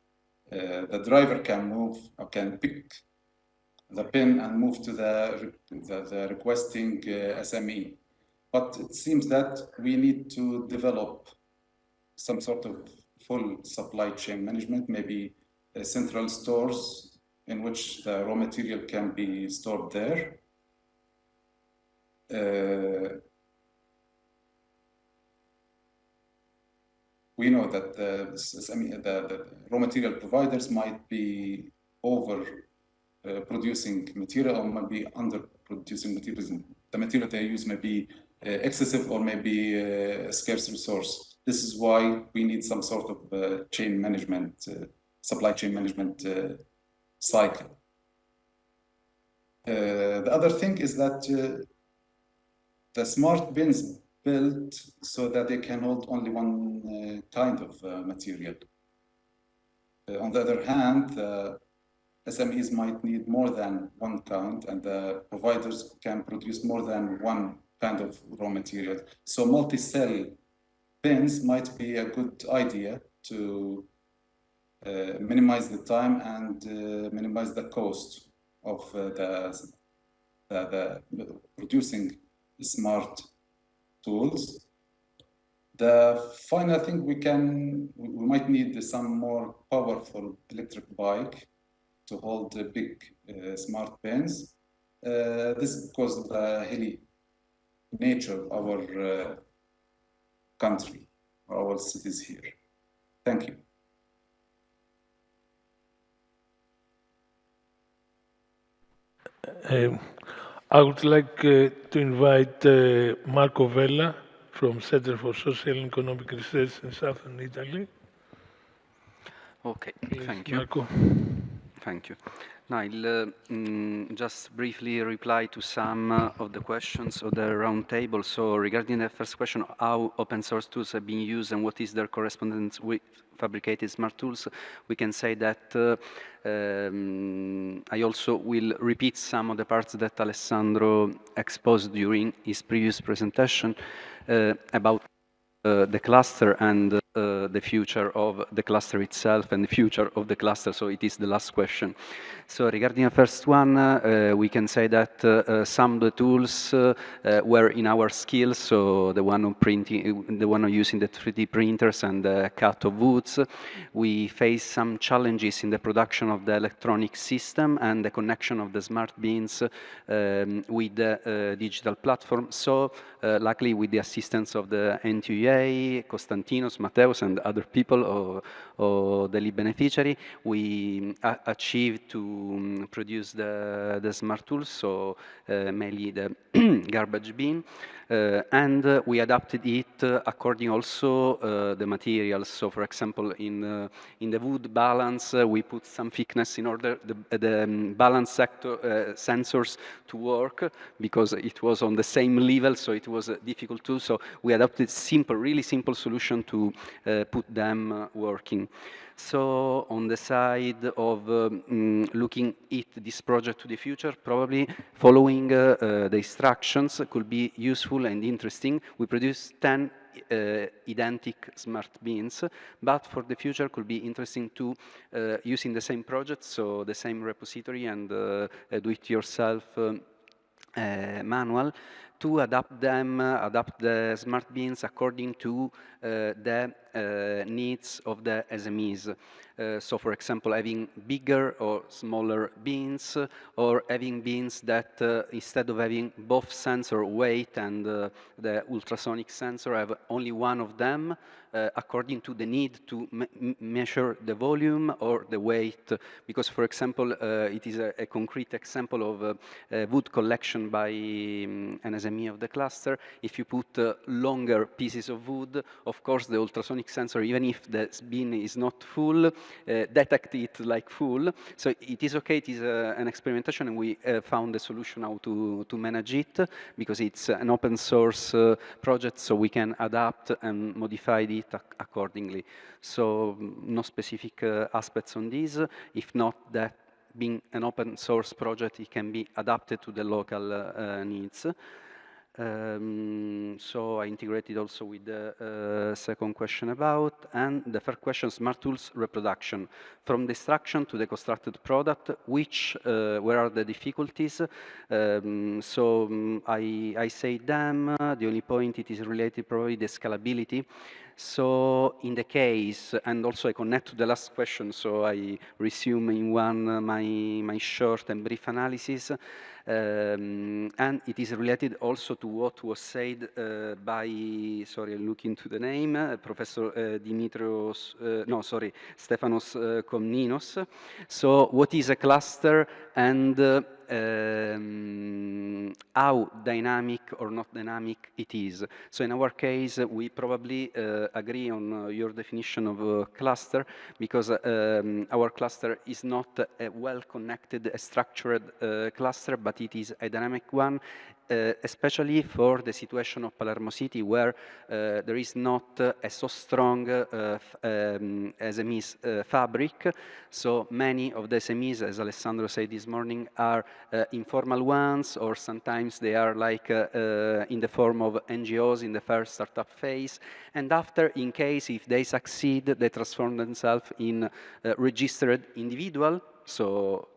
the driver can move or can pick the bin and move to the requesting SME. But it seems that we need to develop some sort of full supply chain management, maybe central stores in which the raw material can be stored there. We know that the raw material providers might be over producing material or might be under producing materials. The material they use may be excessive or maybe a scarce resource. This is why we need some sort of chain management, supply chain management cycle. The other thing is that the smart bins built so that they can hold only one kind of material. On the other hand, SMEs might need more than one kind, and the providers can produce more than one kind of raw material. So multi-cell bins might be a good idea to minimize the time and minimize the cost of the producing smart tools. The final thing we might need some more powerful electric bike to hold the big smart bins. This is because of the hilly nature of our country, our cities here. Thank you. I would like to invite Marco Vella from Center for Social and Economic Research in Southern Italy. Okay, Please, thank you. Marco. Thank you. Now, I'll just briefly reply to some of the questions of the round table. So regarding the first question, how open source tools have been used and what is their correspondence with fabricated smart tools, we can say that I also will repeat some of the parts that Alessandro exposed during his previous presentation about the cluster and the future of the cluster itself and the future of the cluster. So it is the last question. So regarding the first one, we can say that some of the tools were in our skills. So the one of printing, the one of using the 3D printers and the cut of woods. We faced some challenges in the production of the electronic system and the connection of the smart bins with the digital platform. So luckily, with the assistance of the NTUA, Konstantinos, Mateus, and other people or the lead beneficiary, we achieved to produce the smart tools, so mainly the garbage bin. And we adapted it according also the materials. So, for example, in the wood balance, we put some thickness in order the balance sensors to work because it was on the same level, so it was difficult too. So we adopted simple, really simple solution to put them working. So on the side of looking at this project to the future, probably following the instructions could be useful and interesting. We produce 10 identical smart bins, but for the future could be interesting to use in the same project, so the same repository and do-it-yourself manual to adapt them, adapt the smart bins according to the needs of the SMEs. So for example, having bigger or smaller bins, or having bins that instead of having both sensor weight and the ultrasonic sensor, have only one of them according to the need to measure the volume or the weight. Because for example, it is a concrete example of wood collection by an SME of the cluster. If you put longer pieces of wood, of course the ultrasonic sensor, even if the bin is not full, detect it like full. So it is okay, it is an experimentation, and we found a solution how to manage it, because it's an open source project, so we can adapt and modify it accordingly. So no specific aspects on this, if not that being an open source project, it can be adapted to the local needs. So I integrated also with the second question about, and the third question, smart tools reproduction. From the extraction to the constructed product, where are the difficulties? I say them, the only point it is related probably the scalability. So in the case, and also I connect to the last question, so I resume in one my short and brief analysis. And it is related also to what was said by, sorry, I'm looking to the name, Professor Stefanos Komninos. So what is a cluster, and how dynamic or not dynamic it is. So in our case, we probably agree on your definition of cluster, because our cluster is not a well-connected, structured cluster, but it is a dynamic one, especially for the situation of Palermo City, where there is not a so strong SMEs fabric. So many of the SMEs, as Alessandro said this morning, are informal ones, or sometimes they are like in the form of NGOs in the first startup phase. And after, in case if they succeed, they transform themselves in registered individual, so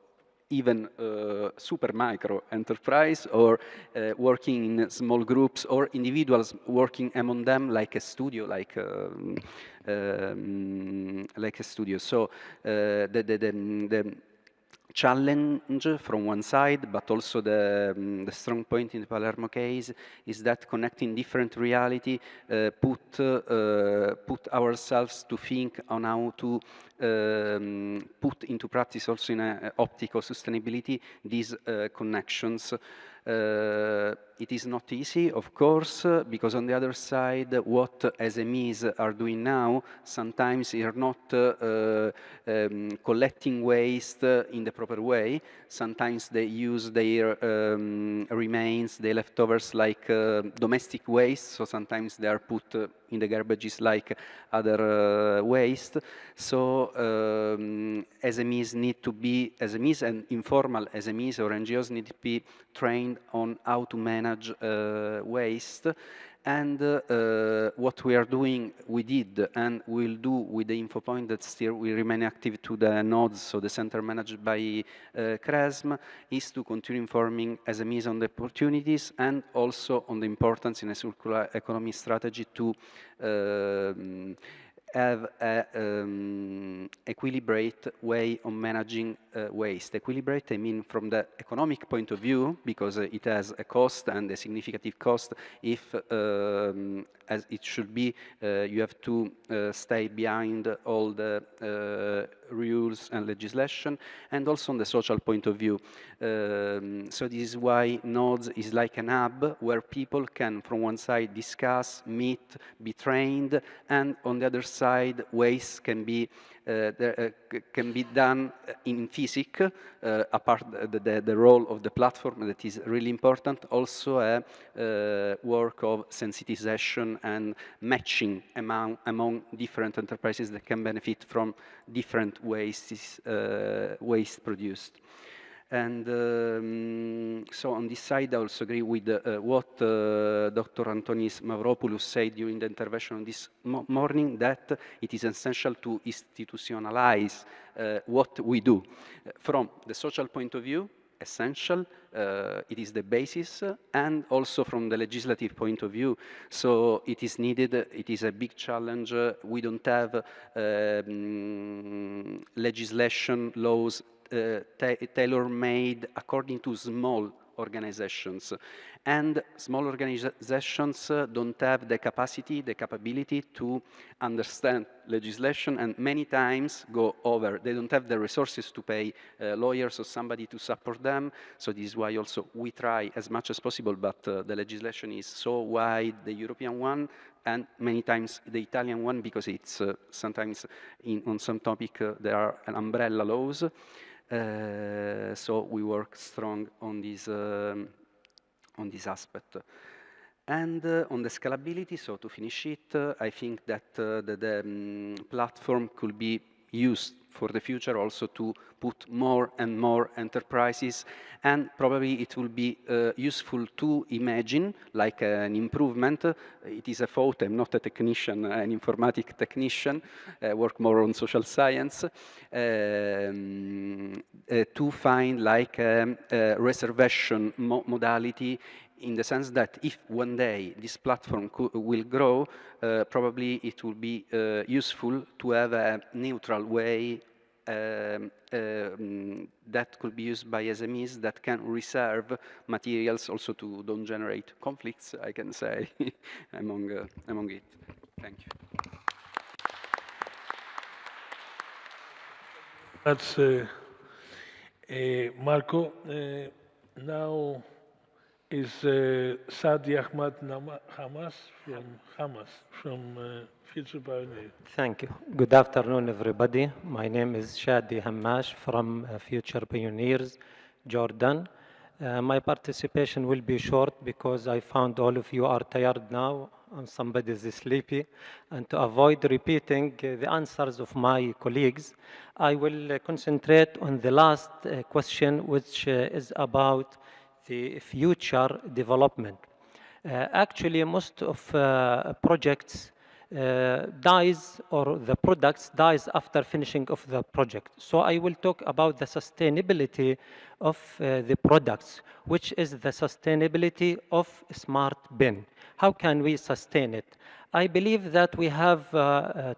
even super micro enterprise, or working in small groups, or individuals working among them like a studio, like a studio. So the challenge from one side, but also the strong point in the Palermo case is that connecting different reality put ourselves to think on how to put into practice also in optical sustainability these connections. It is not easy, of course, because on the other side, what SMEs are doing now, sometimes they are not collecting waste in the proper way. Sometimes they use their remains, their leftovers, like domestic waste, so sometimes they are put in the garbages like other waste. So SMEs need to be, SMEs and informal SMEs or NGOs need to be trained on how to manage waste. And what we are doing, we did and will do with the info point that still will remain active to the nodes, so the center managed by CRESM, is to continue informing SMEs on the opportunities and also on the importance in a circular economy strategy to have an equilibrate way of managing waste. Equilibrate, I mean from the economic point of view, because it has a cost and a significant cost. If, as it should be, you have to stay behind all the rules and legislation, and also on the social point of view. So this is why Nodes is like an hub where people can, from one side, discuss, meet, be trained, and on the other side, waste can be can be done in physics, apart the role of the platform that is really important, also a work of sensitization and matching among different enterprises that can benefit from different waste produced. And so on this side, I also agree with what Dr. Antonis Mavropoulos said during the intervention this morning, that it is essential to institutionalize what we do. From the social point of view, essential, it is the basis, and also from the legislative point of view. So it is needed, it is a big challenge. We don't have legislation, laws, tailor-made according to small organizations. And small organizations don't have the capacity, the capability to understand legislation, and many times go over. They don't have the resources to pay lawyers or somebody to support them. So this is why also we try as much as possible, but the legislation is so wide, the European one, and many times the Italian one, because it's sometimes on some topic there are umbrella laws. So we work strong on this aspect. And on the scalability, so to finish it, I think that the platform could be used for the future also to put more and more enterprises, and probably it will be useful to imagine like an improvement. It is a thought, I'm not a technician, an informatic technician, work more on social science, to find like a reservation modality, in the sense that if one day this platform will grow, probably it will be useful to have a neutral way that could be used by SMEs that can reserve materials also to don't generate conflicts, I can say, among it. Thank you. That's Marco. Now is Sadi Ahmad Hamas from Future Pioneer. Thank you. Good afternoon, everybody. My name is Shadi Hamash from Future Pioneers, Jordan. My participation will be short because I found all of you are tired now and somebody is sleepy. And to avoid repeating the answers of my colleagues, I will concentrate on the last question, which is about the future development. Actually, most of projects dies, or the products dies after finishing of the project. So I will talk about the sustainability of the products, which is the sustainability of Smart Bin. How can we sustain it? I believe that we have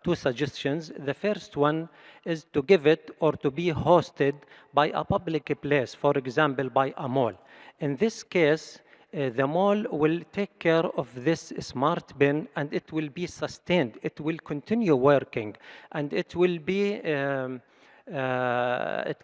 two suggestions. The first one is to give it or to be hosted by a public place, for example, by a mall. In this case, the mall will take care of this smart bin and it will be sustained. It will continue working and it will be, it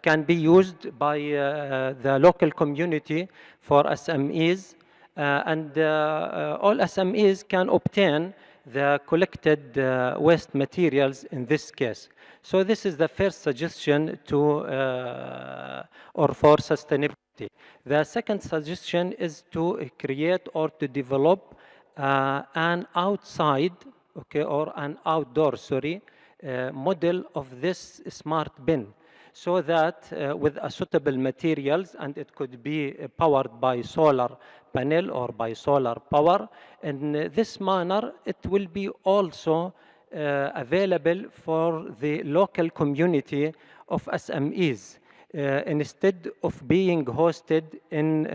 can be used by the local community for SMEs, and all SMEs can obtain the collected waste materials in this case. So this is the first suggestion to, or for sustainability. The second suggestion is to create or to develop an outside, okay, or an outdoor, sorry, model of this smart bin, so that with suitable materials, and it could be powered by solar panel or by solar power. In this manner, it will be also available for the local community of SMEs. Instead of being hosted in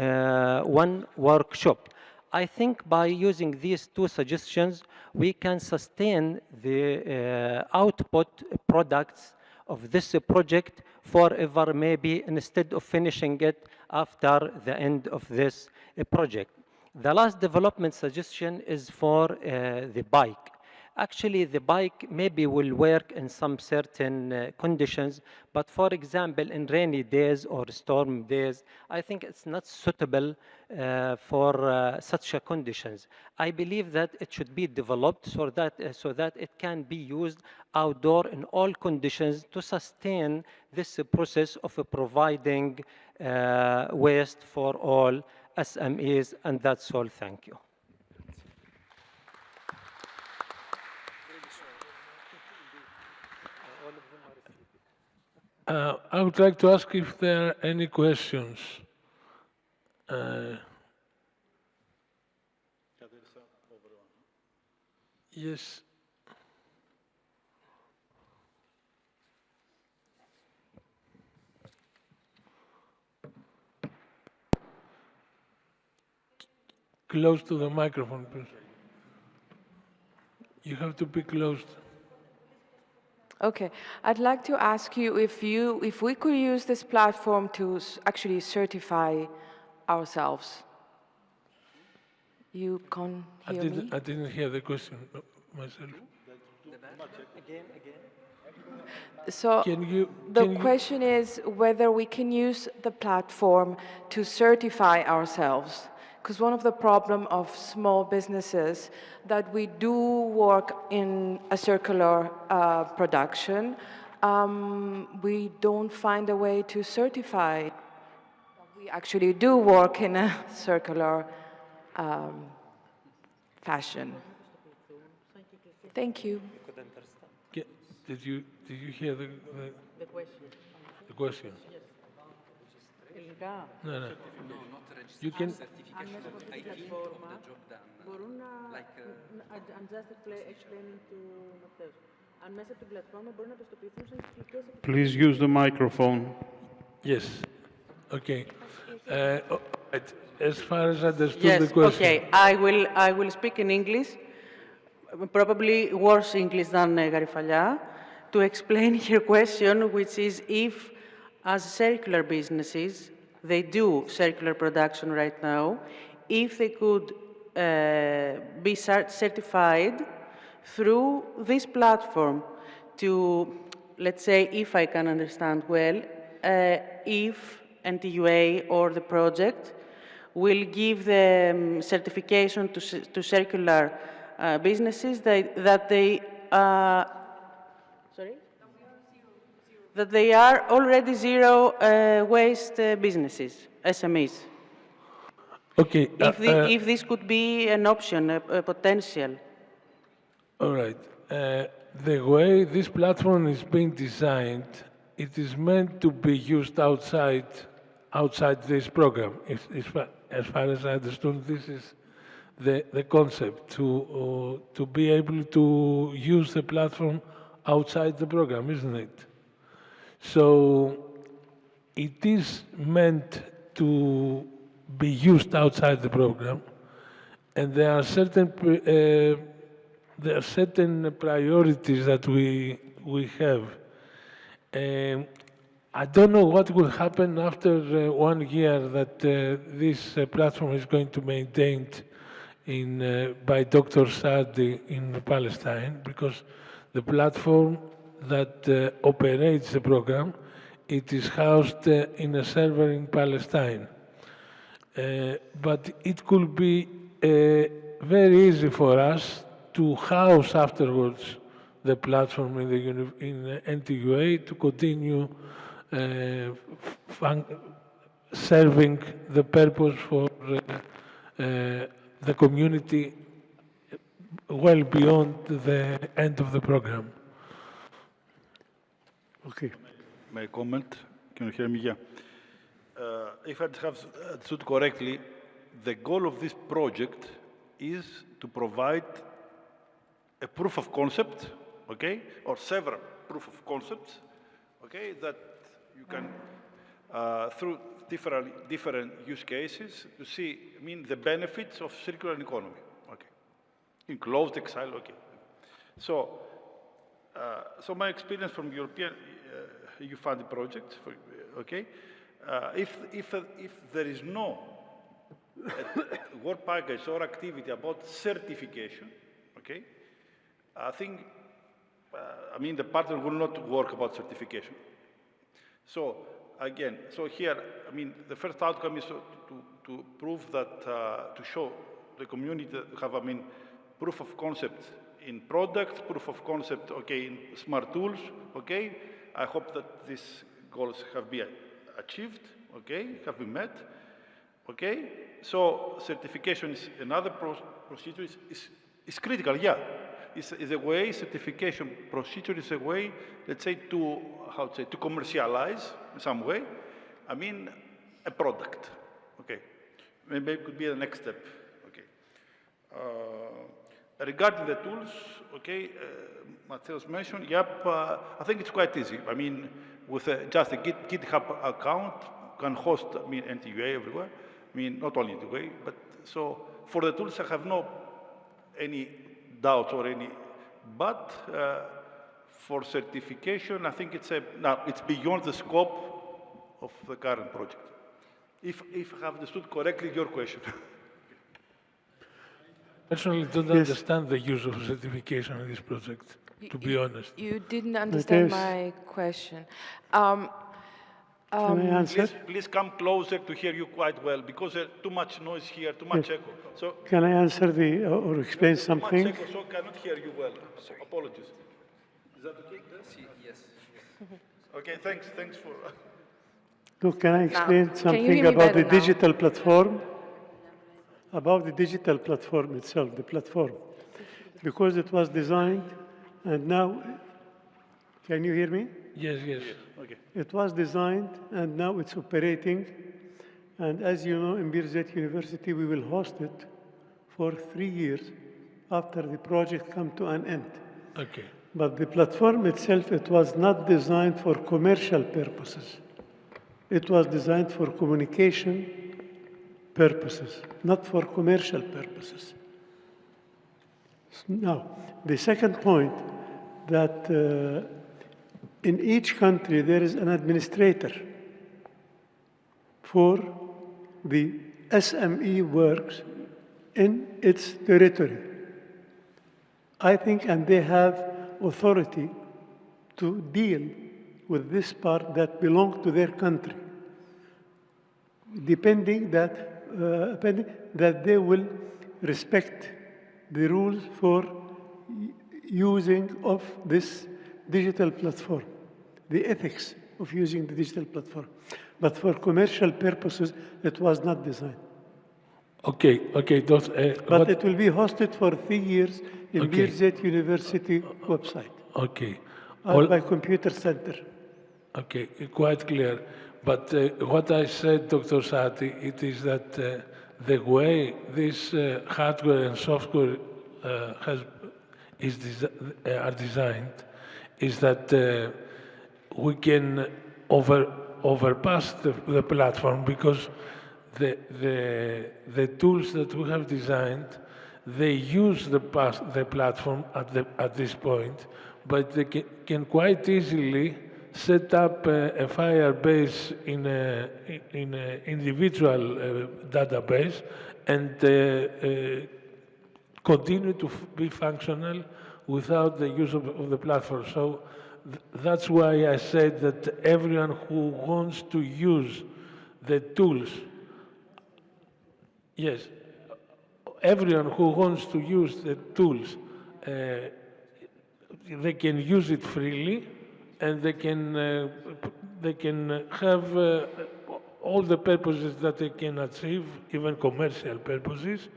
one workshop. I think by using these two suggestions, we can sustain the output products of this project forever, maybe, instead of finishing it after the end of this project. The last development suggestion is for the bike. Actually, the bike maybe will work in some certain conditions, but for example, in rainy days or storm days, I think it's not suitable for such conditions. I believe that it should be developed so that it can be used outdoor in all conditions to sustain this process of providing waste for all SMEs, and that's all. Thank you. I would like to ask if there are any questions. Yes. Close to the microphone, please. You have to be close. Okay, I'd like to ask you if we could use this platform to actually certify ourselves. You can't hear me? I didn't hear the question myself. So the question is whether we can use the platform to certify ourselves. Because one of the problems of small businesses that we do work in a circular production, we don't find a way to certify that we actually do work in a circular fashion. Thank you. Did you hear the question? The question? No, no. You can. I'm just explaining to Matthews. Αν μέσα από την πλατφόρμα μπορούν να πιστοποιηθούν σαν κυκλικές. Please use the microphone. Yes. Okay. As far as I understood the question. Okay. I will speak in English, probably worse English than Garifallia, to explain your question, which is if, as circular businesses, they do circular production right now, if they could be certified through this platform to, let's say, if I can understand well, if NTUA or the project will give the certification to circular businesses that they are already zero waste businesses, SMEs. Okay. If this could be an option, a potential. All right. The way this platform is being designed, it is meant to be used outside this program. As far as I understood, this is the concept, to be able to use the platform outside the program, isn't it? So it is meant to be used outside the program, and there are certain priorities that we have. I don't know what will happen after 1 year that this platform is going to be maintained by Dr. Sardi in Palestine, because the platform that operates the program, it is housed in a server in Palestine. But it could be very easy for us to house afterwards the platform in NTUA to continue serving the purpose for the community well beyond the end of the program. Okay. My comment, can you hear me? Yeah. If I have understood correctly, the goal of this project is to provide a proof of concept, okay, or several proof of concepts, okay, that you can, through different use cases, to see, the benefits of circular economy, okay, in closed exile, okay. So, so my experience from European EU-funded projects, okay, if there is no work package or activity about certification, okay, I think, I mean, the partner will not work about certification. So again, so here, I mean, the first outcome is to prove that, to show the community that have, I mean, proof of concept in product, proof of concept, okay, in smart tools, okay. I hope that these goals have been achieved, okay, have been met, okay. So certification is another procedure, is critical, yeah. Is a way, certification procedure is a way, let's say, to, how to say, to commercialize in some way, I mean, a product, okay. Maybe it could be the next step, okay. Regarding the tools, okay, Matthews mentioned, yep, I think it's quite easy. I mean, with just a GitHub account, can host, I mean, NTUA everywhere. I mean, not only NTUA, but so for the tools, I have no any doubts or any, but for certification, I think it's now it's beyond the scope of the current project. If I have understood correctly your question. Personally, don't understand the use of certification in this project, to be honest. You didn't understand my question. Can I answer? Please come closer to hear you quite well, because there's too much noise here, too much echo. So Can I answer or explain something? Too much echo, so I cannot hear you well. So apologies. Is that okay? Yes. Okay, thanks for... Look, can I explain something about the digital platform? About the digital platform itself, the platform. Because it was designed, and now, can you hear me? Yes, yes. Okay. It was designed, and now it's operating. And as you know, in Birzeit University, we will host it for 3 years after the project comes to an end. Okay. But the platform itself, it was not designed for commercial purposes. It was designed for communication purposes, not for commercial purposes. Now, the second point, that in each country there is an administrator for the SME works in its territory. I think, and they have authority to deal with this part that belongs to their country, depending that they will respect the rules for using of this digital platform, the ethics of using the digital platform. But for commercial purposes, it was not designed. Okay, okay. But it will be hosted for 3 years in Birzeit University website. Okay. By Computer Center. Okay, quite clear. But what I said, Dr. Sati, it is that the way this hardware and software are designed is that we can overpass the platform, because the tools that we have designed, they use the platform at this point, but they can quite easily set up a Firebase in an individual database and continue to be functional without the use of the platform. So that's why I said that everyone who wants to use the tools, yes, everyone who wants to use the tools, they can use it freely, and they can have all the purposes that they can achieve, even commercial purposes,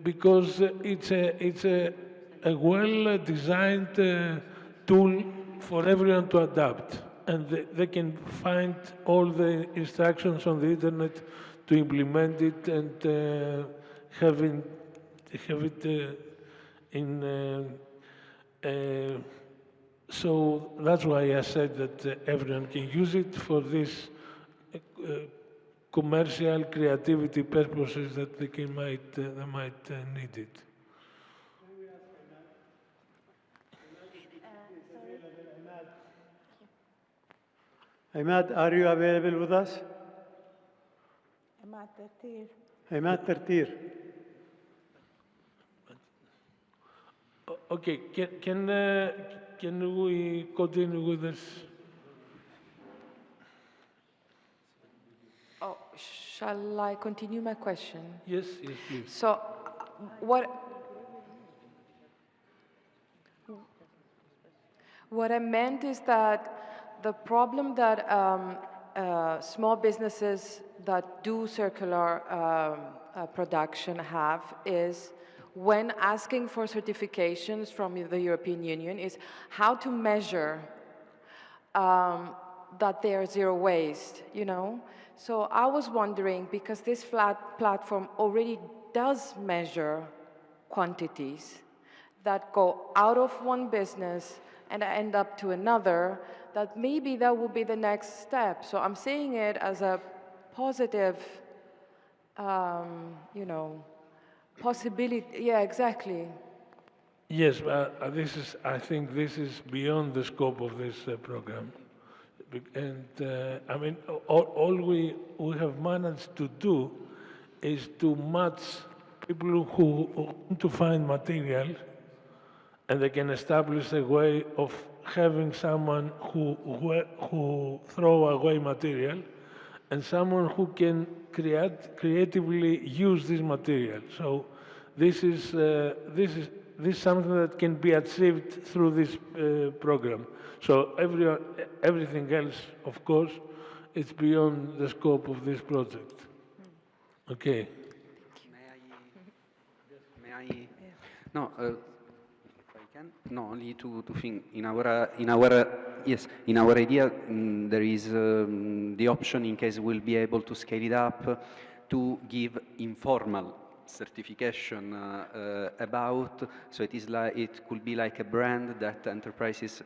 because it's a well-designed tool for everyone to adapt, and they can find all the instructions on the internet to implement it and have it in. So that's why I said that everyone can use it for this commercial creativity purposes that they might need it. Ahmad, are you available with us? Ahmad Tertir. Ahmad Tertir. Okay, can we continue with this? Oh, shall I continue my question? Yes, yes, please. So, what I meant is that the problem that small businesses that do circular production have is when asking for certifications from the European Union is how to measure that they are zero waste, you know? So I was wondering, because this platform already does measure quantities that go out of one business and end up to another, that maybe that will be the next step. So I'm seeing it as a positive, you know, possibility. Yeah, exactly. Yes, but I think this is beyond the scope of this program. And I mean, all we have managed to do is to match people who want to find material, and they can establish a way of having someone who throw away material, and someone who can creatively use this material. So this is something that can be achieved through this program. So everything else, of course, is beyond the scope of this project. Okay. May I? No. If I can, no, only to think in our idea there is the option, in case we'll be able to scale it up, to give informal certification about, so it is like, it could be like a brand that enterprises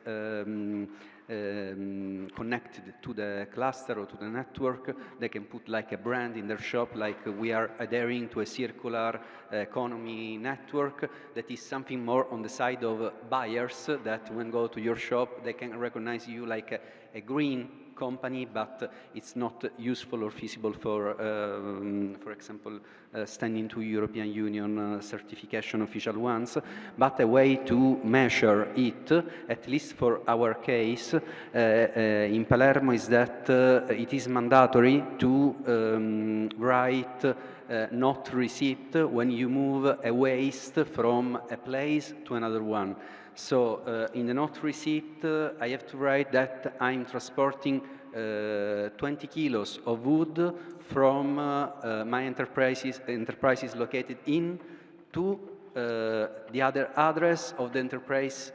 connected to the cluster or to the network, they can put like a brand in their shop, like we are adhering to a circular economy network. That is something more on the side of buyers, that when go to your shop, they can recognize you like a green company, but it's not useful or feasible for example, standing to European Union certification, official ones, but a way to measure it, at least for our case, in Palermo, is that it is mandatory to write not receipt when you move a waste from a place to another one. So in the not receipt, I have to write that I'm transporting 20 kilos of wood from my enterprises located in to the other address of the enterprise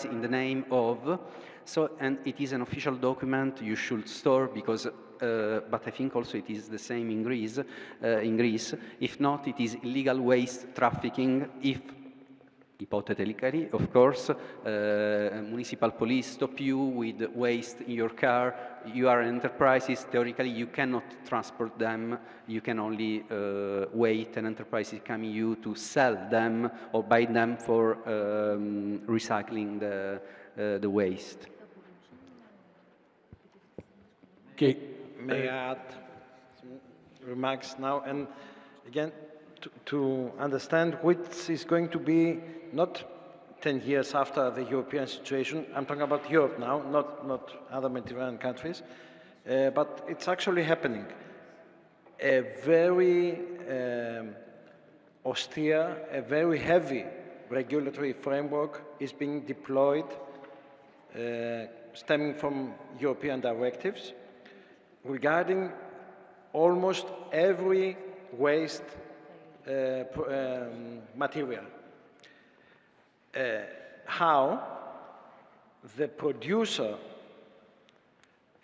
in the name of. So, and it is an official document you should store, because but I think also it is the same in Greece. If not, it is illegal waste trafficking. If hypothetically, of course, municipal police stop you with waste in your car, you are enterprises, theoretically you cannot transport them, you can only wait an enterprise is coming you to sell them or buy them for recycling the waste. Okay. May I add some remarks now? And again, to understand which is going to be not 10 years after the European situation, I'm talking about Europe now, not other Mediterranean countries, but it's actually happening. A very austere, a very heavy regulatory framework is being deployed, stemming from European directives, regarding almost every waste material. How the producer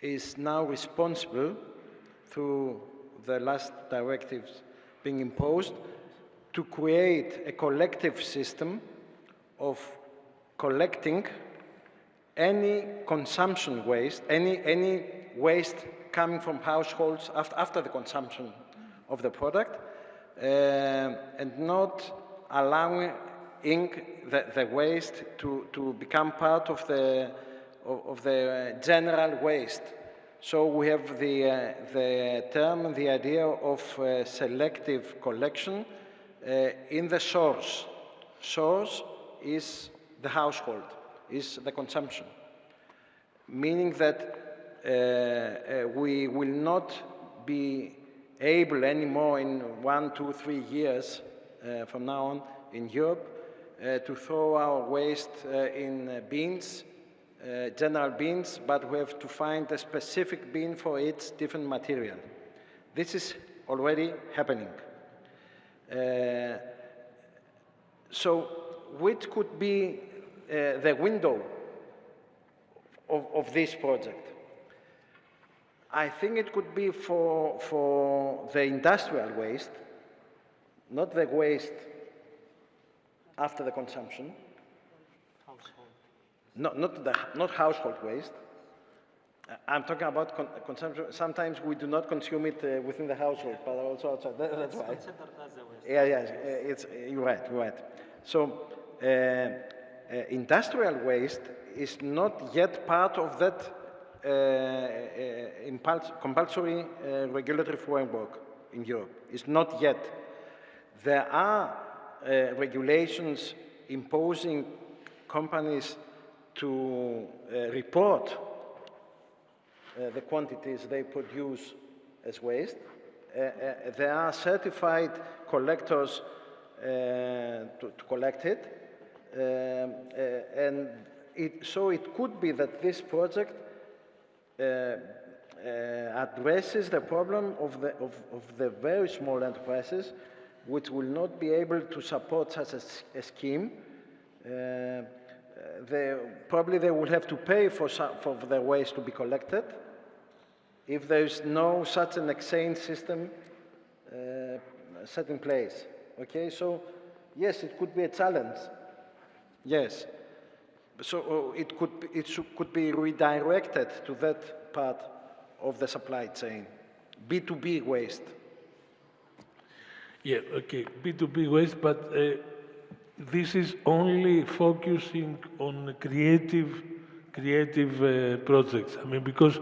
is now responsible, through the last directives being imposed, to create a collective system of collecting any consumption waste, any waste coming from households after the consumption of the product, and not allowing the waste to become part of the general waste. So we have the term, the idea of selective collection in the source is the household, is the consumption, meaning that we will not be able anymore in 1, 2, 3 years from now on in Europe to throw our waste in bins, general bins, but we have to find a specific bin for its different material. This is already happening. So which could be the window of this project? I think it could be for the industrial waste, not the waste after the consumption. Not household waste. I'm talking about consumption. Sometimes we do not consume it within the household, but also outside. That's why. You're right, you're right. So industrial waste is not yet part of that compulsory regulatory framework in Europe. It's not yet. There are regulations imposing companies to report the quantities they produce as waste. There are certified collectors to collect it. So it could be that this project addresses the problem of the very small enterprises which will not be able to support such a scheme. Probably they will have to pay for their waste to be collected if there is no such an exchange system set in place. Okay, so yes, it could be a challenge. Yes. So it could be redirected to that part of the supply chain, B2B waste. Yeah, okay, B2B waste, but this is only focusing on creative projects. I mean, because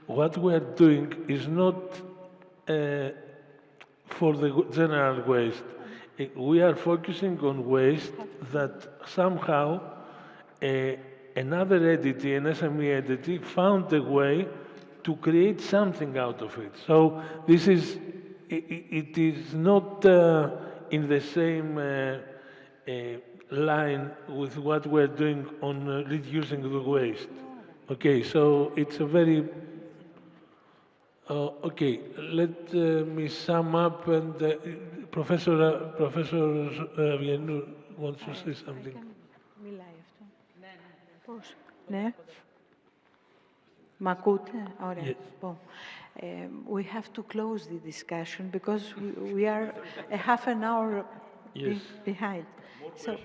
what we are doing is not for the general waste. We are focusing on waste that somehow another entity, an SME entity, found a way to create something out of it. So this is, it is not in the same line with what we're doing on reducing the waste. Okay, so it's a very, okay, let me sum up, and Professor Viannou wants to say something. Πώς. Ναι. Μ' ακούτε? Ωραία. Yes. We have to close the discussion because we are a half an hour behind. So,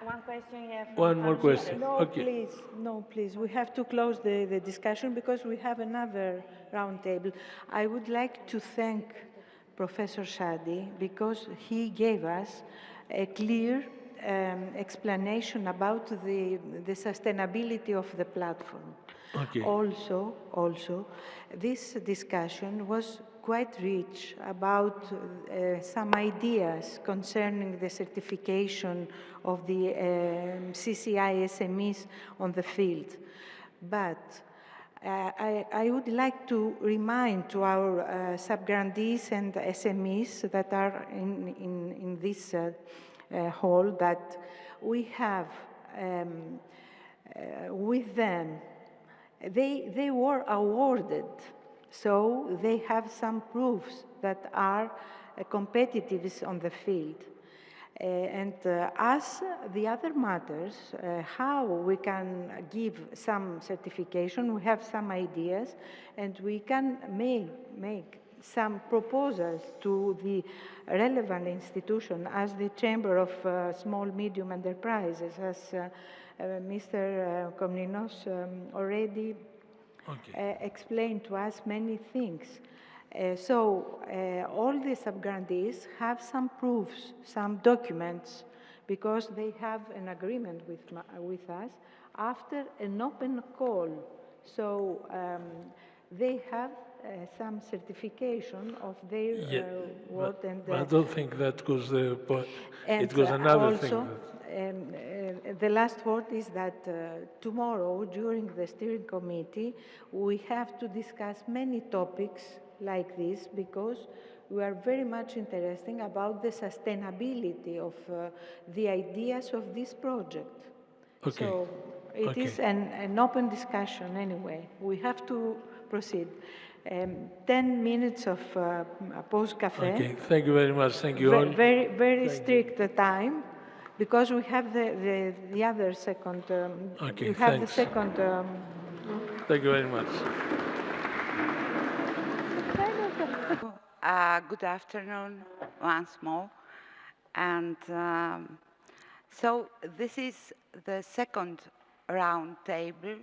one question here. One more question. No, Okay. please. No, please. We have to close the discussion because we have another round table. I would like to thank Professor Shadi because he gave us a clear explanation about the sustainability of the platform. Okay. Also, this discussion was quite rich about some ideas concerning the certification of the CCI SMEs on the field. But I would like to remind to our sub-grantees and SMEs that are in this hall that we have with them, they were awarded, so they have some proofs that are competitive on the field. And as the other matters, how we can give some certification, we have some ideas, and we can make some proposals to the relevant institution as the Chamber of Small Medium Enterprises, as Mr. Komninos already explained to us many things. So all the sub-grantees have some proofs, some documents, because they have an agreement with us after an open call. So they have some certification of their work. But I don't think that was the point. It was another also, thing. the last word is that tomorrow, during the steering committee, we have to discuss many topics like this because we are very much interested about the sustainability of the ideas of this project. Okay. So it is an open discussion anyway. We have to proceed. 10 minutes of pause café. Okay, thank you very much. Thank you all. Very strict time, because we have the other second. Okay, we have thanks. the second. Thank you very much. Good afternoon once more. And so this is the second round table,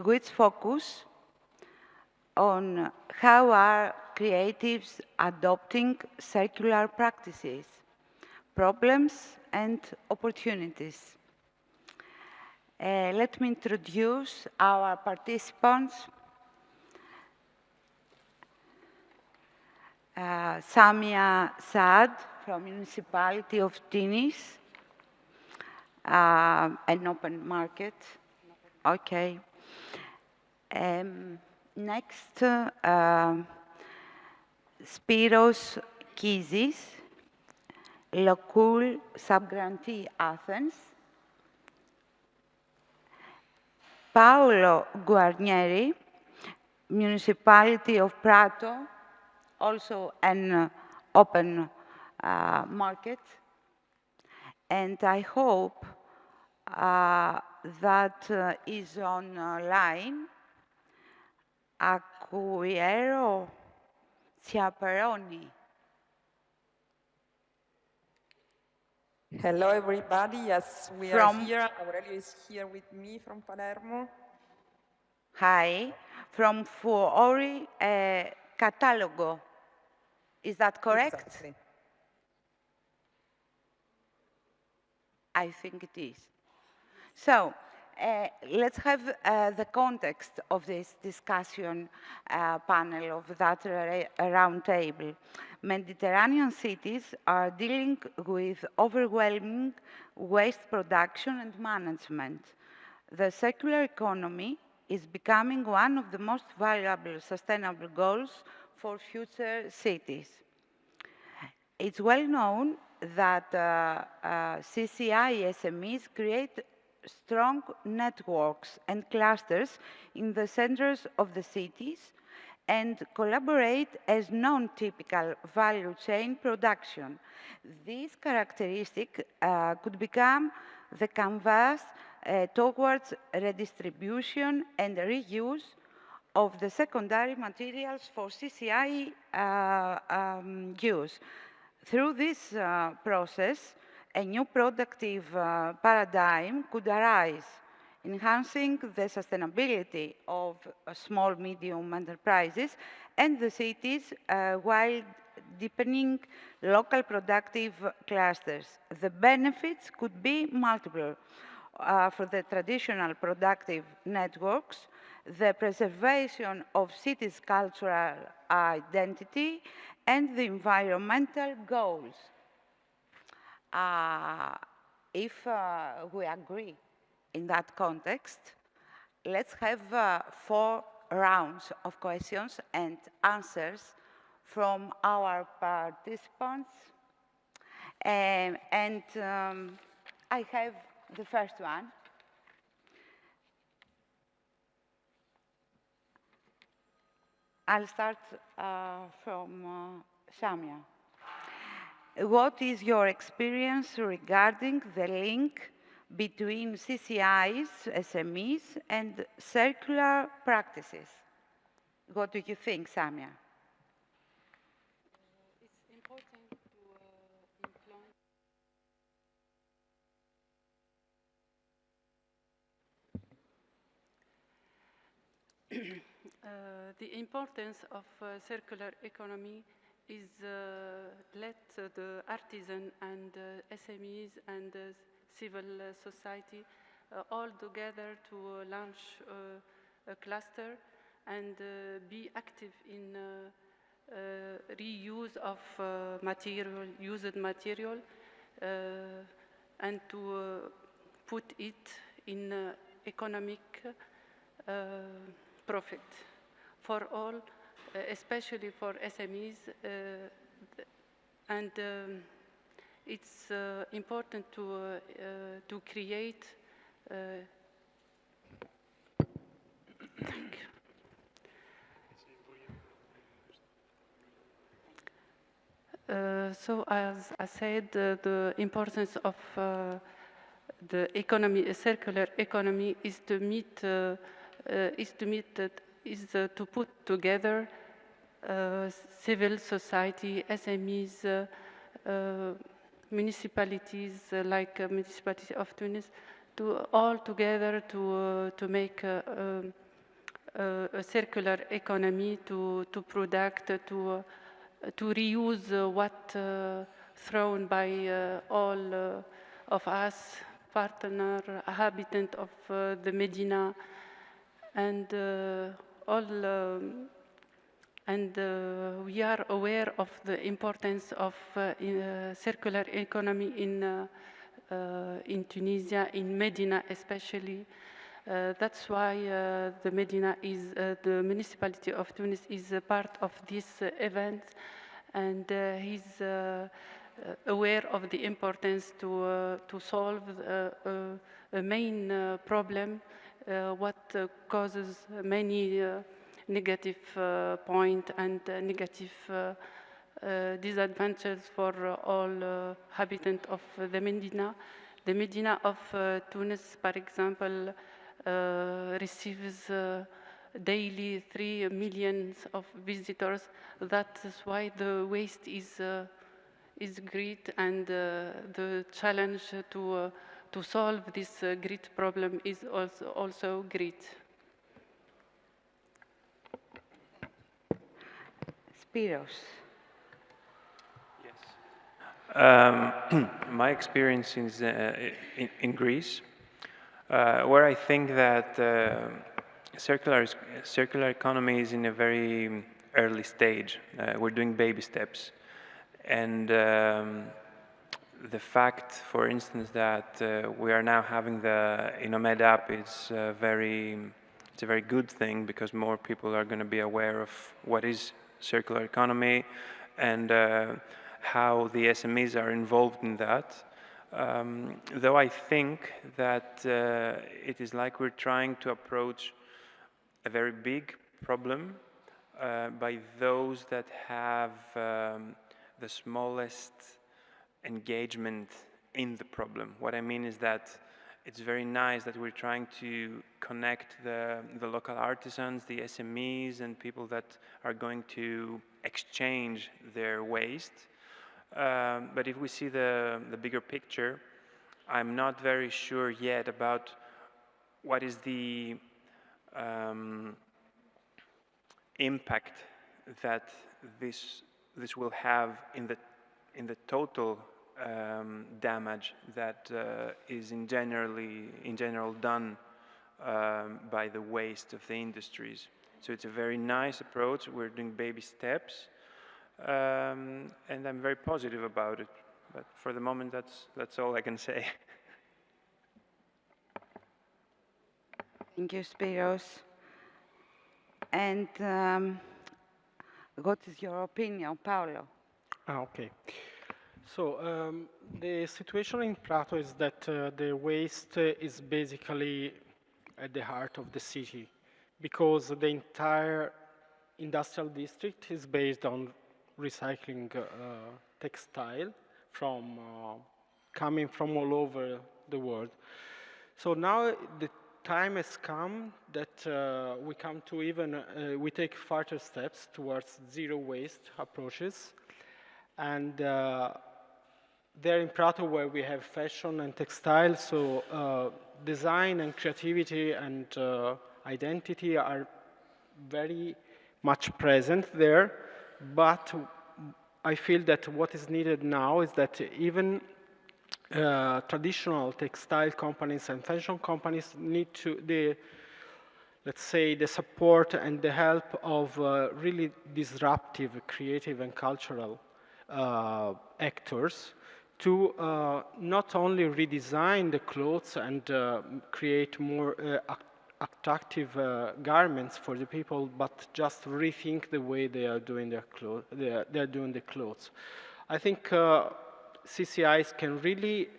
which focus on how are creatives adopting circular practices, problems and opportunities. Let me introduce our participants. Samia Saad from Municipality of Tunis, an open market. Okay. Next, Spiros Kizis, Locul Subgrantee Athens. Paolo Guarnieri, Municipality of Prato, also an open market. And I hope that is online Acquiero Ciaparoni. Hello, everybody. Yes, we are here. Aurelio is here with me from Palermo. Hi, from Fuori Catalogo. Is that correct? Exactly. I think it is. So let's have the context of this discussion panel of that round table. Mediterranean cities are dealing with overwhelming waste production and management. The circular economy is becoming one of the most valuable sustainable goals for future cities. It's well known that CCI SMEs create strong networks and clusters in the centers of the cities and collaborate as non-typical value chain production. This characteristic could become the canvas towards redistribution and reuse of the secondary materials for CCI use. Through this process, a new productive paradigm could arise, enhancing the sustainability of small, medium enterprises and the cities while deepening local productive clusters. The benefits could be multiple. For the traditional productive networks, the preservation of cities' cultural identity and the environmental goals. If we agree in that context, let's have 4 rounds of questions and answers from our participants. I have the first one. I'll start from Samia. What is your experience regarding the link between CCIs, SMEs, and circular practices? What do you think, Samia? It's important to the importance of circular economy is let the artisan and SMEs and civil society all together to launch a cluster and be active in reuse of material, used material, and to put it in economic profit for all, especially for SMEs, and it's important to create. Thank you. So as I said, the importance of the economy, a circular economy, is to put together civil society, SMEs, municipalities like municipality of Tunis, to all together to make a circular economy, to product, to reuse what thrown by all of us, partner, habitant of the Medina, and we are aware of the importance of circular economy in Tunisia, in Medina especially. That's why the Medina is, the municipality of Tunis is a part of this event, and he's aware of the importance to solve a main problem, what causes many negative point and negative disadvantages for all inhabitants of the Medina. The Medina of Tunis, for example, receives daily 3 million of visitors. That is why the waste is great, and the challenge to solve this great problem is also great. Spiros. Yes. My experience is in Greece, where I think that circular economy is in a very early stage. We're doing baby steps. And the fact, for instance, that we are now having the INNOMED-UP is it's a very good thing, because more people are going to be aware of what is circular economy and how the SMEs are involved in that. Though I think that it is like we're trying to approach a very big problem by those that have the smallest engagement in the problem. What I mean is that it's very nice that we're trying to connect the local artisans, the SMEs, and people that are going to exchange their waste. But if we see the bigger picture, I'm not very sure yet about what is the impact that this will have in the total damage that is in general done by the waste of the industries. So it's a very nice approach. We're doing baby steps, and I'm very positive about it. But for the moment, that's all I can say. Thank you, Spiros. And what is your opinion, Paolo? Okay. So the situation in Prato is that the waste is basically at the heart of the city, because the entire industrial district is based on recycling textile coming from all over the world. So now the time has come that we come to we take further steps towards zero waste approaches. And there in Prato, where we have fashion and textile, so design and creativity and identity are very much present there. But I feel that what is needed now is that even traditional textile companies and fashion companies need to, let's say, the support and the help of really disruptive, creative and cultural actors to not only redesign the clothes and create more attractive garments for the people, but just rethink the way they are doing their clothes. They are doing the clothes. I think CCIs can really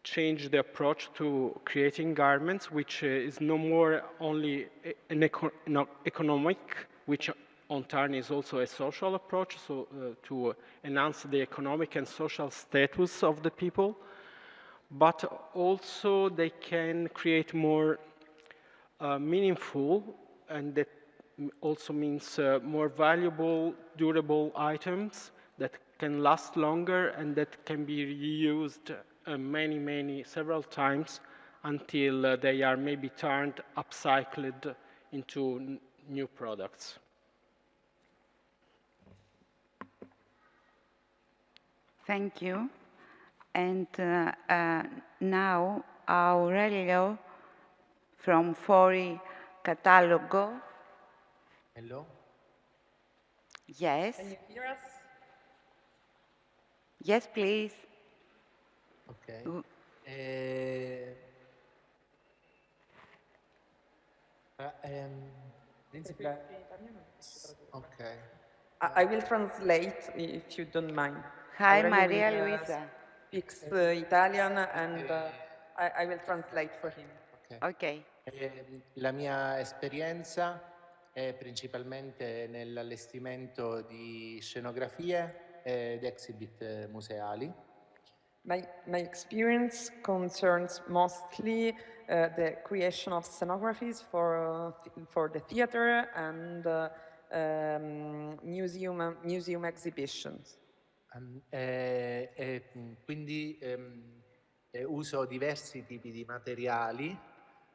change the approach to creating garments, which is no more only an economic, which on turn is also a social approach, so to enhance the economic and social status of the people, but also they can create more meaningful, and that also means more valuable, durable items that can last longer and that can be reused several times until they are maybe turned, upcycled into new products. Thank you. And now Aurelio from Fori Catalogo. Hello? Yes. Can you hear us? Yes, please. Okay. Okay. I will translate if you don't mind. Hi, Aurelio Maria will, Luisa. speaks Italian and I will translate for him. Ok. La mia esperienza è principalmente nell'allestimento di scenografie ed exhibit museali. My experience concerns mostly the creation of scenographies for the theater and museum exhibitions. Quindi uso diversi tipi di materiali,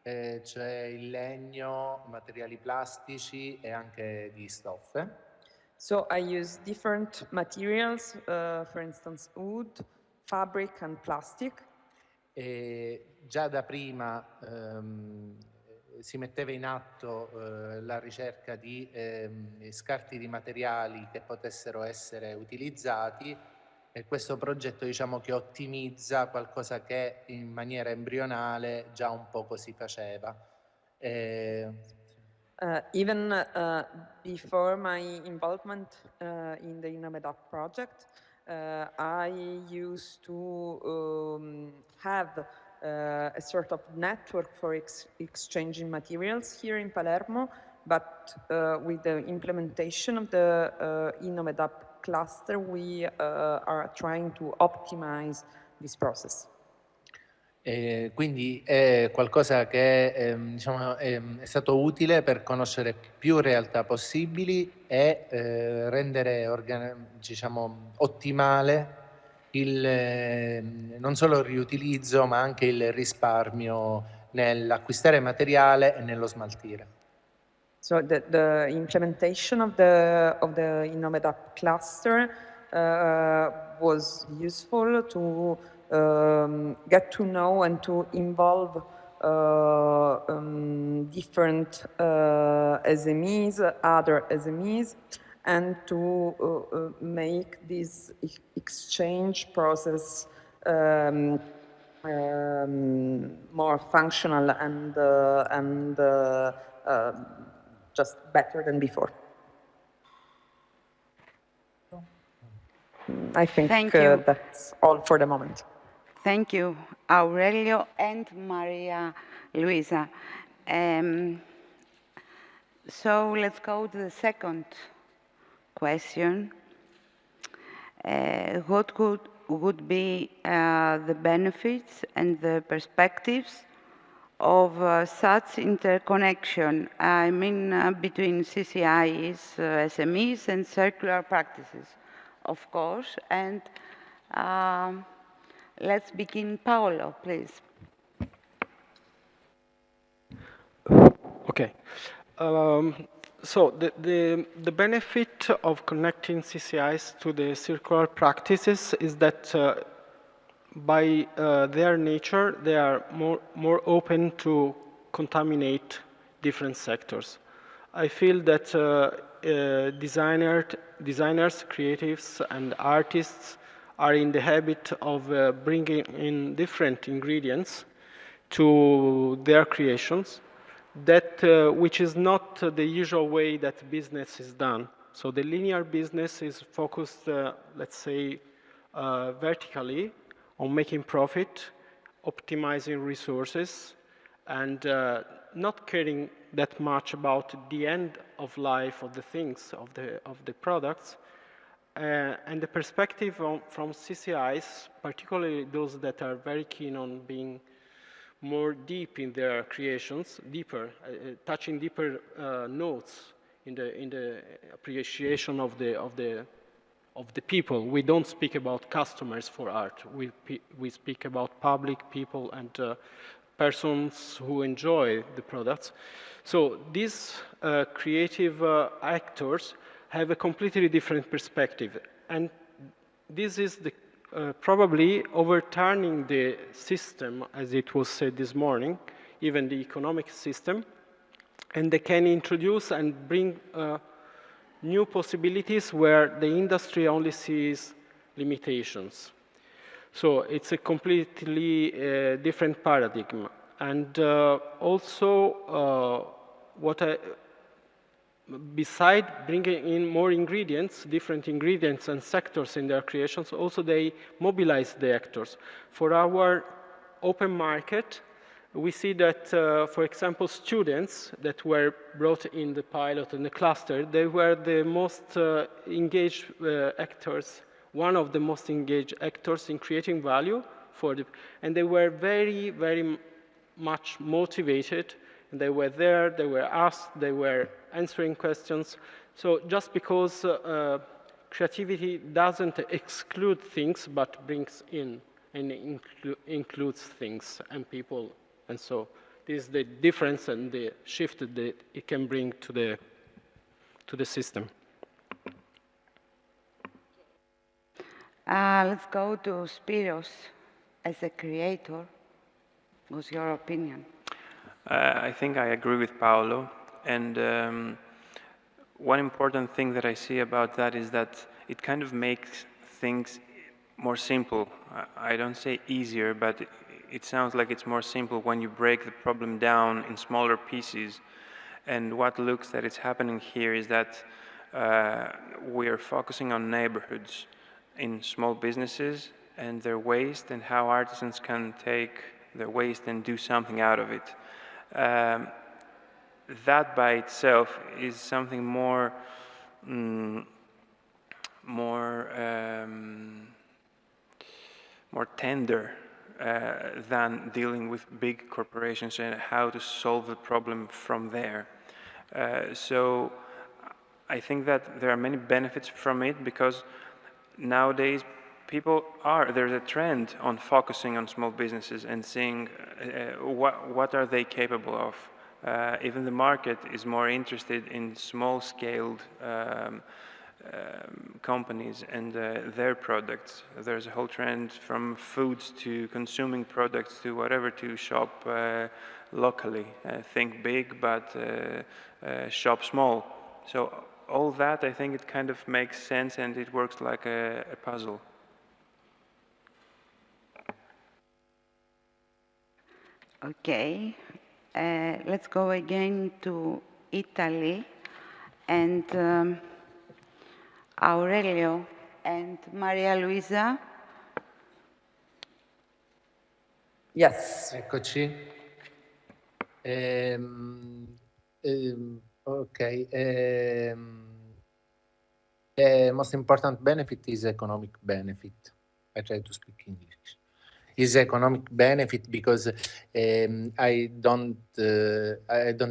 cioè il legno, materiali plastici e anche di stoffe. So I use different materials, for instance wood, fabric and plastic. E già da prima si metteva in atto la ricerca di scarti di materiali che potessero essere utilizzati, e questo progetto diciamo che ottimizza qualcosa che in maniera embrionale già un poco si faceva. Even before my involvement in the INNOMED-UP project, I used to have a sort of network for exchanging materials here in Palermo, but with the implementation of the INNOMED-UP cluster, we are trying to optimize this process. Quindi è qualcosa che diciamo, è stato utile per conoscere più realtà possibili e rendere diciamo, ottimale non solo il riutilizzo ma anche il risparmio nell'acquistare materiale e nello smaltire. So the implementation of the INNOMED-UP cluster was useful to get to know and to involve different SMEs, other SMEs, and to make this exchange process more functional and just better than before. I think that's all for the moment. Thank you, Aurelio and Maria Luisa. So let's go to the second question. What would be the benefits and the perspectives of such interconnection, I mean between CCIs, SMEs and circular practices, of course. And let's begin, Paolo, please. Okay. So the benefit of connecting CCIs to the circular practices is that by their nature, they are more open to contaminate different sectors. I feel that designers, creatives, and artists are in the habit of bringing in different ingredients to their creations, that which is not the usual way that business is done. So the linear business is focused, let's say, vertically on making profit, optimizing resources, and not caring that much about the end of life of the things, of the products. And the perspective from CCIs, particularly those that are very keen on being more deep in their creations, deeper, touching deeper notes in the appreciation of the people. We don't speak about customers for art. We speak about public people and persons who enjoy the products. So these creative actors have a completely different perspective, and this is the probably overturning the system, as it was said this morning, even the economic system, and they can introduce and bring new possibilities where the industry only sees limitations. So it's a completely different paradigm. And also, beside bringing in more ingredients, different ingredients and sectors in their creations, also they mobilize the actors. For our open market, we see that, for example, students that were brought in the pilot and the cluster, they were the most engaged actors, one of the most engaged actors in creating value for the, and they were very, very much motivated. And they were there, they were asked, they were answering questions. So just because creativity doesn't exclude things, but brings in and includes things and people. And so this is the difference and the shift that it can bring to the system. Let's go to Spiros as a creator. What's your opinion? I think I agree with Paolo, and one important thing that I see about that is that it kind of makes things more simple. I don't say easier, but it sounds like it's more simple when you break the problem down in smaller pieces. And what looks that it's happening here is that we are focusing on neighborhoods in small businesses and their waste, and how artisans can take their waste and do something out of it. That by itself is something more tender than dealing with big corporations and how to solve the problem from there. So I think that there are many benefits from it, because nowadays there's a trend on focusing on small businesses and seeing what are they capable of. Even the market is more interested in small-scaled companies and their products. There's a whole trend from foods to consuming products to whatever, to shop locally. Think big, but shop small. So all that, I think it kind of makes sense, and it works like a puzzle. Okay, let's go again to Italy, and Aurelio and Maria Luisa. Yes. Eccoci. Okay. Most important benefit is economic benefit. I try to speak English. Is economic benefit because I don't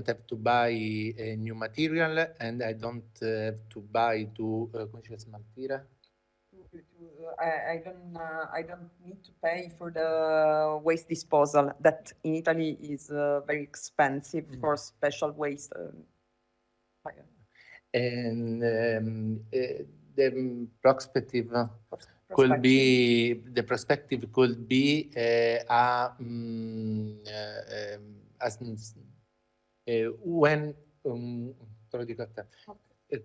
have to buy a new material, and I don't have to buy come si smaltire? I don't need to pay for the waste disposal that in Italy is very expensive for special waste. And the perspective could be te lo dico a te.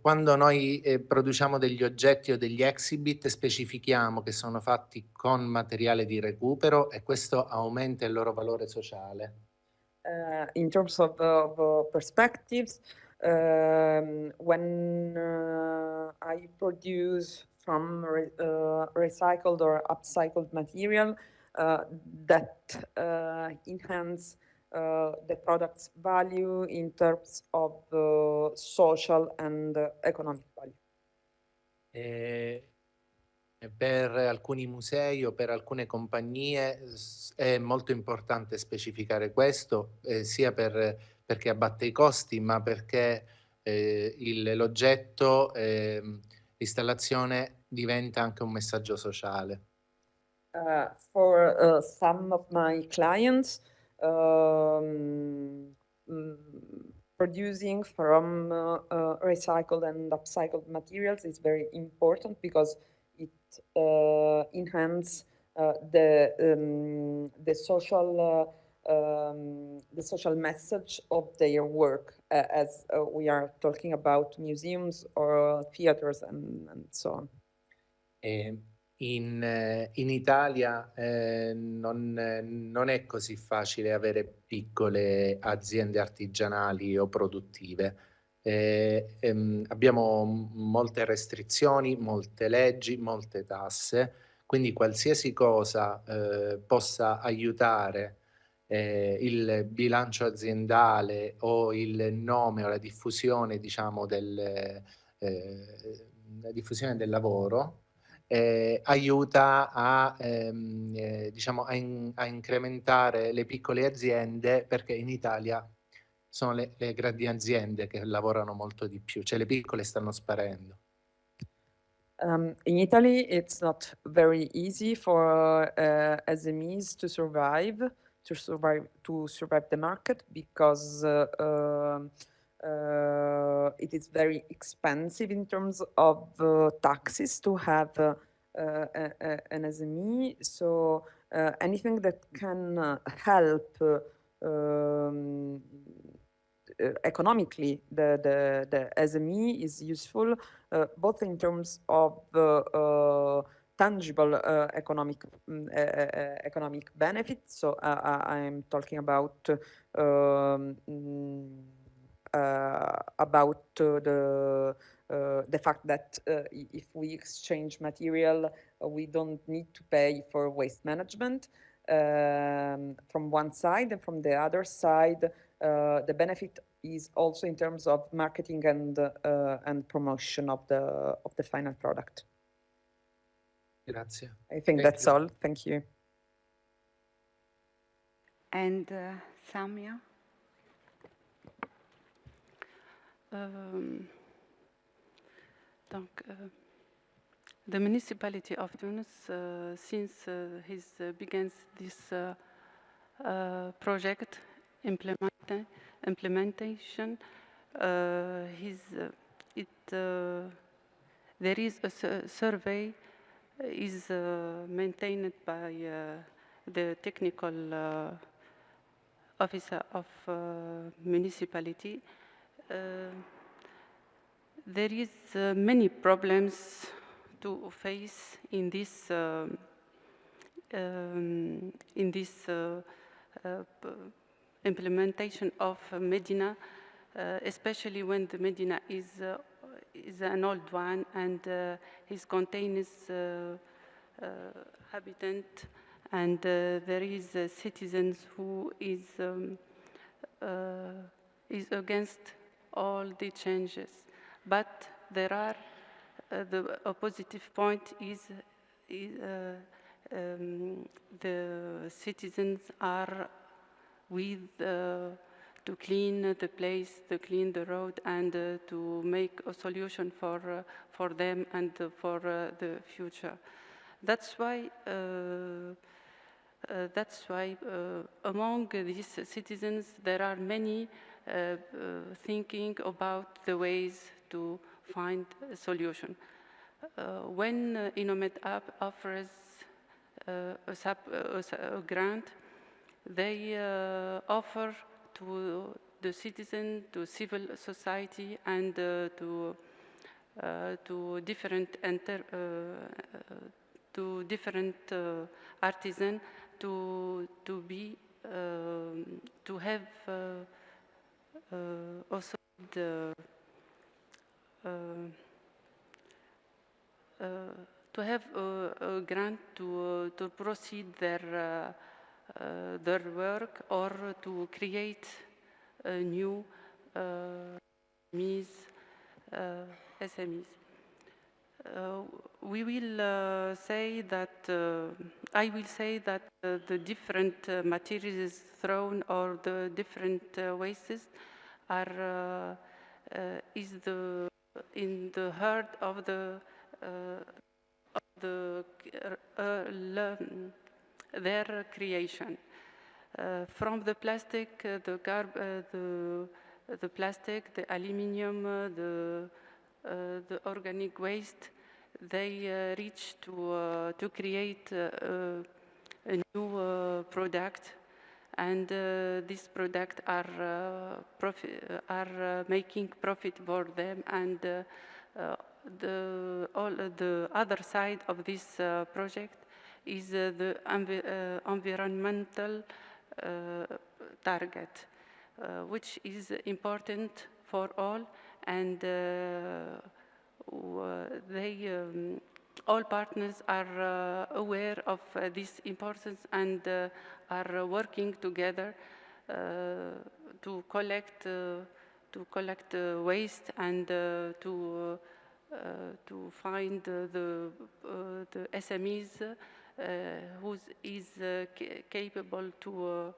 Quando noi produciamo degli oggetti o degli exhibit, specifichiamo che sono fatti con materiale di recupero e questo aumenta il loro valore sociale. In terms of perspectives, when I produce from recycled or upcycled material, that enhance the product's value in terms of social and economic value. Per alcuni musei o per alcune compagnie è molto importante specificare questo, sia perché abbatte i costi, ma perché l'oggetto, l'installazione diventa anche un messaggio sociale. For some of my clients, producing from recycled and upcycled materials is very important because it enhances the social message of their work, as we are talking about museums or theaters and so on. In Italia non è così facile avere piccole aziende artigianali o produttive. Abbiamo molte restrizioni, molte leggi, molte tasse, quindi qualsiasi cosa possa aiutare il bilancio aziendale o il nome o la diffusione, diciamo, la diffusione del lavoro, aiuta a, diciamo, a incrementare le piccole aziende, perché in Italia sono le grandi aziende che lavorano molto di più, cioè le piccole stanno sparendo. In Italy, it's not very easy for SMEs to survive the market because it is very expensive in terms of taxes to have an SME. So anything that can help economically the SME is useful, both in terms of tangible economic benefits. So I'm talking about the fact that if we exchange material, we don't need to pay for waste management from one side, and from the other side, the benefit is also in terms of marketing and promotion of the final product. Grazie. I think that's all. Thank you. And Samia? The municipality of Tunis, since he begins this project implementation, there is a survey is maintained by the technical officer of municipality. There is many problems to face in this implementation of Medina, especially when the Medina is an old one and it contains habitant, and there is citizens who is against all the changes. But there are the positive point is the citizens are with to clean the place, to clean the road, and to make a solution for them and for the future. That's why among these citizens there are many thinking about the ways to find a solution. When INNOMED-UP offers a grant, they offer to the citizen, to civil society, and to different artisans to have also the to have a grant to proceed their work or to create a new SMEs. We will say that I will say that the different materials thrown or the different wastes are is in the heart of their creation. From the plastic, the plastic, the aluminium, the organic waste, they reach to create a new product, and these products are making profit for them, and all the other side of this project is the environmental target, which is important for all, and all partners are aware of this importance and are working together to collect waste and to find the SMEs who is capable to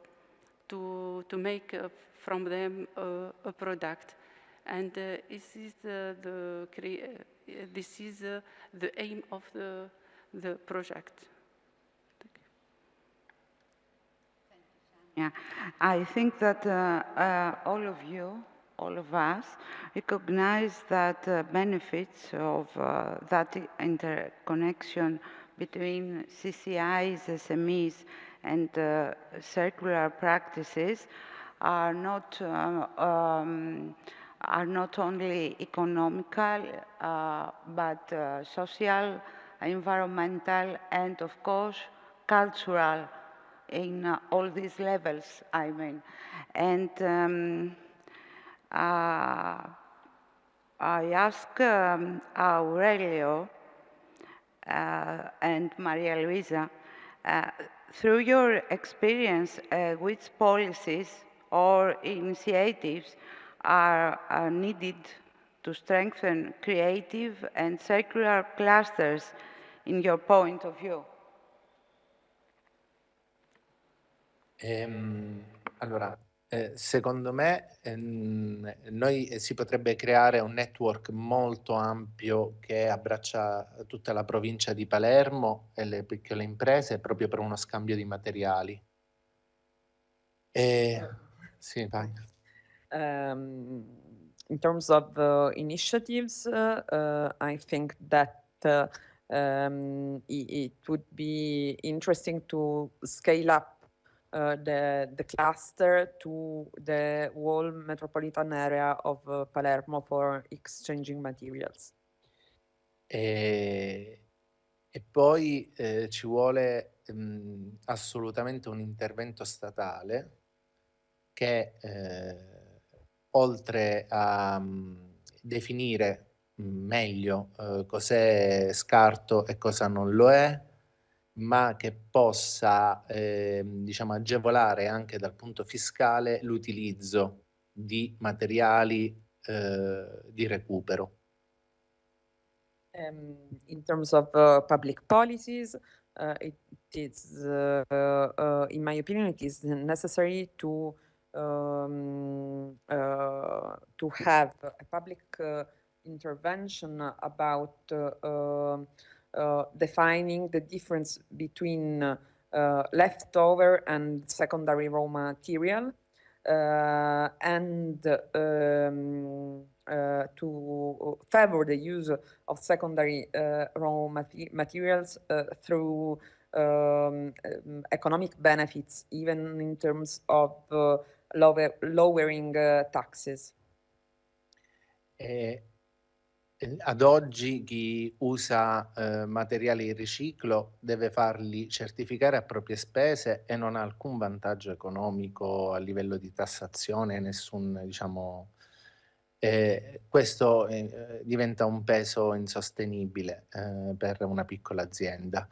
make from them a product, and this is the aim of the project. Yeah, I think that all of you, all of us, recognize that benefits of that interconnection between CCIs, SMEs, and circular practices are not only economical, but social, environmental, and of course, cultural in all these levels, I mean. And I ask Aurelio and Maria Luisa, through your experience, which policies or initiatives are needed to strengthen creative and circular clusters in your point of view? Allora, secondo me si potrebbe creare un network molto ampio che abbraccia tutta la provincia di Palermo e le piccole imprese proprio per uno scambio di materiali. Sì, vai. In terms of initiatives, I think that it would be interesting to scale up the cluster to the whole metropolitan area of Palermo for exchanging materials. E poi ci vuole assolutamente un intervento statale che oltre a definire meglio cos'è scarto e cosa non lo è, ma che possa diciamo, agevolare anche dal punto fiscale l'utilizzo di materiali di recupero. In terms of public policies, it is, in my opinion, it is necessary to have a public intervention about defining the difference between leftover and secondary raw material, and to favor the use of secondary raw materials through economic benefits, even in terms of lowering taxes. Ad oggi chi usa materiali di riciclo deve farli certificare a proprie spese e non ha alcun vantaggio economico a livello di tassazione, nessun, diciamo, questo diventa un peso insostenibile per una piccola azienda.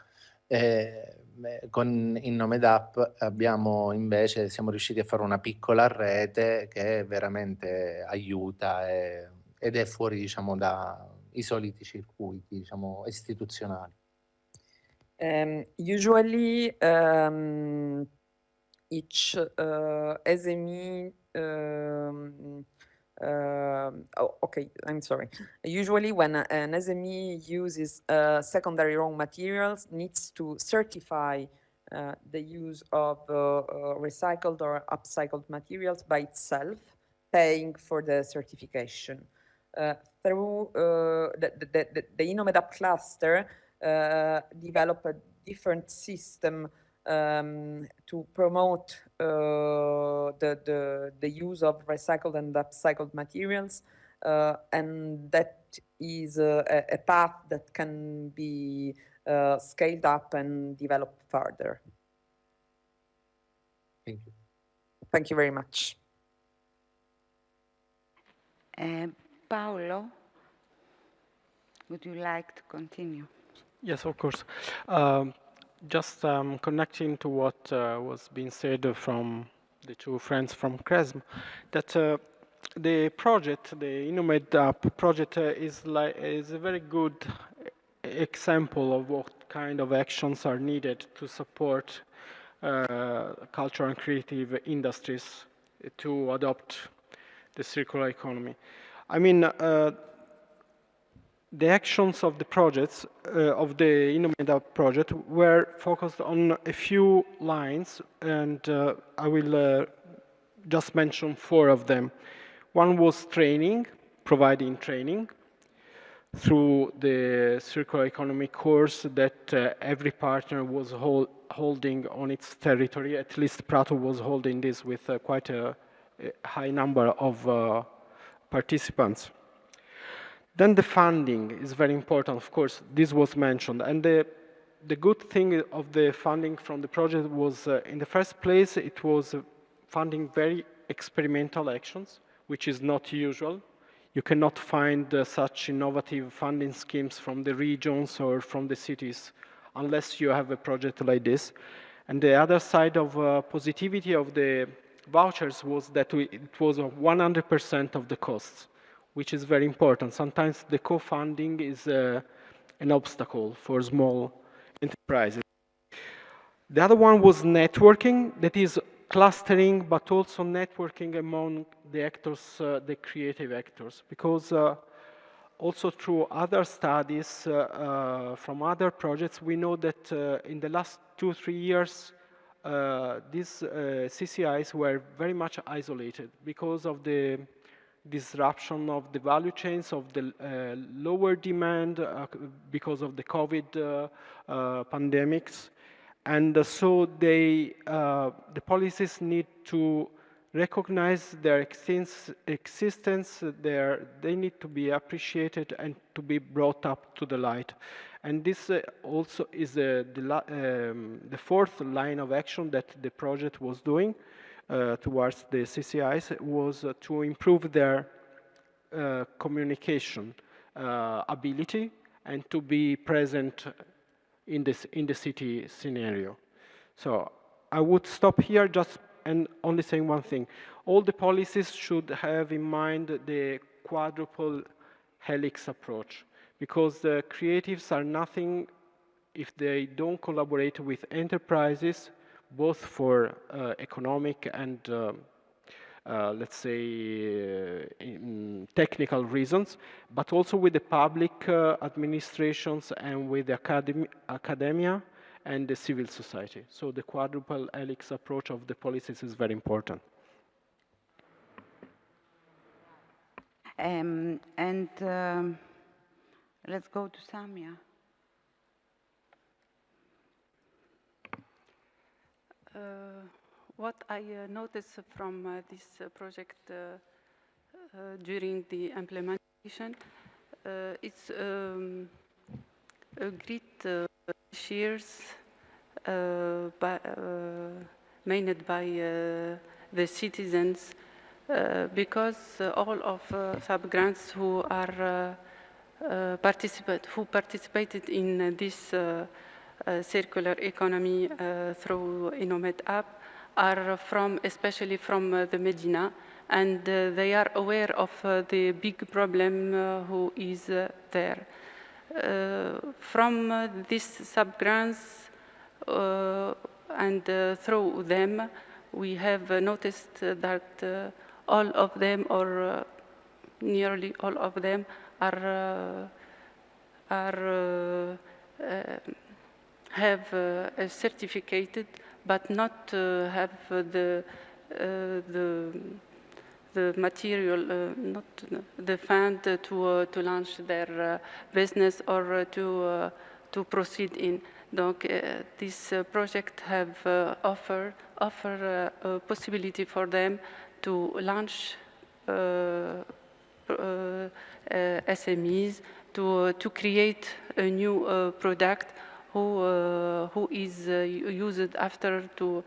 Con INNOMED-UP abbiamo invece, siamo riusciti a fare una piccola rete che veramente aiuta ed è fuori, diciamo, dai soliti circuiti, diciamo, istituzionali. Usually, each SME okay, I'm sorry. Usually when an SME uses secondary raw materials, needs to certify the use of recycled or upcycled materials by itself, paying for the certification. Through the INNOMED-UP cluster develop a different system to promote the use of recycled and upcycled materials, and that is a path that can be scaled up and developed further. Thank you. Thank you very much. Paolo, would you like to continue? Yes, of course. Just connecting to what was being said from the two friends from CRESM, that the project, the INNOMED-UP project, is a very good example of what kind of actions are needed to support cultural and creative industries to adopt the circular economy. I mean, the actions of the projects, of the INNOMED-UP project, were focused on a few lines, and I will just mention 4 of them. One was training, providing training through the circular economy course that every partner was holding on its territory. At least Prato was holding this with quite a high number of participants. Then the funding is very important, of course, this was mentioned. And the good thing of the funding from the project was, in the first place, it was funding very experimental actions, which is not usual. You cannot find such innovative funding schemes from the regions or from the cities unless you have a project like this. And the other side of positivity of the vouchers was that it was 100% of the costs, which is very important. Sometimes the co-funding is an obstacle for small enterprises. The other one was networking, that is clustering, but also networking among the actors, the creative actors, because also through other studies from other projects, we know that in the last 2-3 years, these CCIs were very much isolated because of the disruption of the value chains, of the lower demand because of the COVID pandemics. And so the policies need to recognize their existence, they need to be appreciated and to be brought up to the light. And this also is the 4th line of action that the project was doing towards the CCIs, was to improve their communication ability and to be present in the city scenario. So I would stop here just and only saying one thing. All the policies should have in mind the quadruple helix approach, because the creatives are nothing if they don't collaborate with enterprises, both for economic and let's say technical reasons, but also with the public administrations and with the academia and the civil society. So the quadruple helix approach of the policies is very important. Let's go to Samia. what I noticed from this project during the implementation, it's a great shares made by the citizens because all of sub-grants who are who participated in this circular economy through INNOMED-UP are especially from the Medina, and they are aware of the big problem who is there. From these sub-grants and through them, we have noticed that all of them, or nearly all of them, have a certificated, but not have the material, not the fund to launch their business or to proceed in. Donc, this project have offer a possibility for them to launch SMEs, to create a new product who is used after to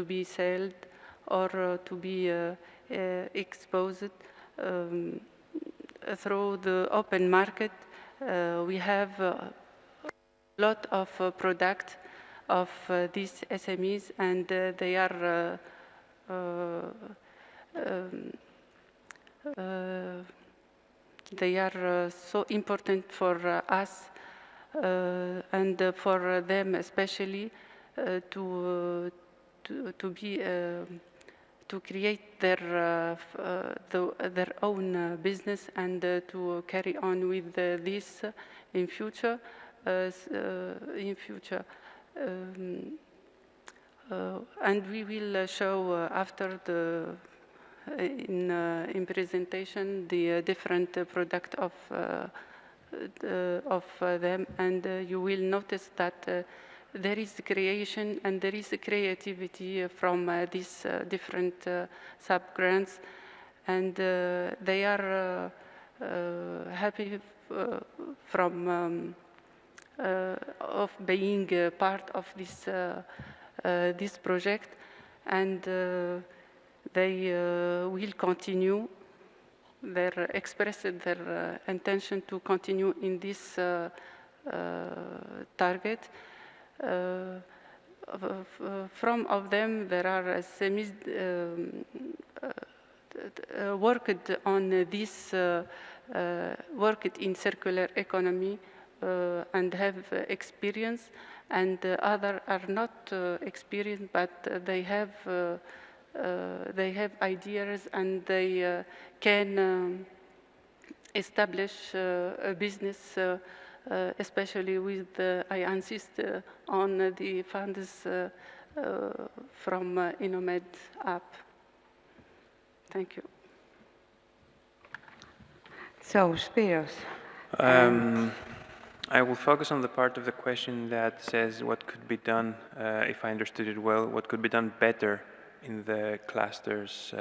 be sold or to be exposed through the open market. We have a lot of products of these SMEs, and they are so important for us and for them especially to create their own business and to carry on with this in future. And we will show after the in presentation the different product of them, and you will notice that there is creation and there is creativity from these different sub-grants, and they are happy from of being part of this project, and they will continue express their intention to continue in this target. From of them, there are SMEs worked on this, worked in circular economy and have experience, and others are not experienced, but they have ideas and they can establish a business, especially with I insist on the funds from INNOMED-UP. Thank you. So, Spiros. I will focus on the part of the question that says what could be done, if I understood it well, what could be done better in the clusters.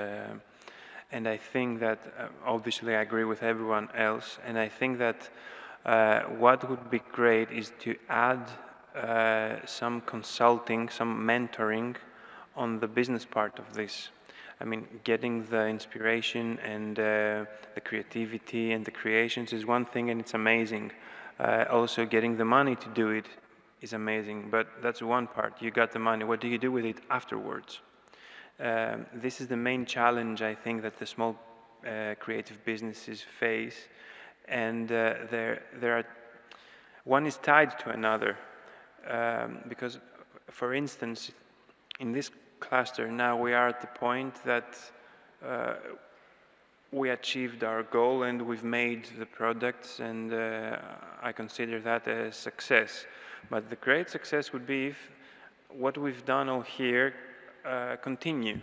And I think that, obviously I agree with everyone else, and I think that what would be great is to add some consulting, some mentoring on the business part of this. I mean, getting the inspiration and the creativity and the creations is one thing, and it's amazing. Also, getting the money to do it is amazing, but that's one part. You got the money. What do you do with it afterwards? This is the main challenge, I think, that the small creative businesses face, and one is tied to another, because, for instance, in this cluster now we are at the point that we achieved our goal and we've made the products, and I consider that a success. But the great success would be if what we've done all here continue.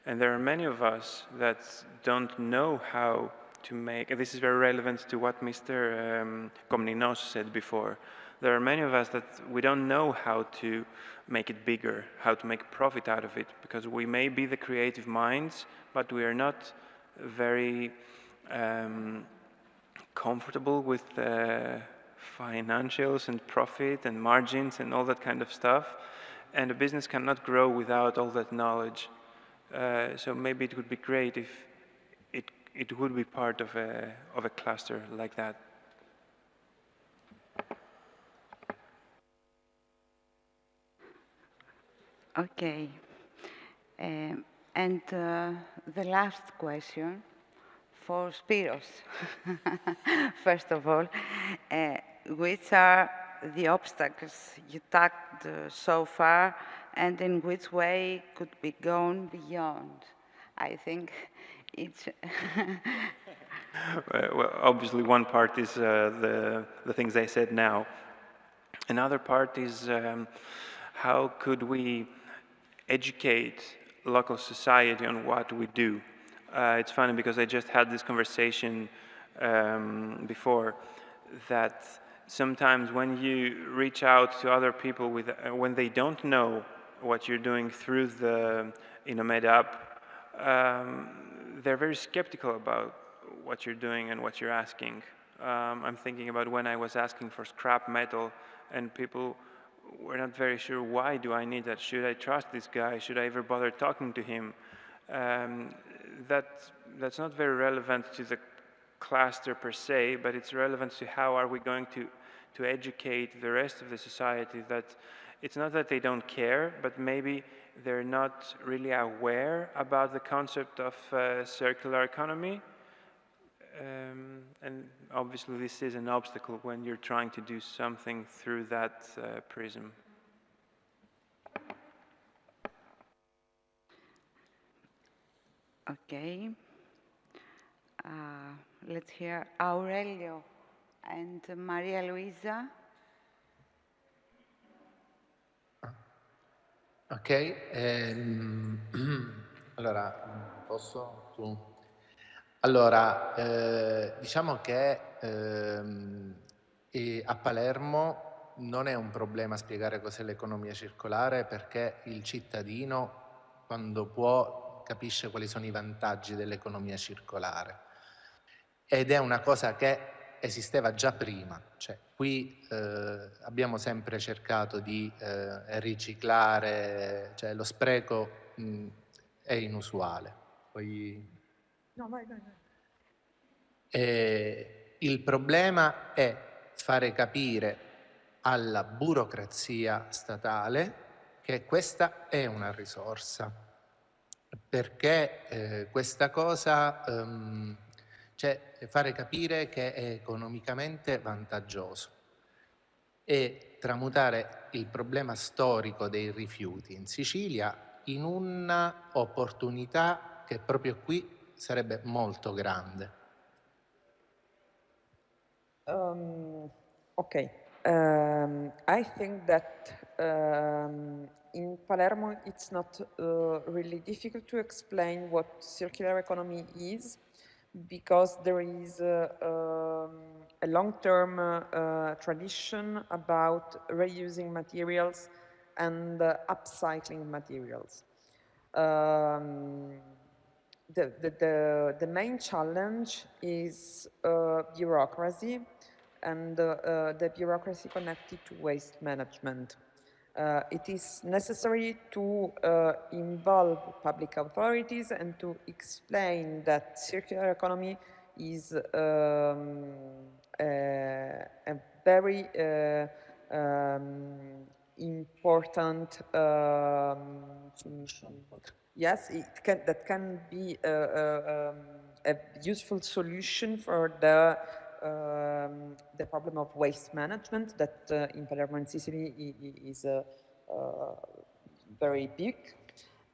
And there are many of us that don't know how to make, and this is very relevant to what Mr. Komninos said before, there are many of us that we don't know how to make it bigger, how to make profit out of it, because we may be the creative minds, but we are not very comfortable with financials and profit and margins and all that kind of stuff. And a business cannot grow without all that knowledge. So maybe it would be great if it would be part of a cluster like that. Okay. And the last question for Spiros, first of all, which are the obstacles you tackled so far, and in which way could be gone beyond? I think it's... Well, obviously one part is the things I said now. Another part is how could we educate local society on what we do. It's funny because I just had this conversation before that sometimes when you reach out to other people with, when they don't know what you're doing through the INNOMED-UP, they're very skeptical about what you're doing and what you're asking. I'm thinking about when I was asking for scrap metal and people we're not very sure, why do I need that? Should I trust this guy? Should I ever bother talking to him? That's not very relevant to the cluster per se, but it's relevant to how are we going to educate the rest of the society that it's not that they don't care, but maybe they're not really aware about the concept of circular economy. And obviously this is an obstacle when you're trying to do something through that prism. Okay. Let's hear Aurelio and Maria Luisa. Ok, allora posso? Tu? Allora, diciamo che a Palermo non è un problema spiegare cos'è l'economia circolare perché il cittadino, quando può, capisce quali sono i vantaggi dell'economia circolare. Ed è una cosa che esisteva già prima, cioè qui abbiamo sempre cercato di riciclare, cioè lo spreco è inusuale. Poi... No, vai, vai, vai. Il problema è fare capire alla burocrazia statale che questa è una risorsa, perché questa cosa, cioè fare capire che è economicamente vantaggioso e tramutare il problema storico dei rifiuti in Sicilia in una opportunità che proprio qui sarebbe molto grande. Okay. I think that in Palermo it's not really difficult to explain what circular economy is because there is a long-term tradition about reusing materials and upcycling materials. The main challenge is bureaucracy and the bureaucracy connected to waste management. It is necessary to involve public authorities and to explain that circular economy is a very important solution. Yes, that can be a useful solution for the problem of waste management that in Palermo and Sicily is very big,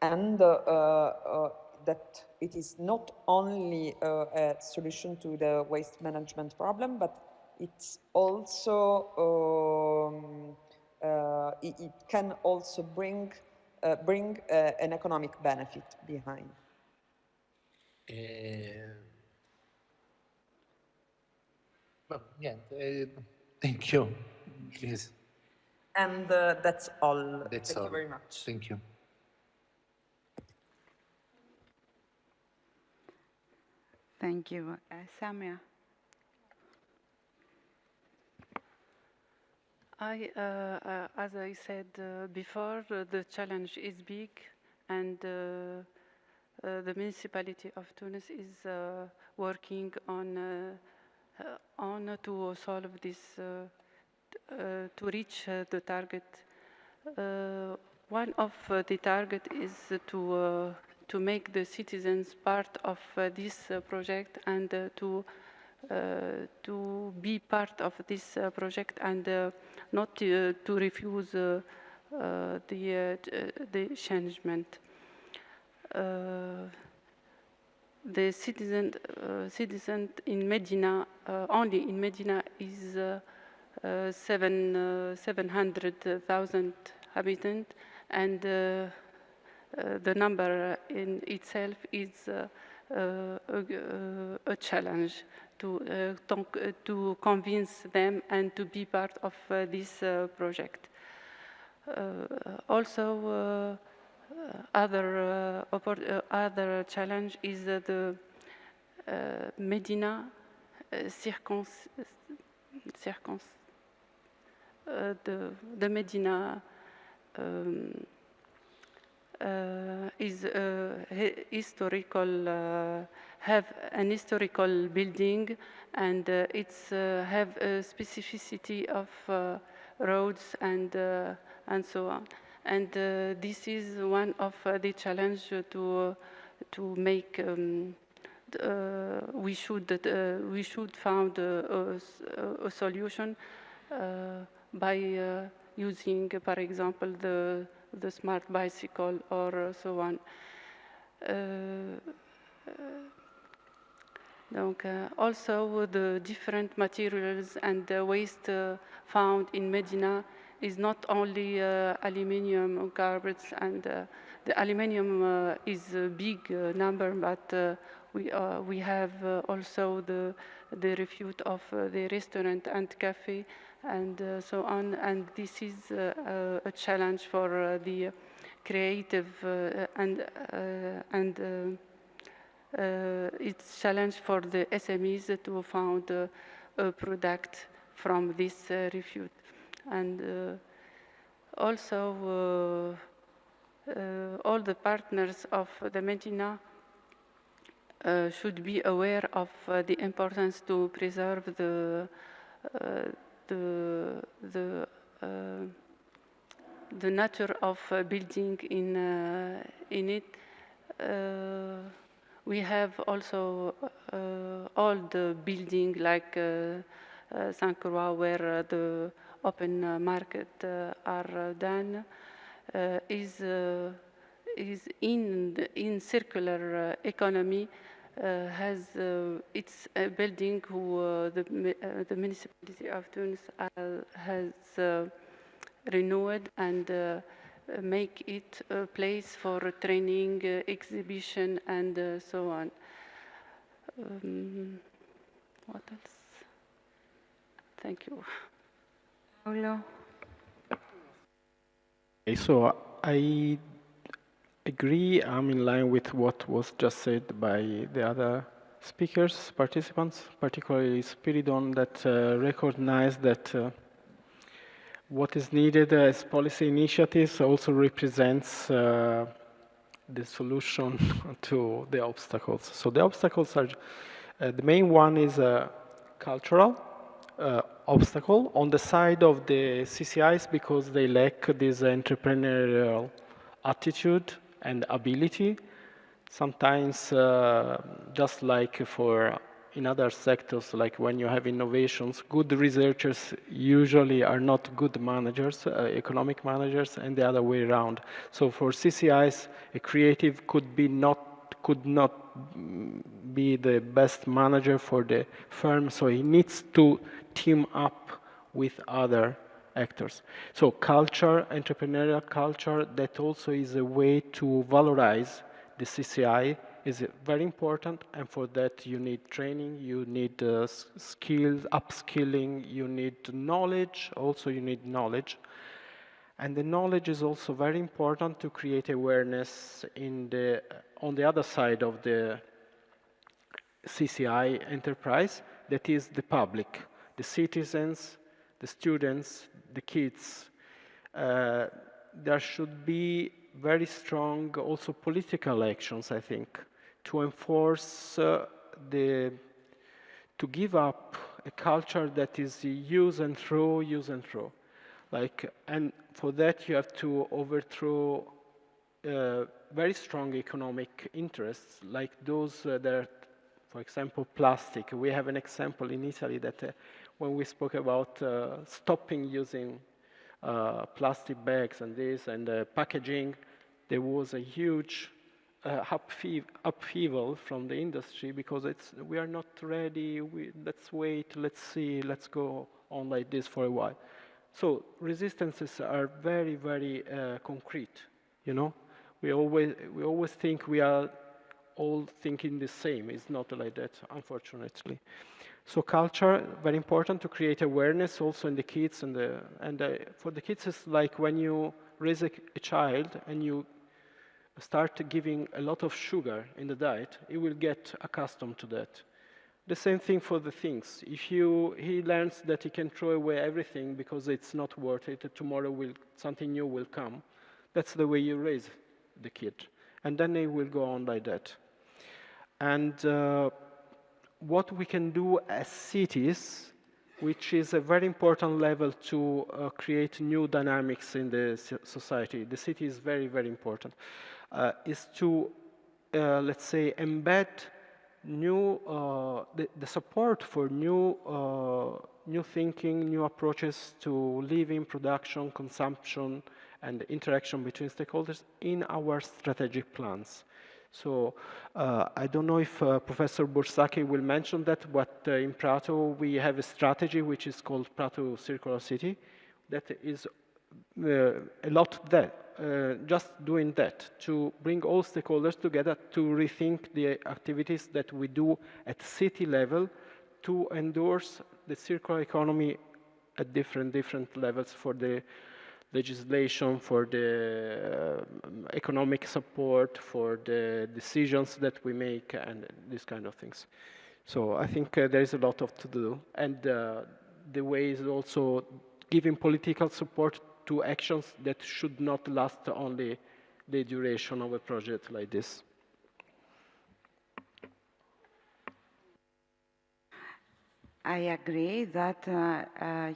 and that it is not only a solution to the waste management problem, but it's also it can also bring an economic benefit behind. Niente, thank you. please. And that's all. That's Thank all. you very much. Thank you. Thank you. Samia. As I said before, the challenge is big, and the municipality of Tunis is working on to solve this, to reach the target. One of the target is to make the citizens part of this project and to be part of this project and not to refuse the changement. The citizen in Medina, only in Medina, is 700,000 inhabitants, and the number in itself is a challenge to convince them and to be part of this project. Also, other challenge is the Medina the Medina is historical, have an historical building, and it's have a specificity of roads and so on. And this is one of the challenge to make. We should find a solution by using, for example, the smart bicycle or so on. Also, the different materials and the waste found in Medina is not only aluminium carpets, and the aluminium is a big number, but we have also the refuse of the restaurant and cafe and so on, and this is a challenge for the creative and it's challenge for the SMEs to find a product from this refuse. And also all the partners of the Medina should be aware of the importance to preserve the nature of building in it. We have also all the building like Saint Croix, where the open market are done, is in circular economy. Has its building who the municipality of Tunis has renewed and make it a place for training, exhibition, and so on. What else? Thank you. Paolo? Okay, so I agree. I'm in line with what was just said by the other speakers, participants, particularly Spiridon, that recognize that what is needed as policy initiatives also represents the solution to the obstacles. So the obstacles are, the main one is a cultural obstacle on the side of the CCIs, because they lack this entrepreneurial attitude and ability. Sometimes, just like for in other sectors, like when you have innovations, good researchers usually are not good managers, economic managers, and the other way around. So for CCIs, a creative could not be the best manager for the firm, so he needs to team up with other actors. So culture, entrepreneurial culture, that also is a way to valorize the CCI is very important, and for that you need training, you need skills, upskilling, you need knowledge, also you need knowledge. And the knowledge is also very important to create awareness on the other side of the CCI enterprise, that is the public, the citizens, the students, the kids. There should be very strong also political actions, I think, to enforce to give up a culture that is use and throw. And for that you have to overthrow very strong economic interests, like those that are, for example, plastic. We have an example in Italy that when we spoke about stopping using plastic bags and this and packaging, there was a huge upheaval from the industry because we are not ready, let's wait, let's see, let's go on like this for a while. So resistances are very, very concrete, you know? We always think we are all thinking the same. It's not like that, unfortunately. So culture, very important to create awareness also in the kids. And for the kids, it's like when you raise a child and you start giving a lot of sugar in the diet, he will get accustomed to that. The same thing for the things. If he learns that he can throw away everything because it's not worth it, tomorrow something new will come, that's the way you raise the kid. And then they will go on like that. And what we can do as cities, which is a very important level to create new dynamics in the society, the city is very, very important, is to, let's say, embed the support for new thinking, new approaches to living, production, consumption, and interaction between stakeholders in our strategic plans. So I don't know if Professor Borsaki will mention that, but in Prato we have a strategy which is called Prato Circular City that is a lot that, just doing that, to bring all stakeholders together to rethink the activities that we do at city level to endorse the circular economy at different levels for the legislation, for the economic support, for the decisions that we make, and these kind of things. So I think there is a lot to do. And the way is also giving political support to actions that should not last only the duration of a project like this. I agree that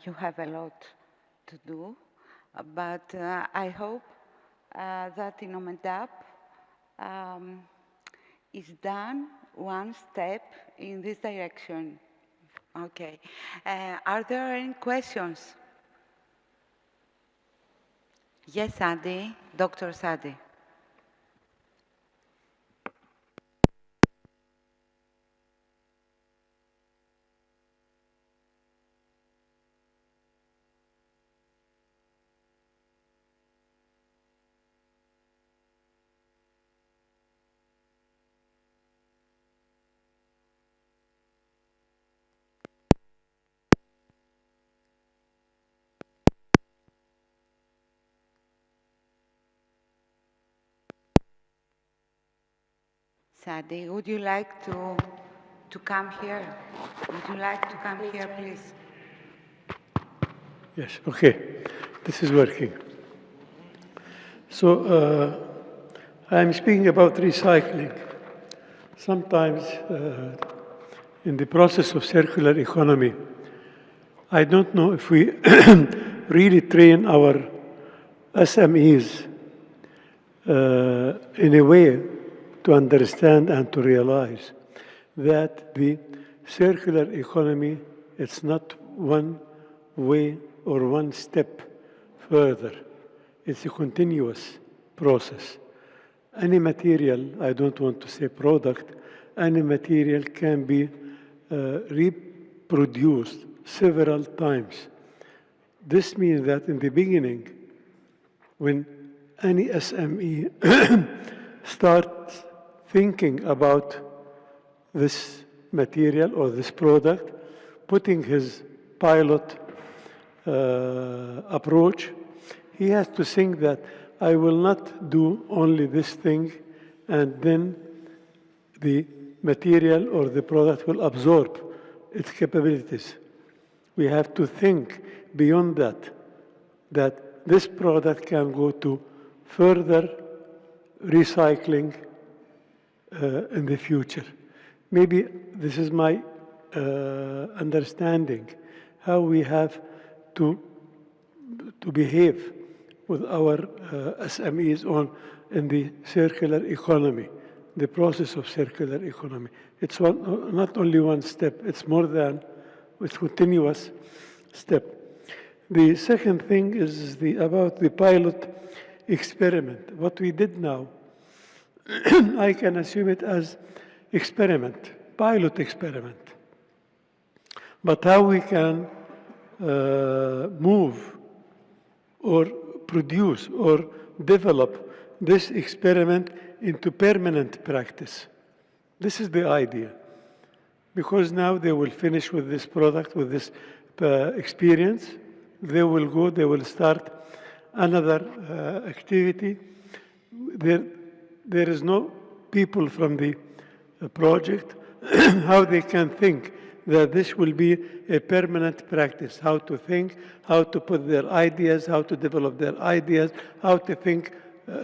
you have a lot to do, but I hope that INNOMED-UP is done one step in this direction. Okay. Are there any questions? Yes, Adi, Dr. Sadi. Sadi, would you like to come here? Would you like to come here, please? Yes, okay. This is working. So I'm speaking about recycling. Sometimes in the process of circular economy, I don't know if we really train our SMEs in a way to understand and to realize that the circular economy, it's not one way or one step further. It's a continuous process. Any material, I don't want to say product, any material can be reproduced several times. This means that in the beginning, when any SME starts thinking about this material or this product, putting his pilot approach, he has to think that I will not do only this thing and then the material or the product will absorb its capabilities. We have to think beyond that, that this product can go to further recycling in the future. Maybe this is my understanding, how we have to behave with our SMEs in the circular economy, the process of circular economy. It's not only one step, it's more than a continuous step. The second thing is about the pilot experiment. What we did now, I can assume it as experiment, pilot experiment. But how we can move or produce or develop this experiment into permanent practice. This is the idea. Because now they will finish with this product, with this experience. They will go, they will start another activity. There is no people from the project, how they can think that this will be a permanent practice, how to think, how to put their ideas, how to develop their ideas, how to think,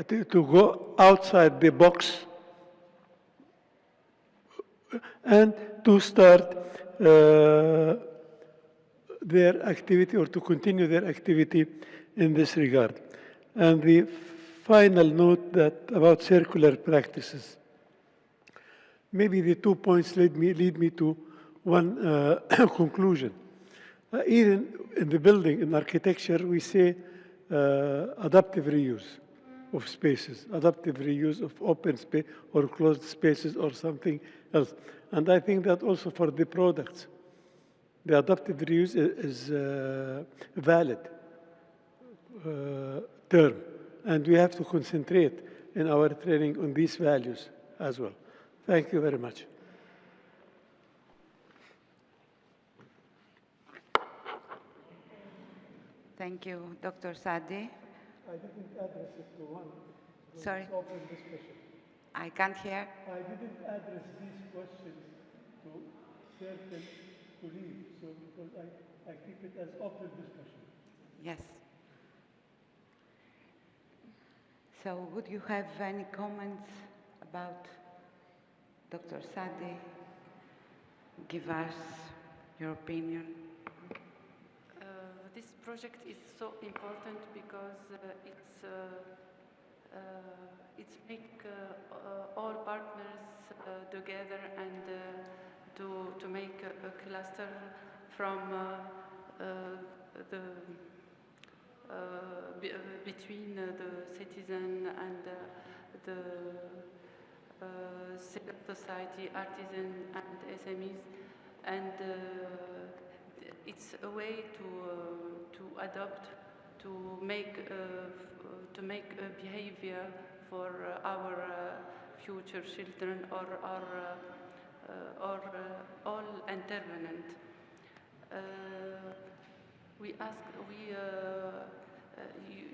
to go outside the box and to start their activity or to continue their activity in this regard. And the final note that about circular practices. Maybe the 2 points lead me to one conclusion. Even in the building, in architecture, we say adaptive reuse of spaces, adaptive reuse of open space or closed spaces or something else. And I think that also for the products, the adaptive reuse is a valid term. And we have to concentrate in our training on these values as well. Thank you very much. Thank you, Dr. Sadi. I didn't address it to one. Sorry? Open discussion. I can't hear. I didn't address these questions to certain colleagues, so because I keep it as open discussion. Yes. So would you have any comments about Dr. Sadi? Give us your opinion. This project is so important because it's make all partners together and to make a cluster from between the citizen and the civil society, artisan and SMEs, and it's a way to adopt, to make a behavior for our future children or all intervenant.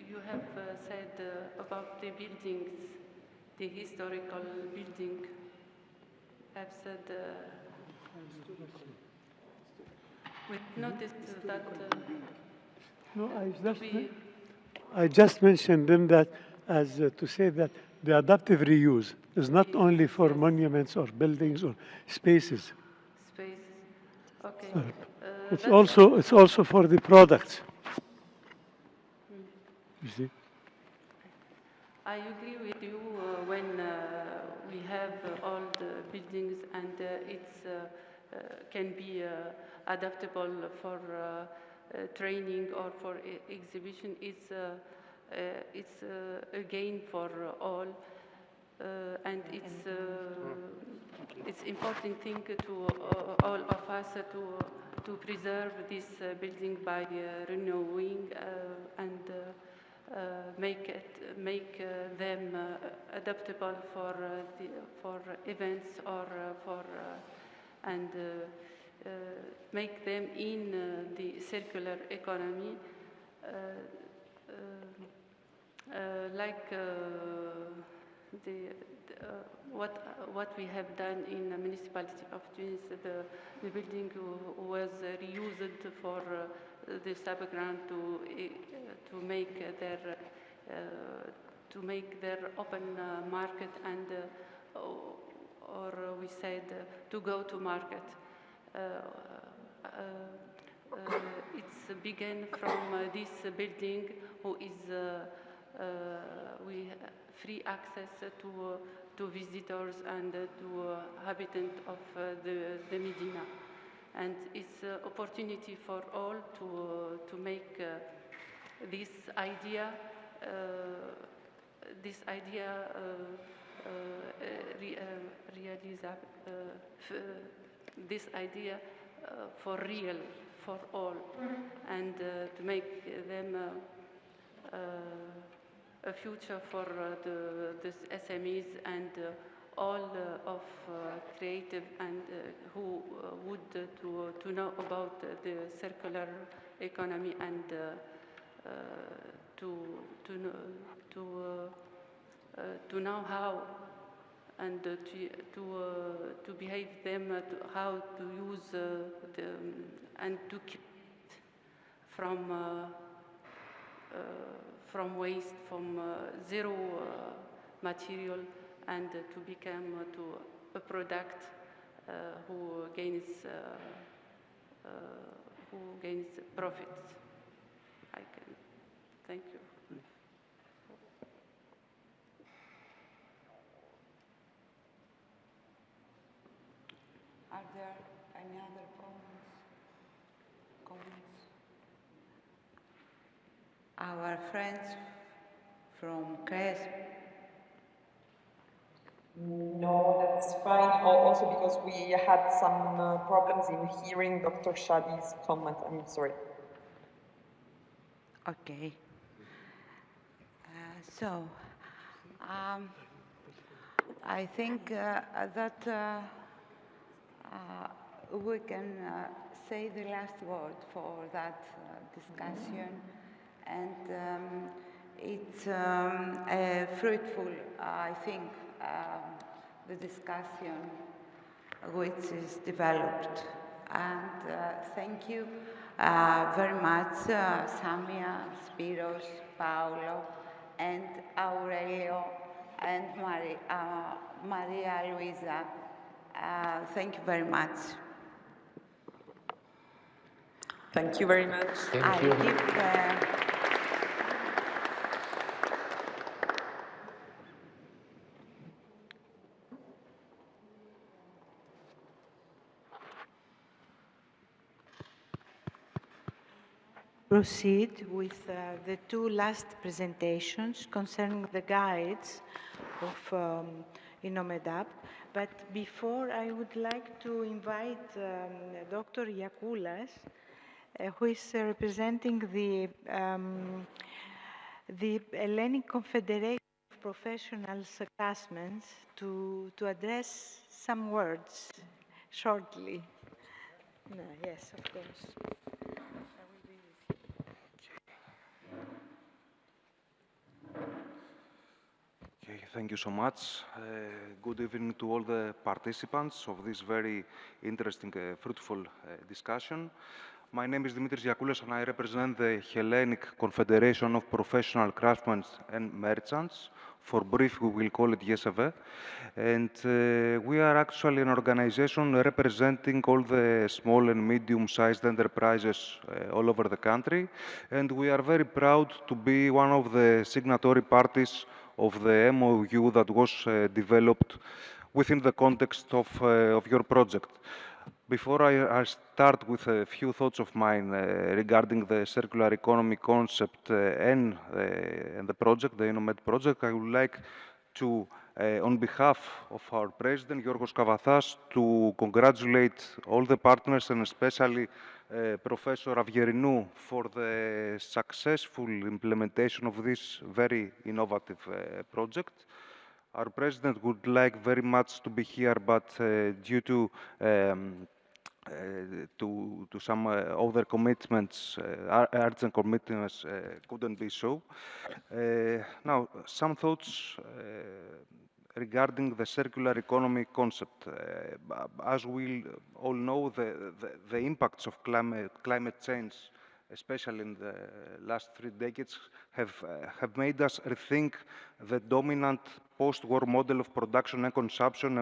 You have said about the buildings, the historical building. I've said we noticed that. No, I just mentioned them that as to say that the adaptive reuse is not only for monuments or buildings or spaces. Spaces, okay. It's also for the products. You see? I agree with you when we have all the buildings and it's can be adaptable for training or for exhibition. It's a gain for all, and it's important thing to all of us to preserve this building by renewing and make them adaptable for events or and make them in the circular economy, like what we have done in the municipality of Tunis. The building was reused for the subground to make their open market and or we said to go to market. It's began from this building who is we free access to visitors and to inhabitants of the Medina, and it's an opportunity for all to make this idea this idea for real for all, and to make them a future for the SMEs and all of creative and who would to know about the circular economy and to know how and to behave them, how to use and to keep from waste, from zero material, and to become to a product who gains profits. I can thank you. Are there any other comments? Our friends from CRES. No, that's fine. Also because we had some problems in hearing Dr. Shadi's comment. I'm sorry. Okay. I think that we can say the last word for that discussion, and it's fruitful, I think, the discussion which is developed. And thank you very much, Samia, Spiros, Paolo, and Aurelio, and Maria Luisa. Thank you very much. Thank you very much. Thank you. Proceed with the two last presentations concerning the guides of INNOMED-UP. But before, I would like to invite Dr. Yakoulas, who is representing the Hellenic Confederation of Professional Craftsmen to address some words shortly. No, yes, of course. Okay, thank you so much. Good evening to all the participants of this very interesting, fruitful discussion. My name is Dimitris Yakoulas, and I represent the Hellenic Confederation of Professional Craftsmen and Merchants. For brief, we will call it YESEVE. And we are actually an organization representing all the small and medium-sized enterprises all over the country. And we are very proud to be one of the signatory parties of the MOU that was developed within the context of your project. Before I start with a few thoughts of mine regarding the circular economy concept and the project, the INNOMED project, I would like to on behalf of our President, Giorgos Kavathas, to congratulate all the partners and especially Professor Avgerinou for the successful implementation of this very innovative project. Our President would like very much to be here, but due to some other commitments, urgent commitments, couldn't be so. Now, some thoughts regarding the circular economy concept. As we all know, the impacts of climate change, especially in the last 3 decades, have made us rethink the dominant post-war model of production and consumption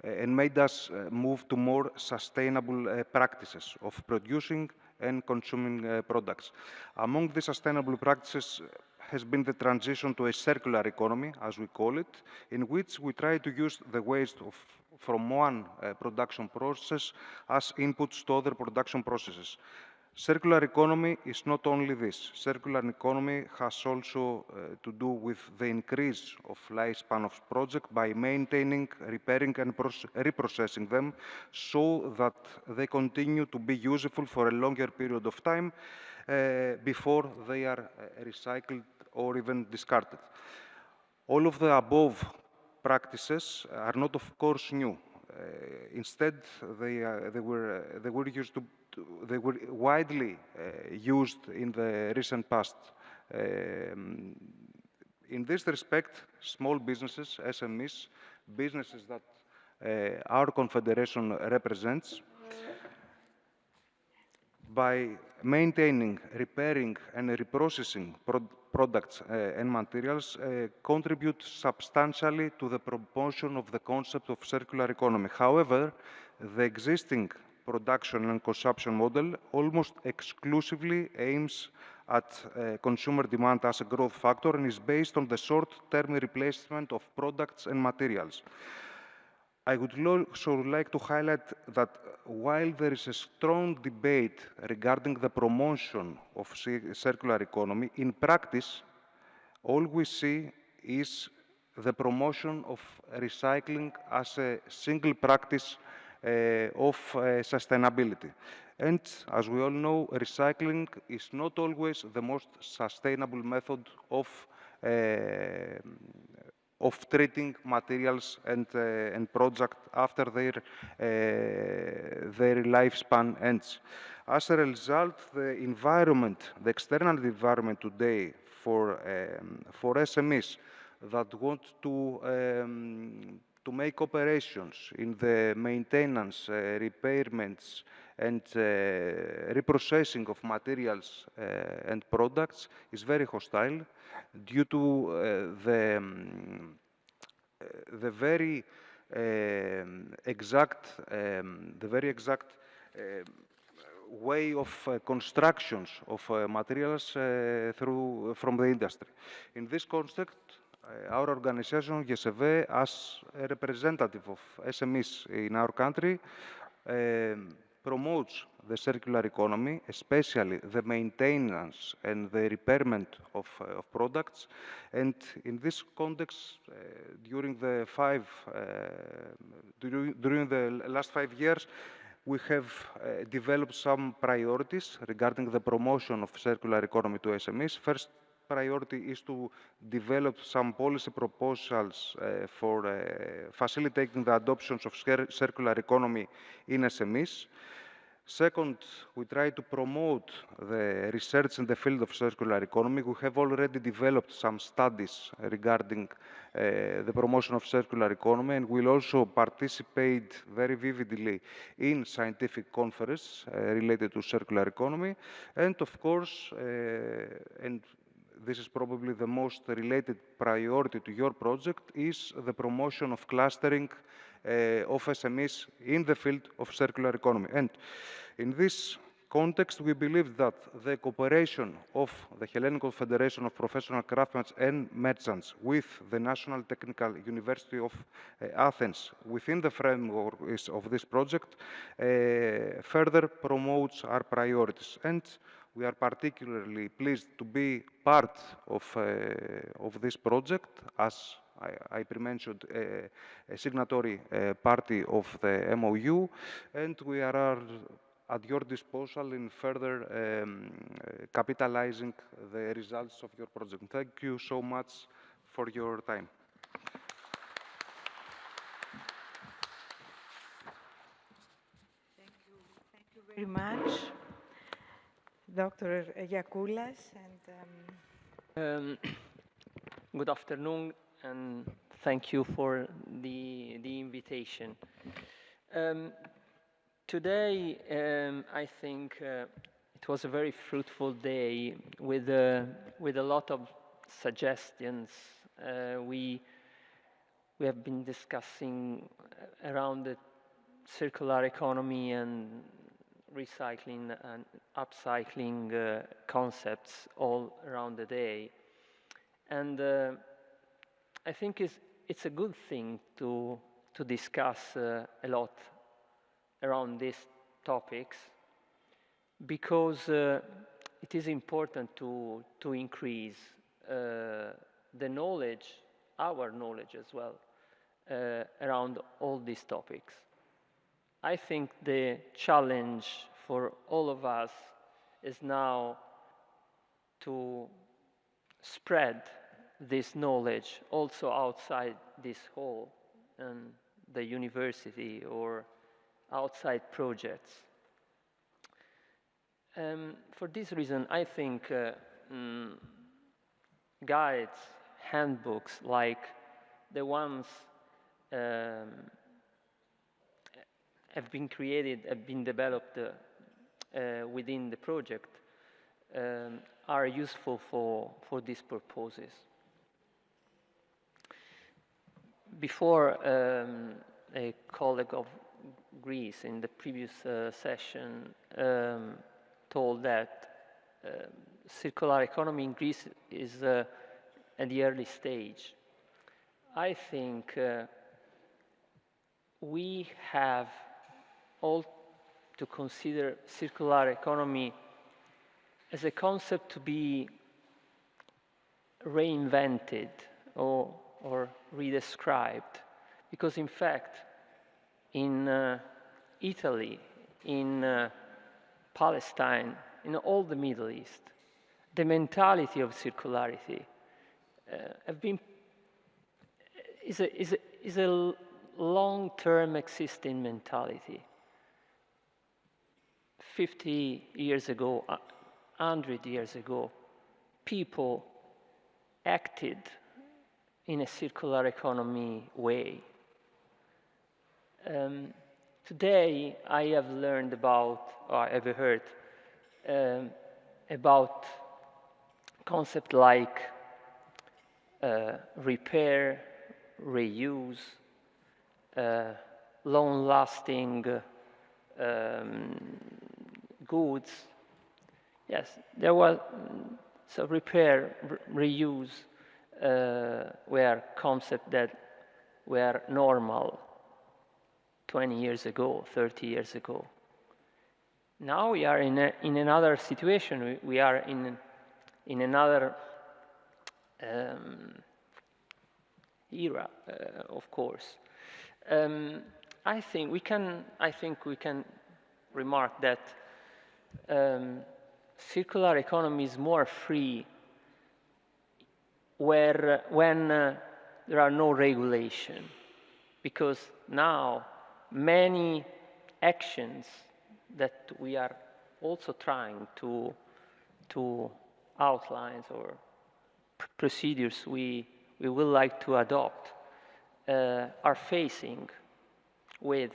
and made us move to more sustainable practices of producing and consuming products. Among the sustainable practices has been the transition to a circular economy, as we call it, in which we try to use the waste from one production process as inputs to other production processes. Circular economy is not only this. Circular economy has also to do with the increase of lifespan of projects by maintaining, repairing, and reprocessing them so that they continue to be useful for a longer period of time before they are recycled or even discarded. All of the above practices are not, of course, new. Instead, they were widely used in the recent past. In this respect, small businesses, SMEs, businesses that our confederation represents, by maintaining, repairing, and reprocessing products and materials contribute substantially to the promotion of the concept of circular economy. However, the existing production and consumption model almost exclusively aims at consumer demand as a growth factor and is based on the short-term replacement of products and materials. I would also like to highlight that while there is a strong debate regarding the promotion of circular economy, in practice, all we see is the promotion of recycling as a single practice of sustainability. And as we all know, recycling is not always the most sustainable method of treating materials and products after their lifespan ends. As a result, the environment, the external environment today for SMEs that want to make operations in the maintenance, repairments, and reprocessing of materials and products is very hostile due to the very exact way of constructions of materials from the industry. In this context, our organization, GSV, as a representative of SMEs in our country, promotes the circular economy, especially the maintenance and the repairment of products. And in this context, during the last 5 years, we have developed some priorities regarding the promotion of circular economy to SMEs. First priority is to develop some policy proposals for facilitating the adoption of circular economy in SMEs. Second, we try to promote the research in the field of circular economy. We have already developed some studies regarding the promotion of circular economy, and we'll also participate very vividly in scientific conferences related to circular economy. And of course, and this is probably the most related priority to your project, is the promotion of clustering of SMEs in the field of circular economy. And in this context, we believe that the cooperation of the Hellenic Confederation of Professional Craftsmen and Merchants with the National Technical University of Athens within the framework of this project further promotes our priorities. And we are particularly pleased to be part of this project, as I pre-mentioned a signatory party of the MOU, and we are at your disposal in further capitalizing the results of your project. Thank you so much for your time. Thank you very much, Dr. Giakoulas. Good afternoon, and thank you for the invitation. Today, I think it was a very fruitful day with a lot of suggestions. We have been discussing around the circular economy and recycling and upcycling concepts all around the day. And I think it's a good thing to discuss a lot around these topics, because it is important to increase the knowledge, our knowledge as well, around all these topics. I think the challenge for all of us is now to spread this knowledge also outside this hall and the university or outside projects. For this reason, I think guides, handbooks like the ones have been created, have been developed within the project are useful for these purposes. Before, a colleague of Greece in the previous session told that circular economy in Greece is at the early stage. I think we have all to consider circular economy as a concept to be reinvented or redescribed, because in fact in Italy, in Palestine, in all the Middle East, the mentality of circularity is a long-term existing mentality. 50 years ago, 100 years ago, people acted in a circular economy way. Today, I have learned about, or I have heard about concepts like repair, reuse, long-lasting goods. Yes, there was, so repair, reuse were concepts that were normal 20 years ago, 30 years ago. Now we are in another situation. We are in another era, of course. I think we can remark that circular economy is more free when there are no regulation, because now many actions that we are also trying to outline or procedures we would like to adopt are facing with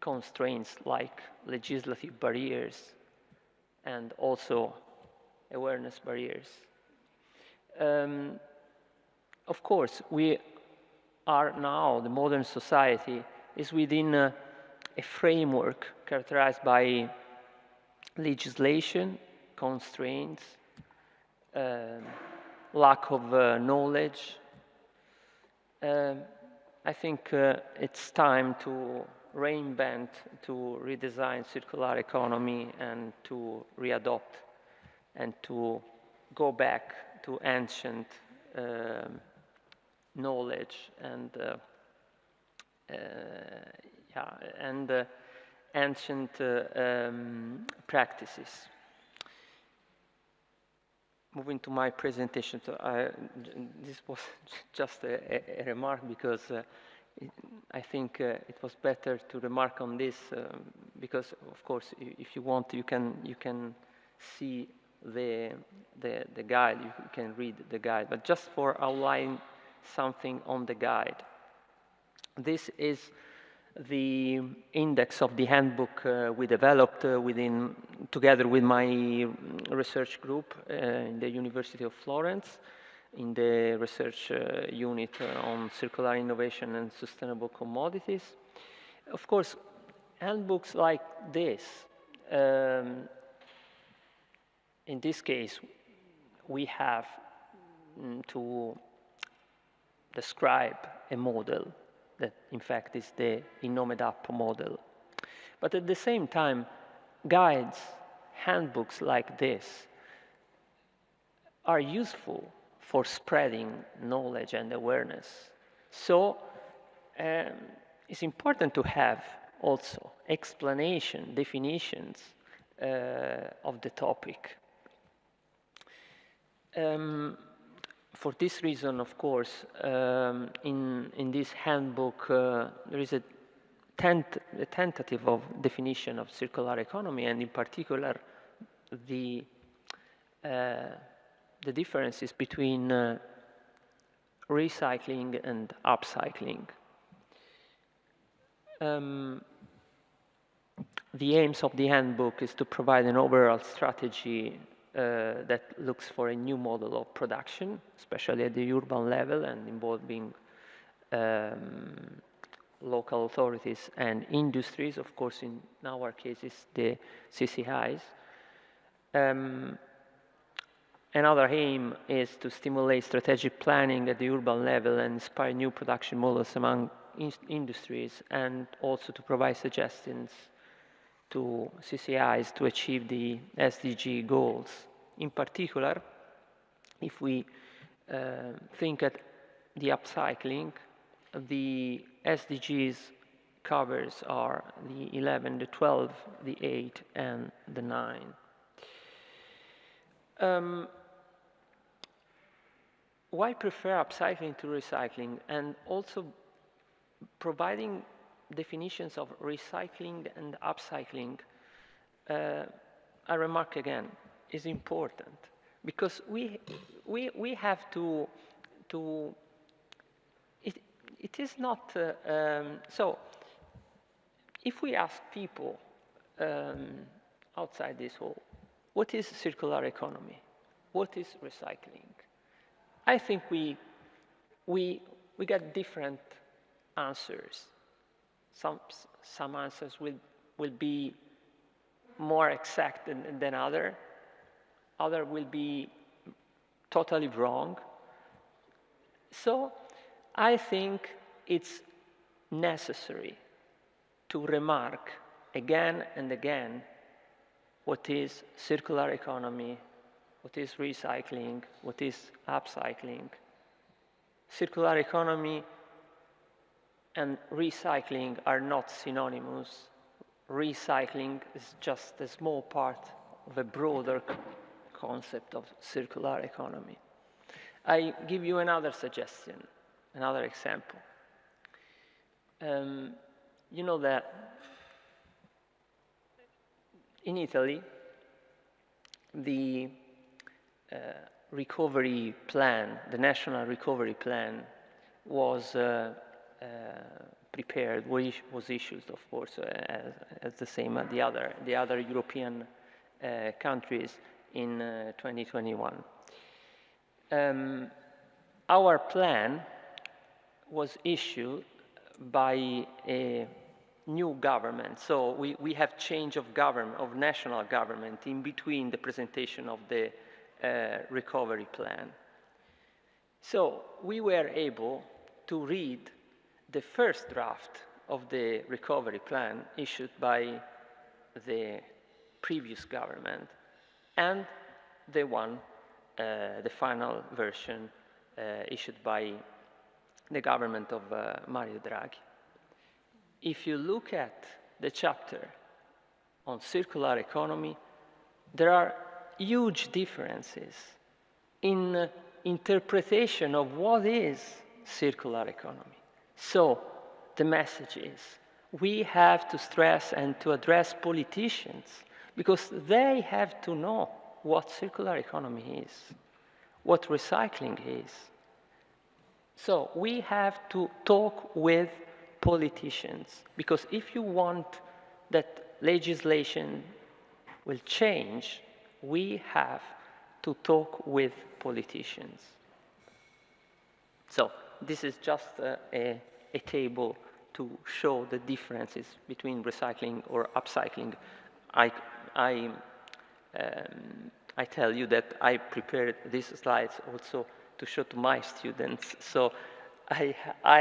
constraints like legislative barriers and also awareness barriers. Of course, we are now, the modern society is within a framework characterized by legislation, constraints, lack of knowledge. I think it's time to reinvent, to redesign circular economy and to readopt and to go back to ancient knowledge and ancient practices. Moving to my presentation, so this was just a remark because I think it was better to remark on this because, of course, if you want, you can see the guide, you can read the guide, but just for outline something on the guide. This is the index of the handbook we developed together with my research group in the University of Florence in the research unit on circular innovation and sustainable commodities. Of course, handbooks like this, in this case, we have to describe a model that in fact is the INNOMED-UP model. But at the same time, guides, handbooks like this are useful for spreading knowledge and awareness. So it's important to have also explanation, definitions of the topic. For this reason, of course, in this handbook, there is a tentative of definition of circular economy, and in particular, the differences between recycling and upcycling. The aims of the handbook is to provide an overall strategy that looks for a new model of production, especially at the urban level and involving local authorities and industries. Of course, in our case, it's the CCIs. Another aim is to stimulate strategic planning at the urban level and inspire new production models among industries, and also to provide suggestions to CCIs to achieve the SDG goals. In particular, if we think at the upcycling, the SDGs covers are the 11, the 12, the 8, and the 9. Why prefer upcycling to recycling? And also providing definitions of recycling and upcycling, I remark again, is important because we have to it is not so if we ask people outside this hall, what is circular economy? What is recycling? I think we get different answers. Some answers will be more exact than other will be totally wrong. So I think it's necessary to remark again and again what is circular economy, what is recycling, what is upcycling. Circular economy and recycling are not synonymous. Recycling is just a small part of a broader concept of circular economy. I give you another suggestion, another example. You know that in Italy, the recovery plan, the national recovery plan, was prepared, was issued, of course, as the same as the other European countries in 2021. Our plan was issued by a new government, so we have change of government, of national government, in between the presentation of the recovery plan. So we were able to read the first draft of the recovery plan issued by the previous government and the final version issued by the government of Mario Draghi. If you look at the chapter on circular economy, there are huge differences in interpretation of what is circular economy. So the message is we have to stress and to address politicians because they have to know what circular economy is, what recycling is. So we have to talk with politicians because if you want that legislation will change, we have to talk with politicians. So this is just a table to show the differences between recycling or upcycling. I tell you that I prepared these slides also to show to my students. So I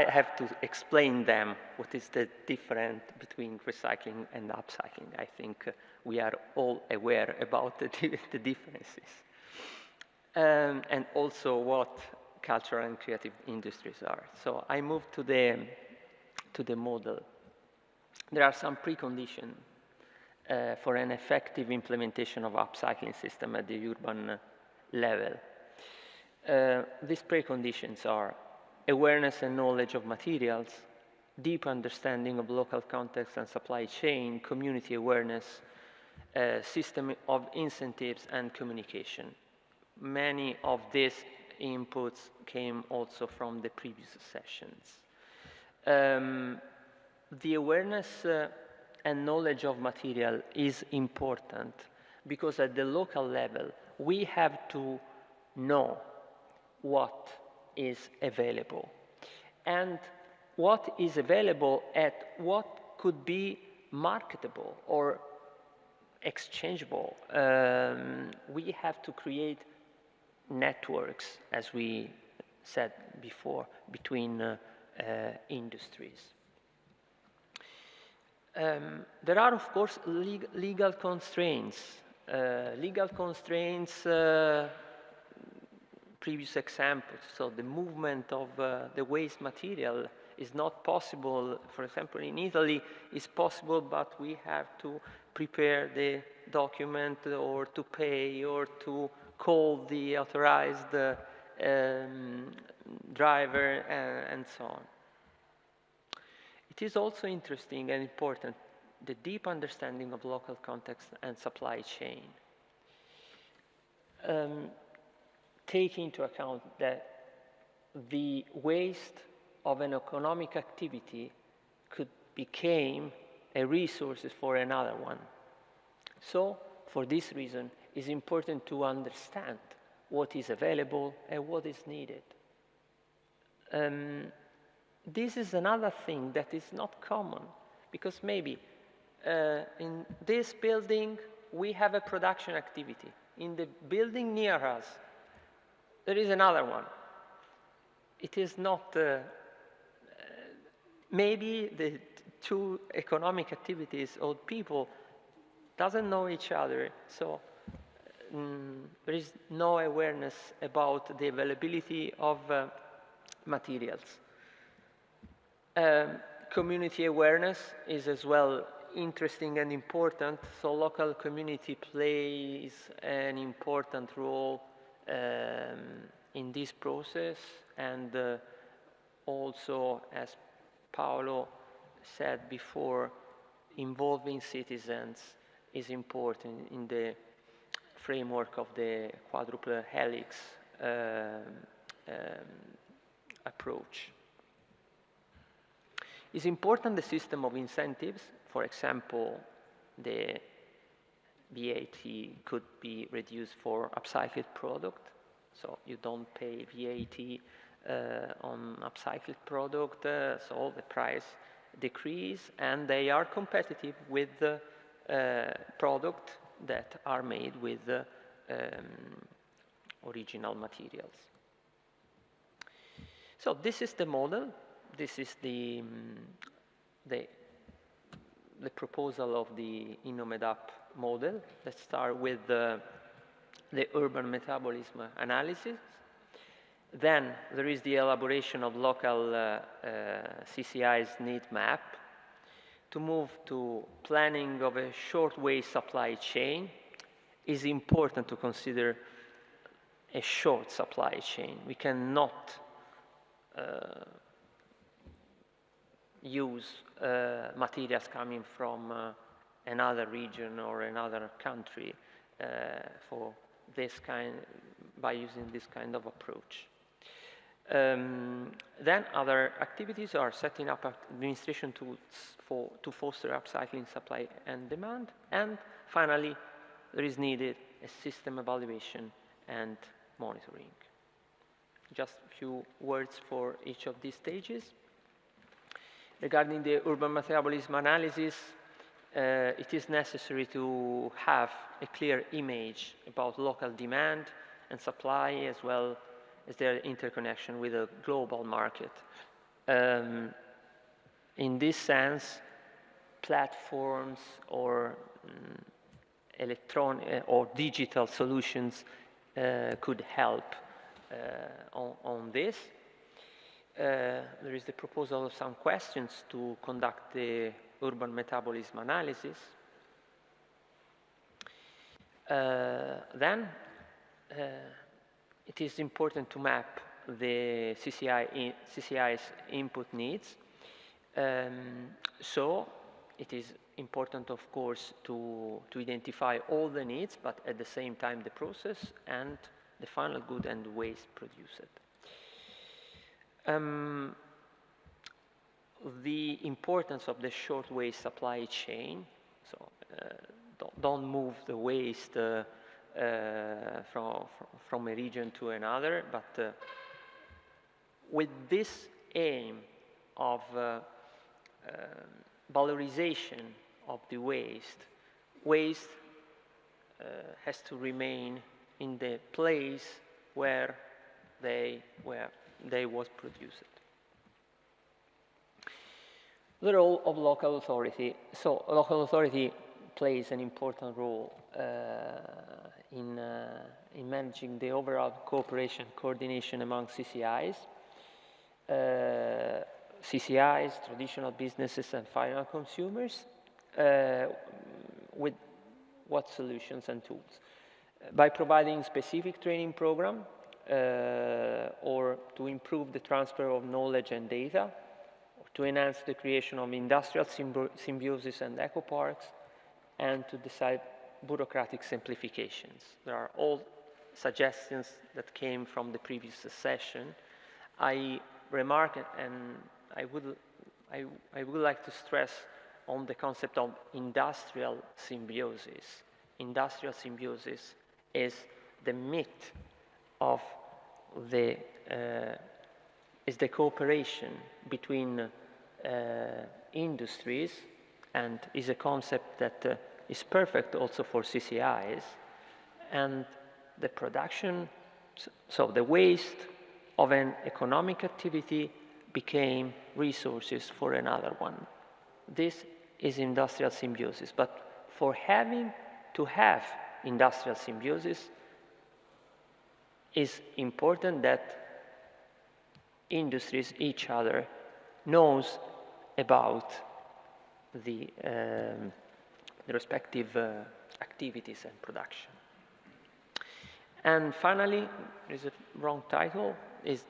have to explain them what is the difference between recycling and upcycling. I think we are all aware about the differences. And also what cultural and creative industries are. So I move to the model. There are some preconditions for an effective implementation of upcycling system at the urban level. These preconditions are awareness and knowledge of materials, deep understanding of local context and supply chain, community awareness, system of incentives and communication. Many of these inputs came also from the previous sessions. The awareness and knowledge of material is important because at the local level, we have to know what is available and what is available at what could be marketable or exchangeable. We have to create networks, as we said before, between industries. There are, of course, legal constraints. Previous examples, so the movement of the waste material is not possible. For example, in Italy, it's possible, but we have to prepare the document or to pay or to call the authorized driver and so on. It is also interesting and important, the deep understanding of local context and supply chain. Take into account that the waste of an economic activity could become a resource for another one. So, for this reason, it's important to understand what is available and what is needed. This is another thing that is not common, because maybe in this building we have a production activity. In the building near us, there is another one. It is not, maybe the two economic activities or people doesn't know each other, so there is no awareness about the availability of materials. Community awareness is as well interesting and important, so local community plays an important role in this process, and also, as Paolo said before, involving citizens is important in the framework of the quadruple helix approach. It's important the system of incentives. For example, the VAT could be reduced for upcycled product, so you don't pay VAT on upcycled product, so the price decrease, and they are competitive with the product that are made with original materials. So this is the model. This is the proposal of the INNOMED-UP model. Let's start with the urban metabolism analysis. Then there is the elaboration of local CCI's need map. To move to planning of a short-way supply chain, is important to consider a short supply chain. We cannot use materials coming from another region or another country for this kind, by using this kind of approach. Then other activities are setting up administration tools to foster upcycling supply and demand. And finally, there is needed a system evaluation and monitoring. Just a few words for each of these stages. Regarding the urban metabolism analysis, it is necessary to have a clear image about local demand and supply, as well as their interconnection with the global market. In this sense, platforms or electronic or digital solutions could help on this. There is the proposal of some questions to conduct the urban metabolism analysis. Then it is important to map the CCI's input needs. So it is important, of course, to identify all the needs, but at the same time the process and the final good and the waste produced. The importance of the short waste supply chain, so don't move the waste from a region to another, but with this aim of valorization of the waste has to remain in the place where they was produced. The role of local authority. So local authority plays an important role in managing the overall cooperation, coordination among CCIs. CCIs, traditional businesses and final consumers, with what solutions and tools? By providing specific training program or to improve the transfer of knowledge and data, or to enhance the creation of industrial symbiosis and eco-parks, and to decide bureaucratic simplifications. There are all suggestions that came from the previous session. I remark, and I would like to stress on the concept of industrial symbiosis. Industrial symbiosis is the myth of the cooperation between industries, and is a concept that is perfect also for CCIs, and the production, so the waste of an economic activity became resources for another one. This is industrial symbiosis, but for having to have industrial symbiosis, is important that industries, each other, knows about the respective activities and production. And finally, there's a wrong title, is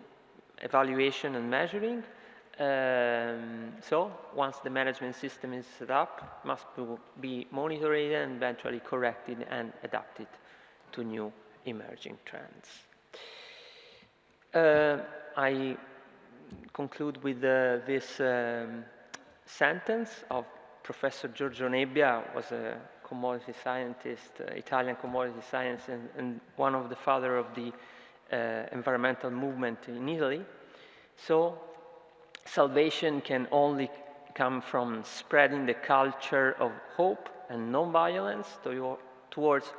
evaluation and measuring. So once the management system is set up, must be monitored and eventually corrected and adapted to new emerging trends. I conclude with this sentence of Professor Giorgio Nebbia, was a commodity scientist, Italian commodity science, and one of the father of the environmental movement in Italy. So salvation can only come from spreading the culture of hope and non-violence towards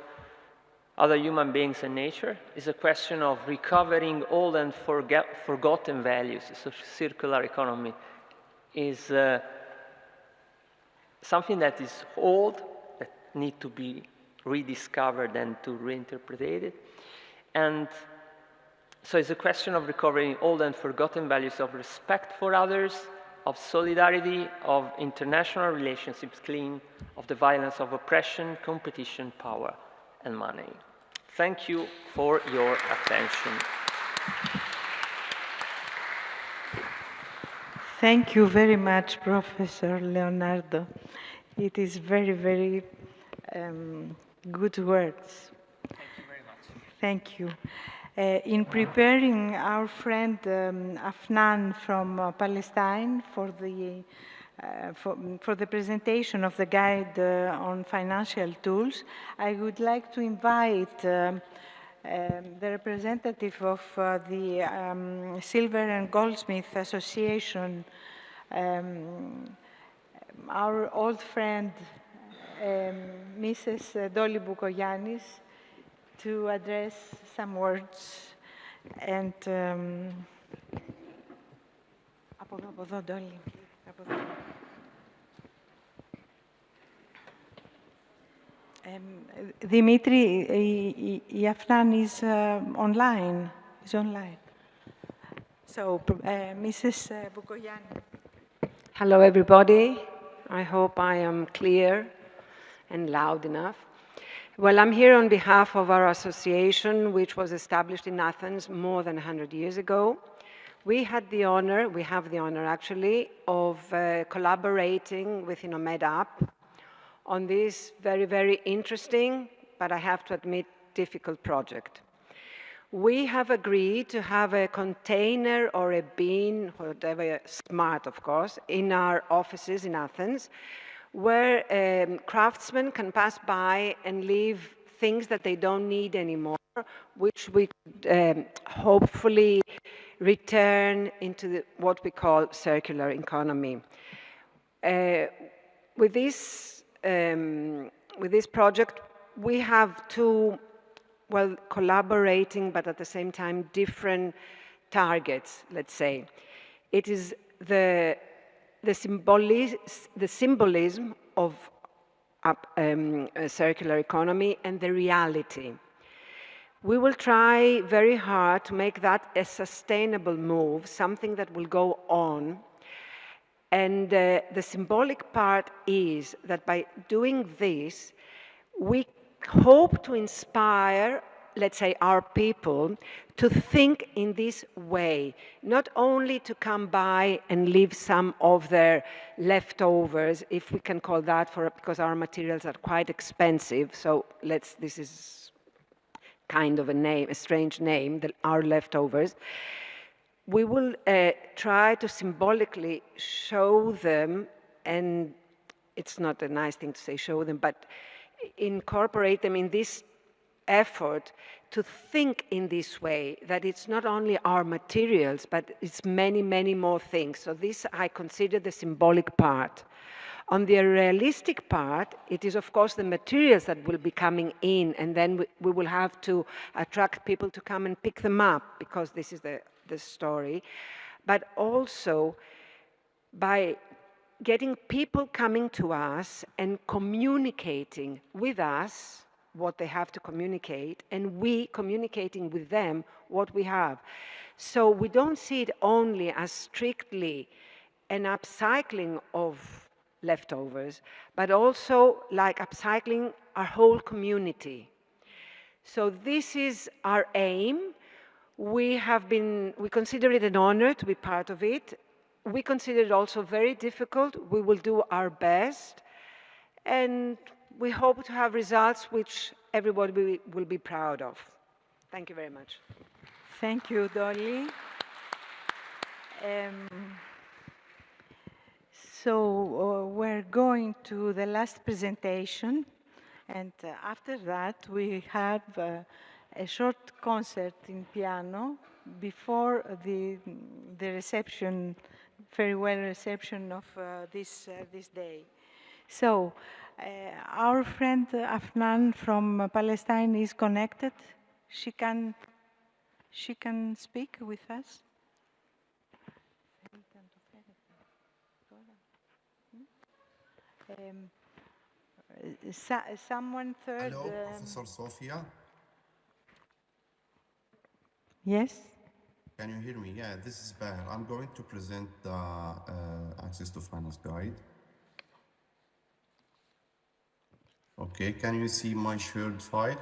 other human beings and nature. It's a question of recovering old and forgotten values. So circular economy is something that is old, that need to be rediscovered and to reinterpreted. And So it's a question of recovering old and forgotten values of respect for others, of solidarity, of international relationships clean, of the violence of oppression, competition, power, and money. Thank you for your attention. Thank you very much, Professor Leonardo. It is very, very good words. Thank you very much. Thank you. In preparing our friend Afnan from Palestine for the presentation of the guide on financial tools, I would like to invite the representative of the Silver and Goldsmith Association, our old friend, Mrs. Dolly Boukogiannis, to address some words. And από εδώ, Dolly. Dimitri, Afnan is online. He's online. So, Mrs. Boukogiannis. Hello, everybody. I hope I am clear and loud enough. Well, I'm here on behalf of our association, which was established in Athens more than 100 years ago. We have the honor actually, of collaborating with INNOMED-UP on this very, very interesting, but I have to admit, difficult project. We have agreed to have a container or a bin, whatever, smart, of course, in our offices in Athens, where craftsmen can pass by and leave things that they don't need anymore, which we could hopefully return into what we call circular economy. With this project, we have two, well, collaborating, but at the same time, different targets, let's say. It is the symbolism of a circular economy and the reality. We will try very hard to make that a sustainable move, something that will go on. And the symbolic part is that by doing this, we hope to inspire, let's say, our people to think in this way, not only to come by and leave some of their leftovers, if we can call that, because our materials are quite expensive. So this is kind of a strange name, our leftovers. We will try to symbolically show them, and it's not a nice thing to say show them, but incorporate them in this effort to think in this way, that it's not only our materials, but it's many, many more things. So this I consider the symbolic part. On the realistic part, it is of course the materials that will be coming in, and then we will have to attract people to come and pick them up, because this is the story. But also by getting people coming to us and communicating with us what they have to communicate, and we communicating with them what we have. So we don't see it only as strictly an upcycling of leftovers, but also like upcycling our whole community. So this is our aim. We consider it an honor to be part of it. We consider it also very difficult. We will do our best, and we hope to have results which everybody will be proud of. Thank you very much. Thank you, Dolly. So we're going to the last presentation, and after that we have a short concert in piano before the reception, farewell reception of this day. So our friend Afnan from Palestine is connected. She can speak with us. Someone third. Hello, Professor Sofia. Yes? Can you hear me? Yeah, this is Bahir. I'm going to present the Access to Finance Guide. Okay, can you see my shared file?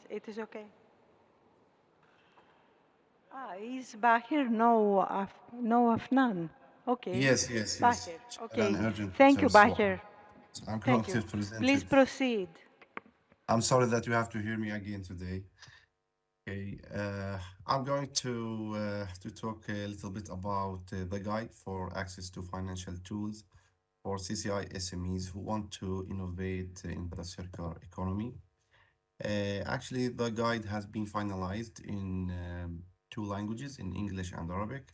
It is okay. Is Bahir? No, no Afnan. Okay. Yes, yes, yes. Bahir. An Okay. urgent Thank matter, you, so Bahir. I'm going Thank to you. present Please it. proceed. I'm sorry that you have to hear me again today. Okay, I'm going to talk a little bit about the guide for access to financial tools for CCI SMEs who want to innovate in the circular economy. Actually, the guide has been finalized in two languages, in English and Arabic,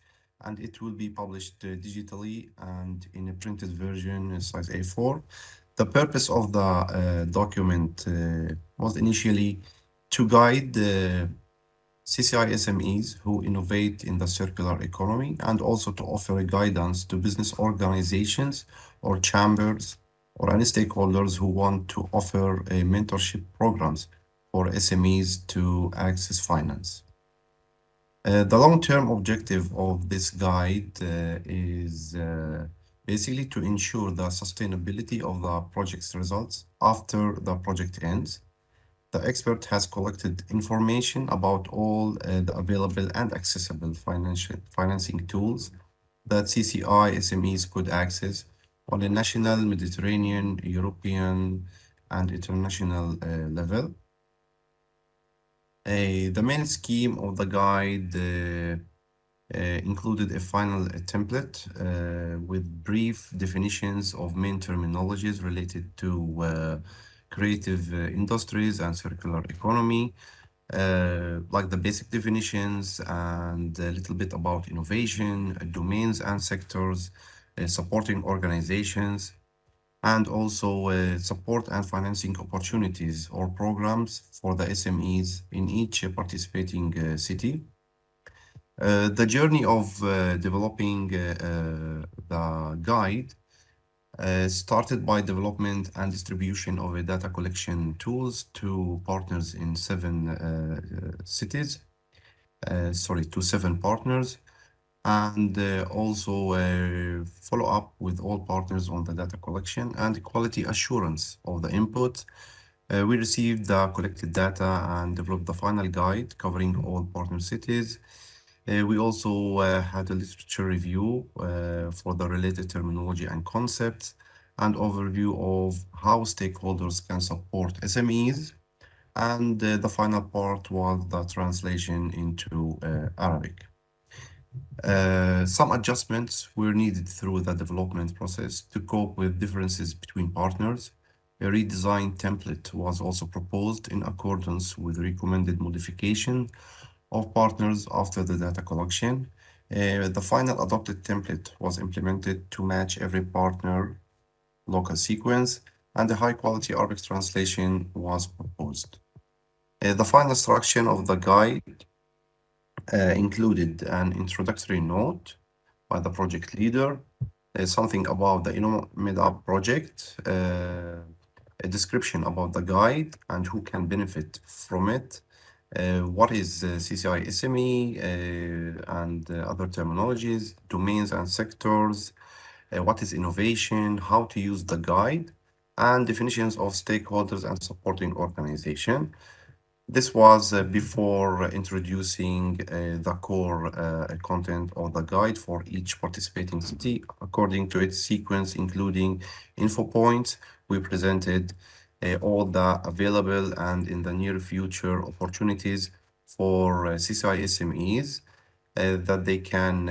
and it will be published digitally and in a printed version, size A4. The purpose of the document was initially to guide CCI SMEs who innovate in the circular economy and also to offer guidance to business organizations or chambers or any stakeholders who want to offer a mentorship programs for SMEs to access finance. The long-term objective of this guide is basically to ensure the sustainability of the project's results after the project ends. The expert has collected information about all the available and accessible financing tools that CCI SMEs could access on a national, Mediterranean, European, and international level. The main scheme of the guide included a final template with brief definitions of main terminologies related to creative industries and circular economy, like the basic definitions and a little bit about innovation, domains and sectors, supporting organizations, and also support and financing opportunities or programs for the SMEs in each participating city. The journey of developing the guide started by development and distribution of a data collection tools to partners in 7 cities, to 7 partners, and also follow up with all partners on the data collection and quality assurance of the input. We received the collected data and developed the final guide covering all partner cities. We also had a literature review for the related terminology and concepts and overview of how stakeholders can support SMEs. And the final part was the translation into Arabic. Some adjustments were needed through the development process to cope with differences between partners. A redesigned template was also proposed in accordance with recommended modification of partners after the data collection. The final adopted template was implemented to match every partner local sequence, and a high-quality Arabic translation was proposed. The final structure of the guide included an introductory note by the project leader, something about the INNOMED-UP project, a description about the guide and who can benefit from it, what is CCI SME and other terminologies, domains and sectors, what is innovation, how to use the guide, and definitions of stakeholders and supporting organization. This was before introducing the core content of the guide for each participating city according to its sequence, including info points. We presented all the available and in the near future opportunities for CCI SMEs that they can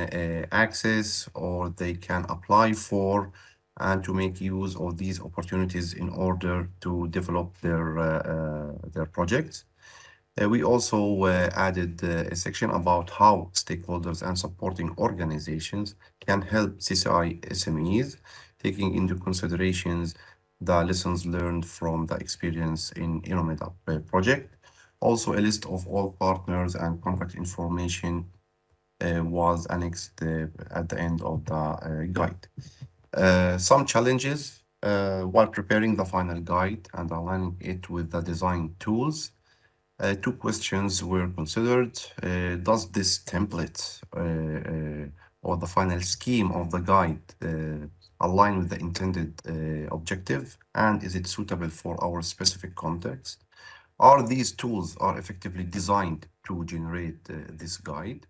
access or they can apply for and to make use of these opportunities in order to develop their projects. We also added a section about how stakeholders and supporting organizations can help CCI SMEs, taking into considerations the lessons learned from the experience in INNOMED-UP project. Also, a list of all partners and contact information was annexed at the end of the guide. Some challenges while preparing the final guide and aligning it with the design tools. Two questions were considered. Does this template or the final scheme of the guide align with the intended objective, and is it suitable for our specific context? Are these tools effectively designed to generate this guide?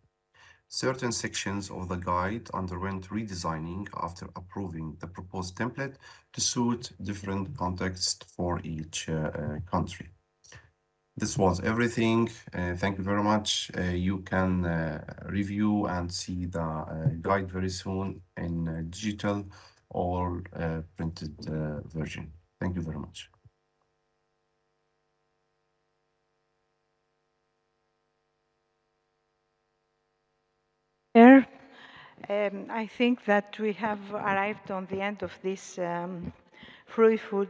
Certain sections of the guide underwent redesigning after approving the proposed template to suit different contexts for each country. This was everything. Thank you very much. You can review and see the guide very soon in digital or printed version. Thank you very much. I think that we have arrived on the end of this fruitful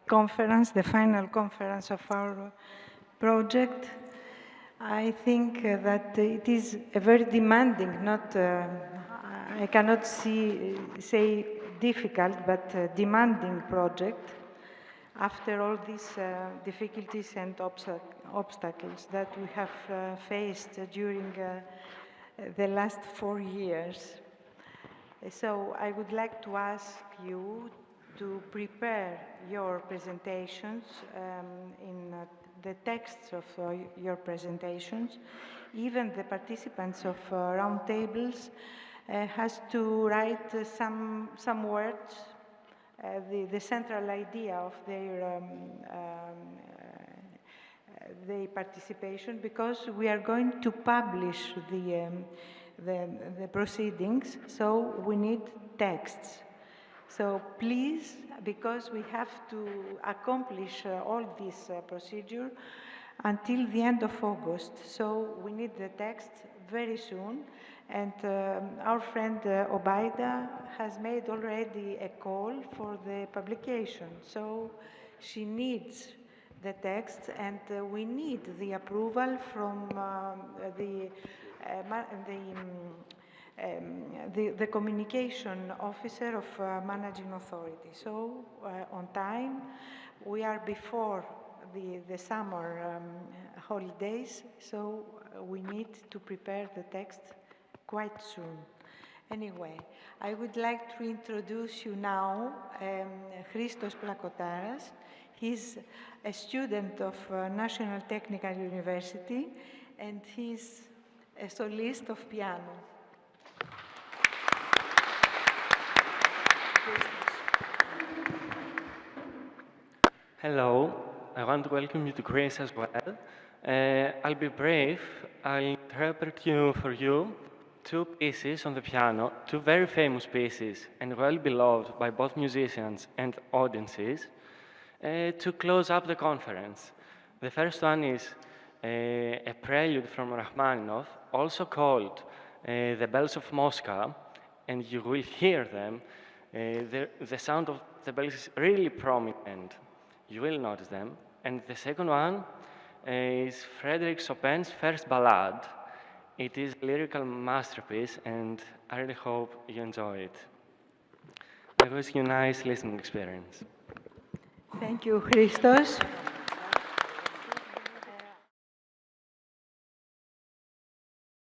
conference, the final conference of our project. I think that it is a very demanding, I cannot say difficult, but demanding project after all these difficulties and obstacles that we have faced during the last 4 years. So I would like to ask you to prepare your presentations in the texts of your presentations. Even the participants of roundtables has to write some words, the central idea of their participation, because we are going to publish the proceedings, so we need texts. So please, because we have to accomplish all this procedure until the end of August, so we need the text very soon. And our friend Obaida has made already a call for the publication, so she needs the text, and we need the approval from the communication officer of managing authority. So on time, we are before the summer holidays, so we need to prepare the text quite soon. Anyway, I would like to introduce you now Christos Plakotaras. He's a student of National Technical University, and he's a solist of piano. Hello, I want to welcome you to Greece as well. I'll be brief. I'll interpret for you two pieces on the piano, two very famous pieces and well beloved by both musicians and audiences, to close up the conference. The first one is a prelude from Rachmaninoff, also called The Bells of Moscow, and you will hear them. The sound of the bells is really prominent. You will notice them. And the second one is Frédéric Chopin's first ballade. It is a lyrical masterpiece, and I really hope you enjoy it. I wish you a nice listening experience. Thank you, Christos.